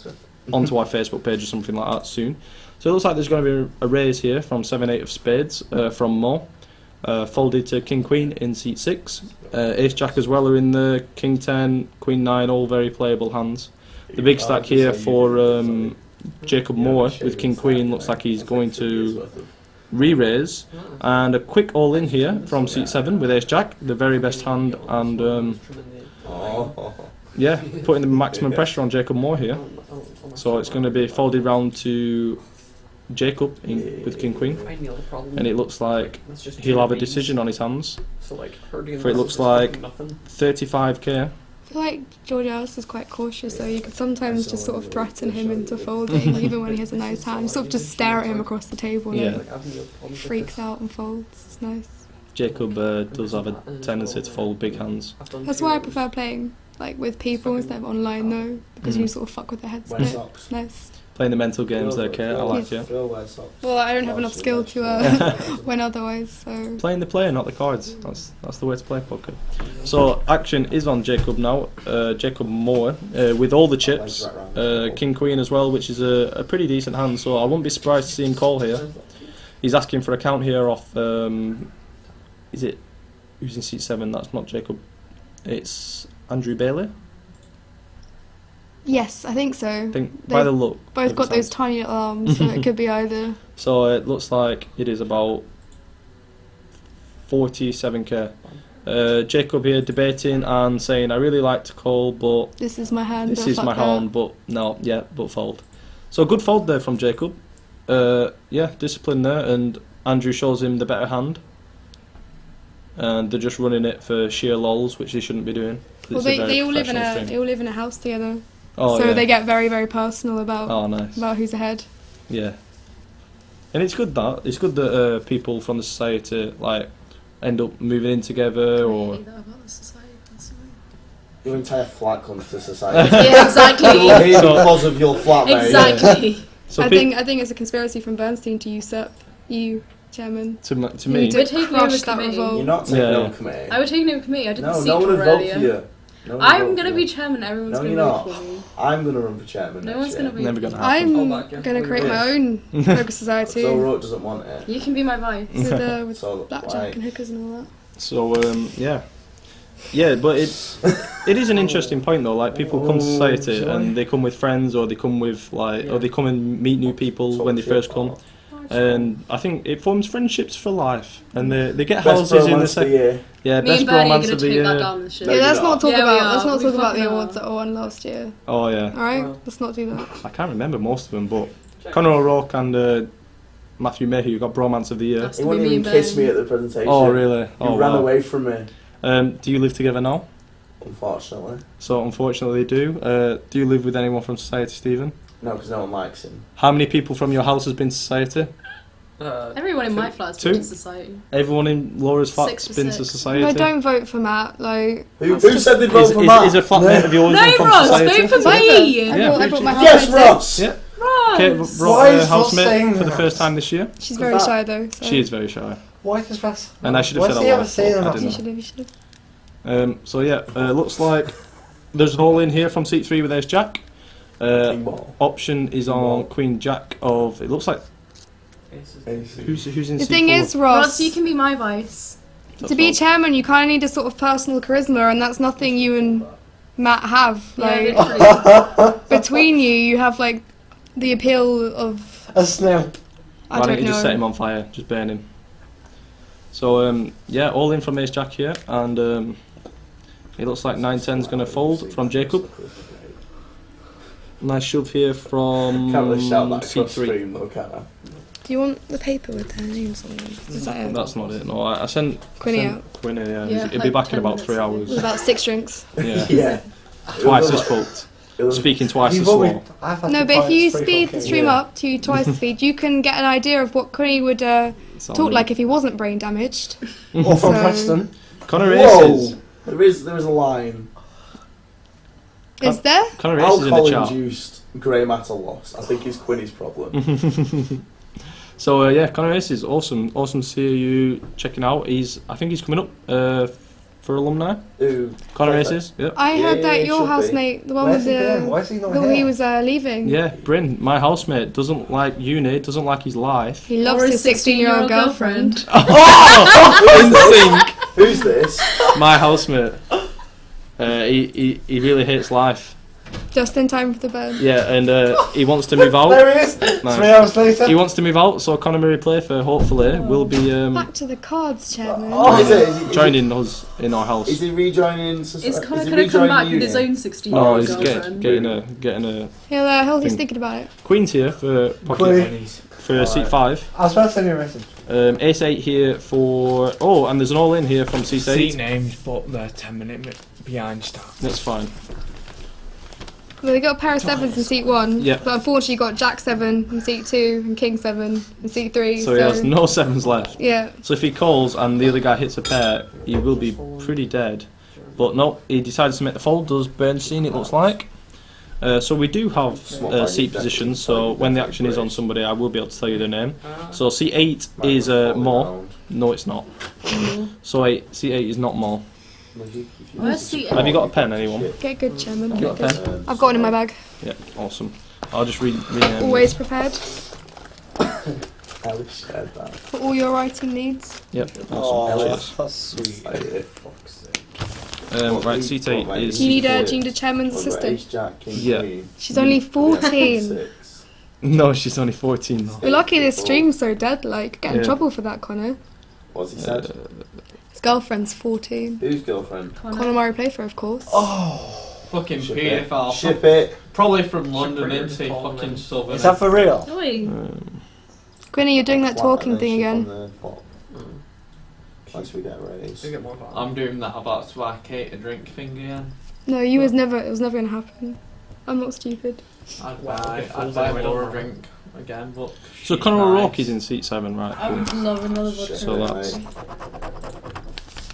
onto our Facebook page or something like that soon. So it looks like there's going to be a raise here from 7-8 of spades from Mo. Folded to King Queen in seat 6. Ace Jack as well are in the King 10, Queen 9, all very playable hands. The big stack here for Jacob Moore with King Queen looks like he's going to re-raise. And a quick all-in here from seat 7 with Ace Jack, the very best hand, and yeah, putting the maximum pressure on Jacob Moore here. So it's going to be folded round to Jacob with King Queen, and it looks like he'll have a decision on his hands. For it looks like 35k. I feel like Georgiadis is quite cautious, though. You could sometimes just sort of threaten him into folding, even when he has a nice hand. You sort of just stare at him across the table and Yeah. he freaks out and folds. It's nice. Jacob does have a tendency to fold big hands. That's why I prefer playing like with people instead of online though, because you sort of fuck with their heads a bit. It's nice. Playing the mental games there, Kate. I like Yes. you. Well, I don't have enough skill to win otherwise, so. Playing the player, not the cards. That's the way to play poker. So action is on Jacob now. Jacob Moore with all the chips, King Queen as well, which is a pretty decent hand. So I wouldn't be surprised to see him call here. He's asking for a count here off. Is it who's in seat 7? That's not Jacob. It's Andrew Bailey. Yes, I think so. I think by the look. Both of got his those hand. tiny little arms, so it could be either. So it looks like it is about 47k. Jacob here debating and saying, I really like to call, but This is my hand. this but is fuck my that. hand, but no, yeah, but fold. So good fold there from Jacob. Yeah, discipline there, and Andrew shows him the better hand. And they're just running it for sheer lols, which they shouldn't be doing. Well, It's a very they all live in professional stream. they all live in a house together, Oh, so yeah. they get very very personal about Oh, nice. who's ahead. Yeah, and it's good that people from the society like end up moving in together, or Your entire flat comes to society. Yeah, exactly. You're here because of your flatmate. Exactly. so I think it's a conspiracy from Bernstein to usurp you, Chairman. to me, You need We're to taking crush over that committee. revolt. You're not taking Yeah. over committee. I would take no committee. I did the No, seat no one would for vote for earlier. you. No one would I'm vote gonna for be you. chairman. Everyone's No, gonna you're vote not. for me. I'm going to run for chairman No next one's year. gonna be. never gonna happen. I'm gonna create my own poker society So Rote doesn't want it. You can be my vice. with So, blackjack like, and hookers and all that. So yeah, but it is an interesting point though. Like people come to society and they come with friends, or they come with or they come and meet new people when they first come. And I think it forms friendships for life, and they get best houses in the bromance of the second. year. Yeah, Me best and Bernie are bromance gonna of the take that year. down this shit. No, Yeah, you're let's not talk Yeah, we about are. let's not We talk about fucking the are. awards that I won last year. Oh yeah, Alright, let's not do that. I can't remember most of them, but Conor O'Rourke and Matthew Mayhew got bromance of the year. That's He gonna wouldn't be even me kiss me and at the presentation. Oh really? He Oh ran wow. away from me, Do you live together now? unfortunately. So unfortunately, they do. Do you live with anyone from society, Stephen? No, because no one likes him. How many people from your house has been to society? Everyone in my flat's Two? been to society. Everyone in Laura's flat's 6 for been to 6. society. No, don't vote for Matt. Like Who that's just- said they'd vote for Matt? Is a flatmate of yours No, from Ross, society? vote for Whatever. me. I brought my Yes, housemate in. Ross! Yeah. Ross. Kate Why brought is her Ross housemate saying for the that? first time this year. She's very shy though. So. She is very shy. Why does Ross? And I should have Why said does a he ever lot, say but I that? You didn't. should have. You should have. So yeah, looks like there's an all in here from seat 3 with Ace Jack. King ball. Option is on Queen Jack of. It looks like who's in The seat thing 4? is, Ross, Ross, you can be my vice. That's to be all. chairman, you kind of need a sort of personal charisma, and that's nothing you and Matt have. Like Yeah, literally. between you have like the appeal of A snail. I Why don't don't you just set him know. on fire? Just burn him. So yeah, all in from Ace Jack here, and it looks like 9-10's going to fold from Jacob. Nice shove here from Can't really shout that seat across 3. stream though, can I? Do you want the paper with their names on them? Is that it? That's not it. No, I sent Quinny sent out. Quinny, yeah. Yeah, It'll be like back in 10 about 3 minutes. hours. With about 6 drinks. Yeah, Yeah. twice as fucked. It was, Speaking twice You've as always- slow. I've had No, to but if fight you three speed the fucking- stream yeah. up to twice the speed, you can get an idea of what Quinny would talk like if he wasn't brain damaged. Or from So- Preston. Connor Whoa! Aces. There is a line. Is there? Connor Aces in the Alcohol chat. induced grey matter loss. I think is Quinny's problem. So yeah, Connor Aces, awesome to see you checking out. I think he's coming up for alumni. Ooh. Connor Perfect. Aces, yeah. I Yeah, heard yeah, that it your should be. housemate, the one Where's with he been? the Why is he not who here? he was leaving. Yeah, Bryn, my housemate, doesn't like uni, doesn't like his life. He loves Or his 16-year-old girlfriend. In sync. Who's this? My housemate. He really hates life. Just in time for the bed. Yeah, and he wants to move out. There he is! Nice. 3 hours later. He wants to move out, so Conor Murray Playfair hopefully will be Back to the cards, Chairman. Oh, is he joining us in our house. Is he rejoining? Is Connor going to come back with his own 16-year-old No, he's girlfriend? getting a He's thing. thinking about it. Queen's here for Queen. for seat 5. I was about to send you a message. Ace 8 here for and there's an all in here from seat 8. Seat names, but they're 10 minutes behind start. That's fine. Well, they got a pair of 7s in seat 1, Yeah. but unfortunately you got Jack 7 in seat 2 and King 7 in seat 3. So he has no 7s left. Yeah. So if he calls and the other guy hits a pair, he will be pretty dead. But no, he decides to make the fold, does Bernstein, it looks like. So we do have seat positions, so when the action is on somebody, I will be able to tell you their name. So seat 8 is Mo. No, it's not. So seat 8 is not Mo. Where's seat Have you got a pen, anyone? Get good, Chairman. You got a pen? I've got one in my bag. Yeah, awesome. I'll just rename Always prepared Ellis shared that. for all your writing needs. Yep, Oh, awesome. Ellis, Cheers. that's sweet. Right, seat 8 is... Do you need a chairman's assistant? Yeah. She's only 14. No, she's only 14 though. We're lucky this stream's so dead, like, get in Yeah. trouble for that, Connor. What's he said? His girlfriend's 14. Whose girlfriend? Connor Murray Playfair, of course. Fucking Ship paedophile. it. Ship it. Probably from London into fucking Southern. Is that for real? Oi. Quinny, you're doing that talking thing again. Once we get a raise. I'm doing that about to buy Kate a drink thing again. No, it was never gonna happen. I'm not stupid. I'd buy Laura a drink again, but... So she's Conor nice. O'Rourke is in seat 7, right? I would Cool. love another vodka. So that's...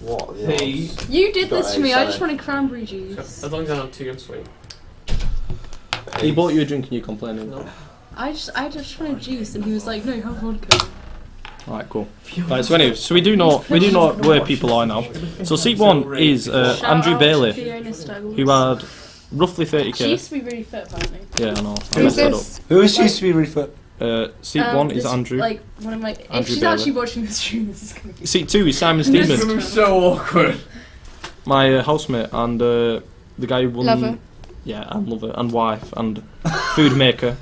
What? Hey. You did Got this to me. I just sorry. wanted cranberry juice. As long as I'm not too good sweet. He bought you a drink and you're complaining. No. I just wanted juice, and he was like, "No, have vodka." Right, cool. Right, so anyway, so we do know where people are now. So seat 1 is Shout Andrew out Bailey, to Fiona Staggles. who had roughly She 30k. used to be really fit, apparently. Yeah, I know. I Who's messed that this? Who is used to be really fit? up. Seat 1 is this- Andrew. Like one of my. If Andrew she's Bailey. actually watching the stream, this is gonna be. Seat 2 is Simon This Steedman, is so awkward. my housemate, and the guy who won. Lover. Yeah, and lover, and wife, and food maker.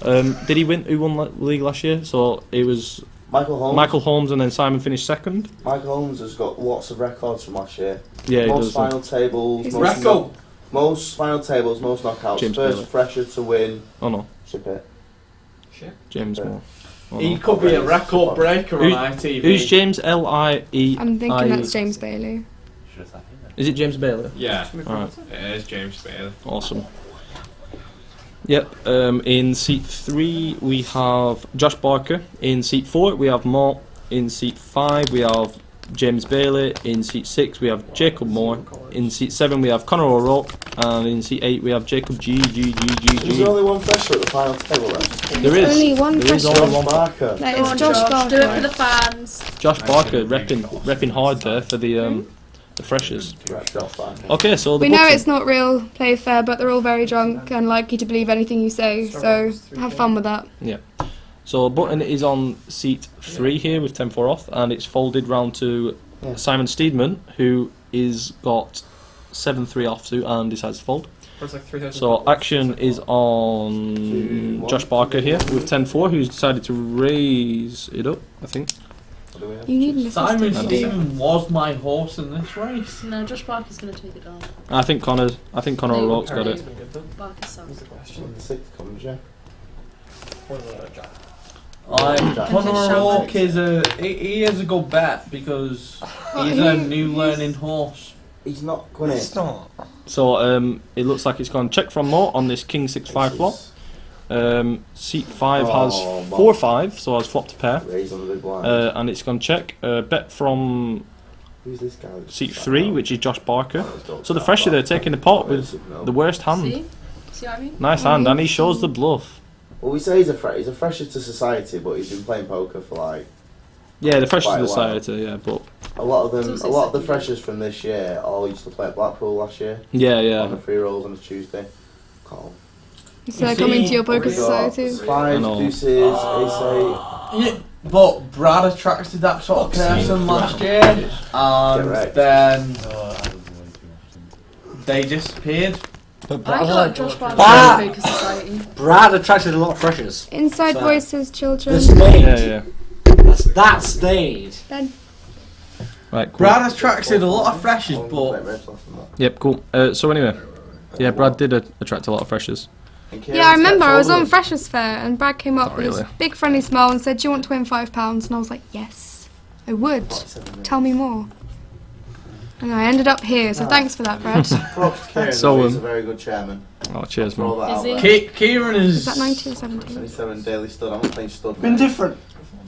Did he win? Who won the league last year? So it was Michael Holmes. Michael Holmes, and then Simon finished second. Michael Holmes has got lots of records from last year. Yeah, he Most does. final tables. Who's Most, Record. most final tables. Most knockouts. James First Bailey. fresher to win. Oh no, Ship it. James Yeah. Moore. Oh, He no. could be a record breaker on Who's- ITV. Who's James L-I-E? I'm thinking that's James Bailey. Is it James Bailey? Yeah, Alright, it is James Bailey. awesome. Yep, in seat 3 we have Josh Barker. In seat 4 we have Mo. In seat 5 we have James Bailey. In seat 6 we have Jacob Moore. In seat 7 we have Conor O'Rourke. And in seat 8 we have Jacob G. Is there only one fresher at the final table then? There is. Only one There is fresher. only one. Barker. That Go is on, Josh Do it for Barker. the fans. Josh Barker repping hard there for the freshers. Right, Josh Barker. Okay, so the We know button. it's not real Playfair, but they're all very drunk and like you to believe anything you say, so have fun with that. So button is on seat 3 here with 10-4 off, and it's folded round to Simon Steedman, who is got 7-3 off to and decides to fold. It's like 3,000 So people. action is on Josh Barker here with 10-4, who's decided to raise it up, I think. What do we have? You need an Simon assistant. Stephen was my horse in this race. No, Josh Barker's gonna take it down. I think Conor No, O'Rourke's got Barker. it. Barker sucks. The sixth comes, yeah. Conor O'Rourke is he is a good bet because he's a new learning horse. He's not Quinny. It's not. So it looks like it's gone check from Mo on this King 6-5 flop. Seat 5 has Oh, 4-5, so has flopped a pair. Raise on the big blind. And it's gone check. Bet from Who's this guy? seat 3, which is Josh Barker. So the fresher they're taking the pot with the worst hand. See? See what I mean? Nice hand, and he shows the bluff. Well, we say he's a fresher to society, but he's been playing poker for like Yeah, the freshers Quite a of the while. society, yeah, but a lot of them. It's A also lot of the second year. freshers from this year all used to play at Blackpool last year yeah, on yeah. the free rolls on a Tuesday. Call. So they're coming to your poker We got society. I Five know. deuces, ace Yeah, but Brad attracted that sort of person last year, and Correct. then they disappeared. But I Brad, got Josh Barker Ah! in Poker Society. Brad attracted a lot of freshers. Inside So- voices, children. The stage. Yeah, yeah. That stage. Then Right, cool. Brad attracted a lot of freshers, it. but Yep, cool. So anyway, yeah, Brad did attract a lot of freshers. yeah, I remember I was on Freshers Fair and Brad came up Oh, with really? his big friendly smile and said, "Do you want to win £5?" And I was like, "Yes, I would. Tell me more." And I ended up here, so thanks for that, Brad. Props to Kieran, So, he's a very good chairman. Oh, cheers, Throw man. that out Is there. he? Kieran Is is. that 90 or 70? 77 daily stud. I'm not playing stud. Been mate. different.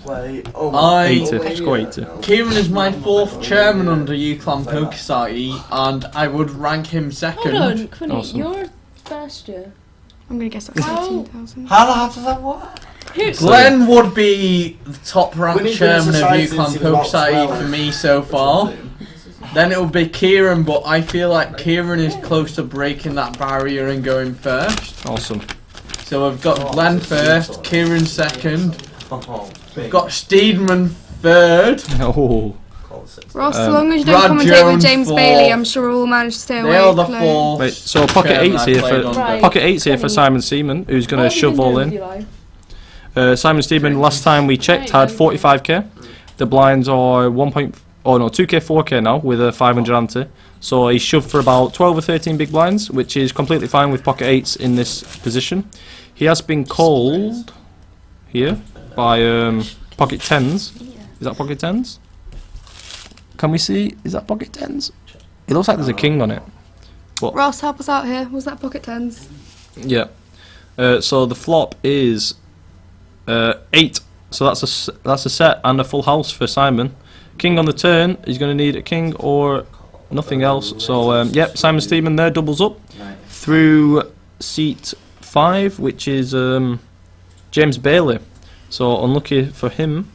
Play. I- 80. Just go 80. Kieran is my 4th chairman under UClan Poker Society, and I would rank him second. Hold on, Quinny, Awesome. you're first year. I'm going to guess that's How? 13,000. How does that work? Glenn would be the top We ranked need to chairman of exercise since UClan he was Poker about Society 12. for me so far. Then it would be Kieran, but I feel like Kieran is close to breaking that barrier and going first. Awesome. So I've got Glenn first, Kieran second, Oh, we've got Steedman third. Oh. Ross, as long as you don't Brad commentate Jones with James for- Bailey, I'm sure we'll manage to stay away. They are the Chloe. 4th. Wait, so pocket chairman 8's I here played for under. Right. pocket 8's here for Quinny. Simon Steeman, who's going What to have you shove been all doing in. with your life? Simon Steeman, last time we checked, had 45k. The blinds are 2k, 4k now with a 500 ante. So he shoved for about 12 or 13 big blinds, which is completely fine with pocket 8s in this position. He has been called here by pocket 10s. Is that pocket 10s? Can we see? Is that pocket 10s? It looks like there's a king on it. Ross, help us out here. Was that pocket 10s? Yeah. So the flop is 8. So that's a set and a full house for Simon. King on the turn. He's going to need a king or nothing else. So yep, Simon Steeman there doubles up through seat 5, which is James Bailey. So unlucky for him.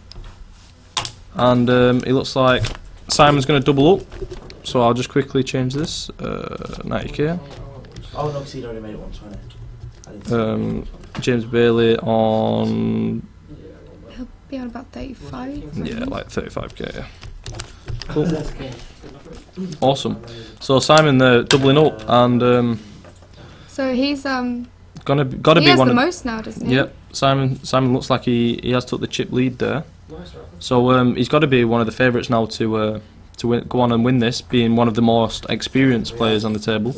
And it looks like Simon's going to double up. So I'll just quickly change this. 90k. Oh no, 'cause he'd already made it 120. I didn't see it. James Bailey on He'll be on about 35. yeah, like 35k. Yeah. Cool. Awesome. So Simon there doubling up and So he's gotta he be has one the of most now, doesn't he? Yep. Simon looks like he has took the chip lead there. So he's got to be one of the favourites now to go on and win this, being one of the most experienced players on the table.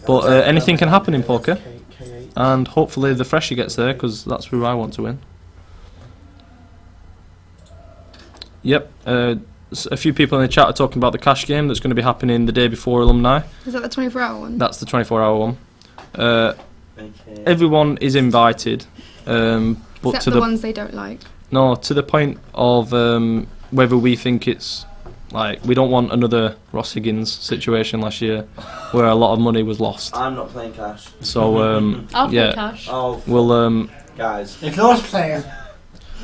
But anything can happen in poker, and hopefully the freshie gets there because that's who I want to win. Yep. A few people in the chat are talking about the cash game that's going to be happening the day before alumni. Is that the 24-hour one? That's the 24-hour one. Everyone is invited, but Except to the the ones they don't like. no, to the point of whether we think it's like we don't want another Ross Higgins situation last year where a lot of money was lost. I'm not playing cash. So I'll yeah, play cash. Oh, we'll guys. If yours playing.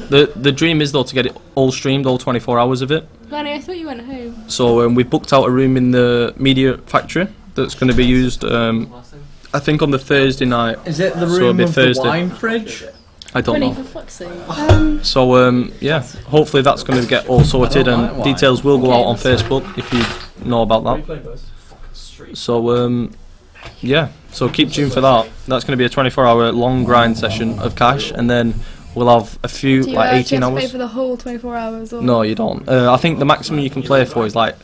the dream is though to get it all streamed, all 24 hours of it. Glennie, I thought you went home. So we booked out a room in the media factory that's going to be used. I think on the Thursday night. Is it the So it'll room be of Thursday. the wine fridge? I don't Quinny, know. for fuck's sake. So yeah, hopefully that's going to get all sorted, I don't and like wine. details will go Okay, out on that's Facebook if you know about that. So yeah, so keep tuned for that. That's going to be a 24-hour long grind session of cash, and then we'll have a few Do you like actually 18 have to pay hours. for the whole 24 hours? Or? No, you don't. I think the maximum you can play for is like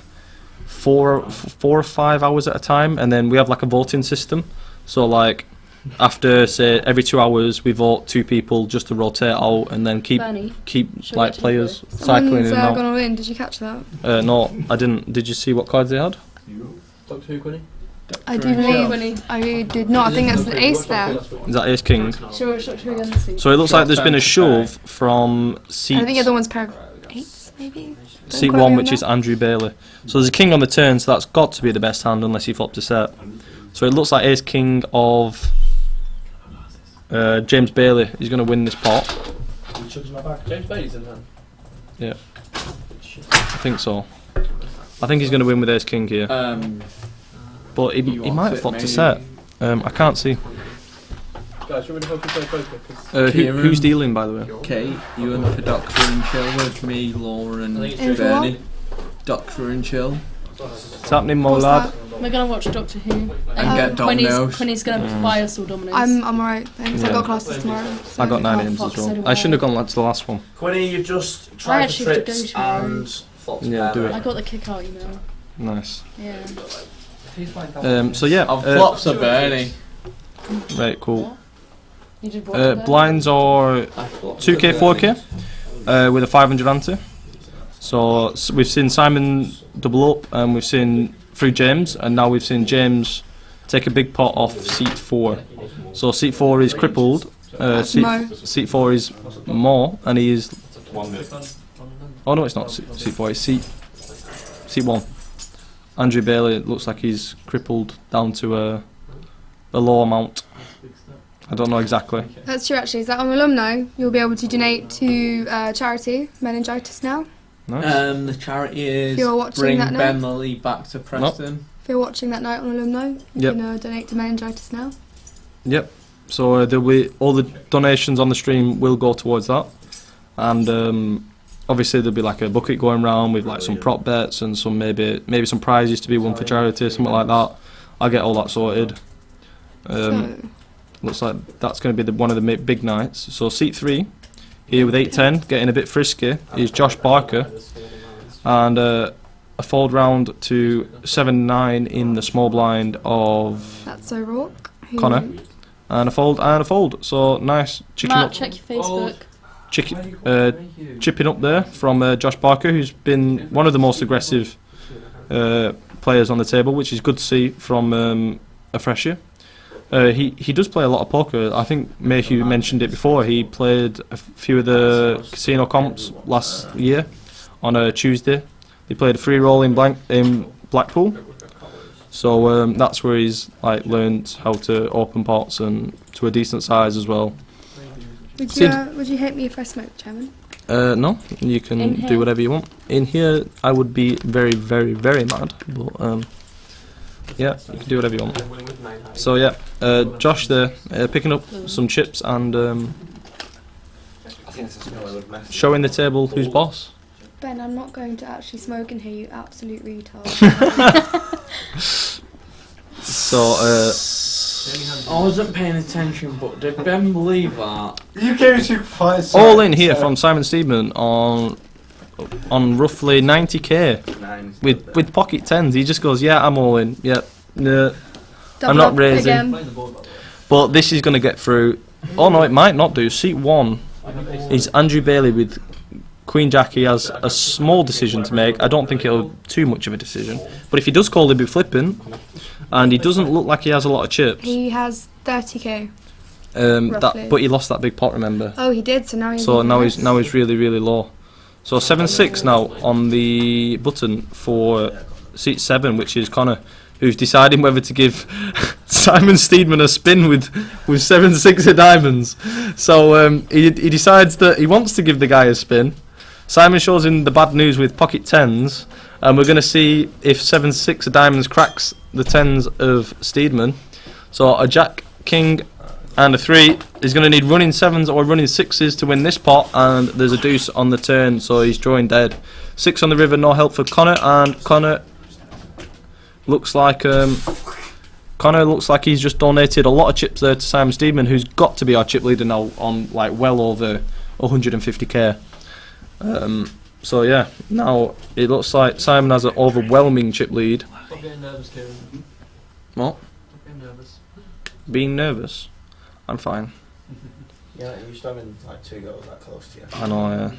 four or 5 hours at a time, and then we have like a voting system. So like after say every 2 hours we vote 2 people just to rotate out, and then keep Glennie, keep Should like we take players this? cycling in Someone's and out. gonna win. Did you catch that? No, I didn't. Did you see what cards they had? Doctor Who, Quinny? I do believe I did not. I think that's an ace there. Is that Ace King? show again see. So it looks like there's been a shove from I seat think the other one's pair of eights, maybe. Don't seat quote me 1, on which that. is Andrew Bailey. So there's a king on the turn, so that's got to be the best hand unless he flopped a set. So it looks like Ace King of James Bailey is going to win this pot. James Bailey's in hand. Yeah, I think so. I think he's going to win with Ace King here, but he wants might have it, flopped a maybe. set. I can't see. Guys, should we hope we play poker? Who's dealing, by the way? Okay, you in for Doctor and Chill with me, Laura and In for Bernie. Doctor and Chill. What's happening, my What's lad? that? We're gonna watch Doctor Who. And get Dominoes. Quinny's gonna buy us all Dominoes. I'm alright. Thanks. I Yeah. got classes tomorrow. So. I got 9 Oh, names fuck, as so well. do I shouldn't have I. gone to the last one. Quinny, you've just I tried for actually have to trips go tomorrow. and flopped. Yeah, do it. I got the kick out email. Nice. Yeah. So yeah, I've flopped a Bernie. right, cool. You did what there? Blinds are 2k, 4k with a 500 ante. So we've seen Simon double up, and we've seen through James, and now we've seen James take a big pot off seat 4. So seat 4 is crippled. Seat 4 is Mo, and he is. Oh no, it's not seat 4. It's seat 1. Andrew Bailey looks like he's crippled down to a low amount. I don't know exactly. That's true, actually. Is that on alumni? You'll be able to donate to charity meningitis now. Nice. The charity is If you're watching Bring that now. Ben Lilly Back to Preston. If you're watching that night on alumni, you Yep. can donate to meningitis now. Yep. So there'll be all the donations on the stream will go towards that, and obviously there'll be like a bucket going round with like some prop bets and some maybe some prizes to be won for charity, something like that. I'll get all that sorted. Looks like that's going to be one of the big nights. So seat 3 here with 8-10, getting a bit frisky, is Josh Barker, and a fold round to 7-9 in the small blind of That's O'Rourke. Connor, and a fold. So nice chicken Matt, up. check your Facebook. Chipping up there from Josh Barker, who's been one of the most aggressive players on the table, which is good to see from a fresher. He does play a lot of poker. I think Mayhew mentioned it before. He played a few of the casino comps last year on a Tuesday. He played a free roll in Blackpool. So that's where he's like learned how to open pots and to a decent size as well. Would you hate me if I smoked, Chairman? No, you In can here? do whatever you want. In here, I would be very, very, very mad. But yeah, you can do whatever you want. So yeah, Josh there, picking up some chips and showing the table who's boss. Ben, I'm not going to actually smoke in here, you absolute retard. So I wasn't paying attention, but did Ben believe that? You gave too fight. all in here from Simon Steedman on roughly 90k with pocket tens. He just goes, yeah, I'm all in. Yeah, no, I'm not up raising. again. But this is going to get through. Oh no, it might not do. Seat 1 is Andrew Bailey with Queen Jack. He has a small decision to make. I don't think it'll be too much of a decision. But if he does call, he'll be flipping. And he doesn't look like he has a lot of chips. He has 30k. But roughly. he lost that big pot, remember? Oh, he did, so now he's So even now less. he's really, really low. So 7-6 now on the button for seat 7, which is Connor, who's deciding whether to give Simon Steedman a spin with 7-6 of diamonds. So he decides that he wants to give the guy a spin. Simon shows him the bad news with pocket tens, and we're going to see if 7-6 of diamonds cracks the tens of Steedman. So a jack, king, and a 3 is going to need running 7s or running 6s to win this pot, and there's a deuce on the turn, so he's drawing dead. 6 on the river, no help for Connor, and Connor looks like he's just donated a lot of chips there to Simon Steedman, who's got to be our chip leader now on like well over 150k. So yeah, now it looks like Simon has an overwhelming chip lead. Stop getting nervous, Kieran. What? Stop getting nervous. Being nervous? I'm fine. Yeah, you used to having like 2 girls that close to you. I know, yeah.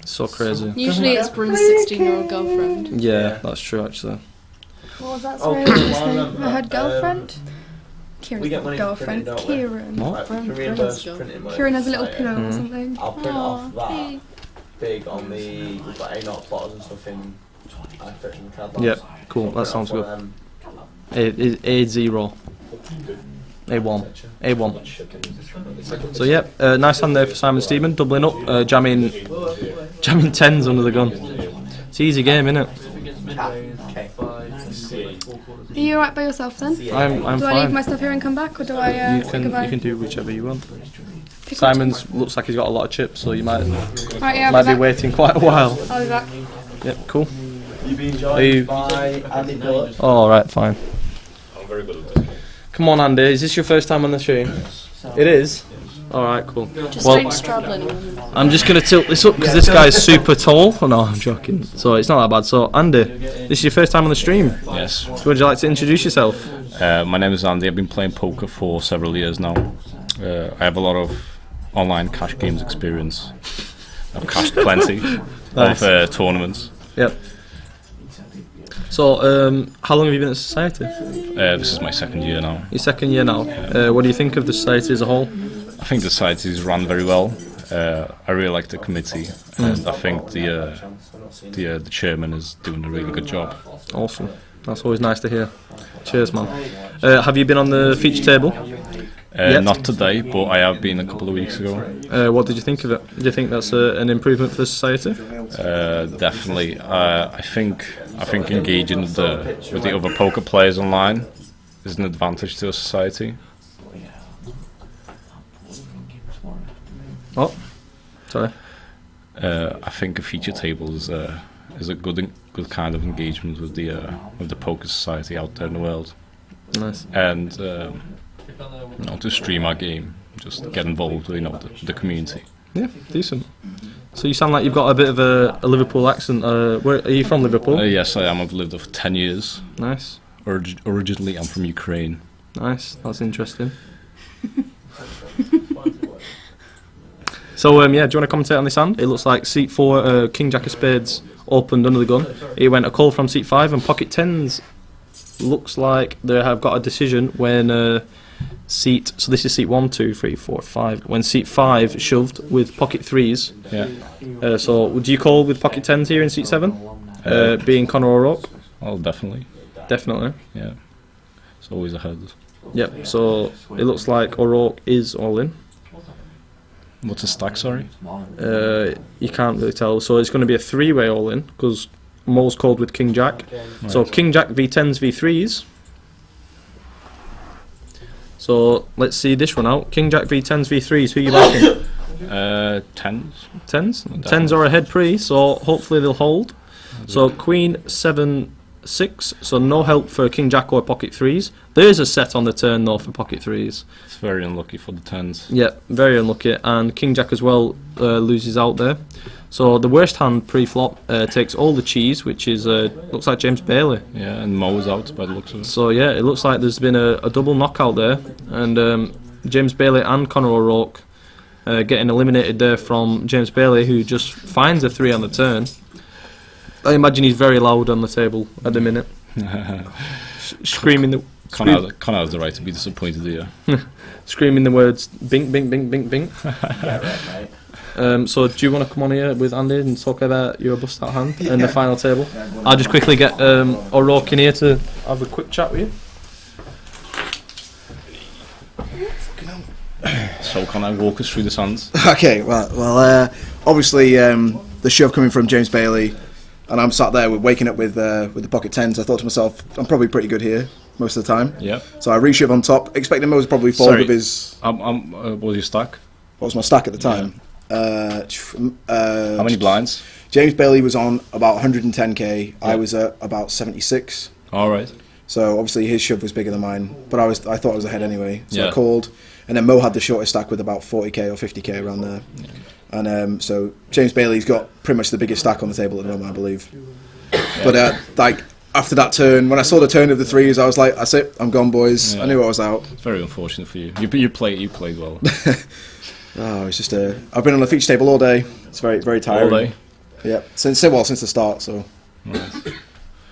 It's so crazy. Usually it's Bryn's 16-year-old girlfriend. Yeah, that's true actually. What was that? Oh, Sorry, Kieran, what's his I name? remember, I had girlfriend. we Kieran's get not money for girlfriend. printing, don't we? Kieran. What? Like, Bryn- can Bryn- reimburse Bryn's printing money. Kieran has a little Like, pillow or Mhm. something. I'll print off that Hey. big on the with like A0 plotters and stuff in fiction card labs. Yep, cool, I'll that print sounds off good. one A0. A1. A1. So yep, nice hand there for Simon Steedman, doubling up, jamming 10s under the gun. It's an easy game, innit? Okay. Are you alright by yourself then? I'm Do I leave fine. my stuff here and come back, or do I You say can goodbye? do whichever you want. Pick Simon's looks like he's got a lot of chips, so you might Right, yeah, I'll might be be back. waiting quite a while. I'll be back. Yep, cool. You've been Are you- joined by Andy Bullock. Oh, right, fine. Come on, Andy. Is this your first time on the stream? It is. All right, cool. Just Well, don't straddle anyone. I'm just gonna tilt this up because this guy's super tall. Oh, no, I'm joking. So it's not that bad. So Andy, this is your first time on the stream. Yes. So would you like to introduce yourself? My name is Andy. I've been playing poker for several years now. I have a lot of online cash games experience. I've cashed plenty Nice. of tournaments. Yep. So, how long have you been at Society? This is my second year now. Your second year now. What do you think of the Society as a whole? I think the society is run very well. I really like the committee, and I think the chairman is doing a really good job. Awesome. That's always nice to hear. Cheers, man. Have you been on the feature table? Yet? Not today, but I have been a couple of weeks ago. What did you think of it? Do you think that's an improvement for the society? Definitely. I think engaging with the other poker players online is an advantage to a society. Oh, sorry. I think a feature table is a good kind of engagement with the poker society out there in the world. Nice. And to stream our game, just get involved with the community. Yeah, decent. So you sound like you've got a bit of a Liverpool accent. Where are you from, Liverpool? Yes, I am. I've lived there for 10 years. Nice. Originally, I'm from Ukraine. Nice. That's interesting. So, do you want to commentate on this hand? It looks like seat 4, King Jack of Spades, opened under the gun. It went a call from seat 5, and pocket 10s looks like they have got a decision when so this is seat 1, 2, 3, 4, 5. When seat 5 shoved with pocket 3s. Yeah. So, would you call with pocket 10s here in seat 7? Being Conor O'Rourke? Oh, definitely. Definitely. Yeah. It's always ahead. Yep, so it looks like O'Rourke is all in. What's the stack, sorry? You can't really tell. So it's going to be a 3-way all in because Mo's called with King Jack. Right. So King Jack v10s v3s. So let's see this one out. King Jack v10s v3s. Who are you liking? 10s. 10s? 10s are ahead pre, so hopefully they'll hold. So Queen 7 6, so no help for King Jack or pocket 3s. There's a set on the turn though for pocket 3s. It's very unlucky for the 10s. Yeah, very unlucky, and King Jack as well loses out there. So the worst hand pre-flop takes all the cheese, which is looks like James Bailey. Yeah, and Mo's out by the looks of it. So yeah, it looks like there's been a double knockout there, and James Bailey and Conor O'Rourke getting eliminated there from James Bailey, who just finds a 3 on the turn. I imagine he's very loud on the table at the minute. Screaming the... Conor has the right to be disappointed here. Screaming the words, bink, bink, bink, bink, bink. Yeah, right, so do you want to come on here with Andy and talk about your bust-out hand and the final table? I'll just quickly get O'Rourke in here to have a quick chat with you. So Conor, walk us through the hands. Okay, well, obviously the shove coming from James Bailey, and I'm sat there waking up with the pocket 10s. I thought to myself, I'm probably pretty good here most of the time. Yeah. So I reshove on top, expecting Mo to probably fold with his... what was your stack? What was my stack at the time? Yeah. How many blinds? James Bailey was on about 110k. Yeah. I was at about 76. All right. So obviously his shove was bigger than mine, but I thought I was ahead anyway. So I called, and then Mo had the shortest stack with about 40k or 50k around there. Yeah. And so James Bailey's got pretty much the biggest stack on the table at the moment, I believe. Yeah. But after that turn, when I saw the turn of the 3s, I was like, that's it, I'm gone, boys. Yeah. I knew I was out. It's very unfortunate for you. You played well. Oh, it's just I've been on the feature table all day. It's very, very tiring. All day? Yeah, since the start, so... Right.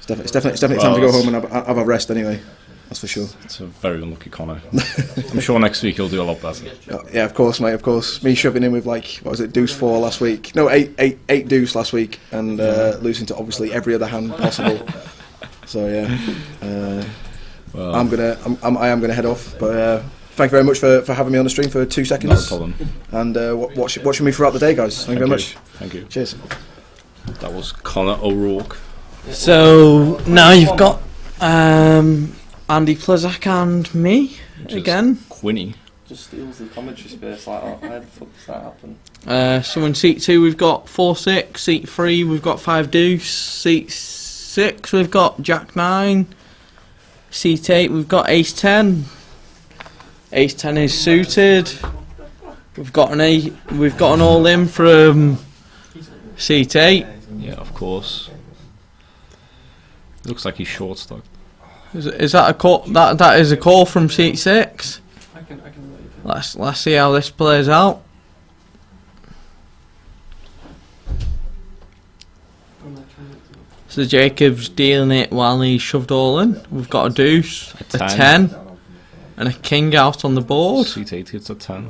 It's definitely time to go home and have a rest anyway. That's for sure. It's a very unlucky Conor. I'm sure next week he'll do a lot better. Yeah, of course, mate. Of course. Me shoving in with what was it, deuce 4 last week? No, eight deuce last week, and losing to obviously every other hand possible. So yeah, well, I am gonna head off. But thank you very much for having me on the stream for 2 seconds. No problem. And watching me throughout the day, guys. Thank you very much. Thank you. Cheers. That was Conor O'Rourke. So now you've got Andy Plezak and me again. Quinny. Just steals the commentary space like that. How the fuck does that happen? So in seat 2 we've got 4-6, seat 3 we've got 5 deuce, seat 6 we've got Jack 9, seat 8 we've got Ace 10. Ace 10 is suited. We've got an all in from seat 8. Yeah, of course. Looks like he's short stock. Is that a call? That is a call from seat 6. Let's see how this plays out. So Jacob's dealing it while he's shoved all in. We've got a deuce, a 10, and a king out on the board. Seat 8 hits a 10.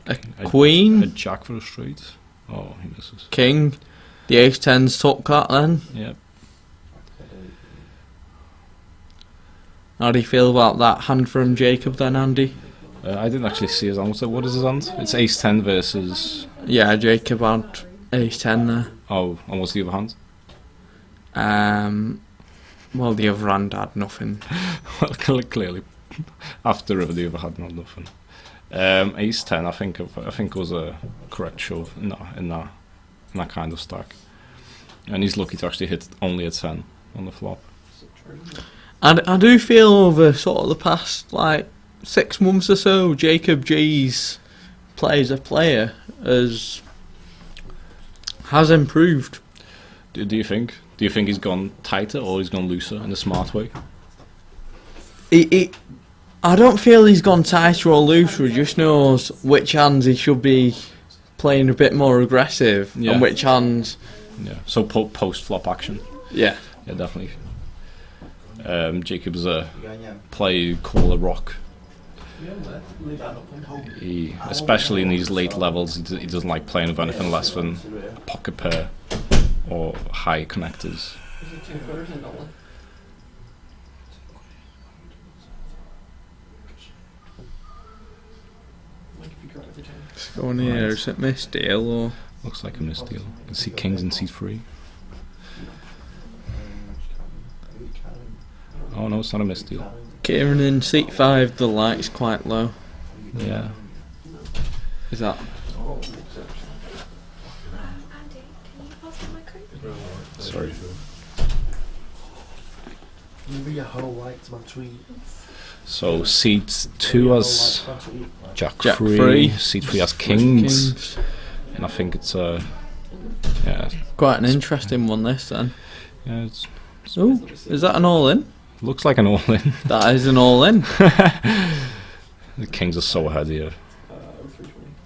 A queen. A jack for a straight. Oh, he misses. King. The ace 10's took that then. Yep. How do you feel about that hand from Jacob then, Andy? I didn't actually see his hand. So what is his hand? It's ace 10 versus... Yeah, Jacob had ace 10 there. Oh, and what's the other hand? Well, the other hand had nothing. Well, clearly, after the other had nothing. Ace 10, I think was a correct shove in that kind of stack, and he's lucky to actually hit only a 10 on the flop. And I do feel over sort of the past 6 months or so, Jacob G's play as a player has improved. Do you think? Do you think he's gone tighter or he's gone looser in a smart way? I don't feel he's gone tighter or looser. He just knows which hands he should be playing a bit more aggressive and which hands. Yeah. So post flop action. Yeah. Yeah, definitely. Jacob's a player you call a rock. He, especially in these late levels, he doesn't like playing with anything less than a pocket pair or high connectors. It's going here, is it misdeal or? Looks like a misdeal. You can see kings in seat 3. Oh no, it's not a misdeal. Kieran in seat 5, the light's quite low. Yeah. Is that? Sorry. So seat 2 has Jack 3, seat 3 has kings, and I think it's quite an interesting one this then. Yeah, it's oh, is that an all-in? Looks like an all-in. That is an all-in. The kings are so ahead here.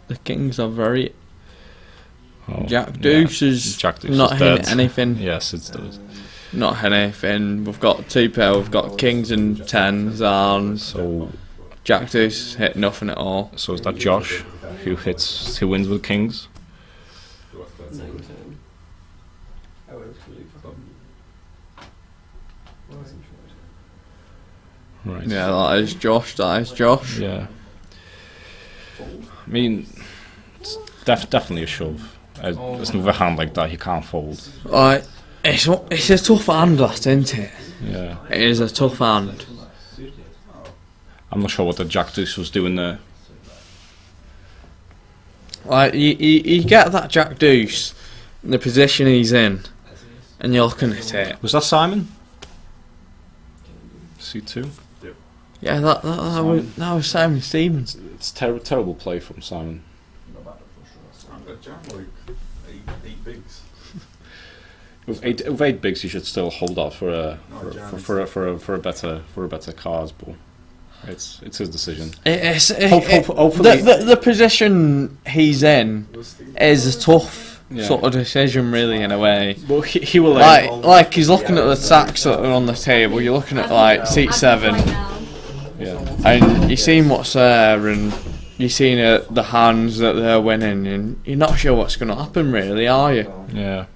The kings are very... Oh, Jack Deuce is Jack Deuce not is hitting dead. anything. Yes, it's dead. Not hitting anything. We've got 2 pair, we've got kings and 10s, and so Jack Deuce hit nothing at all. So is that Josh who wins with kings? Right. Yeah, that is Josh. Yeah. I mean, it's definitely a shove. There's another hand like that you can't fold. It's a tough hand, that, isn't it? Yeah. It is a tough hand. I'm not sure what the Jack Deuce was doing there. You get that Jack Deuce in the position he's in, and you're looking at it. Was that Simon? C2? Yeah, that was Simon Stevens. It's terrible play from Simon. With eight bigs, you should still hold out for a better cards, but it's his decision. Hopefully, the position he's in is a tough sort of decision, really, in a way. Well, he will like he's looking at the stacks that are on the table. You're looking at seat 7, and you're seeing what's there, and you're seeing the hands that they're winning, and you're not sure what's going to happen, really, are you? Yeah.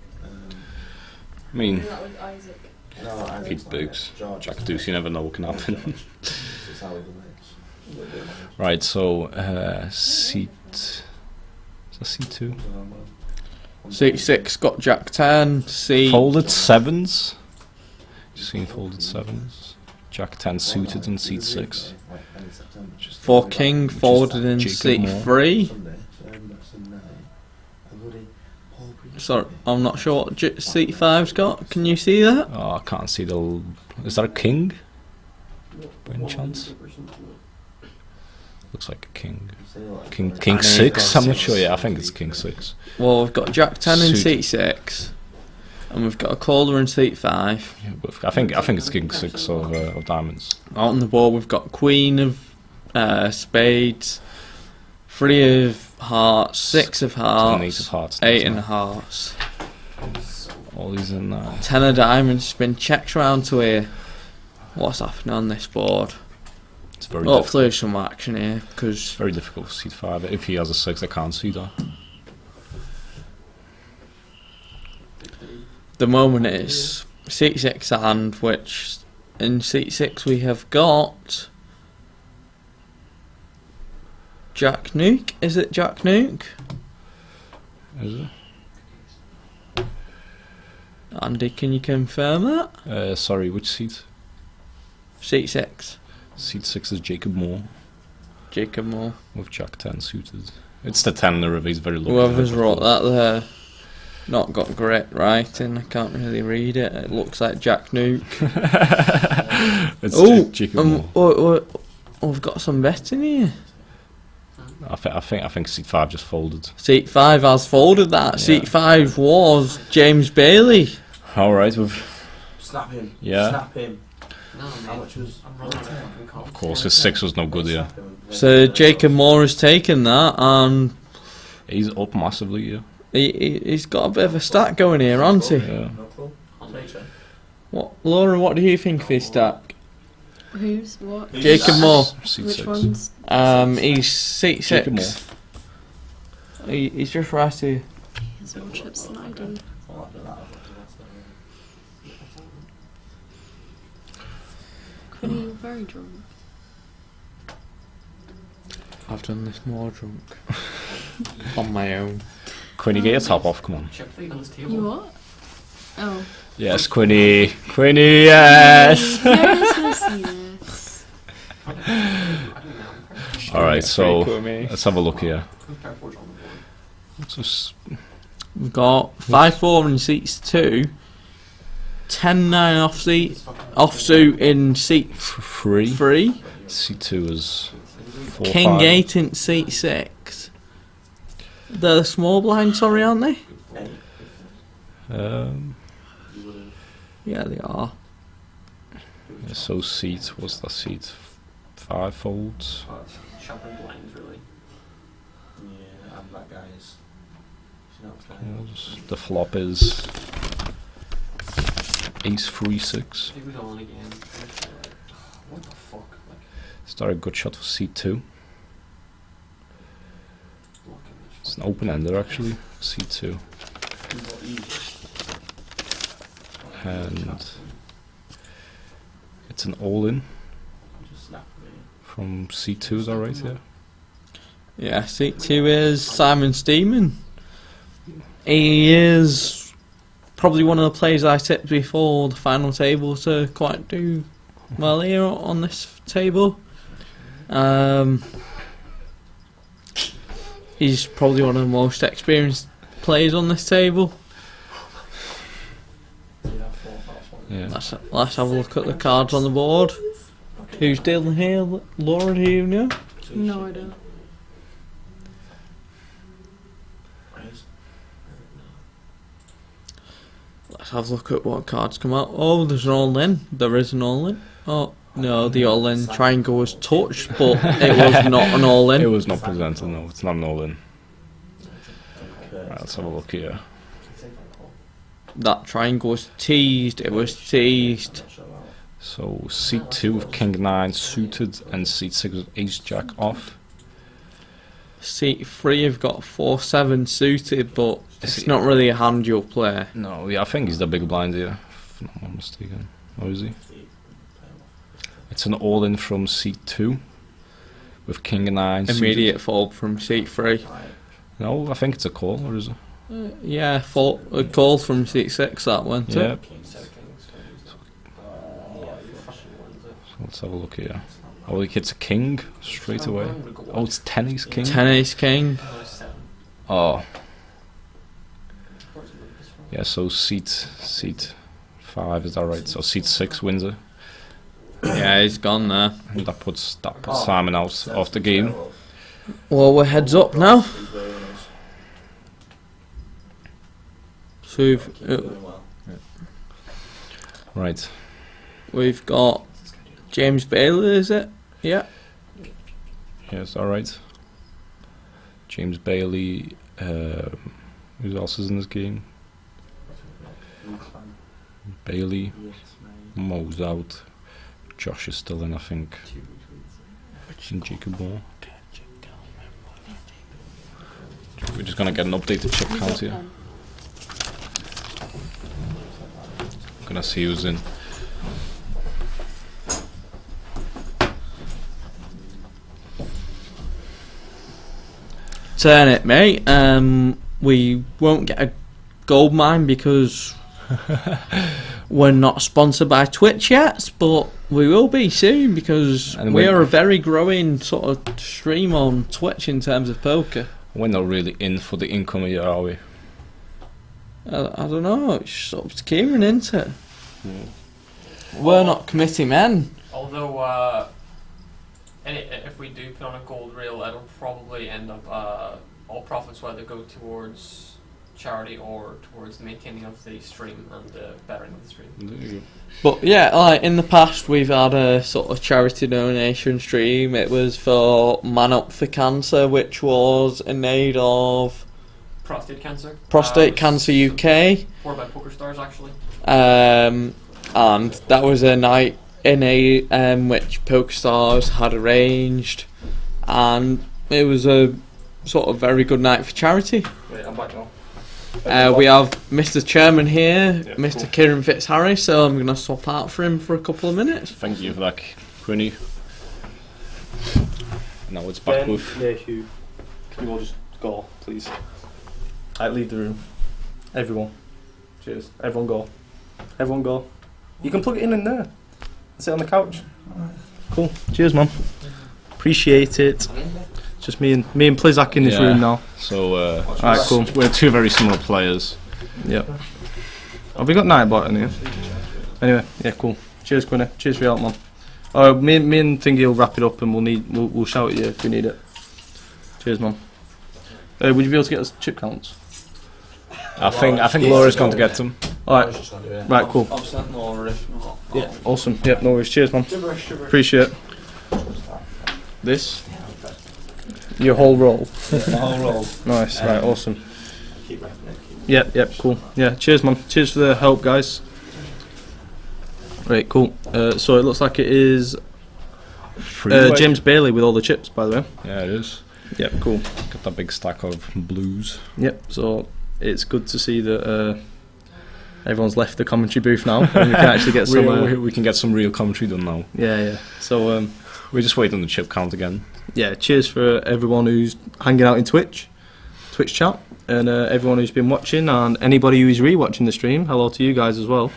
I mean, 8 bigs, Jack Deuce, you never know what can happen. Right, so seat. Is that C2? Seat 6 got Jack 10. Folded 7s. You've seen folded 7s. Jack 10 suited in seat 6. 4 king folded in seat 3. Sorry, I'm not sure what seat 5's got. Can you see that? Oh, I can't see the... Is that a king? By any chance? Looks like a king. King 6? I'm not sure. Yeah, I think it's king 6. Well, we've got Jack 10 in seat 6. And we've got a caller in seat 5. Yeah, but I think it's king 6 of diamonds. Out on the board we've got queen of spades, 3 of hearts, 6 of hearts, 8 of hearts, 8 in hearts. All these in now. 10 of diamonds, been checked round to here. What's happening on this board? It's very Hopefully there's some action here, because... It's very difficult for seat 5. If he has a 6, I can't see that. The moment is seat 6 hand, which in seat 6 we have got... Jack Nuke? Is it Jack Nuke? Is it? Andy, can you confirm that? Sorry, which seat? Seat 6. Seat 6 is Jacob Moore. Jacob Moore. With Jack 10 suited. It's the 10 in the river, he's very lucky. Whoever's wrote that there, not got great writing, I can't really read it. It looks like Jack Nuke. It's Jacob Moore. We've got some betting here. I think seat 5 just folded. Seat 5 has folded that. Yeah. Seat 5 was James Bailey. Alright, we've... Snap him. Yeah. Snap him. No, How much was... Of course, his 6 was no good here. So Jacob Moore has taken that, and... He's up massively here. He's got a bit of a stack going here, hasn't he? Yeah. What, Laura, what do you think of his stack? Who's what? Jacob Moore. Seat Which 6. ones? He's seat 6. Jacob Moore. He's just right here. He's more chips than I do. Quinny, you're very drunk. I've done this more drunk. On my own. Quinny, get your top off, come on. Check plate on this table. You what? Oh. Yes, Quinny. Quinny, yes! No one's gonna see this. Alright, so let's have a lock here. We've got 5-4 in seats 2. 10-9 off suit in seat 3. Seat 2 is 4, King 5. 8 in seat 6. They're the small blind, sorry, aren't they? Yeah, they are. Yeah, so seat, what's that seat? 5 folds. Shopping blinds, really. Yeah, and that guy's... The flop is Ace 3-6. He was on again. What the fuck? Like, Start a good shot for seat 2. It's an open ender actually, seat 2. And it's an all in from seat 2, is that right? Yeah. Yeah, seat 2 is Simon Steeman. He is probably one of the players I tipped before the final table to quite do well here on this table. He's probably one of the most experienced players on this table. Yeah. Let's have a look at the cards on the board. Who's dealing here? Laura, do you know? No, I don't. Let's have a look at what cards come out. Oh, there's an all-in. There is an all-in. Oh, no, the all-in triangle was touched, but it was not an all-in. It was not presented, no, it's not an all in. Right, let's have a look here. That triangle was teased. It was teased. So seat 2 with King 9 suited and seat 6 with Ace Jack off. Seat 3 have got 4-7 suited, but it's not really a hand you'll play. No, yeah, I think he's the big blind here, if I'm not mistaken. Or is he? It's an all in from seat 2 with King 9 Immediate fold from seat 3. No, I think it's a call, or is it? Yeah, a call from seat 6 that went. Yeah. So let's have a look here. Oh, he hits a king straight away. Oh, it's 10 ace king. 10 ace king. Oh. Yeah, so seat 5, is that right? So seat 6 wins it. Yeah, he's gone there. And that puts Simon out of the game. Well, we're heads up now. So we've got James Bailey, is it? Yeah. Yes, alright. James Bailey, who else is in this game? Bailey, Mo's out. Josh is still in, I think. And Jacob Moore. We're just gonna get an updated chip count here. Gonna see who's in. Turn it, mate. We won't get a gold mine because we're not sponsored by Twitch yet, but we will be soon because we are a very growing sort of stream on Twitch in terms of poker. We're not really in for the income here, are we? I don't know. It's up to Kieran, isn't it? We're not committee men. Although, if we do put on a gold reel, it'll probably end up all profits will either go towards charity or towards the maintaining of the stream and the bettering of the stream. But yeah, like in the past, we've had a sort of charity donation stream. It was for Man Up for Cancer, which was in aid of prostate cancer. Prostate Cancer UK. Supported by Poker Stars, actually. And that was a night in a which PokerStars had arranged, and it was a sort of very good night for charity. Wait, I'm back now. We have Mr. Chairman here, Yeah, Mr. cool. Kieran Fitzharry, so I'm going to swap out for him for a couple of minutes. Thank you for that, Quinny. Now it's back with. Yeah, Hugh. Can you all just go, please? Leave the room. Everyone. Cheers. Everyone go. Everyone go. You can plug it in there. Sit on the couch. Cool. Cheers, man. Appreciate it. Just me and Plizak in this room now. So, alright, cool. We're two very similar players. Yep. Have we got Nightbot in here? Anyway, yeah, cool. Cheers, Quinny. Cheers for your help, man. Me and Thingy will wrap it up, and we'll shout at you if we need it. Cheers, man. Would you be able to get us chip counts? I think Laura's going to get them. Alright. Right, cool. I've sent Laura if not. Yeah, awesome. Yep, no worries. Cheers, man. Appreciate it. This? Your whole roll? My whole roll. Nice, right, awesome. Yep, cool. Yeah, cheers, man. Cheers for the help, guys. Right, cool. So it looks like it is James Bailey with all the chips, by the way. Yeah, it is. Yep, cool. Got that big stack of blues. Yep, so it's good to see that everyone's left the commentary booth now, and we can actually get some. We can get some real commentary done now. Yeah. So we're just waiting on the chip count again. Yeah, cheers for everyone who's hanging out in Twitch chat, and everyone who's been watching, and anybody who's re-watching the stream. Hello to you guys as well.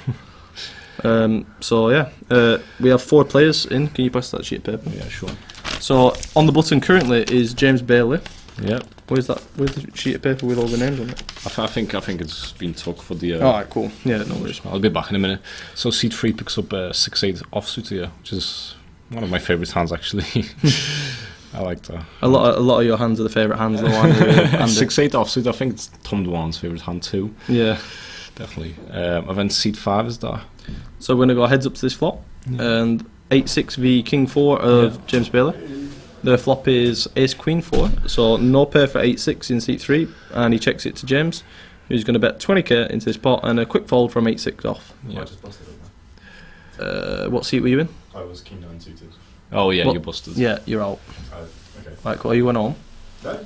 So yeah, we have 4 players in. Can you pass that sheet of paper? Yeah, sure. So on the button currently is James Bailey. Yep. Where's the sheet of paper with all the names on it? I think it's been took for the. Alright, cool. Yeah, no worries. I'll be back in a minute. So seat 3 picks up 6-8 offsuit here, which is one of my favourite hands actually. I like that. A lot of your hands are the favourite hands. The one 6-8 offsuit. I think it's Tom Dwan's favourite hand too. Yeah, definitely. And then seat 5 is that. So we're gonna go heads up to this flop, and 8-6 v King 4 of James Bailey. The flop is Ace Queen 4, so no pair for 8-6 in seat 3, and he checks it to James, who's going to bet 20k into this pot and a quick fold from 8-6 off. Yeah. What seat were you in? I was King 9 suited. Oh yeah, What? you busted. Yeah, you're out. Okay. Right, cool. You went home. No.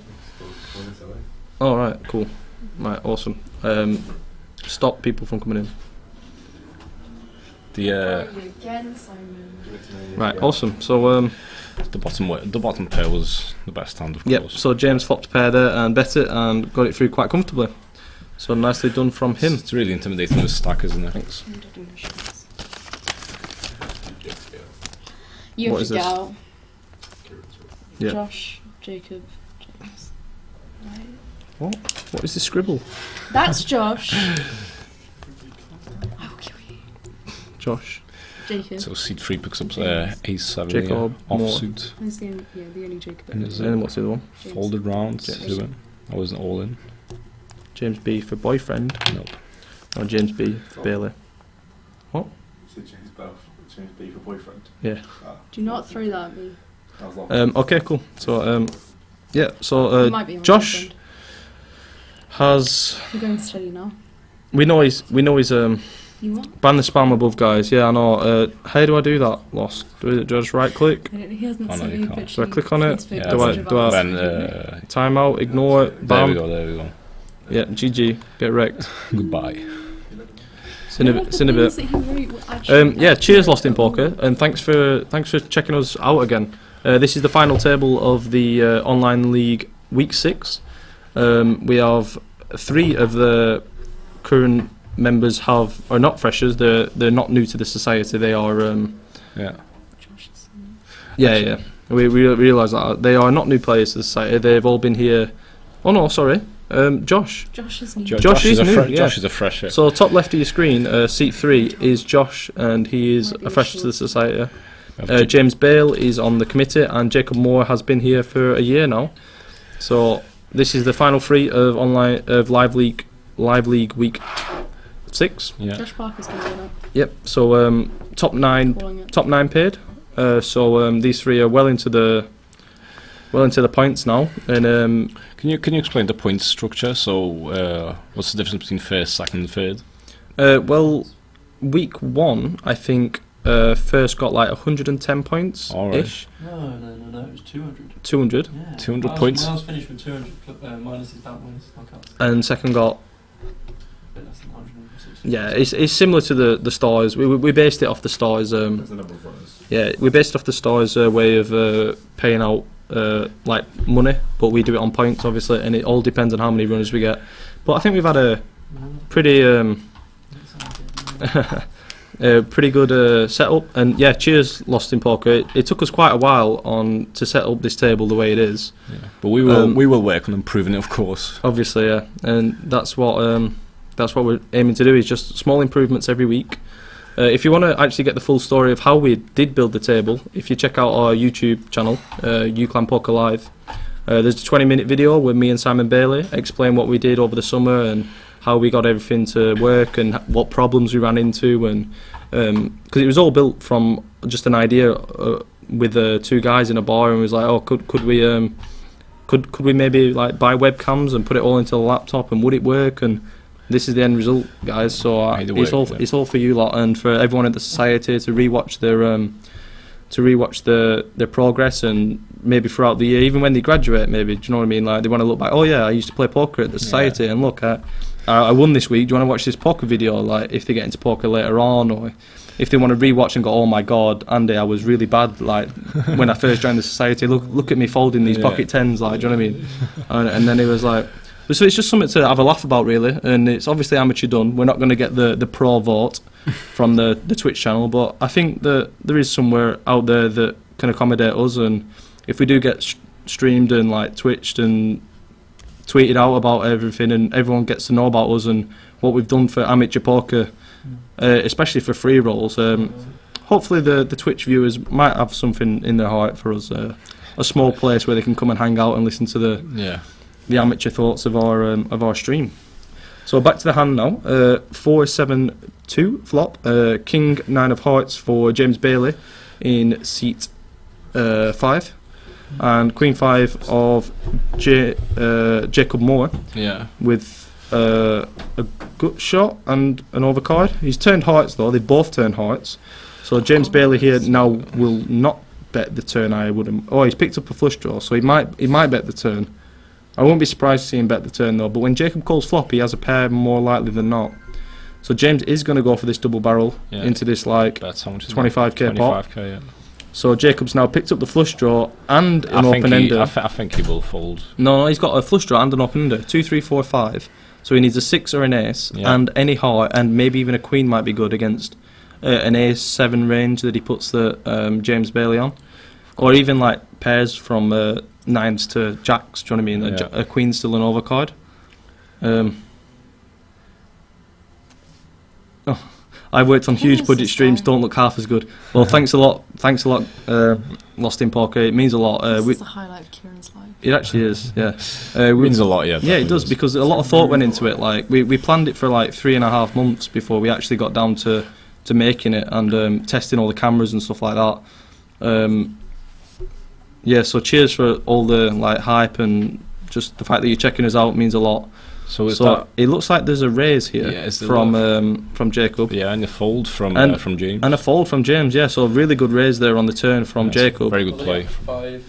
Oh right, cool. Right, awesome. Stop people from coming in. Again, Simon. Right, awesome. So the bottom pair was the best hand, of yep. course. So James flopped a pair there and bet it and got it through quite comfortably. So nicely done from him. It's really intimidating this stack, isn't it? Thanks. You What have is to this? get out. Yeah. Josh, Jacob, James. Right. What is this scribble? That's Josh. Josh. Jacob. So seat 3 picks up Ace-7 Jacob offsuit. Who's the only Jacob. And is And what's the other one? folded round. James. I wasn't all in. James B for boyfriend. Nope. Or James B for Bailey. What? James B for boyfriend. Yeah. Do not throw that at me. Okay, cool. So yeah. So You might be my Josh boyfriend. has You're going steady now. We know he's You what? ban the spam above, guys. Yeah, I know. How do I do that? Lost. Do I just right click? He hasn't Oh, no, sent you me a can't. picture. So I click on it. Facebook Do I message do I about When, it. time out? Ignore it. there we Bam. go. There we go. Yeah, GG. Get wrecked. Goodbye. See in a bit. Yeah, cheers, Lost in Poker, and thanks for checking us out again. This is the final table of the online league week 6. We have 3 of the current members are not freshers. They're not new to the society. They are Yeah. yeah. We realise that they are not new players to the society. They've all been here. Oh no, sorry. Josh. Josh is new. Josh is new. Yeah. Josh is a fresher. So top left of your screen, seat 3 is Josh, and he is a fresher to the society. James Bale is on the committee, and Jacob Moore has been here for a year now. So this is the final 3 of live league week 6. Yeah. Josh Parker's going to win it. Yep. So top 9 paid. So these 3 are well into the points now. And can you explain the point structure? So what's the difference between first, second, and third? Well, week 1, I think first got like 110 points ish. No, it was 200. 200. Yeah. 200 points. Miles finished with 200 minus his down wins. And second got. Bit less than 160. Yeah, it's similar to the stars. We based it off the stars. Yeah, we based it off the stars' way of paying out like money, but we do it on points, obviously, and it all depends on how many runners we get. But I think we've had a pretty pretty good setup, and yeah, cheers, Lost in Poker. It took us quite a while to set up this table the way it is. Yeah. But we will work on improving it, of course. Obviously, yeah, and that's what we're aiming to do, is just small improvements every week. If you want to actually get the full story of how we did build the table, if you check out our YouTube channel, UClan Poker Live, there's a 20-minute video with me and Simon Bailey explain what we did over the summer and how we got everything to work and what problems we ran into, and because it was all built from just an idea with 2 guys in a bar, and we was like, oh, could we maybe like buy webcams and put it all into the laptop, and would it work? And this is the end result, guys. So it's all for you lot, and for everyone at the society to rewatch their progress, and maybe throughout the year, even when they graduate, maybe, do you know what I mean? Like, they want to look back, oh yeah, I used to play poker at the society, and look, I won this week. Do you want to watch this poker video? Like, if they get into poker later on, or if they want to rewatch and go, oh my god, Andy, I was really bad. Like when I first joined the society, look at me folding these pocket tens. Like, do you know what I mean? And then it was like. So it's just something to have a laugh about, really, and it's obviously amateur done. We're not going to get the pro vote from the Twitch channel, but I think that there is somewhere out there that can accommodate us, and if we do get streamed and like twitched and tweeted out about everything, and everyone gets to know about us and what we've done for amateur poker, especially for free rolls, hopefully the Twitch viewers might have something in their heart for us, a small place where they can come and hang out and listen to the amateur thoughts of our stream. So back to the hand now. 4-7-2 flop. King 9 of hearts for James Bailey in seat 5, and Queen 5 of Jacob Moore. Yeah. With a gut shot and an overcard. He's turned hearts though. They both turned hearts. So James Bailey here now will not bet the turn. I wouldn't. Oh, he's picked up a flush draw, so he might bet the turn. I won't be surprised to see him bet the turn though, but when Jacob calls flop, he has a pair more likely than not. So James is going to go for this double barrel into this like 25k pot. 25k, yeah. So Jacob's now picked up the flush draw and an open ender. I think he will fold. No, he's got a flush draw and an open ender. 2, 3, 4, 5. So he needs a 6 or an ace, and any heart, and maybe even a queen might be good against an ace 7 range that he puts the James Bailey on, or even like pairs from 9s to jacks. Do you know what I mean? A queen's still an overcard. I've worked on huge budget streams, don't look half as good. Well, thanks a lot, Lost in Poker. It means a lot. This is the highlight of Kieran's life. It actually is, yeah. It means a lot, yeah. Yeah, it does, because a lot of thought went into it. Like we planned it for like 3.5 months before we actually got down to making it, and testing all the cameras and stuff like that. Yeah, so cheers for all the like hype and just the fact that you're checking us out means a lot. So it looks like there's a raise here from Jacob. Yeah, and a fold from James. And a fold from James, yeah. So a really good raise there on the turn from Jacob. Very good play. 5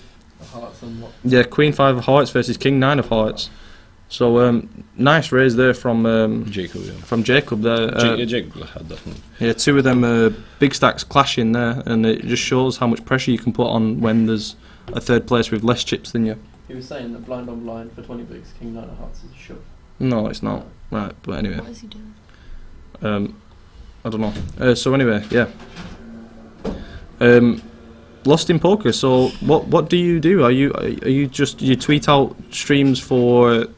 hearts and what? Yeah, Queen 5 of hearts versus King 9 of hearts. So nice raise there from Jacob. Yeah. From Jacob there. Jacob had definitely. Yeah, two of them big stacks clashing there, and it just shows how much pressure you can put on when there's a third place with less chips than you. He was saying that blind on blind for 20 bigs, King 9 of hearts is a shove. No, it's not. Right, but anyway. What is he doing? I don't know. So anyway, yeah. Lost in poker. So what do you do? Are you just you tweet out streams for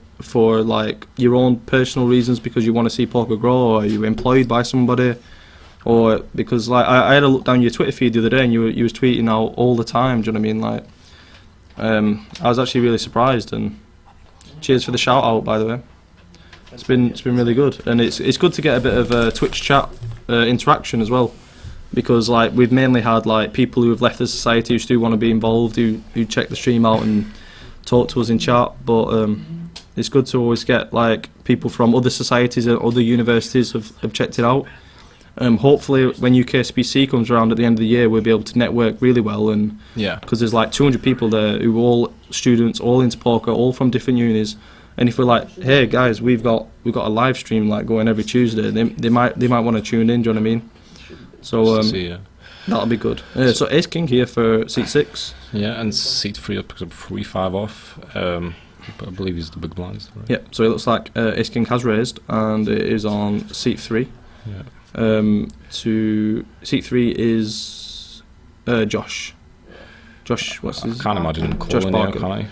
like your own personal reasons because you want to see poker grow, or are you employed by somebody, or because like I had a look down your Twitter feed the other day and you was tweeting out all the time. Do you know what I mean? Like, I was actually really surprised, and cheers for the shout out, by the way. It's been really good, and it's good to get a bit of Twitch chat interaction as well, because like we've mainly had like people who have left the society who still want to be involved, who check the stream out and talk to us in chat, but it's good to always get like people from other societies and other universities have checked it out. Hopefully when UKSBC comes around at the end of the year, we'll be able to network really well, and because there's like 200 people there who are all students, all into poker, all from different unis. And if we're like, hey guys, we've got a live stream like going every Tuesday, they might want to tune in. Do you know what I mean? So that'll be good. So Ace King here for seat 6. Yeah, and seat 3 picks up 3-5 off. I believe he's the big blinds. Right? Yeah. So it looks like Ace King has raised, and it is on seat 3. Yeah. To seat 3 is Josh. Josh, what's his? I can't imagine him Josh calling Barker. here, can I?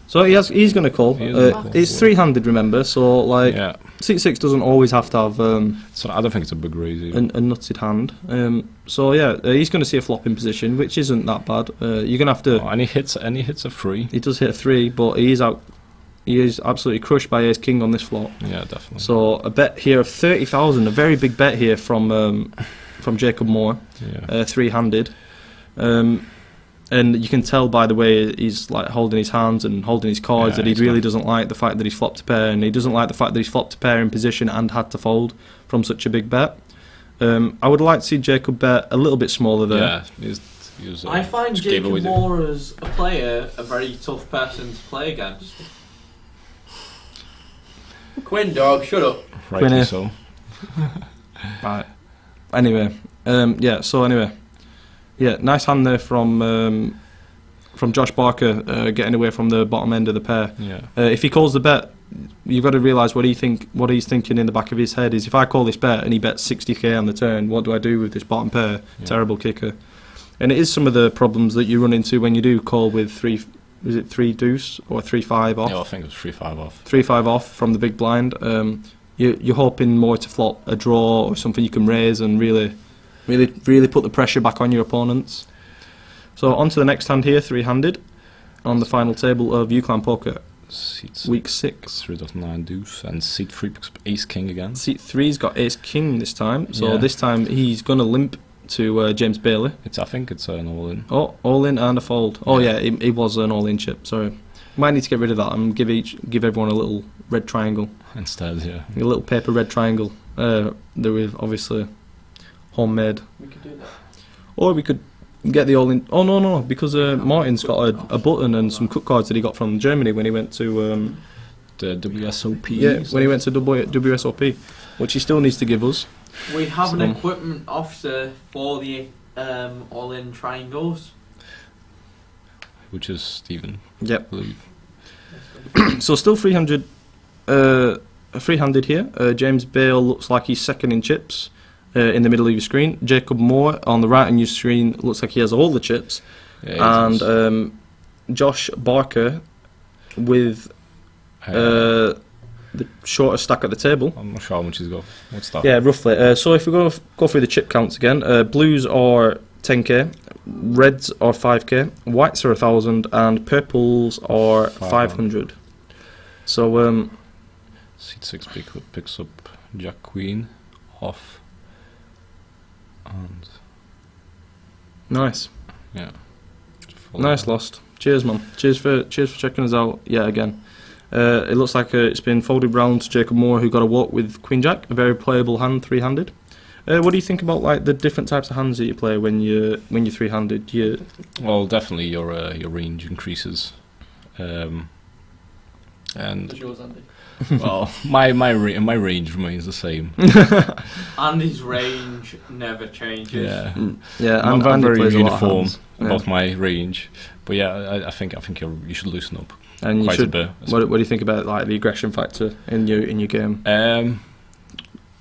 So he's going to call. It's 300, remember. So like, seat 6 doesn't always have to have. So I don't think it's a big raise. A nutted hand. So yeah, he's going to see a flop in position, which isn't that bad. You're going to have to. And he hits a 3. He does hit a 3, but he is out. He is absolutely crushed by Ace King on this flop. Yeah, definitely. So a bet here of 30,000, a very big bet here from Jacob Moore, 3-handed. And you can tell by the way he's like holding his hands and holding his cards that he really doesn't like the fact that he's flopped a pair, and he doesn't like the fact that he's flopped a pair in position and had to fold from such a big bet. I would like to see Jacob bet a little bit smaller there. Yeah, I find Jacob Moore as a player a very tough person to play against. Quinn, dog, shut up. Rightly so. Right. Anyway, nice hand there from Josh Barker, getting away from the bottom end of the pair. Yeah. If he calls the bet, you've got to realise what he's thinking in the back of his head is, if I call this bet and he bets 60k on the turn, what do I do with this bottom pair? Yeah. Terrible kicker. And it is some of the problems that you run into when you do call with 3 deuce or 3-5 off? Yeah, I think it was 3-5 off. 3-5 off from the big blind. You're hoping more to flop a draw or something you can raise and really put the pressure back on your opponents. So on to the next hand here, 3-handed, on the final table of UClan Poker. Week 6. 3.9 deuce, and seat 3 picks up Ace King again. Seat 3's got Ace King this time, so this time he's going to limp to James Bailey. I think it's an all-in. Oh, all-in and a fold. Oh yeah, it was an all-in chip, sorry. Might need to get rid of that and give everyone a little red triangle. Instead, yeah. A little paper red triangle. That we've obviously homemade. We could do that. Or we could get the all-in. Oh no, because Martin's got a button and some cut cards that he got from Germany when he went to the WSOP. Yeah, when he went to WSOP, which he still needs to give us. We have an equipment officer for the all-in triangles, which is Stephen. Yep. I believe. So still 300, 300 here. James Bale looks like he's second in chips. In the middle of your screen, Jacob Moore on the right on your screen looks like he has all the chips, and Josh Barker with the shortest stack at the table. I'm not sure how much he's got. What's that? Yeah, roughly. So if we go through the chip counts again, blues are 10k, reds are 5k, whites are 1,000, and purples are 500. So seat 6 picks up Jack Queen off. And nice. Yeah. Nice lost. Cheers, man. Cheers for checking us out. Yeah, again. It looks like it's been folded round to Jacob Moore, who got a walk with Queen Jack, a very playable hand, three-handed. What do you think about like the different types of hands that you play when you're three-handed? Well, definitely your range increases, and Yours, Andy. well, my range remains the same. Andy's range never changes. Yeah, and I'm Andy very plays a lot of uniform hands. about my range, but yeah, I think you should loosen up And you quite should. a bit. What do you think about like the aggression factor in your game?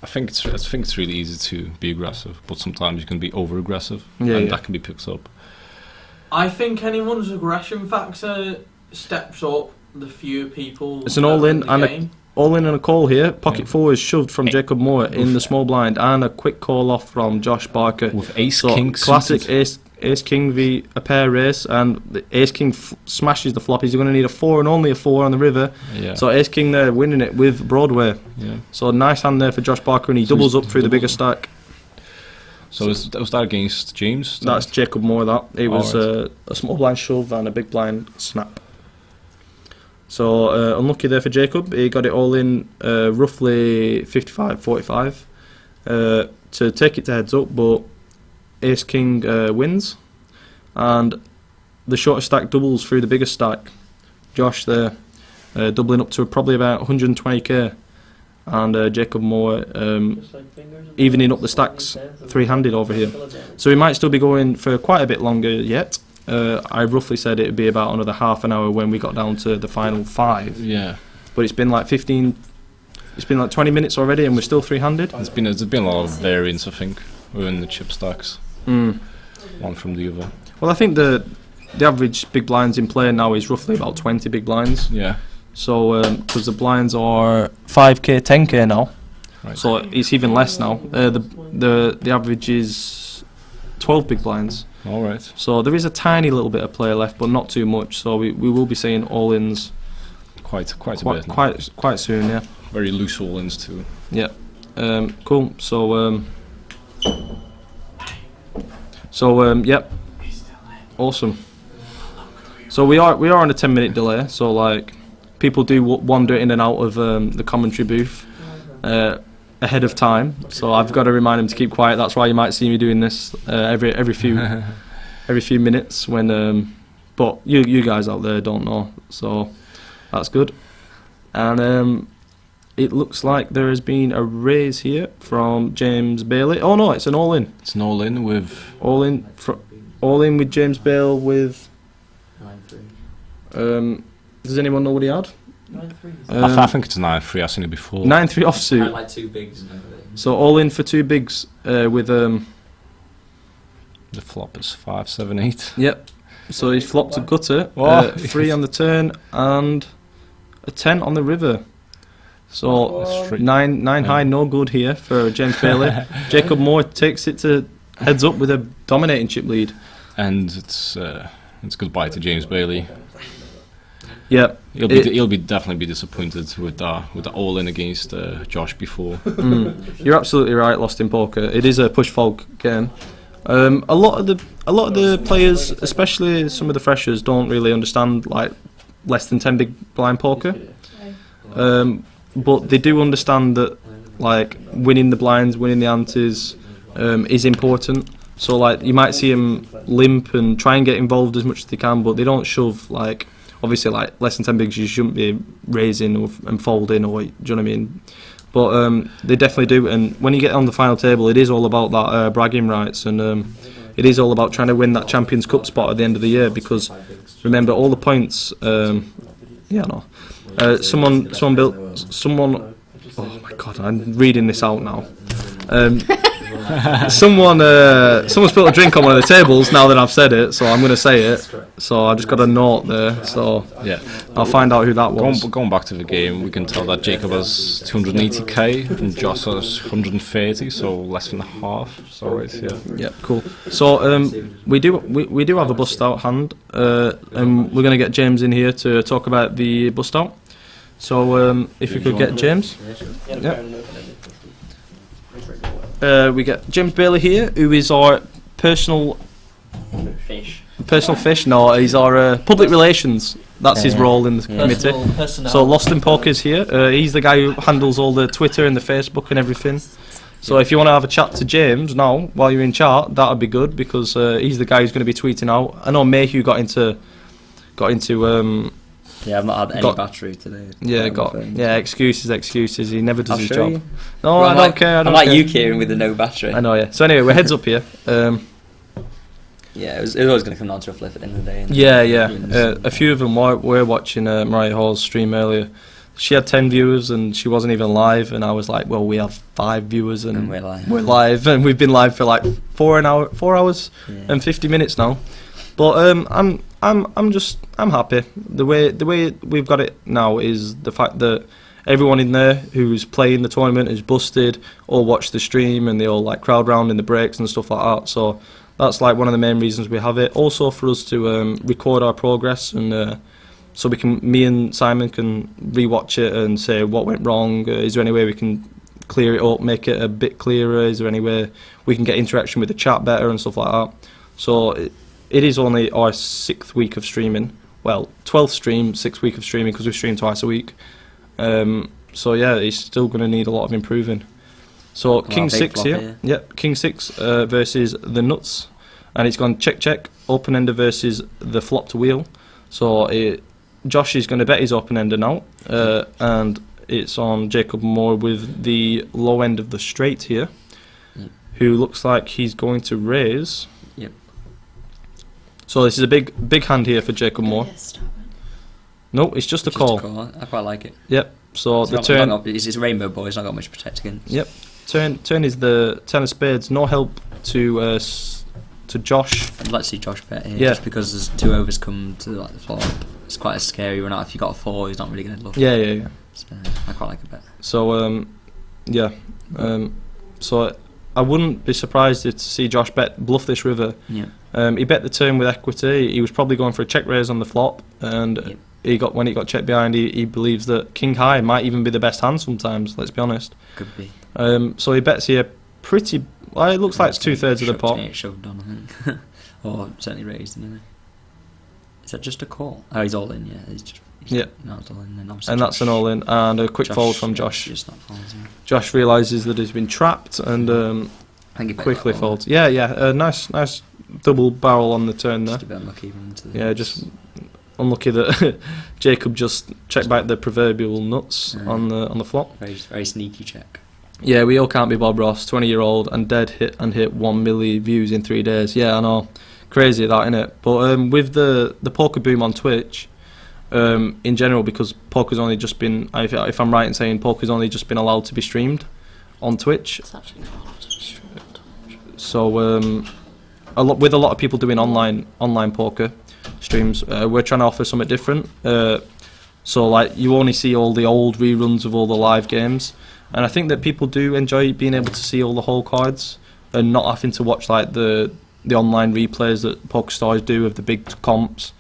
I think it's really easy to be aggressive, but sometimes you can be over aggressive, Yeah, and yeah. that can be picked up. I think anyone's aggression factor steps up the fewer people. It's an that are all-in the and game. All-in and a call here. Pocket four is shoved from Jacob Moore in the small blind, and a quick call off from Josh Barker With Ace So, King classic suited. Ace King v a pair race, and the Ace King smashes the flop. He's going to need a 4 and only a 4 on the river. Yeah. So Ace King there winning it with Broadway. Yeah. So nice hand there for Josh Barker, and he So doubles he's up through the bigger doubles. stack. So was that against James? That's Jacob Moore. That it was Alright. a small blind shove and a big blind snap. So unlucky there for Jacob. He got it all in roughly 55-45 to take it to heads up, but Ace King wins, and the shorter stack doubles through the bigger stack. Josh there doubling up to probably about 120k, and Jacob Moore evening up the stacks three-handed over here. So he might still be going for quite a bit longer yet. I roughly said it would be about another half an hour when we got down to the final 5. Yeah. But it's been like 15. It's been like 20 minutes already, and we're still three-handed. There's been a lot of variance, I think, within the chip stacks. One from the other. Well, I think the average big blinds in play now is roughly about 20 big blinds. Yeah. So because the blinds are 5k, 10k now, Right. so it's even less now. The average is 12 big blinds. All right. So there is a tiny little bit of play left, but not too much. So we will be seeing all-ins Quite a bit. now. quite soon. Yeah. Very loose all-ins too. Yeah. Cool. So yep. Awesome. So we are on a 10-minute delay. So like people do wander in and out of the commentary booth ahead of time. So I've got to remind them to keep quiet. That's why you might see me doing this every few minutes when. But you guys out there don't know, so that's good. And it looks like there has been a raise here from James Bailey. Oh no, it's an all-in. It's an all-in with all-in with James Bale with 9-3. Does anyone know what he had? 9-3. I think it's a 9-3. I've seen it before. 9-3 offsuit. I like 2 bigs. And everything. So all in for 2 bigs with The flop is 5-7-8. Yep. So he flopped a gutter, Oh. 3 on the turn and a 10 on the river. So 9 high, no good here for James Bailey. Jacob Moore takes it to heads up with a dominating chip lead. And it's goodbye to James Bailey. Yeah, he'll definitely be disappointed with the all-in against Josh before. You're absolutely right, Lost in Poker. It is a push fold game. A lot of the players, especially some of the freshers, don't really understand like less than 10 big blind poker. But they do understand that like winning the blinds, winning the antes is important. So like you might see them limp and try and get involved as much as they can, but they don't shove like. Obviously, like less than 10 bigs, you shouldn't be raising and folding, or do you know what I mean? But they definitely do. And when you get on the final table, it is all about that bragging rights, and it is all about trying to win that Champions Cup spot at the end of the year. Because remember, all the points. Someone built. Oh my God, I'm reading this out now. Someone's spilled a drink on one of the tables now that I've said it, so I'm going to say it. So I just got a note there, so yeah, I'll find out who that was. Going back to the game, we can tell that Jacob has 280k and Josh has 130, so less than half. So right, yeah. Yeah, cool. So we do have a bust out hand, and we're going to get James in here to talk about the bust out. So if you could get James. Yeah. We get James Bailey here, who is our personal Personal fish? No, he's our public relations. That's his role in the committee. Personnel. So Lost in Poker's here. He's the guy who handles all the Twitter and the Facebook and everything. So if you want to have a chat to James now while you're in chat, that'd be good because he's the guy who's going to be tweeting out. I know Mayhew got into. Yeah, I've not had any battery today. Yeah, excuses. He never does I'll his show job. you. No, Well, I don't care. I'm like you, Kieran, with the no battery. I know, yeah. So anyway, we're heads up here. Yeah, it was always going to come down to a flip at the end of the day. Yeah. A few of them were watching Mariah Hall's stream earlier. She had 10 viewers and she wasn't even live, and I was like, well, we have 5 viewers and we're live, and we've been live for like 4 hours and 50 minutes now. But I'm happy. The way we've got it now is the fact that everyone in there who's playing the tournament is busted, all watch the stream, and they all like crowd round in the breaks and stuff like that. So that's like one of the main reasons we have it. Also for us to record our progress, and so me and Simon can rewatch it and say what went wrong. Is there any way we can clear it up, make it a bit clearer? Is there any way we can get interaction with the chat better and stuff like that? So it is only our 6th week of streaming. Well, 12th stream, 6th week of streaming because we stream twice a week. So yeah, it's still going to need a lot of improving. So King 6 here. Yep, King 6 versus the Nuts. And it's gone check, open ender versus the flopped wheel. So Josh is going to bet his open ender now. And it's on Jacob Moore with the low end of the straight here. Who looks like he's going to raise. Yep. So this is a big hand here for Jacob Moore. No, it's just a call. I quite like it. Yep. So it's the not, turn. It's a rainbow boy. It's not got much to protect against. Yep. Turn is the 10 of spades. No help to Josh. I'd like to see Josh bet here, Yeah. just because there's 2 overs come to like the flop. It's quite a scary run out. If you got a 4, he's not really going to look. Yeah. So I quite like a bet. So so I wouldn't be surprised to see Josh bluff this river. Yeah. He bet the turn with equity. He was probably going for a check raise on the flop, and when he got checked behind, he believes that king high might even be the best hand sometimes. Let's be honest. Could be. So he bets here pretty. Well, it looks like 2/3 of the pot. Shoved on, I think, or certainly raised anyway. Is that just a call? Oh, he's all in. Yeah, No, it's all in. Then and that's an all in, and a quick fold from Josh. Josh realises that he's been trapped and I think he quickly folds. Yeah. Nice double barrel on the turn there. Just a bit unlucky. Just unlucky that Jacob just checked back the proverbial nuts on the flop. Very sneaky check. Yeah, we all can't be Bob Ross, 20-year-old, and hit 1 million views in 3 days. Yeah, I know, crazy that, innit? But with the poker boom on Twitch, in general, because poker's only just been, if I'm right in saying poker's only just been allowed to be streamed on Twitch. It's actually not. So with a lot of people doing online poker streams, we're trying to offer something different. So like you only see all the old reruns of all the live games, and I think that people do enjoy being able to see all the whole cards and not having to watch like the online replays that PokerStars do of the big comps.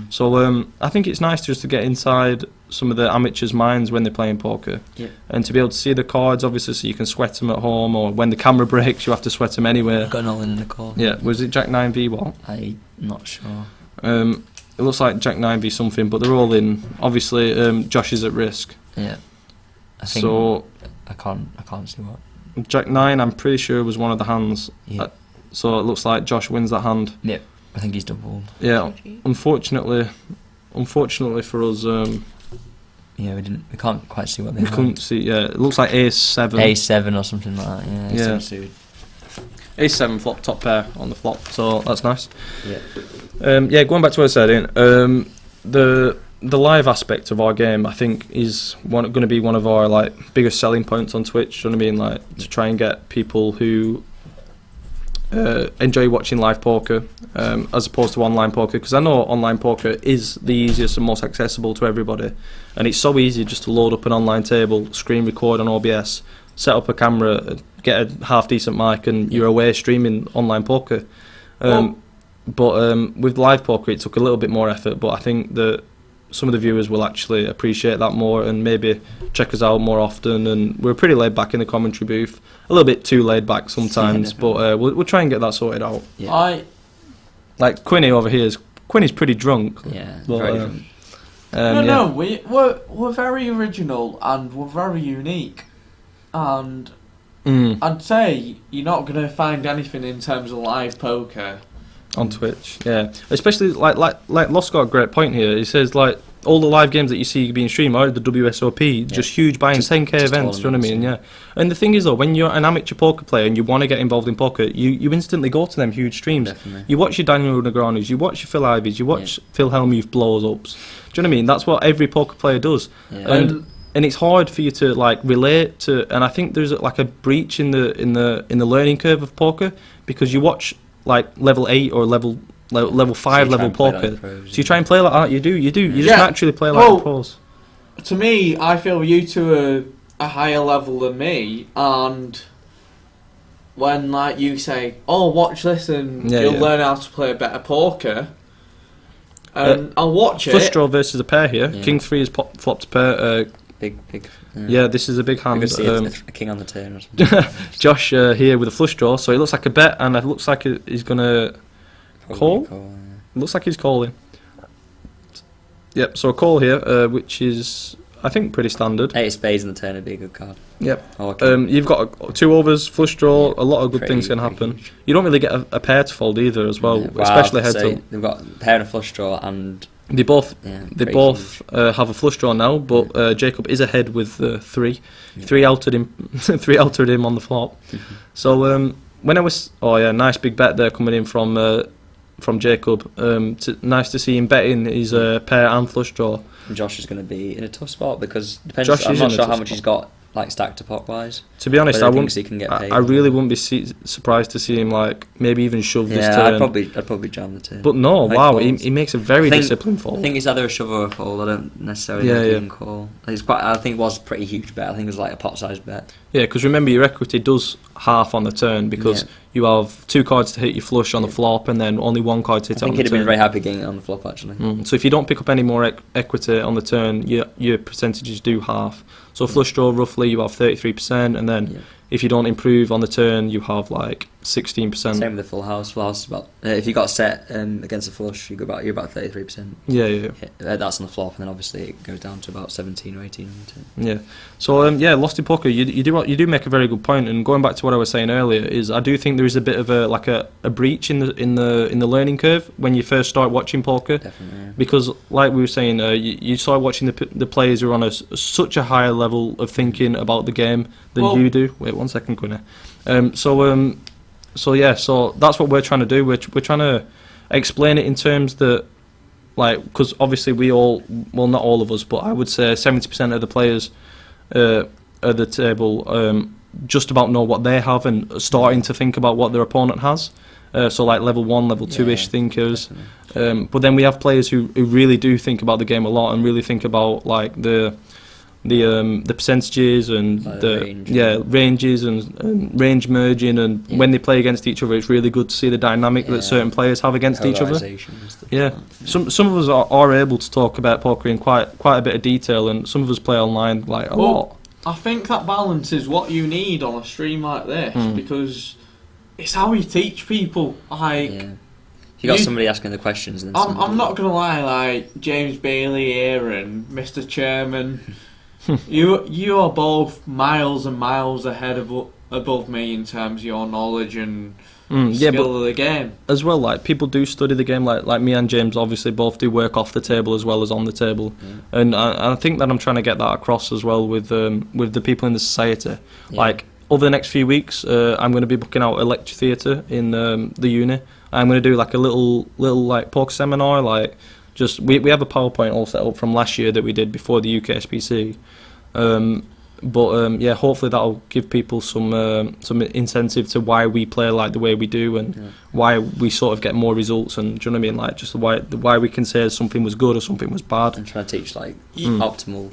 So I think it's nice just to get inside some of the amateurs' minds when they're playing poker, and to be able to see the cards, obviously, so you can sweat them at home, or when the camera breaks, you have to sweat them anywhere. Got an all in the call. Yeah, was it Jack 9v what? I'm not sure. It looks like Jack 9v something, but they're all in. Obviously, Josh is at risk. Yeah. I think so I can't see what. Jack 9, I'm pretty sure was one of the hands. Yeah. So it looks like Josh wins that hand. Yep. I think he's doubled. Yeah. Unfortunately for us. Yeah, we can't quite see what they. We couldn't see. Yeah, it looks like A7. A7 or something like that. Yeah. A7 flop top pair on the flop, so that's nice. Yeah. Going back to what I said, the live aspect of our game, I think, is going to be one of our like biggest selling points on Twitch. You know what I mean? Like to try and get people who enjoy watching live poker as opposed to online poker, because I know online poker is the easiest and most accessible to everybody, and it's so easy just to load up an online table, screen record on OBS, set up a camera, get a half decent mic, and you're away streaming online poker. But with live poker it took a little bit more effort, but I think that some of the viewers will actually appreciate that more and maybe check us out more often. And we're pretty laid back in the commentary booth, a little bit too laid back sometimes, but we'll try and get that sorted out. like Quinny over here Quinny's pretty drunk. Yeah, but, very drunk. No, we're very original and we're very unique, and I'd say you're not going to find anything in terms of live poker on Twitch. Yeah, especially like Lost got a great point here. He says like all the live games that you see being streamed are the WSOP, just huge buying 10k events. Do you know what I mean? Yeah. And the thing is though, when you're an amateur poker player and you want to get involved in poker, you instantly go to them huge streams. Definitely. You watch your Daniel Negreanu's, you watch your Phil Ivies, you watch Phil Hellmuth blows ups. Do you know what I mean? That's what every poker player does. Yeah. And it's hard for you to like relate to. And I think there's like a breach in the learning curve of poker because you watch like level 8 or level 5 level poker. So you try and play like that. You just naturally play like the pros. To me, I feel you two are a higher level than me, and when like you say, "Oh, watch this and you'll learn how to play a better poker," and I'll watch it. Flush draw versus a pair here. King 3 has flopped a pair. Big. Yeah, this is a big hand. A king on the turn or something. Josh here with a flush draw, so it looks like a bet, and it looks like he's gonna call. It looks like he's calling. Yep. So a call here, which is I think pretty standard. 8 of spades in the turn would be a good card. Yep. Oh, okay. You've got 2 overs, flush draw. A lot of good things can happen. Huge. You don't really get a pair to fold either, as well, especially head to. They've got a pair and a flush draw and. They both have a flush draw now, but Jacob is ahead with 3. 3 altered him. 3 altered him on the flop. So when I was, nice big bet there coming in from Jacob. Nice to see him betting his pair and flush draw. Josh is going to be in a tough spot because I'm not sure how much he's got like stacked to pot wise. To be honest, I really wouldn't be surprised to see him like maybe even shove this turn. I'd probably jam the turn. But no, wow, he makes a very disciplined fold. I think it's either a shove or a fold. I don't necessarily think he can call. I think it was a pretty huge bet. I think it was like a pot-sized bet. Yeah, because remember your equity does half on the turn because you have 2 cards to hit your flush on the flop and then only 1 card to hit on the turn. I think he'd have been very happy getting it on the flop actually. So if you don't pick up any more equity on the turn, your percentages do half. So flush draw roughly you have 33%, and then if you don't improve on the turn, you have like 16%. Same with the full house. Full house is about if you got set against a flush, you're about 33%. Yeah. That's on the flop, and then obviously it goes down to about 17 or 18 on the turn. Yeah. So Lost in Poker, you do make a very good point. And going back to what I was saying earlier, is I do think there is a bit of a breach in the learning curve when you first start watching poker. Definitely. Yeah. Because like we were saying, you start watching the players who are on such a higher level of thinking about the game than you do. Wait 1 second, Quinny. So that's what we're trying to do. We're trying to explain it in terms that, like, because obviously not all of us, but I would say 70% of the players at the table just about know what they have and starting to think about what their opponent has. So like level 1, level 2-ish thinkers. But then we have players who really do think about the game a lot and really think about like the percentages and ranges and range merging, and when they play against each other, it's really good to see the dynamic that certain players have against each other. Some of us are able to talk about poker in quite a bit of detail, and some of us play online like a lot. I think that balance is what you need on a stream like this because it's how you teach people. Like you got somebody asking the questions. And I'm not gonna lie, like James Bailey here and Mr. Chairman. You are both miles and miles ahead above me in terms of your knowledge and skill of the game. As well, like people do study the game. Like me and James obviously both do work off the table as well as on the table, and I think that I'm trying to get that across as well with the people in the society. Like over the next few weeks, I'm going to be booking out a lecture theatre in the uni. I'm going to do like a little like poker seminar, like. We have a PowerPoint all set up from last year that we did before the UK SPC, hopefully that'll give people some incentive to why we play like the way we do and why we sort of get more results, and do you know what I mean, like just why we can say something was good or something was bad. And trying to teach like optimal.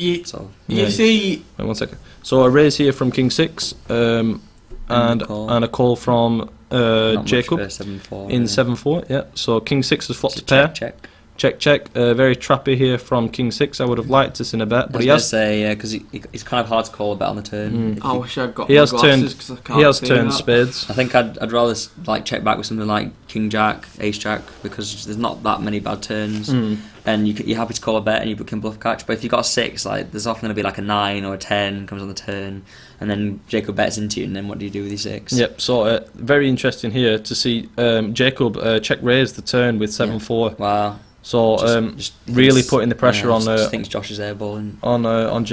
You see. Wait 1 second. So a raise here from King 6, and a call from Jacob in 7-4. Yeah. So King 6 has flopped a pair. Check. Check, check. Very trappy here from King 6. I would have liked to seen a bet, but I was he going has. to say, yeah, because it's kind of hard to call a bet on the turn. I wish I'd got He my has glasses 'cause I turned. can't He has see turned that. spades. I think I'd rather like check back with something like King Jack, Ace Jack, because there's not that many bad turns, and you're happy to call a bet and you can bluff catch. But if you've got a 6, like there's often going to be like a 9 or a 10 comes on the turn, and then Jacob bets into you, and then what do you do with your 6? Yep. So very interesting here to see Jacob check raise the turn with 7-4. Wow. So Just really thinks- putting the pressure on just thinks Josh is airballing. on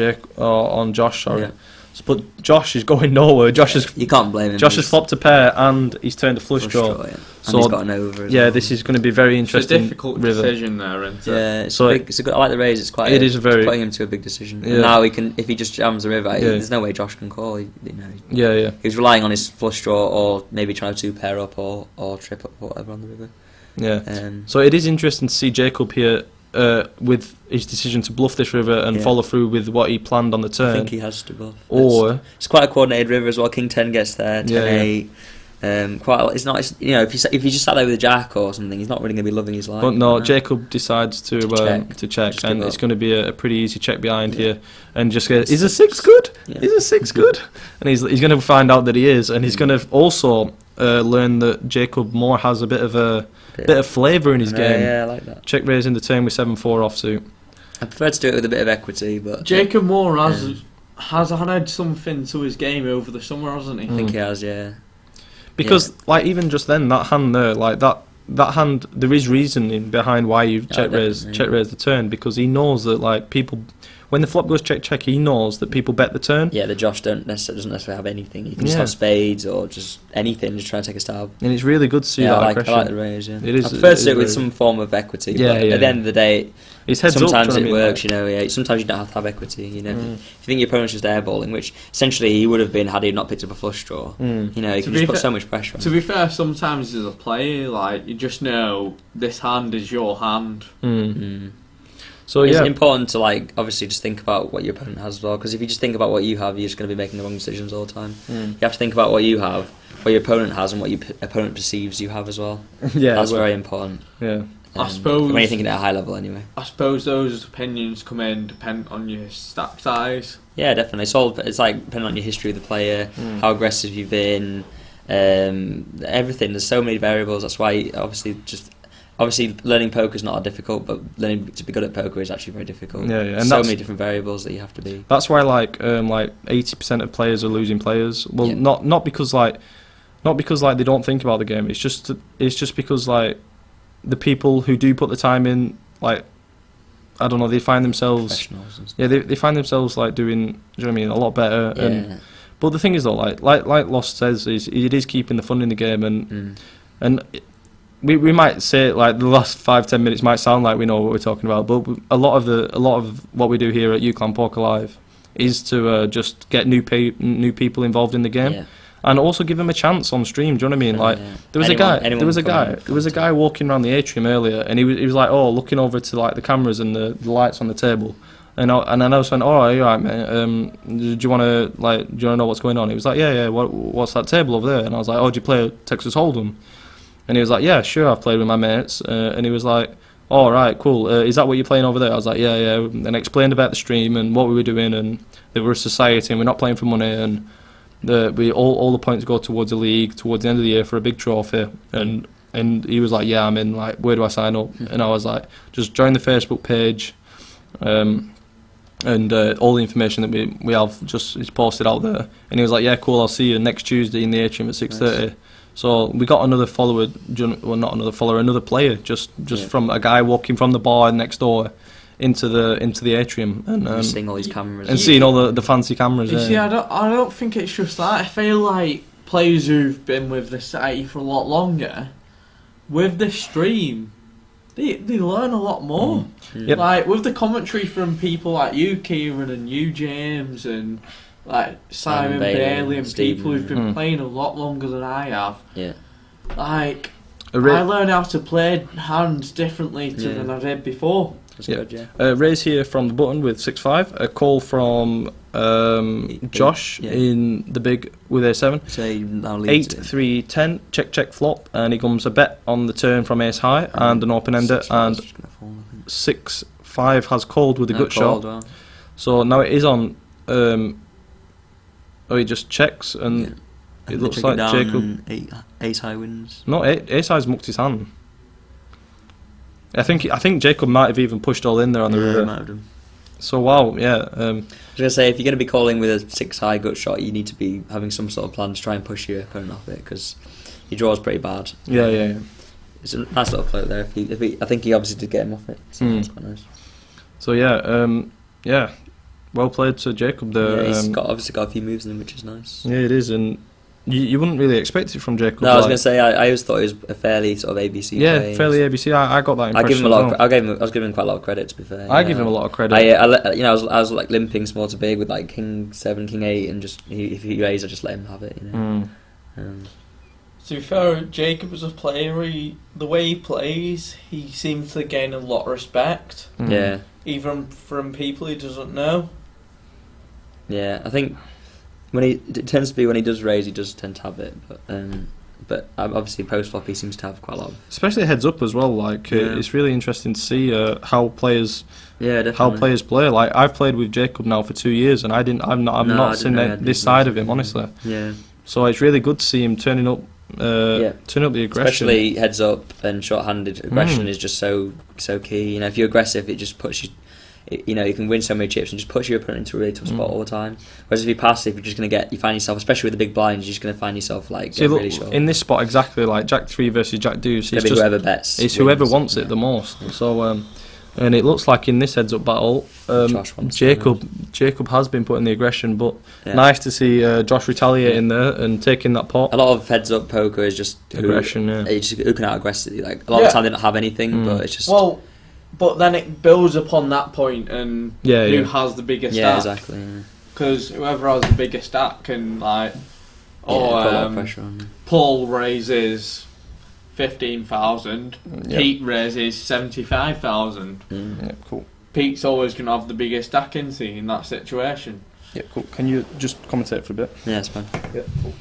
Josh. Sorry. Yeah. But Josh is going nowhere. You can't blame him. Josh has flopped a pair and he's turned a flush draw. Yeah. And So he's got an over. As yeah, well. this is going to be very It's a interesting. difficult river. decision there, isn't it? Yeah, it's So big. It's a good. I like the raise. It's quite. It is it's very- putting him to a big decision. Yeah. And now he can. If he just jams the river, Yeah. there's no way Josh can call. Yeah. He was relying on his flush draw, or maybe trying to 2-pair up, or trip up, or whatever on the river. Yeah. So it is interesting to see Jacob here with his decision to bluff this river and follow through with what he planned on the turn. I think he has to bluff. Or it's quite a coordinated river as well. King 10 gets there, 10-8. It's not. It's, if he just sat there with a jack or something, he's not really going to be loving his life. But no, you know? Jacob decides to check, and it's going to be a pretty easy check behind here, and just goes, is a 6 good? Yeah. Is a 6 good? And he's going to find out that he is, and he's going to also learn that Jacob Moore has a bit of flavour in his game. Yeah, I like that. Check raising the turn with 7-4 offsuit. I prefer to do it with a bit of equity, but Jacob Moore has added something to his game over the summer, hasn't he? I think he has, yeah. Because like even just then, that hand there, like that hand, there is reasoning behind why you check raise the turn, because he knows that like people, when the flop goes check, he knows that people bet the turn. Yeah, the Josh doesn't necessarily have anything. He can just have spades or just anything, just try and take a stab. And it's really good to see that aggression. I like the raise, yeah. It is. I prefer to do it with some form of equity. Yeah, but at the end of the day, it's heads sometimes up, it works, Yeah, sometimes you don't have to have equity. If you think your opponent's just airballing, which essentially he would have been had he not picked up a flush draw. You can just put so much pressure on. To be fair, sometimes as a player, like you just know this hand is your hand. So it's yeah, important to obviously just think about what your opponent has as well. Because if you just think about what you have, you're just going to be making the wrong decisions all the time. You have to think about what you have, what your opponent has, and what your opponent perceives you have as well. Yeah, that's very important. Yeah. I suppose when you're thinking at a high level, anyway. I suppose those opinions come in depend on your stack size. Yeah, definitely. It's like depending on your history of the player, how aggressive you've been, everything. There's so many variables. That's why obviously learning poker is not difficult, but learning to be good at poker is actually very difficult. Yeah, and so many different variables that you have to be. That's why like 80% of players are losing players. Well, not because they don't think about the game. It's just because like the people who do put the time in, like, I don't know, they find themselves they find themselves like doing, do you know what I mean, a lot better. Yeah. And but the thing is though, like Lost says, is it is keeping the fun in the game, and we might say like the last 5-10 minutes might sound like we know what we're talking about, but a lot of what we do here at UClan Poker Live is to just get new people involved in the game. Yeah. And also give him a chance on stream. Do you know what I mean? Like there was a guy walking around the atrium earlier, and he was like, looking over to like the cameras and the lights on the table, and I was saying, are you alright, mate? Do you want to know what's going on? He was like, yeah. What's that table over there? And I was like, do you play Texas Hold'em? And he was like, yeah, sure, I've played with my mates. And he was like, all right, cool. Is that what you're playing over there? I was like, yeah. And I explained about the stream and what we were doing, and they were a society, and we're not playing for money, and all the points go towards a league towards the end of the year for a big trophy. And he was like, yeah, I'm in, like, where do I sign up? And I was like, just join the Facebook page, and all the information that we have just is posted out there. And he was like, yeah, cool, I'll see you next Tuesday in the atrium at 6:30. Nice. So we got another follower, well, not another follower, another player, just from a guy walking from the bar next door into the atrium, and seeing all these cameras and seeing all the fancy cameras. You see, I don't think it's just that. I feel like players who've been with the society for a lot longer, with the stream, they learn a lot more. Yep. Like with the commentary from people like you, Kieran, and you, James, and like Simon Bailey and Stephen, people who've been playing a lot longer than I have. Yeah. Like I learned how to play hands differently than I did before. That's good, yeah. Raise here from the button with 6-5. A call from Josh in the big with a7. So he now leads 8-3-10. Check flop, and he comes a bet on the turn from ace high and an open ender, and 6-5 has called with a good shot. Well. So now it is on. He just checks and it looks like Jacob. Ace high wins. No, Ace high's mucked his hand. I think Jacob might have even pushed all in there on the river. Might have done. So wow, yeah. I was gonna say, if you're gonna be calling with a 6 high gut shot, you need to be having some sort of plan to try and push your opponent off it, because your draw's pretty bad. Yeah. It's a nice little float there. I think he obviously did get him off it. So that's quite nice. So yeah. Well played to Jacob there. Yeah, he's obviously got a few moves in him, which is nice. Yeah, it is, and you wouldn't really expect it from Jacob. No, I was going to say, I always thought he was a fairly sort of ABC player. fairly ABC. I got that impression. I give him a lot. I was giving him quite a lot of credit, to be fair. I give him a lot of credit. I was like limping small to big with like King 7, King 8, and just if he raised, I just let him have it. To be fair, Jacob as a player, the way he plays, he seems to gain a lot of respect. Yeah. Even from people he doesn't know. Yeah, I think it tends to be when he does raise, he does tend to have it, but obviously post flop he seems to have quite a lot of. Especially heads up as well. Like it's really interesting to see how players. Yeah, definitely. How players play. Like I've played with Jacob now for 2 years, and I've not seen this side of him, honestly. Yeah. So it's really good to see him turning up. Turn up the aggression. Especially heads up and short-handed aggression is just so key. If you're aggressive, it just puts you. You can win so many chips and just puts your opponent into a really tough spot all the time. Whereas if you're passive, you're just going to you find yourself, especially with the big blinds, you're just going to find yourself really short. In this spot exactly, like Jack 3 versus Jack Deuce, it's just whoever bets. It's whoever wants it the most. So and it looks like in this heads up battle, Jacob has been putting the aggression, but nice to see Josh retaliating there and taking that pot. A lot of heads up poker is just aggression. Who can out aggressively. Like a lot of the time they don't have anything, but it's just But then it builds upon that point, and who has the biggest stack. Yeah, exactly. Because whoever has the biggest stack can put a lot of pressure on. Paul raises 15,000. Pete raises 75,000. Yeah, cool. Pete's always going to have the biggest stack in that situation. Yeah, cool. Can you just commentate for a bit? Yeah, it's fine. Yeah, cool.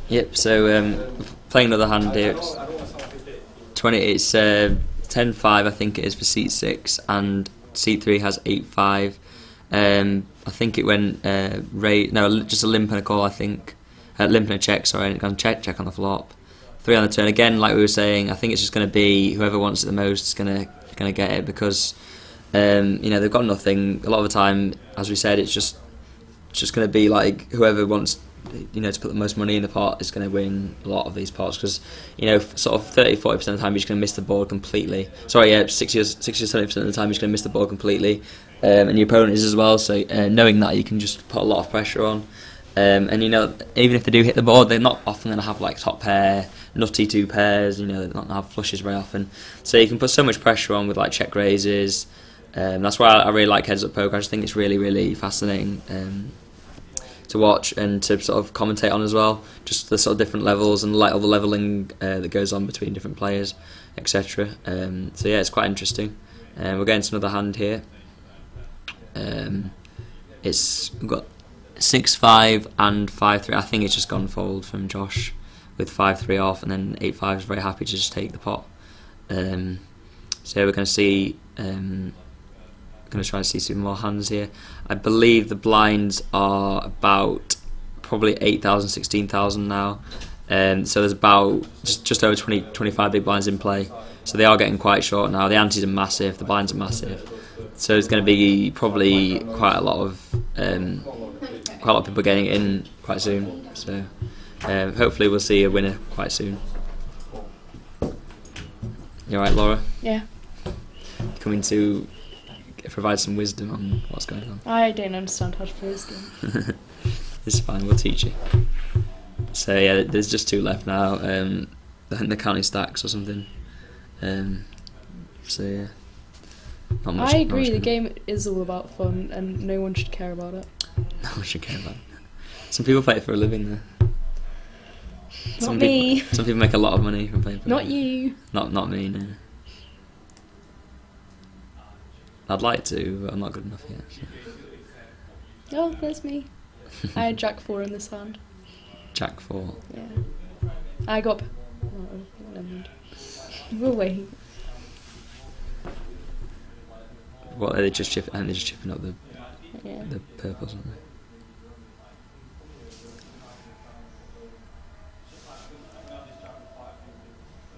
Yep. So playing another hand here. It's 10-5, I think it is for seat 6, and seat 3 has 8-5. I think it went just a limp and a call. I think limp and a check. Sorry, and check on the flop. 3 on the turn again. Like we were saying, I think it's just going to be whoever wants it the most is going to get it, because they've got nothing. A lot of the time, as we said, it's just going to be like whoever wants to put the most money in the pot is going to win a lot of these pots, because sort of 30-40% of the time you're just going to miss the board completely. 60-70% of the time you're just going to miss the board completely, and your opponent is as well. So knowing that, you can just put a lot of pressure on, and even if they do hit the board, they're not often going to have like top pair, nutty 2 pairs. They're not going to have flushes very often, so you can put so much pressure on with like check raises. That's why I really like heads up poker. I just think it's really, really fascinating to watch and to sort of commentate on as well, just the sort of different levels and like all the leveling that goes on between different players, etc. So yeah, it's quite interesting. We're getting to another hand here. We've got 6-5 and 5-3. I think it's just gone fold from Josh with 5-3 off, and then 8-5 is very happy to just take the pot. So we're going to see. Going to try and see some more hands here. I believe the blinds are about probably 8,000, 16,000 now. So there's about just over 25 big blinds in play. So they are getting quite short now. The antes are massive, the blinds are massive. So it's going to be probably quite a lot of people getting in quite soon. So hopefully we'll see a winner quite soon. You alright, Laura? Yeah. Coming to provide some wisdom on what's going on. I don't understand how to play this game. It's fine, we'll teach you. So yeah, there's just 2 left now. I think they're counting stacks or something. So yeah, not much. I agree, the game is all about fun and no one should care about it. No one should care about it. Some people play it for a living though. Not me. Some people make a lot of money from playing. Not you. Not me. No. I'd like to, but I'm not good enough yet. So. Oh, there's me. I had Jack 4 in this hand. Jack 4. Yeah. I got. Oh, never mind. We'll wait. What are they just chipping? And they're just chipping up the Yeah. the purples, aren't they?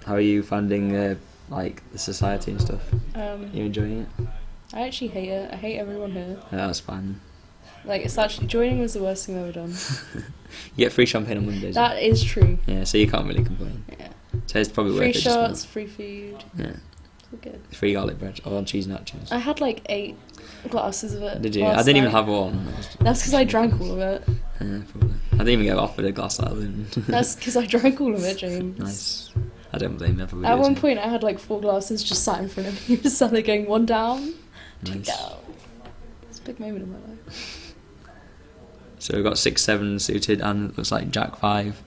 How are you finding like the society and stuff? You enjoying it? I actually hate it. I hate everyone here. Yeah, that's fine. Like, it's actually joining was the worst thing I've ever done. You get free champagne on Mondays. That is true. Yeah, so you can't really complain. Yeah. So it's probably Free worth it. shots, free food. Yeah. It's all good. Free garlic bread or cheese nachos. I had like 8 glasses of it. Did you? I last didn't even night. have one. That's because I drank all of it. Yeah, probably. I didn't even get offered a glass out of it. That's because I drank all of it, James. Nice. I don't blame you. I probably At do one too. point, I had like 4 glasses just sat in front of me, just sat there going 1 down, 2 Nice. down. It's a big moment in my life. So we've got 6-7 suited and it looks like Jack 5.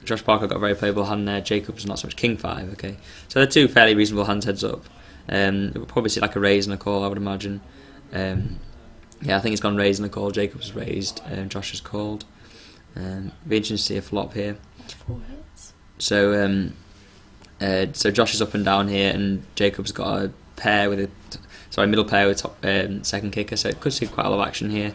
Josh Parker got a very playable hand there. Jacobs not so much. King 5. Okay, so they're 2 fairly reasonable hands heads up. We'll probably see like a raise and a call, I would imagine. Yeah, I think it's gone raise and a call. Jacobs raised. Josh has called. Be interesting to see a flop here. 4 hits. So so Josh is up and down here, and Jacob's got a pair with middle pair with top second kicker. So it could see quite a lot of action here.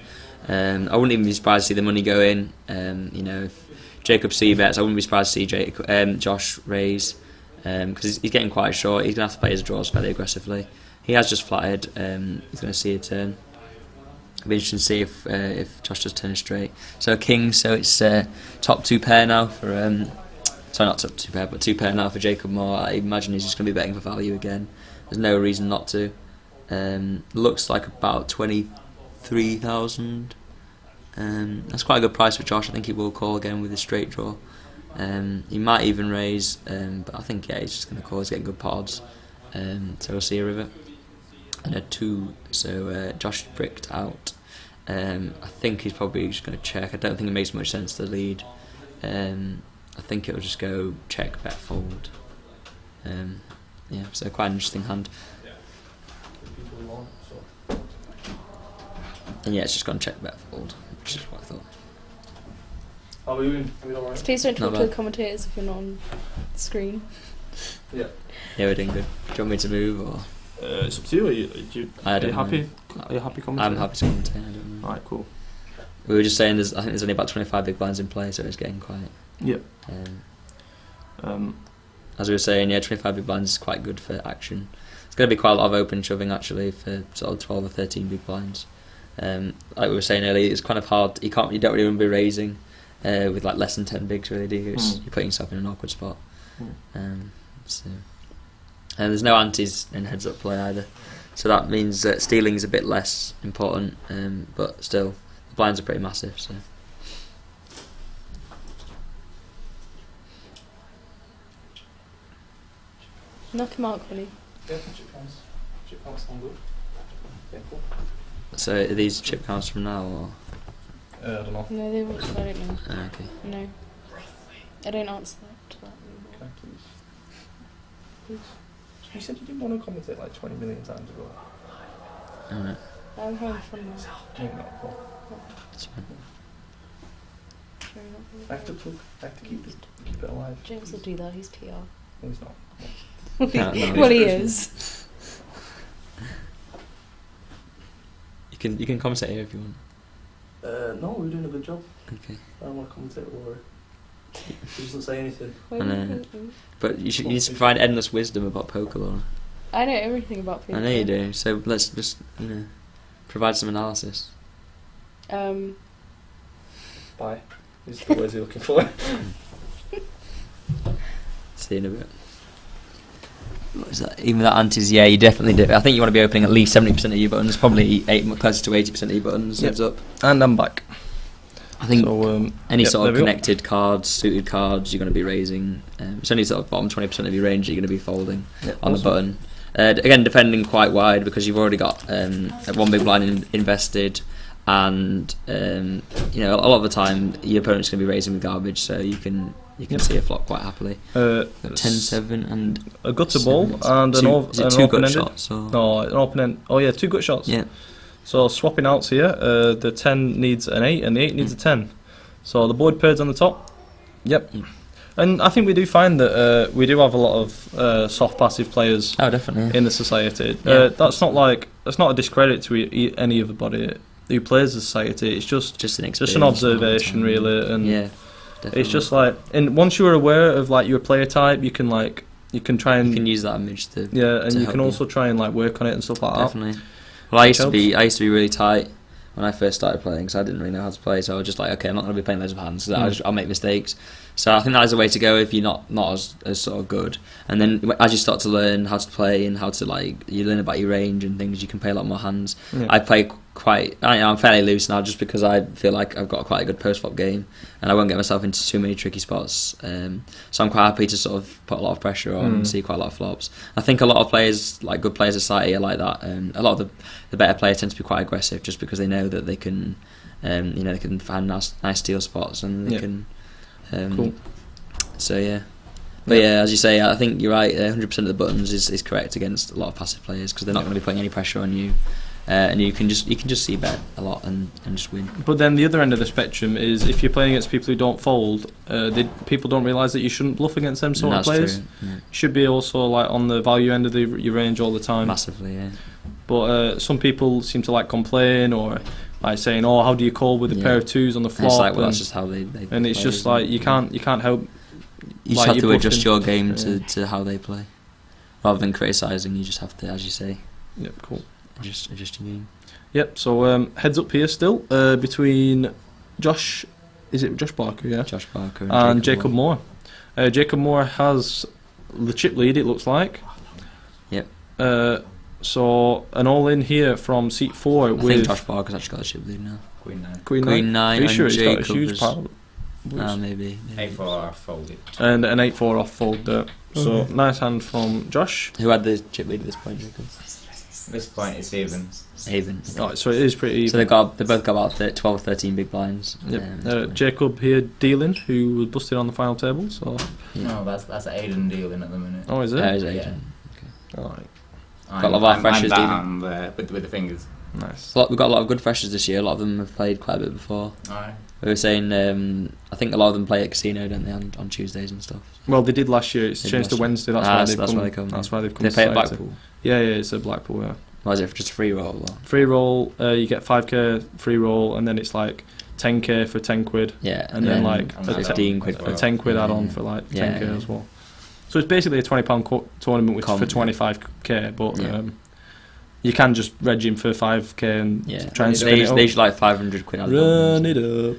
I wouldn't even be surprised to see the money go in. You know, if Jacob C bets, I wouldn't be surprised to see Josh raise because he's getting quite short. He's going to have to play his draws fairly aggressively. He has just flatted. He's going to see a turn. It'll be interesting to see if Josh does turn straight. So king, so it's top 2 pair now for sorry, not top 2 pair, but 2 pair now for Jacob Moore. I imagine he's just going to be betting for value again. There's no reason not to. Looks like about 23,000. That's quite a good price for Josh. I think he will call again with his straight draw. He might even raise, but I think he's just going to call. He's getting good pods. So we'll see a river and a 2. So Josh bricked out. I think he's probably just going to check. I don't think it makes much sense to lead. I think it'll just go check, bet, fold. Yeah, so quite an interesting hand. And yeah, it's just gone check, bet, fold, which is what I thought. Are we doing alright? Please don't talk Not to the bad. commentators if you're not on the screen. Yeah. Yeah, we're doing good. Do you want me to move or? It's up to you. Are you happy? mind. Are you happy commentating? I'm happy to commentate. I don't know. Alright, cool. We were just saying I think there's only about 25 big blinds in play, so it's getting quite. Yep. As we were saying, yeah, 25 big blinds is quite good for action. It's going to be quite a lot of open shoving actually for sort of 12 or 13 big blinds. Like we were saying earlier, it's kind of hard. You don't really want to be raising with like less than 10 bigs, really, do you? You're putting yourself in an awkward spot. So there's no antes in heads up play either, so that means that stealing is a bit less important. But still, the blinds are pretty massive. So. Knock him out, Connie. Yeah, chip counts sound good. Yeah, cool. So are these chip counts from now or? I don't know. No, they won't. I don't know. Okay. No. I don't answer that to that. Can I please? You said you didn't want to commentate like 20 million times ago. Alright. I'm having fun now. No, cool. That's fine. Sure you're not I have to keep it alive. James will do that. He's PR. No, he's not. Well, he is. You can commentate here if you want. No, we're doing a good job. Okay. I don't want to commentate with Rory. He doesn't say anything. I know. But you need to provide endless wisdom about poker, Laura. I know everything about people. I know you do. So let's just provide some analysis. Bye. These are the words you're looking for. See you in a bit. What is that? Even that antes, yeah, you definitely do. I think you want to be opening at least 70% of your buttons, probably closer to 80% of your buttons. Yep. Heads up. And I'm back. I think So, any yep, sort there of we go. connected cards, suited cards, you're going to be raising. It's only sort of bottom 20% of your range that you're going to be folding on the button. Again, defending quite wide because you've already got one big blind invested, and a lot of the time your opponent's going to be raising with garbage, so you can see a flop quite happily. 10-7 and a gutter ball and two gut open-ended. shots. Or? No, an open end. Oh yeah, 2 gut shots. Yeah. So swapping outs here, the 10 needs an 8 and the 8 needs a 10. So the board pairs on the top. Yep. And I think we do find that we do have a lot of soft passive players. Oh, definitely. In the society. Yeah. That's not a discredit to any other body who plays the society. It's just an observation, really. And yeah, definitely. it's just like, and once you're aware of like your player type, you can try and you can use that image to and to you help can also try and like work on it and stuff like that. Definitely. Well, I used to be really tight when I first started playing, because I didn't really know how to play. So I was just like, okay, I'm not going to be playing loads of hands, because I'll make mistakes. So I think that is a way to go if you're not as sort of good. And then as you start to learn how to play and how to you learn about your range and things, you can play a lot more hands. Yeah. I play I'm fairly loose now, just because I feel like I've got quite a good post flop game, and I won't get myself into too many tricky spots. So I'm quite happy to sort of put a lot of pressure on and see quite a lot of flops. I think a lot of players, like good players of society, are like that. A lot of the better players tend to be quite aggressive, just because they know that they can, they can find nice steal spots, and they can. Cool. So yeah. But yeah, as you say, I think you're right. 100% of the buttons is correct against a lot of passive players, because they're not going to be putting any pressure on you, and you can just see bet a lot and just win. But then the other end of the spectrum is if you're playing against people who don't fold, people don't realise that you shouldn't bluff against them sort of players. True, yeah. You should be also like on the value end of your range all the time. Massively, yeah. But some people seem to complain or like saying, "Oh, how do you call with a pair of twos on the flop?" It's like, well, that's just how they and it's just like you can't help. You just have to adjust your game to how they play, rather than criticising. You just have to, as you say. Yep, cool. Adjust your game. Yep. So heads up here still between Josh. Is it Josh Barker? Yeah. Josh Barker and Jacob Moore. Jacob Moore has the chip lead. It looks like. Yep. So an all in here from seat 4 with. I think Josh Barker's actually got a chip lead now. Queen 9. Are you sure he's got a huge pile? Maybe. 8-4 off folded. And an 8-4 off fold there. So nice hand from Josh. Who had the chip lead at this point, Jacob? At this point, it's even. Right, so it is pretty even. So they both got about 12, 13 big blinds. Yep. Jacob here dealing, who was busted on the final table. So. No, that's Aiden dealing at the minute. Oh, is it? Yeah, it's Aiden. Okay. All right. Got a lot of our freshers dealing with the fingers. Nice. We've got a lot of good freshers this year. A lot of them have played quite a bit before. Alright. We were saying, I think a lot of them play at casino, don't they, on Tuesdays and stuff. Well, they did last year. It's changed to Wednesday. That's why they've come. That's why they've come. They play at Blackpool. Yeah, it's at Blackpool. Yeah. Why is it just a free roll? Or? Free roll. You get 5k free roll, and then it's like 10k for 10 quid. Yeah, and then like 15 quid for a 10 quid add on for like 10k as well. So it's basically a £20 tournament for 25k, but you can just reg him for 5k and try and spin it up. They should like 500 quid. Run it up.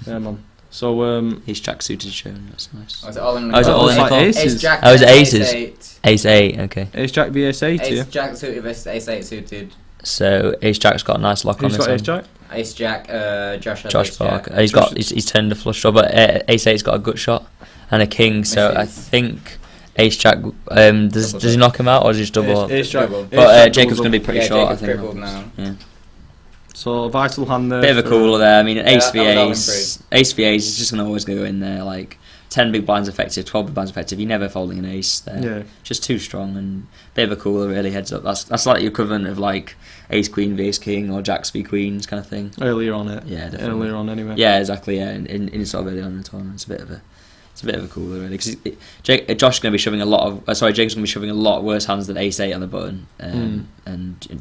Yeah, man. So he's jack suited shown. That's nice. Oh, is it all in? Like aces. Jack. Oh, is it aces? Ace 8. Okay. Ace Jack v Ace 8. Ace Jack suited versus Ace 8 suited. So Ace Jack's got a nice lock on this one. Who's got Ace Jack? Ace Jack. Josh has Josh Ace Barker. Jack. He's turned a flush draw, but Ace 8's got a gut shot and a king. So I think Ace Jack. Does he knock him out or does he just double up? Ace Jack. But Jacob's going to be pretty short. I think. Now. Yeah. So a vital hand there. Bit of a cooler there. I mean, Ace v Ace. Ace v Ace is just going to always go in there. Like 10 big blinds effective, 12 big blinds effective. You're never folding an ace there. Yeah. Just too strong and bit of a cooler. Really heads up. That's like your equivalent of like Ace Queen v Ace King or Jacks v Queens kind of thing. Earlier on it. Yeah, definitely. Earlier on anyway. Yeah, exactly. Yeah, in sort of early on in the tournament, it's a bit of a cooler really. Because Josh is going to be shoving Jacob's going to be shoving a lot worse hands than Ace 8 on the button, and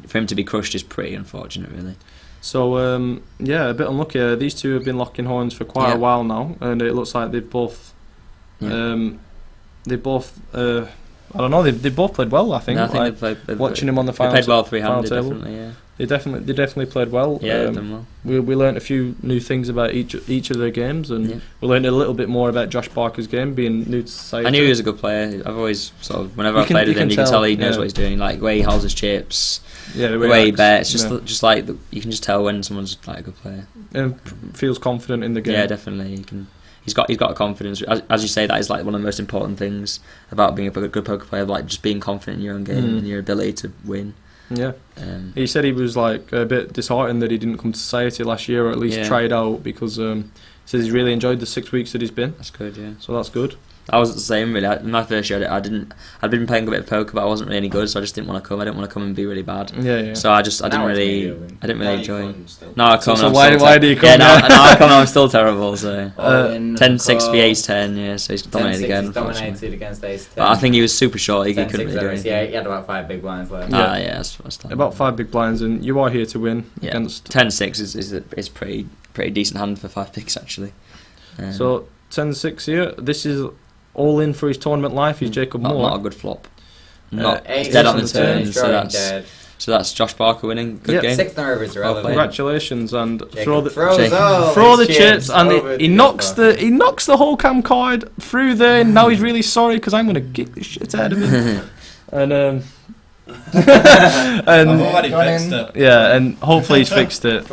for him to be crushed is pretty unfortunate, really. So a bit unlucky. These two have been locking horns for quite a while now, and it looks like they've both. I don't know. They've both played well. I think. No, I think they've watching him on the final. They played well three-handed, table. definitely. Yeah. They definitely played well. Yeah, they've done well. We learned a few new things about each of their games, and we learned a little bit more about Josh Barker's game, being new to society. I knew he was a good player. I've always whenever I played with him, you can tell he knows what he's doing. Like the way he holds his chips, the way he bets, just like you can just tell when someone's like a good player and feels confident in the game. Yeah, definitely. He's got a confidence. As you say, that is like one of the most important things about being a good poker player. Like just being confident in your own game and your ability to win. Yeah, he said he was like a bit disheartened that he didn't come to society last year, or at least try it out, because he says he's really enjoyed the 6 weeks that he's been. That's good, yeah. So that's good. I was the same really. In my first year, I'd been playing a bit of poker, but I wasn't really any good, so I just didn't want to come. I didn't want to come and be really bad. Yeah. So I didn't really enjoy. No, I come. So why do you come? Yeah, now I come. I'm still terrible. So 10-6 v ace 10. Yeah, so he's dominated again. Dominated against ace 10. But I think he was super short. He couldn't really do anything. Yeah, he had about 5 big blinds left. Yeah, about 5 big blinds, and you are here to win against 10-6 is pretty decent hand for 5 bigs actually. So 10-6 here. This is all in for his tournament life. He's Jacob Moore. Not a good flop. Dead on the turn. So that's Josh Barker winning. Good game. 6th over is irrelevant. Congratulations, and throw the chips, and he knocks the whole cam card through there. And now he's really sorry because I'm gonna kick the shit out of him. And I've already fixed it. Yeah, and hopefully he's fixed it.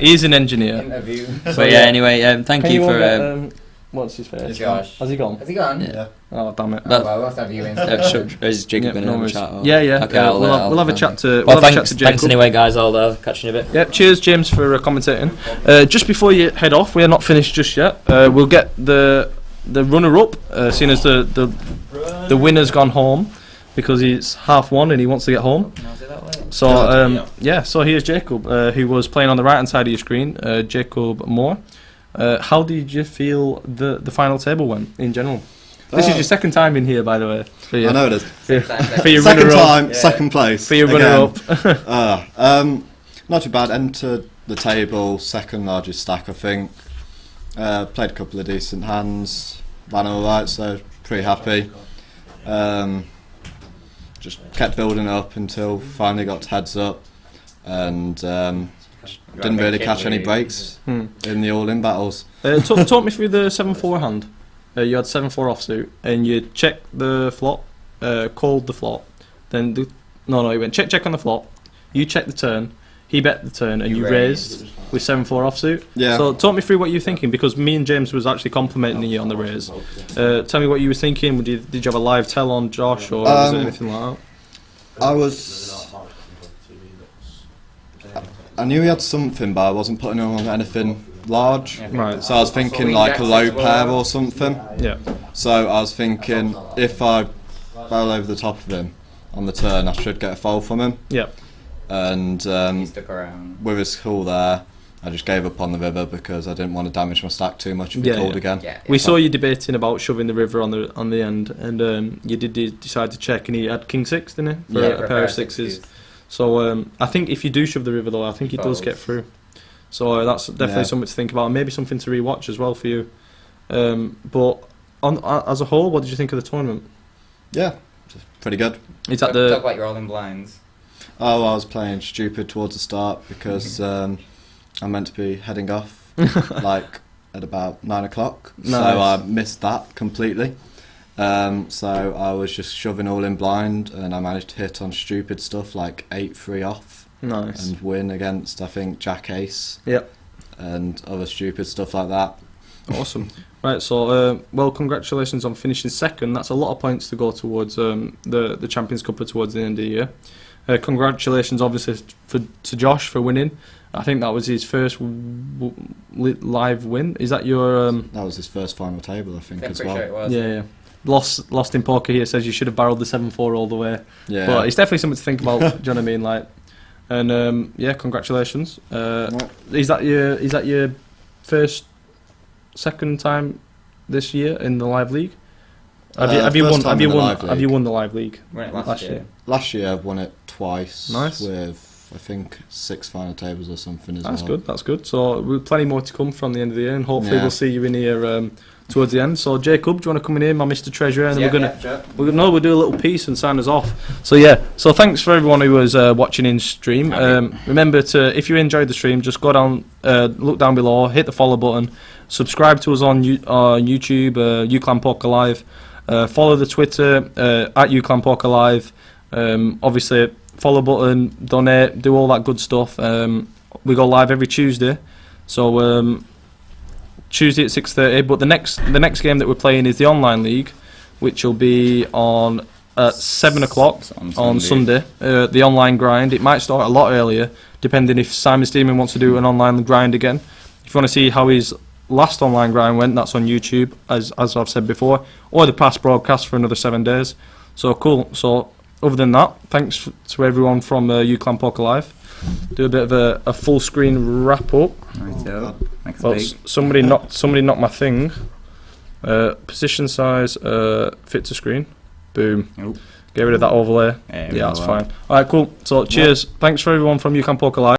He's an engineer. But yeah, anyway, thank you for. What's his face? Josh. Has he gone? Has he gone? Yeah. Oh damn it. Well, we'll have you in. Is Jacob going to have a chat? Or? Yeah. Okay, we'll have a chat to. Well, thanks anyway, guys. I'll catch you in a bit. Yep. Cheers, James, for commentating. Just before you head off, we are not finished just yet. We'll get the runner-up, seeing as the winner's gone home because he's 1:30 and he wants to get home. So so here's Jacob, who was playing on the right-hand side of your screen. Jacob Moore. How did you feel the final table went in general? This is your second time in here, by the way. I know it is. For your second runner-up. time, second place. For your runner-up. Not too bad. Entered the table, second largest stack, I think. Played a couple of decent hands, ran all right, so pretty happy. Just kept building up until finally got to heads up, and didn't really catch any breaks in the all-in battles. Talk me through the 7-4 hand. You had 7-4 offsuit, and you checked the flop, called the flop, then you went check on the flop. You checked the turn, he bet the turn, and you raised with 7-4 offsuit. Yeah. So talk me through what you were thinking, because me and James was actually complimenting you on the raise. Tell me what you were thinking. Did you have a live tell on Josh, or was it anything like that? I knew he had something, but I wasn't putting him on anything large. Right. So I was thinking like a low pair or something. Yeah. So I was thinking if I barrel over the top of him on the turn, I should get a fold from him. Yeah. And he stuck around. With his call there, I just gave up on the river because I didn't want to damage my stack too much if he called again. We saw you debating about shoving the river on the end, and you did decide to check, and he had king 6, didn't he? For a pair of sixes. So I think if you do shove the river, though, I think he does get through. So that's definitely something to think about, and maybe something to rewatch as well for you. But as a whole, what did you think of the tournament? Yeah, pretty good. Is that Talk about your all-in blinds. Oh, I was playing stupid towards the start because I'm meant to be heading off like at about 9 o'clock. Nice. So I missed that completely. So I was just shoving all in blind, and I managed to hit on stupid stuff like 8-3 off. Nice. And win against, I think, Jack Ace. Yep. And other stupid stuff like that. Awesome. Right, so well, congratulations on finishing second. That's a lot of points to go towards the Champions Cup towards the end of the year. Congratulations, obviously, to Josh for winning. I think that was his first live win. Is that your? That was his first final table, I think, as well. Sure it was. Yeah. Lost in poker here says you should have barreled the 7-4 all the way. Yeah. But it's definitely something to think about. Do you know what I mean? Like, and congratulations. Is that your second time this year in the live league? Have you won the live league? Last year. Last year I've won it twice. Nice. With I think 6 final tables or something as well. That's good. So we've plenty more to come from the end of the year, and hopefully we'll see you in here towards the end. So Jacob, do you want to come in here, my Mr. Treasurer, and we'll do a little piece and sign us off. So thanks for everyone who was watching in stream. Remember to, if you enjoyed the stream, just go down, look down below, hit the follow button, subscribe to us on YouTube, UClan Poker Live, follow the Twitter at UClan Poker Live. Obviously, follow button, donate, do all that good stuff. We go live every Tuesday, so Tuesday at 6:30. But the next game that we're playing is the online league, which will be on at 7 o'clock on Sunday. The online grind. It might start a lot earlier, depending if Simon Steeman wants to do an online grind again. If you want to see how his last online grind went. That's on YouTube, as I've said before, or the past broadcast for another 7 days. So cool. So other than that, thanks to everyone from UClan Poker Live. Do a bit of a full screen wrap up. Next Well, week. somebody knocked my thing. Position size, fit to screen. Boom. Nope. Get rid of that overlay. Yeah, Yeah, that's well. fine. Alright, cool. So cheers. Thanks for everyone from UClan Poker Live.